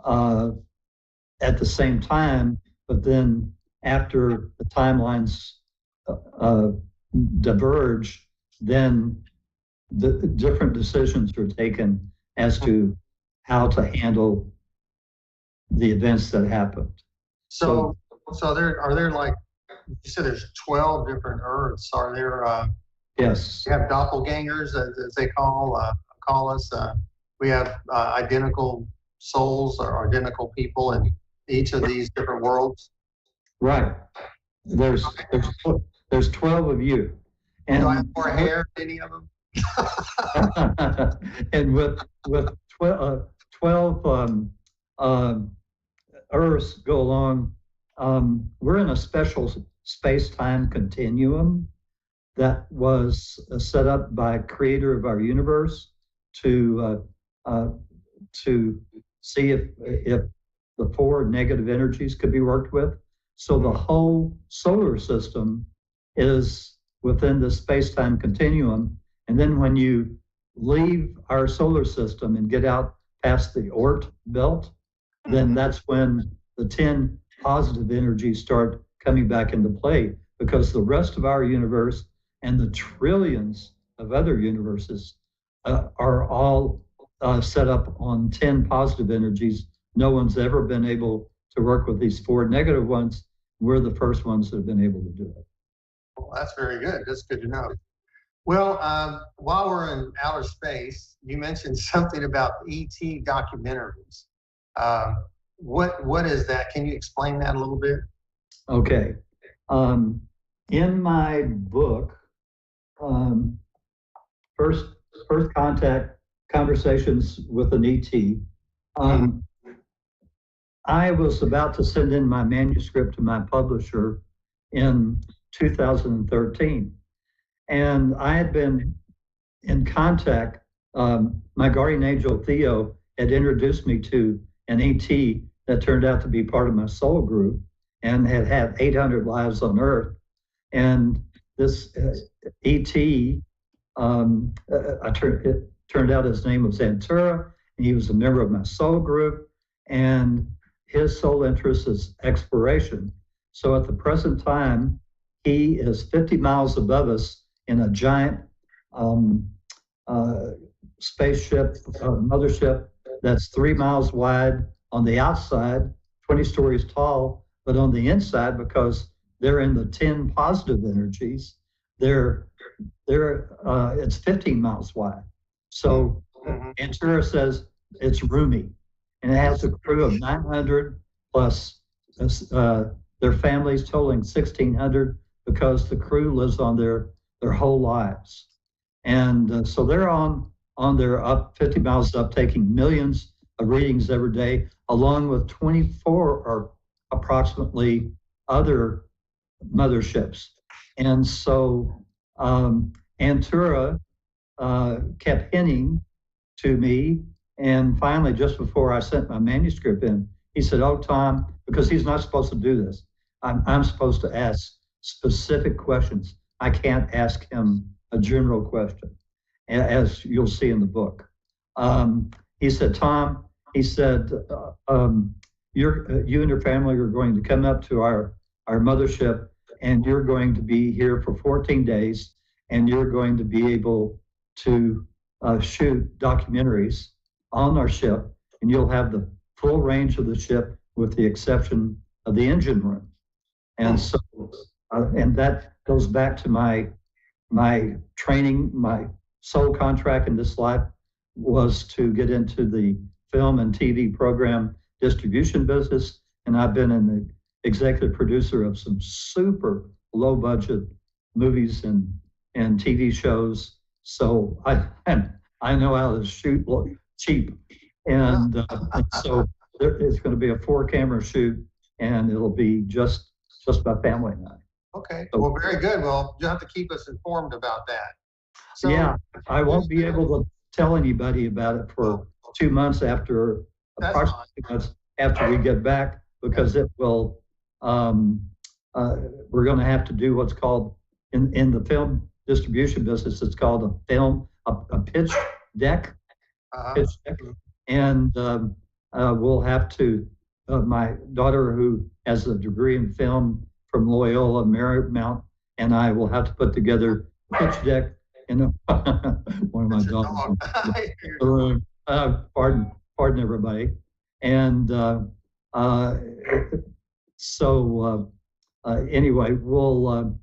at the same time, but then after the timelines diverge, then the different decisions are taken as to how to handle the events that happened. So are there like, you said there's 12 different Earths. Are there, yes. We have doppelgangers, as they call us. We have identical souls or identical people in each of these different worlds. Right. There's 12 of you. And do I have more hair than any of them? And with 12 Earths go along, we're in a special space-time continuum that was set up by creator of our universe to see if the 4 negative energies could be worked with. So the whole solar system is within the space-time continuum. And then when you leave our solar system and get out past the Oort belt, then that's when the 10 positive energies start coming back into play, because the rest of our universe and the trillions of other universes are all set up on 10 positive energies. No one's ever been able to work with these 4 negative ones. We're the first ones that have been able to do it. Well, that's very good. That's good to know. Well, while we're in outer space, you mentioned something about ET documentaries. What is that? Can you explain that a little bit? Okay. In my book, first contact conversations with an ET, I was about to send in my manuscript to my publisher in 2013. And I had been in contact, my guardian angel, Theo, had introduced me to an ET that turned out to be part of my soul group and had had 800 lives on Earth. And this ET, it turned out his name was Antura, and he was a member of my soul group, and his sole interest is exploration. So at the present time, he is 50 miles above us in a giant spaceship, mothership that's 3 miles wide on the outside, 20 stories tall, but on the inside, because they're in the 10 positive energies, it's 15 miles wide. So Antura says it's roomy, and it has a crew of 900 plus their families totaling 1,600, because the crew lives on their whole lives. And so they're on their up 50 miles up, taking millions of readings every day, along with 24 or approximately other motherships. And so Antura kept hinting to me, and finally, just before I sent my manuscript in, he said, "Oh, Tom," because he's not supposed to do this, I'm supposed to ask specific questions. I can't ask him a general question, as you'll see in the book. He said, "Tom," he said, you and your family are going to come up to our mothership, and you're going to be here for 14 days, and you're going to be able to shoot documentaries on our ship, and you'll have the full range of the ship with the exception of the engine room." And so, and that goes back to my training. My sole contract in this life was to get into the film and TV program distribution business. And I've been an executive producer of some super low budget movies and TV shows. So I know how to shoot cheap. And so it's going to be a 4-camera shoot, and it'll be just my family and I. Okay, well, very good. Well, you'll have to keep us informed about that. So, yeah, I won't be able to tell anybody about it for 2 months after, approximately 2 months after we get back, because it will, we're going to have to do what's called, in the film distribution business, it's called a pitch deck. Pitch deck. And we'll have to, my daughter, who has a degree in film from Loyola Marymount, and I will have to put together a pitch deck. And one of my dogs in the room. Pardon pardon everybody. And anyway, we'll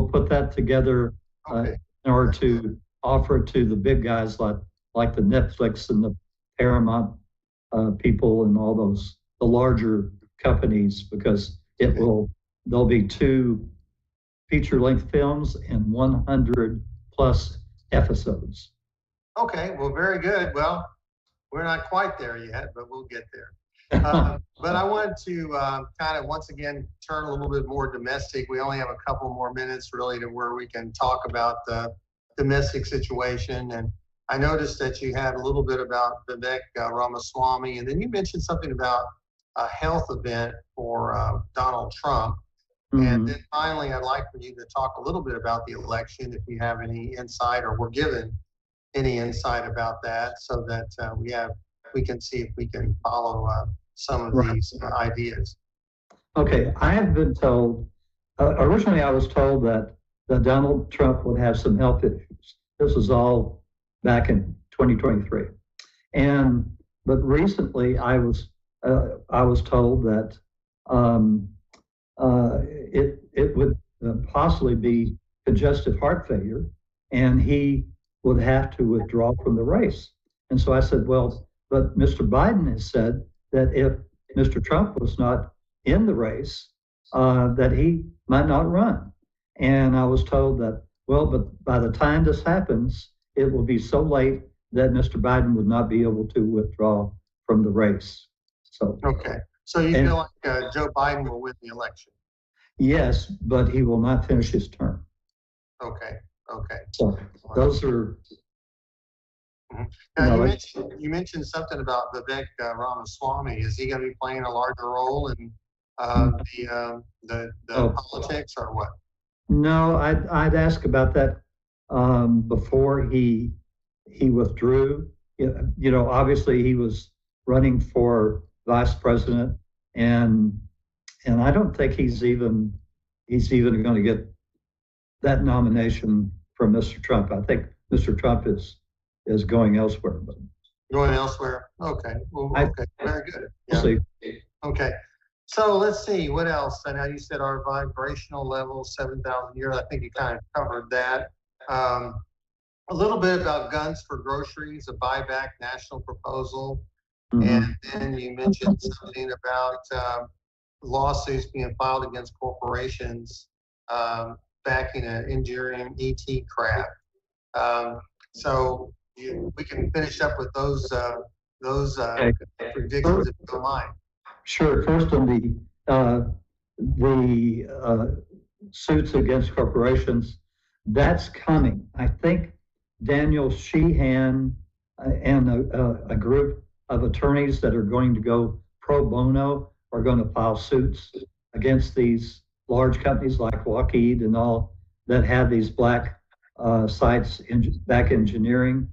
put that together in order to offer it to the big guys like the Netflix and the Paramount people and all those, the larger companies, because there'll be 2 feature-length films and 100 plus episodes. Okay, well, very good. Well, we're not quite there yet, but we'll get there. But I wanted to kind of once again turn a little bit more domestic. We only have a couple more minutes really to where we can talk about the domestic situation. And I noticed that you had a little bit about Vivek Ramaswamy, and then you mentioned something about a health event for Donald Trump. Mm-hmm. And then finally, I'd like for you to talk a little bit about the election, if you have any insight or were given any insight about that, so that we can see if we can follow some of these ideas. Okay, I have been told, originally I was told that Donald Trump would have some health issues. This was all back in 2023. But recently I was told that it would possibly be congestive heart failure, and he would have to withdraw from the race. And so I said, well, but Mr. Biden has said that if Mr. Trump was not in the race, that he might not run. And I was told that, well, but by the time this happens, it will be so late that Mr. Biden would not be able to withdraw from the race. So okay. So you feel like Joe Biden will win the election? Yes, but he will not finish his term. Okay. Okay. So those are. Mm-hmm. Now you mentioned something about Vivek Ramaswamy. Is he going to be playing a larger role in the politics or what? No, I'd ask about that before he withdrew. You know, obviously he was running for vice president, and I don't think he's even going to get that nomination from Mr. Trump. I think Mr. Trump is going elsewhere. But going elsewhere? Okay. Well, okay. Very good. Yeah. We'll see. Okay. So let's see, what else? I know you said our vibrational level, 7,000 years. I think you kind of covered that. A little bit about guns for groceries, a buyback national proposal. Mm-hmm. And then you mentioned something about lawsuits being filed against corporations backing an engineering ET craft. So we can finish up with those predictions if you don't mind. Sure. First, on the suits against corporations, that's coming. I think Daniel Sheehan and a group of attorneys that are going to go pro bono are going to file suits against these large companies like Lockheed and all that have these black sites, back engineering,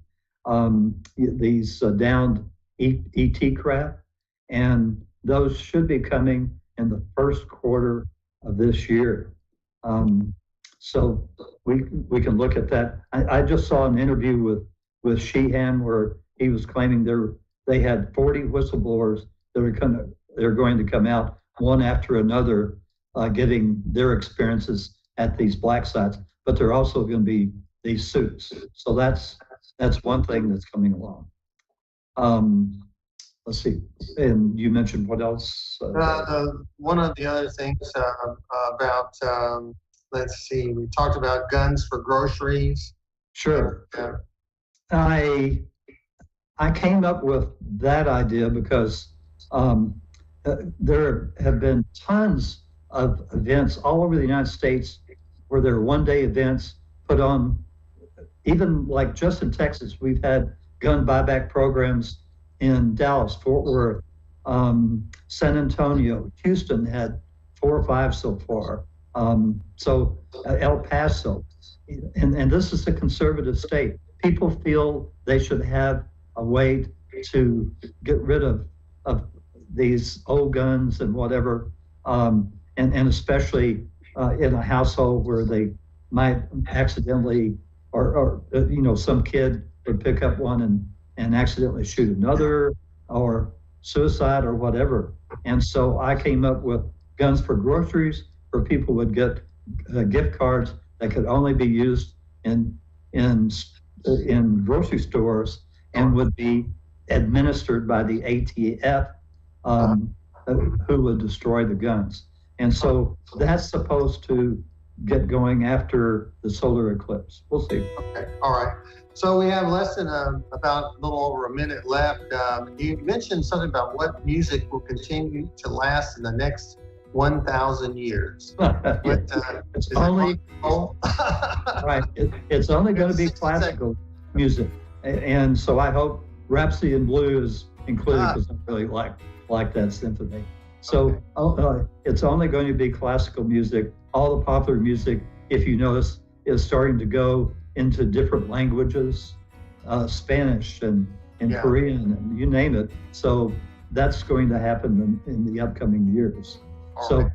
these downed ET craft, and those should be coming in the first quarter of this year. So we can look at that. I just saw an interview with Sheehan where he was claiming they had 40 whistleblowers that they're going to come out one after another, giving their experiences at these black sites. But there are also going to be these suits. So that's one thing that's coming along. Let's see. And you mentioned what else? One of the other things about, let's see, we talked about guns for groceries. Sure. I came up with that idea because there have been tons of events all over the United States where there are one-day events put on, even like just in Texas, we've had gun buyback programs in Dallas, Fort Worth, San Antonio, Houston had 4 or 5 so far. So El Paso, and this is a conservative state. People feel they should have a way to get rid of these old guns and whatever, and especially in a household where they might accidentally, or some kid would pick up one and accidentally shoot another, or suicide or whatever. And so I came up with guns for groceries, where people would get gift cards that could only be used in grocery stores and would be administered by the ATF, who would destroy the guns. And so that's supposed to get going after the solar eclipse. We'll see. Okay, all right. So we have less than about a little over a minute left. You mentioned something about what music will continue to last in the next 1,000 years. It's only right. It's only going to be classical music, and so I hope Rhapsody in Blue is included because I really like that symphony. So it's only going to be classical music. All the popular music, if you notice, is starting to go into different languages, Spanish and Korean, and you name it. So that's going to happen in the upcoming years. Well,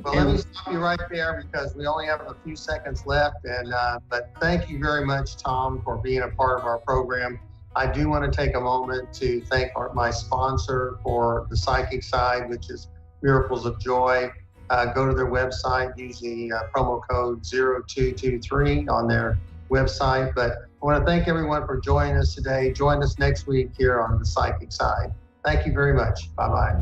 let me stop you right there because we only have a few seconds left. And but thank you very much, Tom, for being a part of our program. I do want to take a moment to thank my sponsor for the psychic side, which is Miracles of Joy. Go to their website, use the promo code 0223 on their website. But I want to thank everyone for joining us today. Join us next week here on the psychic side. Thank you very much. Bye-bye.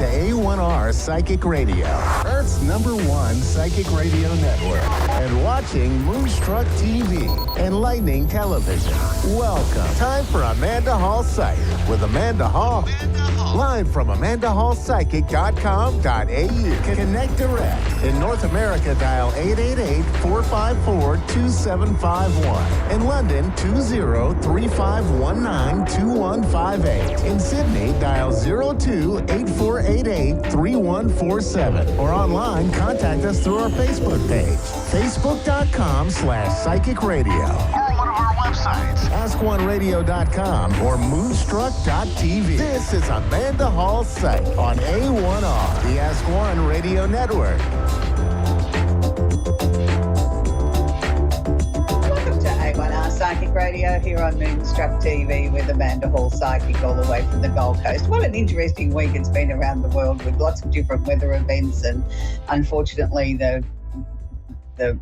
A1R Psychic Radio, Earth's #1 psychic radio network, and watching Moonstruck TV and Lightning Television. Welcome. Time for Amanda Hall Psych with Amanda Hall. Live from AmandaHallPsychic.com.au. Connect direct. In North America, dial 888-454-2751. In London, 20-3519-2158. In Sydney, dial 02-8488-3147. Or online, contact us through our Facebook page, facebook.com/psychic radio. Or one of our websites, askoneradio.com or moonstruck.tv. This is Amanda Hall Psych on A1R, the Ask One Radio Network. Welcome to A1R Psychic Radio here on Moonstruck TV with Amanda Hall Psychic all the way from the Gold Coast. What an interesting week it's been around the world with lots of different weather events, and unfortunately the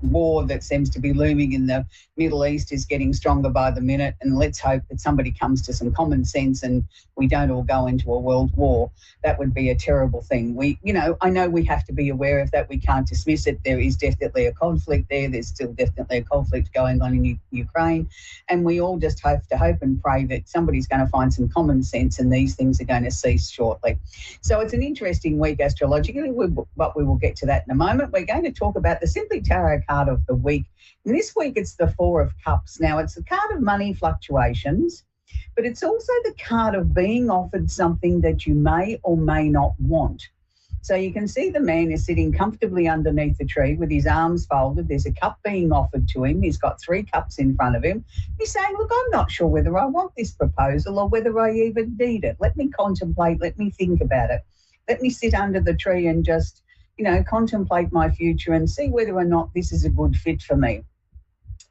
war that seems to be looming in the Middle East is getting stronger by the minute, and let's hope that somebody comes to some common sense and we don't all go into a world war. That would be a terrible thing. I know we have to be aware of that. We can't dismiss it. There is definitely a conflict there. There's still definitely a conflict going on in Ukraine, and we all just have to hope and pray that somebody's going to find some common sense and these things are going to cease shortly. So it's an interesting week astrologically, but we will get to that in a moment. We're going to talk about the Simply Tarot card of the week. And this week it's the Four of Cups. Now it's a card of money fluctuations, but it's also the card of being offered something that you may or may not want. So you can see the man is sitting comfortably underneath the tree with his arms folded. There's a cup being offered to him. He's got 3 cups in front of him. He's saying, look, I'm not sure whether I want this proposal or whether I even need it. Let me contemplate. Let me think about it. Let me sit under the tree and just, contemplate my future and see whether or not this is a good fit for me.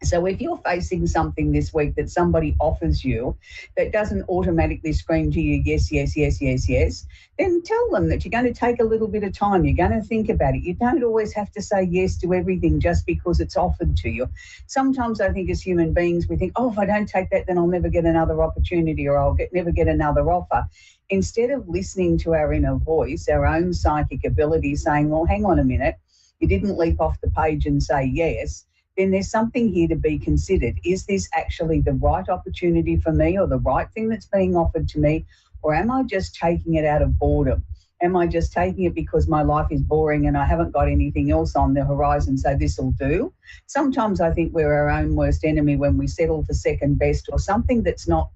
So if you're facing something this week that somebody offers you that doesn't automatically scream to you, yes, yes, yes, yes, yes, then tell them that you're going to take a little bit of time. You're going to think about it. You don't always have to say yes to everything just because it's offered to you. Sometimes I think as human beings, we think, oh, if I don't take that, then I'll never get another opportunity or I'll never get another offer. Instead of listening to our inner voice, our own psychic ability saying, well, hang on a minute, you didn't leap off the page and say yes, then there's something here to be considered. Is this actually the right opportunity for me or the right thing that's being offered to me? Or am I just taking it out of boredom? Am I just taking it because my life is boring and I haven't got anything else on the horizon, so this will do? Sometimes I think we're our own worst enemy when we settle for second best or something that's not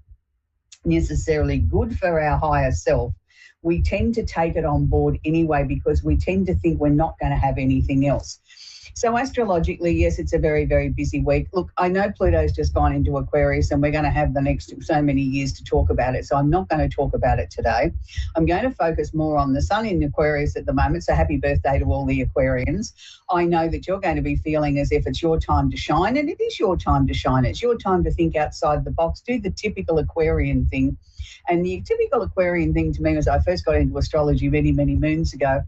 necessarily good for our higher self. We tend to take it on board anyway because we tend to think we're not going to have anything else. So astrologically, yes, it's a very, very busy week. Look, I know Pluto's just gone into Aquarius and we're going to have the next so many years to talk about it, so I'm not going to talk about it today. I'm going to focus more on the sun in Aquarius at the moment, so happy birthday to all the Aquarians. I know that you're going to be feeling as if it's your time to shine, and it is your time to shine. It's your time to think outside the box, do the typical Aquarian thing. And the typical Aquarian thing to me was I first got into astrology many, many moons ago.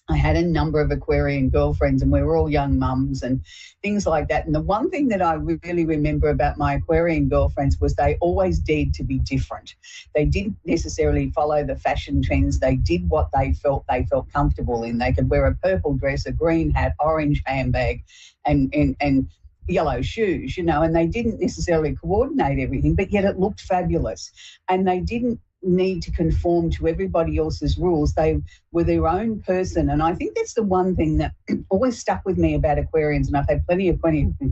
I had a number of Aquarian girlfriends and we were all young mums and things like that. And the one thing that I really remember about my Aquarian girlfriends was they always dared to be different. They didn't necessarily follow the fashion trends. They did what they felt comfortable in. They could wear a purple dress, a green hat, orange handbag and yellow shoes, and they didn't necessarily coordinate everything, but yet it looked fabulous. And they didn't need to conform to everybody else's rules. They were their own person. And I think that's the one thing that always stuck with me about Aquarians, and I've had plenty of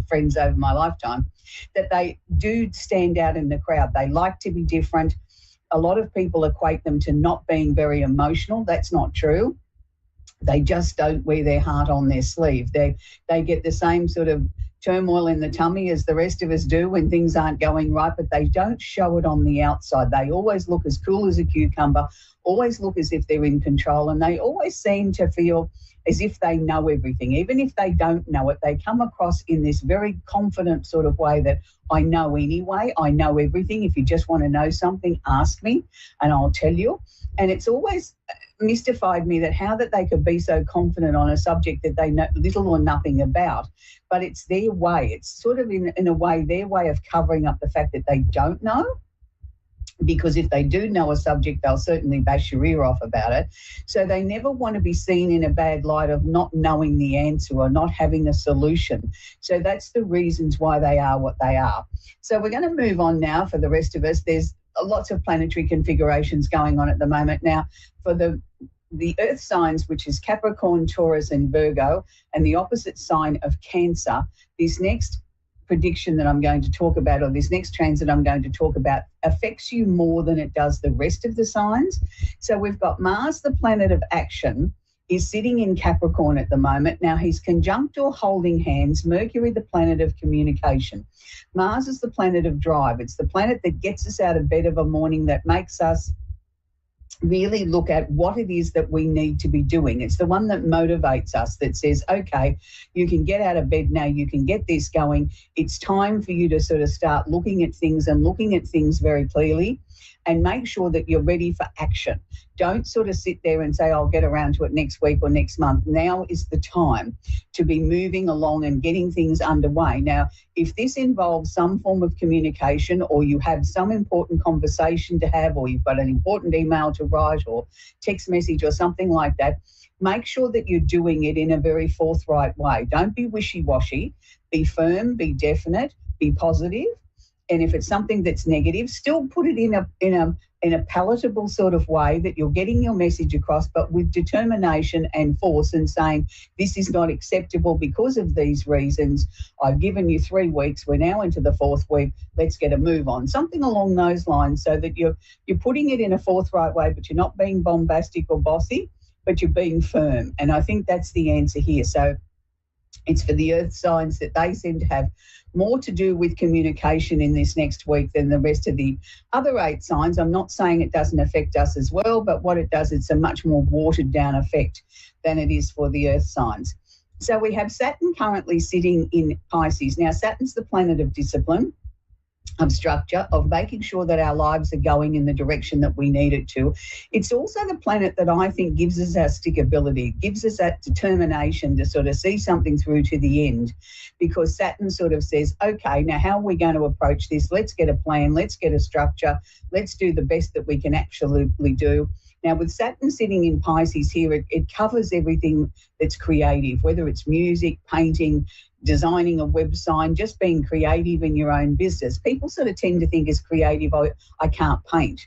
friends over my lifetime, that they do stand out in the crowd. They like to be different. A lot of people equate them to not being very emotional. That's not true. They just don't wear their heart on their sleeve. They get the same sort of turmoil in the tummy as the rest of us do when things aren't going right, but they don't show it on the outside. They always look as cool as a cucumber, always look as if they're in control, and they always seem to feel as if they know everything. Even if they don't know it, they come across in this very confident sort of way that I know anyway, I know everything. If you just want to know something, ask me and I'll tell you. And it's always mystified me that how that they could be so confident on a subject that they know little or nothing about, but it's their way. It's sort of in a way their way of covering up the fact that they don't know, because if they do know a subject, they'll certainly bash your ear off about it. So they never want to be seen in a bad light of not knowing the answer or not having a solution. So that's the reasons why they are what they are. So we're going to move on now for the rest of us. There's lots of planetary configurations going on at the moment. Now, for the earth signs, which is Capricorn, Taurus and Virgo, and the opposite sign of Cancer, this next prediction that I'm going to talk about, or this next transit I'm going to talk about, affects you more than it does the rest of the signs. So we've got Mars, the planet of action, is sitting in Capricorn at the moment. Now he's conjunct or holding hands Mercury, the planet of communication. Mars is the planet of drive. It's the planet that gets us out of bed of a morning, that makes us really look at what it is that we need to be doing. It's the one that motivates us, that says, okay, you can get out of bed now, you can get this going. It's time for you to sort of start looking at things and looking at things very clearly and make sure that you're ready for action. Don't sort of sit there and say, I'll get around to it next week or next month. Now is the time to be moving along and getting things underway. Now, if this involves some form of communication, or you have some important conversation to have, or you've got an important email to write or text message or something like that, make sure that you're doing it in a very forthright way. Don't be wishy-washy. Be firm, be definite, be positive. And if it's something that's negative, still put it in a palatable sort of way that you're getting your message across, but with determination and force, and saying, this is not acceptable because of these reasons. I've given you 3 weeks. We're now into the 4th week. Let's get a move on. Something along those lines, so that you're putting it in a forthright way, but you're not being bombastic or bossy. but you're being firm. And I think that's the answer here. So it's for the earth signs that they seem to have more to do with communication in this next week than the rest of the other 8 signs. I'm not saying it doesn't affect us as well, but what it does, it's a much more watered down effect than it is for the earth signs. So we have Saturn currently sitting in Pisces. Now, Saturn's the planet of discipline, of structure, of making sure that our lives are going in the direction that we need it to. It's also the planet that I think gives us our stickability, gives us that determination to sort of see something through to the end, because Saturn sort of says, okay, now how are we going to approach this? Let's get a plan, let's get a structure, let's do the best that we can absolutely do. Now, with Saturn sitting in Pisces here, it covers everything that's creative, whether it's music, painting, designing a web sign, just being creative in your own business. People sort of tend to think as creative, I can't paint.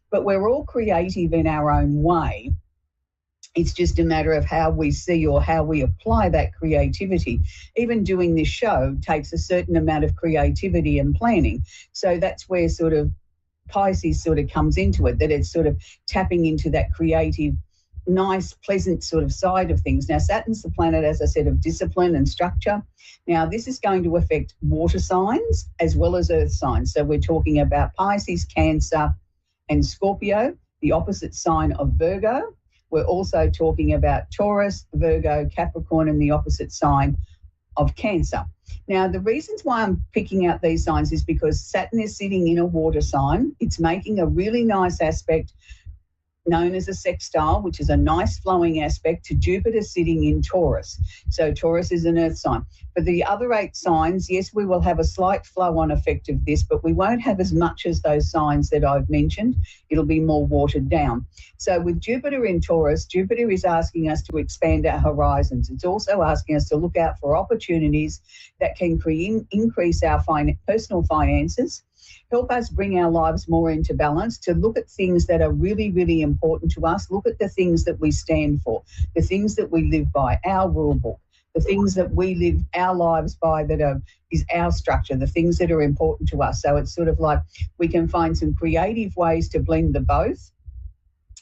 But we're all creative in our own way. It's just a matter of how we see or how we apply that creativity. Even doing this show takes a certain amount of creativity and planning. So that's where sort of Pisces sort of comes into it, that it's sort of tapping into that creative, nice, pleasant sort of side of things. Now, Saturn's the planet, as I said, of discipline and structure. Now, this is going to affect water signs as well as earth signs. So we're talking about Pisces, Cancer, and Scorpio, the opposite sign of Virgo. We're also talking about Taurus, Virgo, Capricorn, and the opposite sign of Cancer. Now, the reasons why I'm picking out these signs is because Saturn is sitting in a water sign. It's making a really nice aspect known as a sextile, which is a nice flowing aspect to Jupiter sitting in Taurus. So Taurus is an earth sign. For the other 8 signs, yes, we will have a slight flow-on effect of this, but we won't have as much as those signs that I've mentioned. It'll be more watered down. So with Jupiter in Taurus, Jupiter is asking us to expand our horizons. It's also asking us to look out for opportunities that can increase our personal finances, help us bring our lives more into balance, to look at things that are really, really important to us, look at the things that we stand for, the things that we live by, our rule book, the things that we live our lives by that is our structure, the things that are important to us. So it's sort of like we can find some creative ways to blend the both.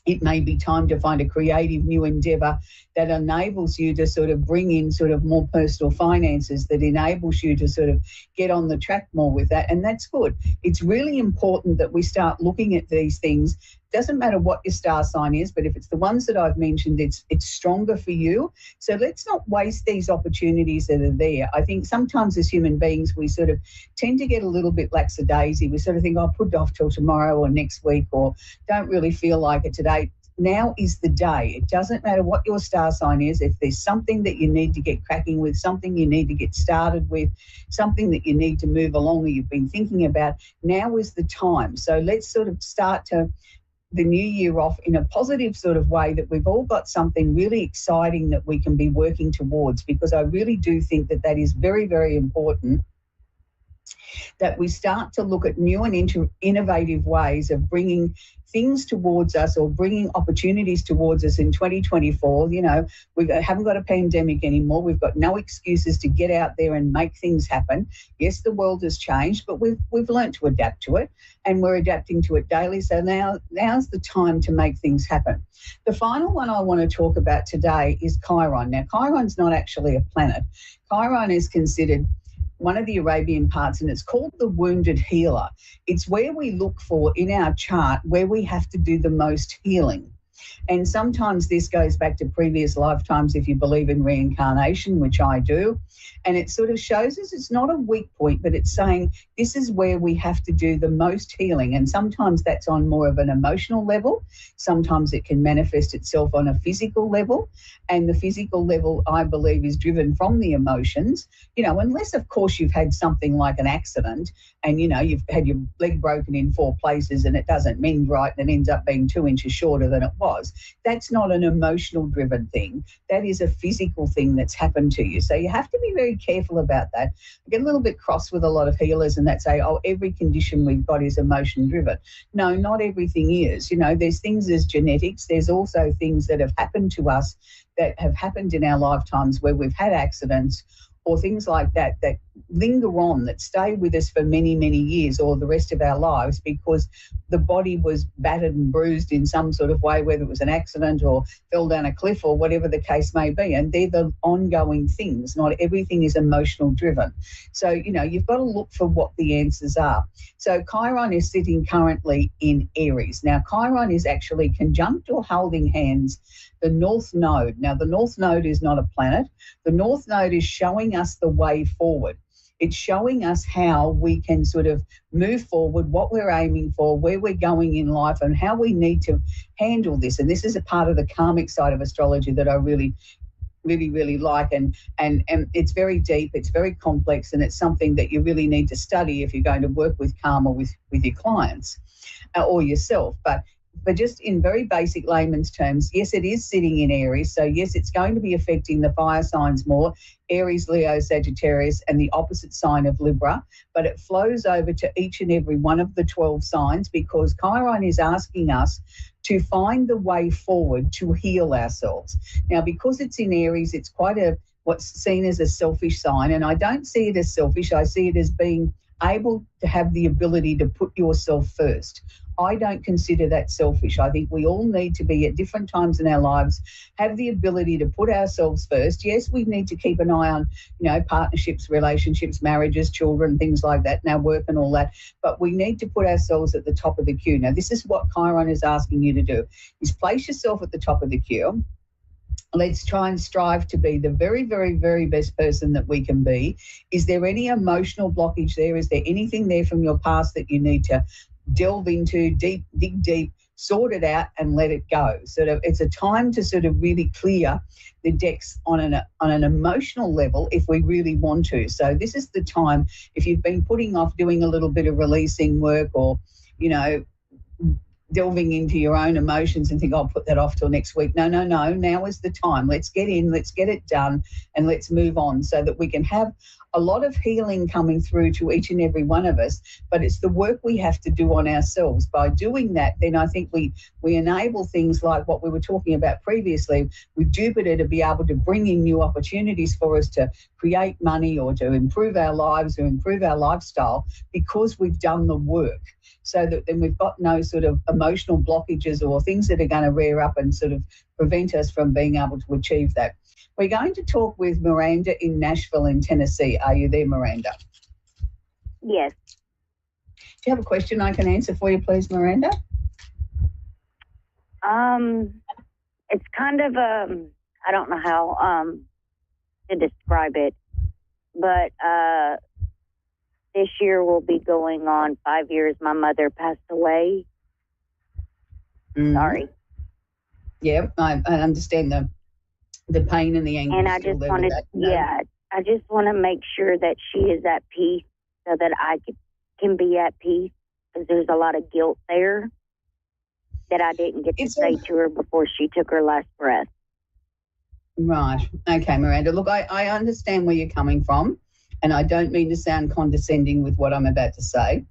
It may be time to find a creative new endeavour that enables you to sort of bring in sort of more personal finances, that enables you to sort of get on the track more with that. And that's good. It's really important that we start looking at these things. Doesn't matter what your star sign is, but if it's the ones that I've mentioned, it's stronger for you. So let's not waste these opportunities that are there. I think sometimes as human beings, we sort of tend to get a little bit lackadaisy. We sort of think, I'll put it off till tomorrow or next week, or don't really feel like it today. Now is the day. It doesn't matter what your star sign is. If there's something that you need to get cracking with, something you need to get started with, something that you need to move along or you've been thinking about, now is the time. So let's sort of start to the new year off in a positive sort of way, that we've all got something really exciting that we can be working towards, because I really do think that that is very, very important, that we start to look at new and innovative ways of bringing things towards us, or bringing opportunities towards us in 2024. You know, we haven't got a pandemic anymore. We've got no excuses to get out there and make things happen. Yes, the world has changed, but we've learned to adapt to it, and we're adapting to it daily. So now's the time to make things happen. The final one I want to talk about today is Chiron. Now, Chiron's not actually a planet. Chiron is considered one of the Arabian parts, and it's called the wounded healer. It's where we look for in our chart where we have to do the most healing. And sometimes this goes back to previous lifetimes if you believe in reincarnation, which I do. And it sort of shows us it's not a weak point, but it's saying this is where we have to do the most healing. And sometimes that's on more of an emotional level. Sometimes it can manifest itself on a physical level. And the physical level, I believe, is driven from the emotions, you know, unless, of course, you've had something like an accident and, you know, you've had your leg broken in 4 places and it doesn't mend right and it ends up being 2 inches shorter than it was. That's not an emotional driven thing. That is a physical thing that's happened to you. So you have to be very careful about that. I get a little bit cross with a lot of healers and that say, oh, every condition we've got is emotion driven. No, not everything is. You know, there's things as genetics. There's also things that have happened to us that have happened in our lifetimes where we've had accidents or things like that, that linger on, that stay with us for many, many years or the rest of our lives because the body was battered and bruised in some sort of way, whether it was an accident or fell down a cliff or whatever the case may be. And they're the ongoing things. Not everything is emotional driven. So, you've got to look for what the answers are. So Chiron is sitting currently in Aries. Now, Chiron is actually conjunct or holding hands the North Node. Now, the North Node is not a planet. The North Node is showing us the way forward. It's showing us how we can sort of move forward, what we're aiming for, where we're going in life, and how we need to handle this. And this is a part of the karmic side of astrology that I really like, and it's very deep, it's very complex, and it's something that you really need to study if you're going to work with karma with your clients or yourself. But just in very basic layman's terms, yes, it is sitting in Aries. So, yes, it's going to be affecting the fire signs more, Aries, Leo, Sagittarius, and the opposite sign of Libra. But it flows over to each and every one of the 12 signs because Chiron is asking us to find the way forward to heal ourselves. Now, because it's in Aries, it's quite what's seen as a selfish sign. And I don't see it as selfish. I see it as being able to have the ability to put yourself first. I don't consider that selfish. I think we all need to be at different times in our lives, have the ability to put ourselves first. Yes, we need to keep an eye on, partnerships, relationships, marriages, children, things like that, and our work and all that. But we need to put ourselves at the top of the queue. Now, this is what Chiron is asking you to do, is place yourself at the top of the queue. Let's try and strive to be the very, very, very best person that we can be. Is there any emotional blockage there? Is there anything there from your past that you need to delve into, dig deep, sort it out and let it go? It's a time to sort of really clear the decks on an emotional level if we really want to. So this is the time, if you've been putting off doing a little bit of releasing work or, delving into your own emotions and think, I'll put that off till next week. No. Now is the time. Let's get in, let's get it done, and let's move on so that we can have a lot of healing coming through to each and every one of us. But it's the work we have to do on ourselves. By doing that, then I think we enable things like what we were talking about previously with Jupiter to be able to bring in new opportunities for us to create money or to improve our lives or improve our lifestyle because we've done the work. So that then we've got no sort of emotional blockages or things that are going to rear up and sort of prevent us from being able to achieve that. We're going to talk with Miranda in Nashville in Tennessee. Are you there, Miranda? Yes. Do you have a question I can answer for you, please, Miranda? It's kind of I don't know how to describe it, but this year will be going on 5 years. My mother passed away. Sorry. Yeah, I understand the pain and the anguish. And I just wanted, I just want to make sure that she is at peace so that I can be at peace, because there's a lot of guilt there that I didn't get to say to her before she took her last breath. Right. Okay, Miranda. Look, I understand where you're coming from, and I don't mean to sound condescending with what I'm about to say.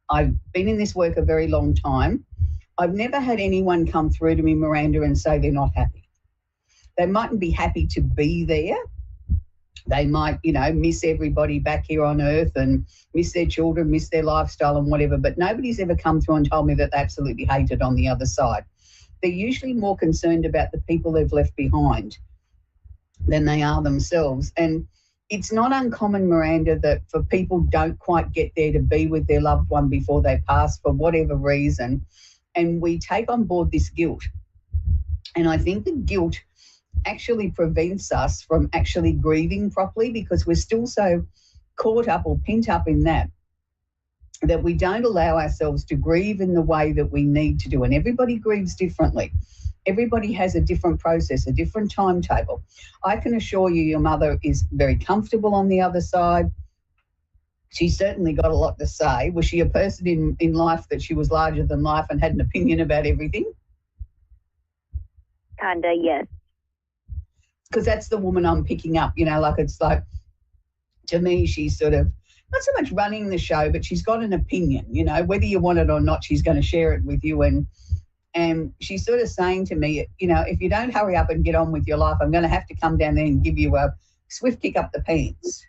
I've been in this work a very long time. I've never had anyone come through to me, Miranda, and say they're not happy. They mightn't be happy to be there. They might, miss everybody back here on earth and miss their children, miss their lifestyle and whatever, but nobody's ever come through and told me that they absolutely hate it on the other side. They're usually more concerned about the people they've left behind than they are themselves. And it's not uncommon, Miranda, that for people don't quite get there to be with their loved one before they pass for whatever reason. And we take on board this guilt. And I think the guilt actually prevents us from actually grieving properly, because we're still so caught up or pent up in that we don't allow ourselves to grieve in the way that we need to do. And everybody grieves differently. Everybody has a different process, a different timetable. I can assure you your mother is very comfortable on the other side. She's certainly got a lot to say. Was she a person in life that she was larger than life and had an opinion about everything? Kinda, yes. Because that's the woman I'm picking up, it's like, to me, she's sort of, not so much running the show, but she's got an opinion, whether you want it or not, she's going to share it with you. And she's sort of saying to me, if you don't hurry up and get on with your life, I'm going to have to come down there and give you a swift kick up the pants.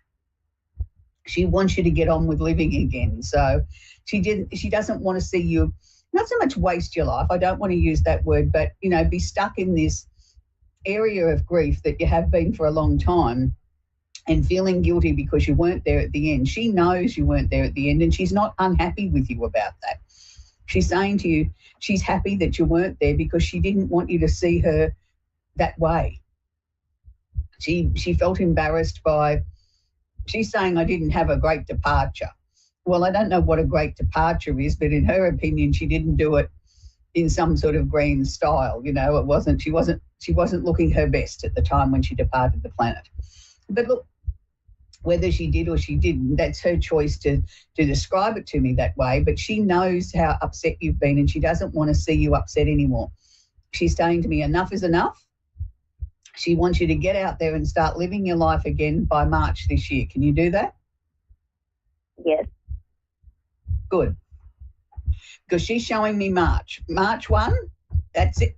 She wants you to get on with living again. So she doesn't want to see you, not so much waste your life, I don't want to use that word, but, be stuck in this area of grief that you have been for a long time and feeling guilty because you weren't there at the end. She knows you weren't there at the end, and she's not unhappy with you about that. She's saying to you she's happy that you weren't there because she didn't want you to see her that way. She felt embarrassed she's saying I didn't have a great departure. Well, I don't know what a great departure is, but in her opinion, she didn't do it in some sort of grand style. She wasn't looking her best at the time when she departed the planet. But look, whether she did or she didn't, that's her choice to describe it to me that way. But she knows how upset you've been, and she doesn't want to see you upset anymore. She's saying to me, enough is enough. She wants you to get out there and start living your life again by March this year. Can you do that? Yes. Good. Because she's showing me March 1, that's it.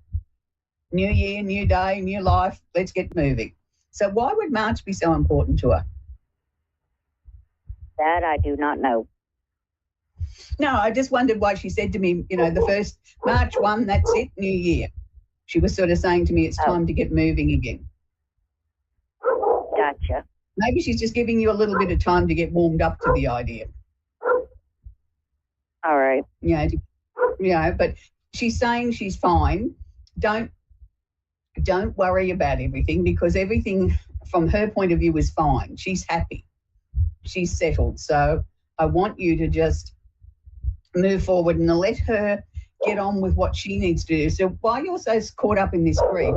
New year, new day, new life, let's get moving. So why would March be so important to her? That I do not know. No, I just wondered why she said to me, the first March 1, that's it, new year. She was sort of saying to me it's time to get moving again. Gotcha. Maybe she's just giving you a little bit of time to get warmed up to the idea. All right. But she's saying she's fine. Don't worry about everything, because everything from her point of view is fine. She's happy. She's settled. So I want you to just move forward and let her get on with what she needs to do. So while you're so caught up in this grief,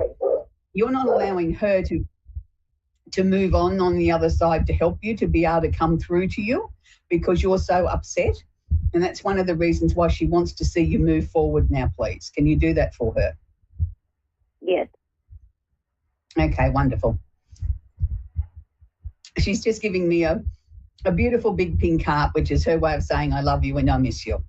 you're not allowing her to move on the other side to help you, to be able to come through to you, because you're so upset. And that's one of the reasons why she wants to see you move forward now, please. Can you do that for her? Yes. Okay, wonderful. She's just giving me a beautiful big pink heart, which is her way of saying I love you and I miss you.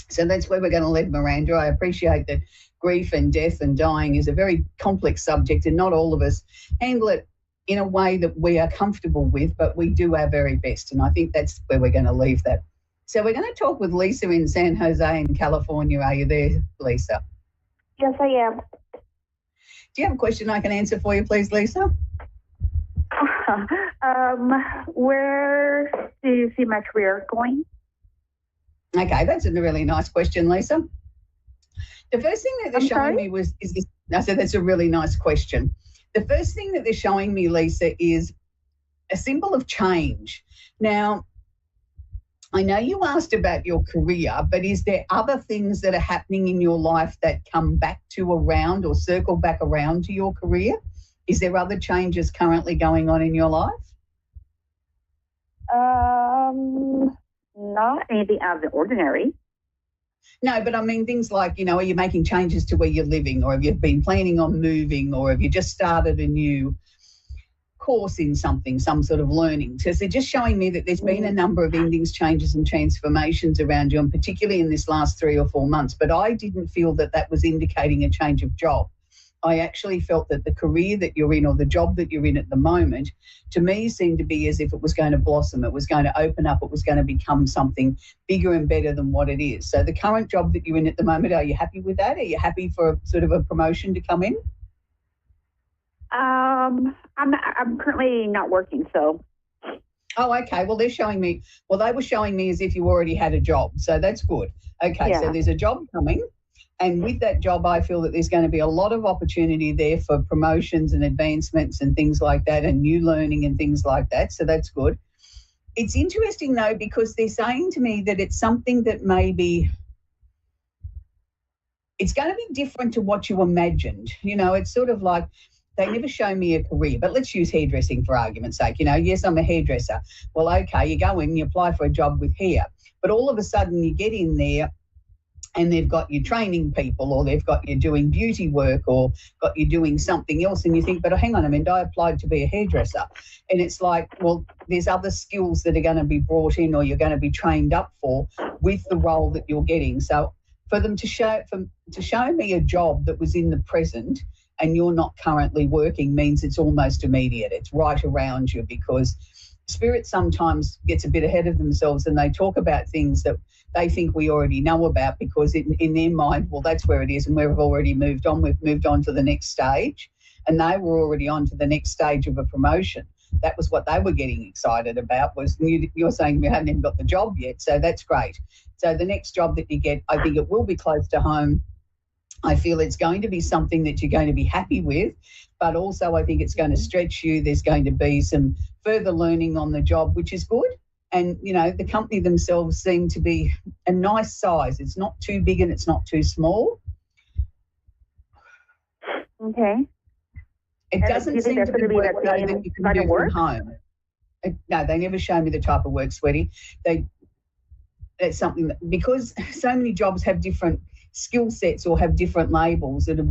So that's where we're going to leave Miranda. I appreciate that grief and death and dying is a very complex subject, and not all of us handle it in a way that we are comfortable with, but we do our very best. And I think that's where we're going to leave that. So we're going to talk with Lisa in San Jose in California. Are you there, Lisa? Yes, I am. Do you have a question I can answer for you, please, Lisa? Where do you see my career going? Okay, that's a really nice question, Lisa. The first thing that they're showing me is this. I said that's a really nice question. The first thing that they're showing me, Lisa, is a symbol of change. Now, I know you asked about your career, but is there other things that are happening in your life that come back to around or circle back around to your career? Is there other changes currently going on in your life? Not anything out of the ordinary. No, but I mean things like, are you making changes to where you're living, or have you been planning on moving, or have you just started a new course in something, some sort of learning? So they're just showing me that there's been a number of endings, changes and transformations around you, and particularly in this last 3 or 4 months. But I didn't feel that that was indicating a change of job. I actually felt that the career that you're in, or the job that you're in at the moment, to me seemed to be as if it was going to blossom, it was going to open up, it was going to become something bigger and better than what it is. So the current job that you're in at the moment, are you happy with that? Are you happy for sort of a promotion to come in? I'm currently not working, so. Oh, okay. Well, they were showing me as if you already had a job. So that's good. Okay, Yeah. So there's a job coming. And with that job, I feel that there's going to be a lot of opportunity there for promotions and advancements and things like that, and new learning and things like that. So that's good. It's interesting, though, because they're saying to me that it's something that maybe it's going to be different to what you imagined. It's sort of like they never show me a career, but let's use hairdressing for argument's sake. Yes, I'm a hairdresser. Well, okay, you go in, you apply for a job with hair, but all of a sudden you get in there and they've got you training people, or they've got you doing beauty work, or got you doing something else, and you think, but hang on a minute, I applied to be a hairdresser. And it's like, well, there's other skills that are going to be brought in, or you're going to be trained up for with the role that you're getting. So for them to show me a job that was in the present and you're not currently working means it's almost immediate. It's right around you, because spirit sometimes gets a bit ahead of themselves and they talk about things that they think we already know about, because in their mind, well, that's where it is and we've already moved on. We've moved on to the next stage, and they were already on to the next stage of a promotion. That was what they were getting excited about, was you're saying we haven't even got the job yet, so that's great. So the next job that you get, I think it will be close to home. I feel it's going to be something that you're going to be happy with, but also I think it's going to stretch you. There's going to be some further learning on the job, which is good. And, you know, the company themselves seem to be a nice size. It's not too big and it's not too small. Okay. It doesn't seem to be work though that you can do from home. No, they never show me the type of work, sweetie. That's something that, because so many jobs have different skill sets or have different labels, it'd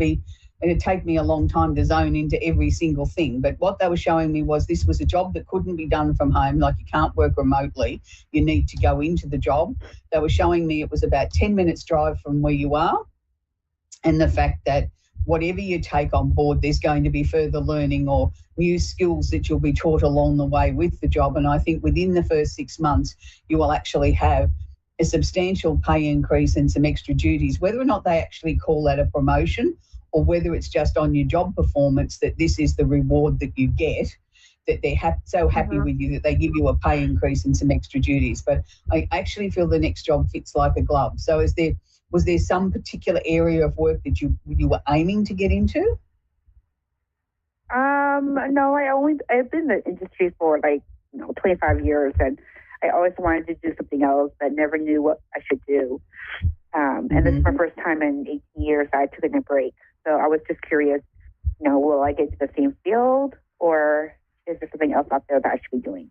take me a long time to zone into every single thing. But what they were showing me was this was a job that couldn't be done from home, like you can't work remotely. You need to go into the job. They were showing me it was about 10 minutes drive from where you are, and the fact that whatever you take on board, there's going to be further learning or new skills that you'll be taught along the way with the job. And I think within the first 6 months, you will actually have a substantial pay increase and some extra duties, whether or not they actually call that a promotion or whether it's just on your job performance that this is the reward that you get, that they're so happy with you that they give you a pay increase and some extra duties. But I actually feel the next job fits like a glove. So was there some particular area of work that you were aiming to get into? No, I've been in the industry for 25 years, and I always wanted to do something else, but never knew what I should do. And this is my first time in 18 years I took a break. So I was just curious, will I get to the same field, or is there something else out there that I should be doing?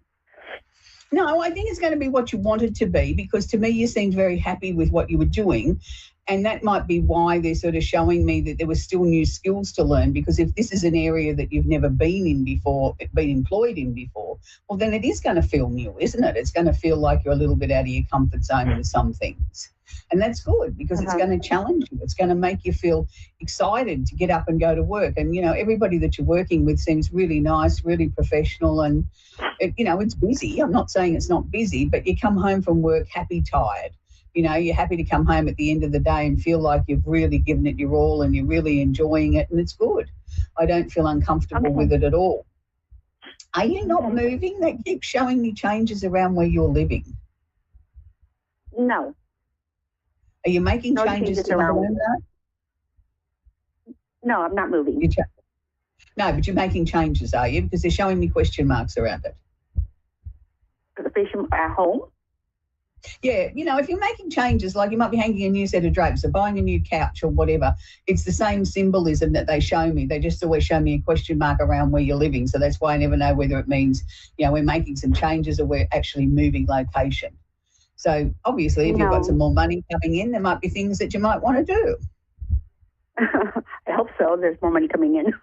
No, I think it's going to be what you want it to be, because to me you seemed very happy with what you were doing, and that might be why they're sort of showing me that there were still new skills to learn, because if this is an area that you've never been in before, been employed in before, well, then it is going to feel new, isn't it? It's going to feel like you're a little bit out of your comfort zone with some things. And that's good, because it's going to challenge you. It's going to make you feel excited to get up and go to work. And, everybody that you're working with seems really nice, really professional, and, it's busy. I'm not saying it's not busy, but you come home from work happy, tired. You're happy to come home at the end of the day and feel like you've really given it your all and you're really enjoying it, and it's good. I don't feel uncomfortable with it at all. Are you not moving? They keep showing me changes around where you're living. No. Are you making changes to around? the home though? No, I'm not moving. No, but you're making changes, are you? Because they're showing me question marks around it. The patient at home? Yeah, if you're making changes, like you might be hanging a new set of drapes or buying a new couch or whatever, it's the same symbolism that they show me. They just always show me a question mark around where you're living. So that's why I never know whether it means, we're making some changes or we're actually moving location. So obviously, if you've got some more money coming in, there might be things that you might want to do. I hope so. There's more money coming in.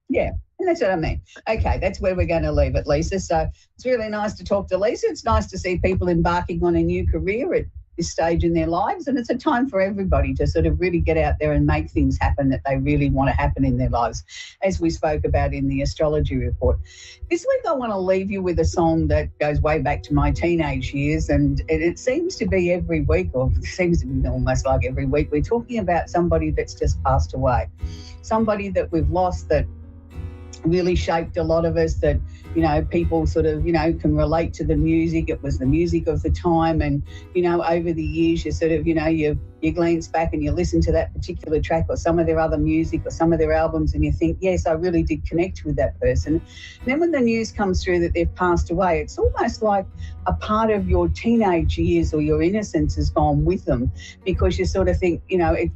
Yeah, and that's what I mean. Okay, that's where we're going to leave it, Lisa. So it's really nice to talk to Lisa. It's nice to see people embarking on a new career at this stage in their lives, and it's a time for everybody to sort of really get out there and make things happen that they really want to happen in their lives, as we spoke about in the astrology report. This week I want to leave you with a song that goes way back to my teenage years, and it seems to be every week, or it seems to be almost like every week, we're talking about somebody that's just passed away, somebody that we've lost that really shaped a lot of us, that people sort of can relate to the music. It was the music of the time, and over the years you sort of you glance back and you listen to that particular track or some of their other music or some of their albums, and you think, yes, I really did connect with that person. And then when the news comes through that they've passed away, it's almost like a part of your teenage years or your innocence has gone with them, because you sort of think,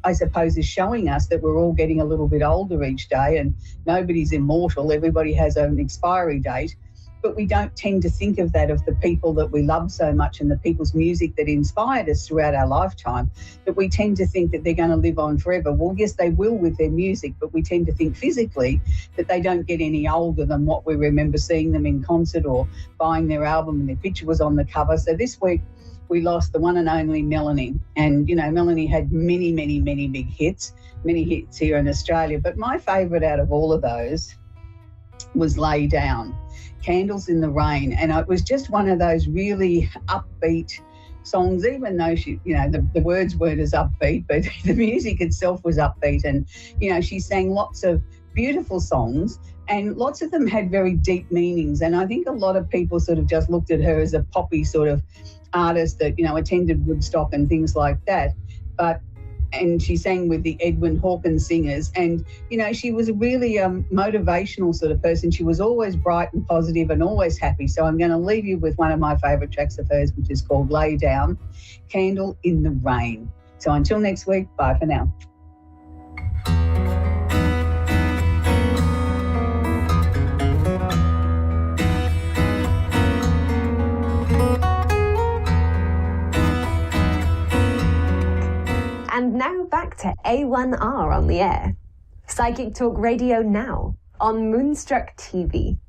I suppose is showing us that we're all getting a little bit older each day, and nobody's immortal. Everybody has an expiry date. But we don't tend to think of that, of the people that we love so much and the people's music that inspired us throughout our lifetime, that we tend to think that they're going to live on forever. Well, yes, they will with their music, but we tend to think physically that they don't get any older than what we remember seeing them in concert or buying their album and their picture was on the cover. So this week we lost the one and only Melanie. And, you know, Melanie had many, many, many big hits, many hits here in Australia. But my favourite out of all of those was Lay Down, Candles in the Rain. And it was just one of those really upbeat songs, even though she, you know, the words weren't as upbeat, but the music itself was upbeat. And, you know, she sang lots of beautiful songs, and lots of them had very deep meanings. And I think a lot of people sort of just looked at her as a poppy sort of artist that, you know, attended Woodstock and things like that. And she sang with the Edwin Hawkins singers. And, you know, she was a really motivational sort of person. She was always bright and positive and always happy. So I'm going to leave you with one of my favourite tracks of hers, which is called Lay Down, Candle in the Rain. So until next week, bye for now. And now back to A1R on the air. Psychic Talk Radio now on Moonstruck TV.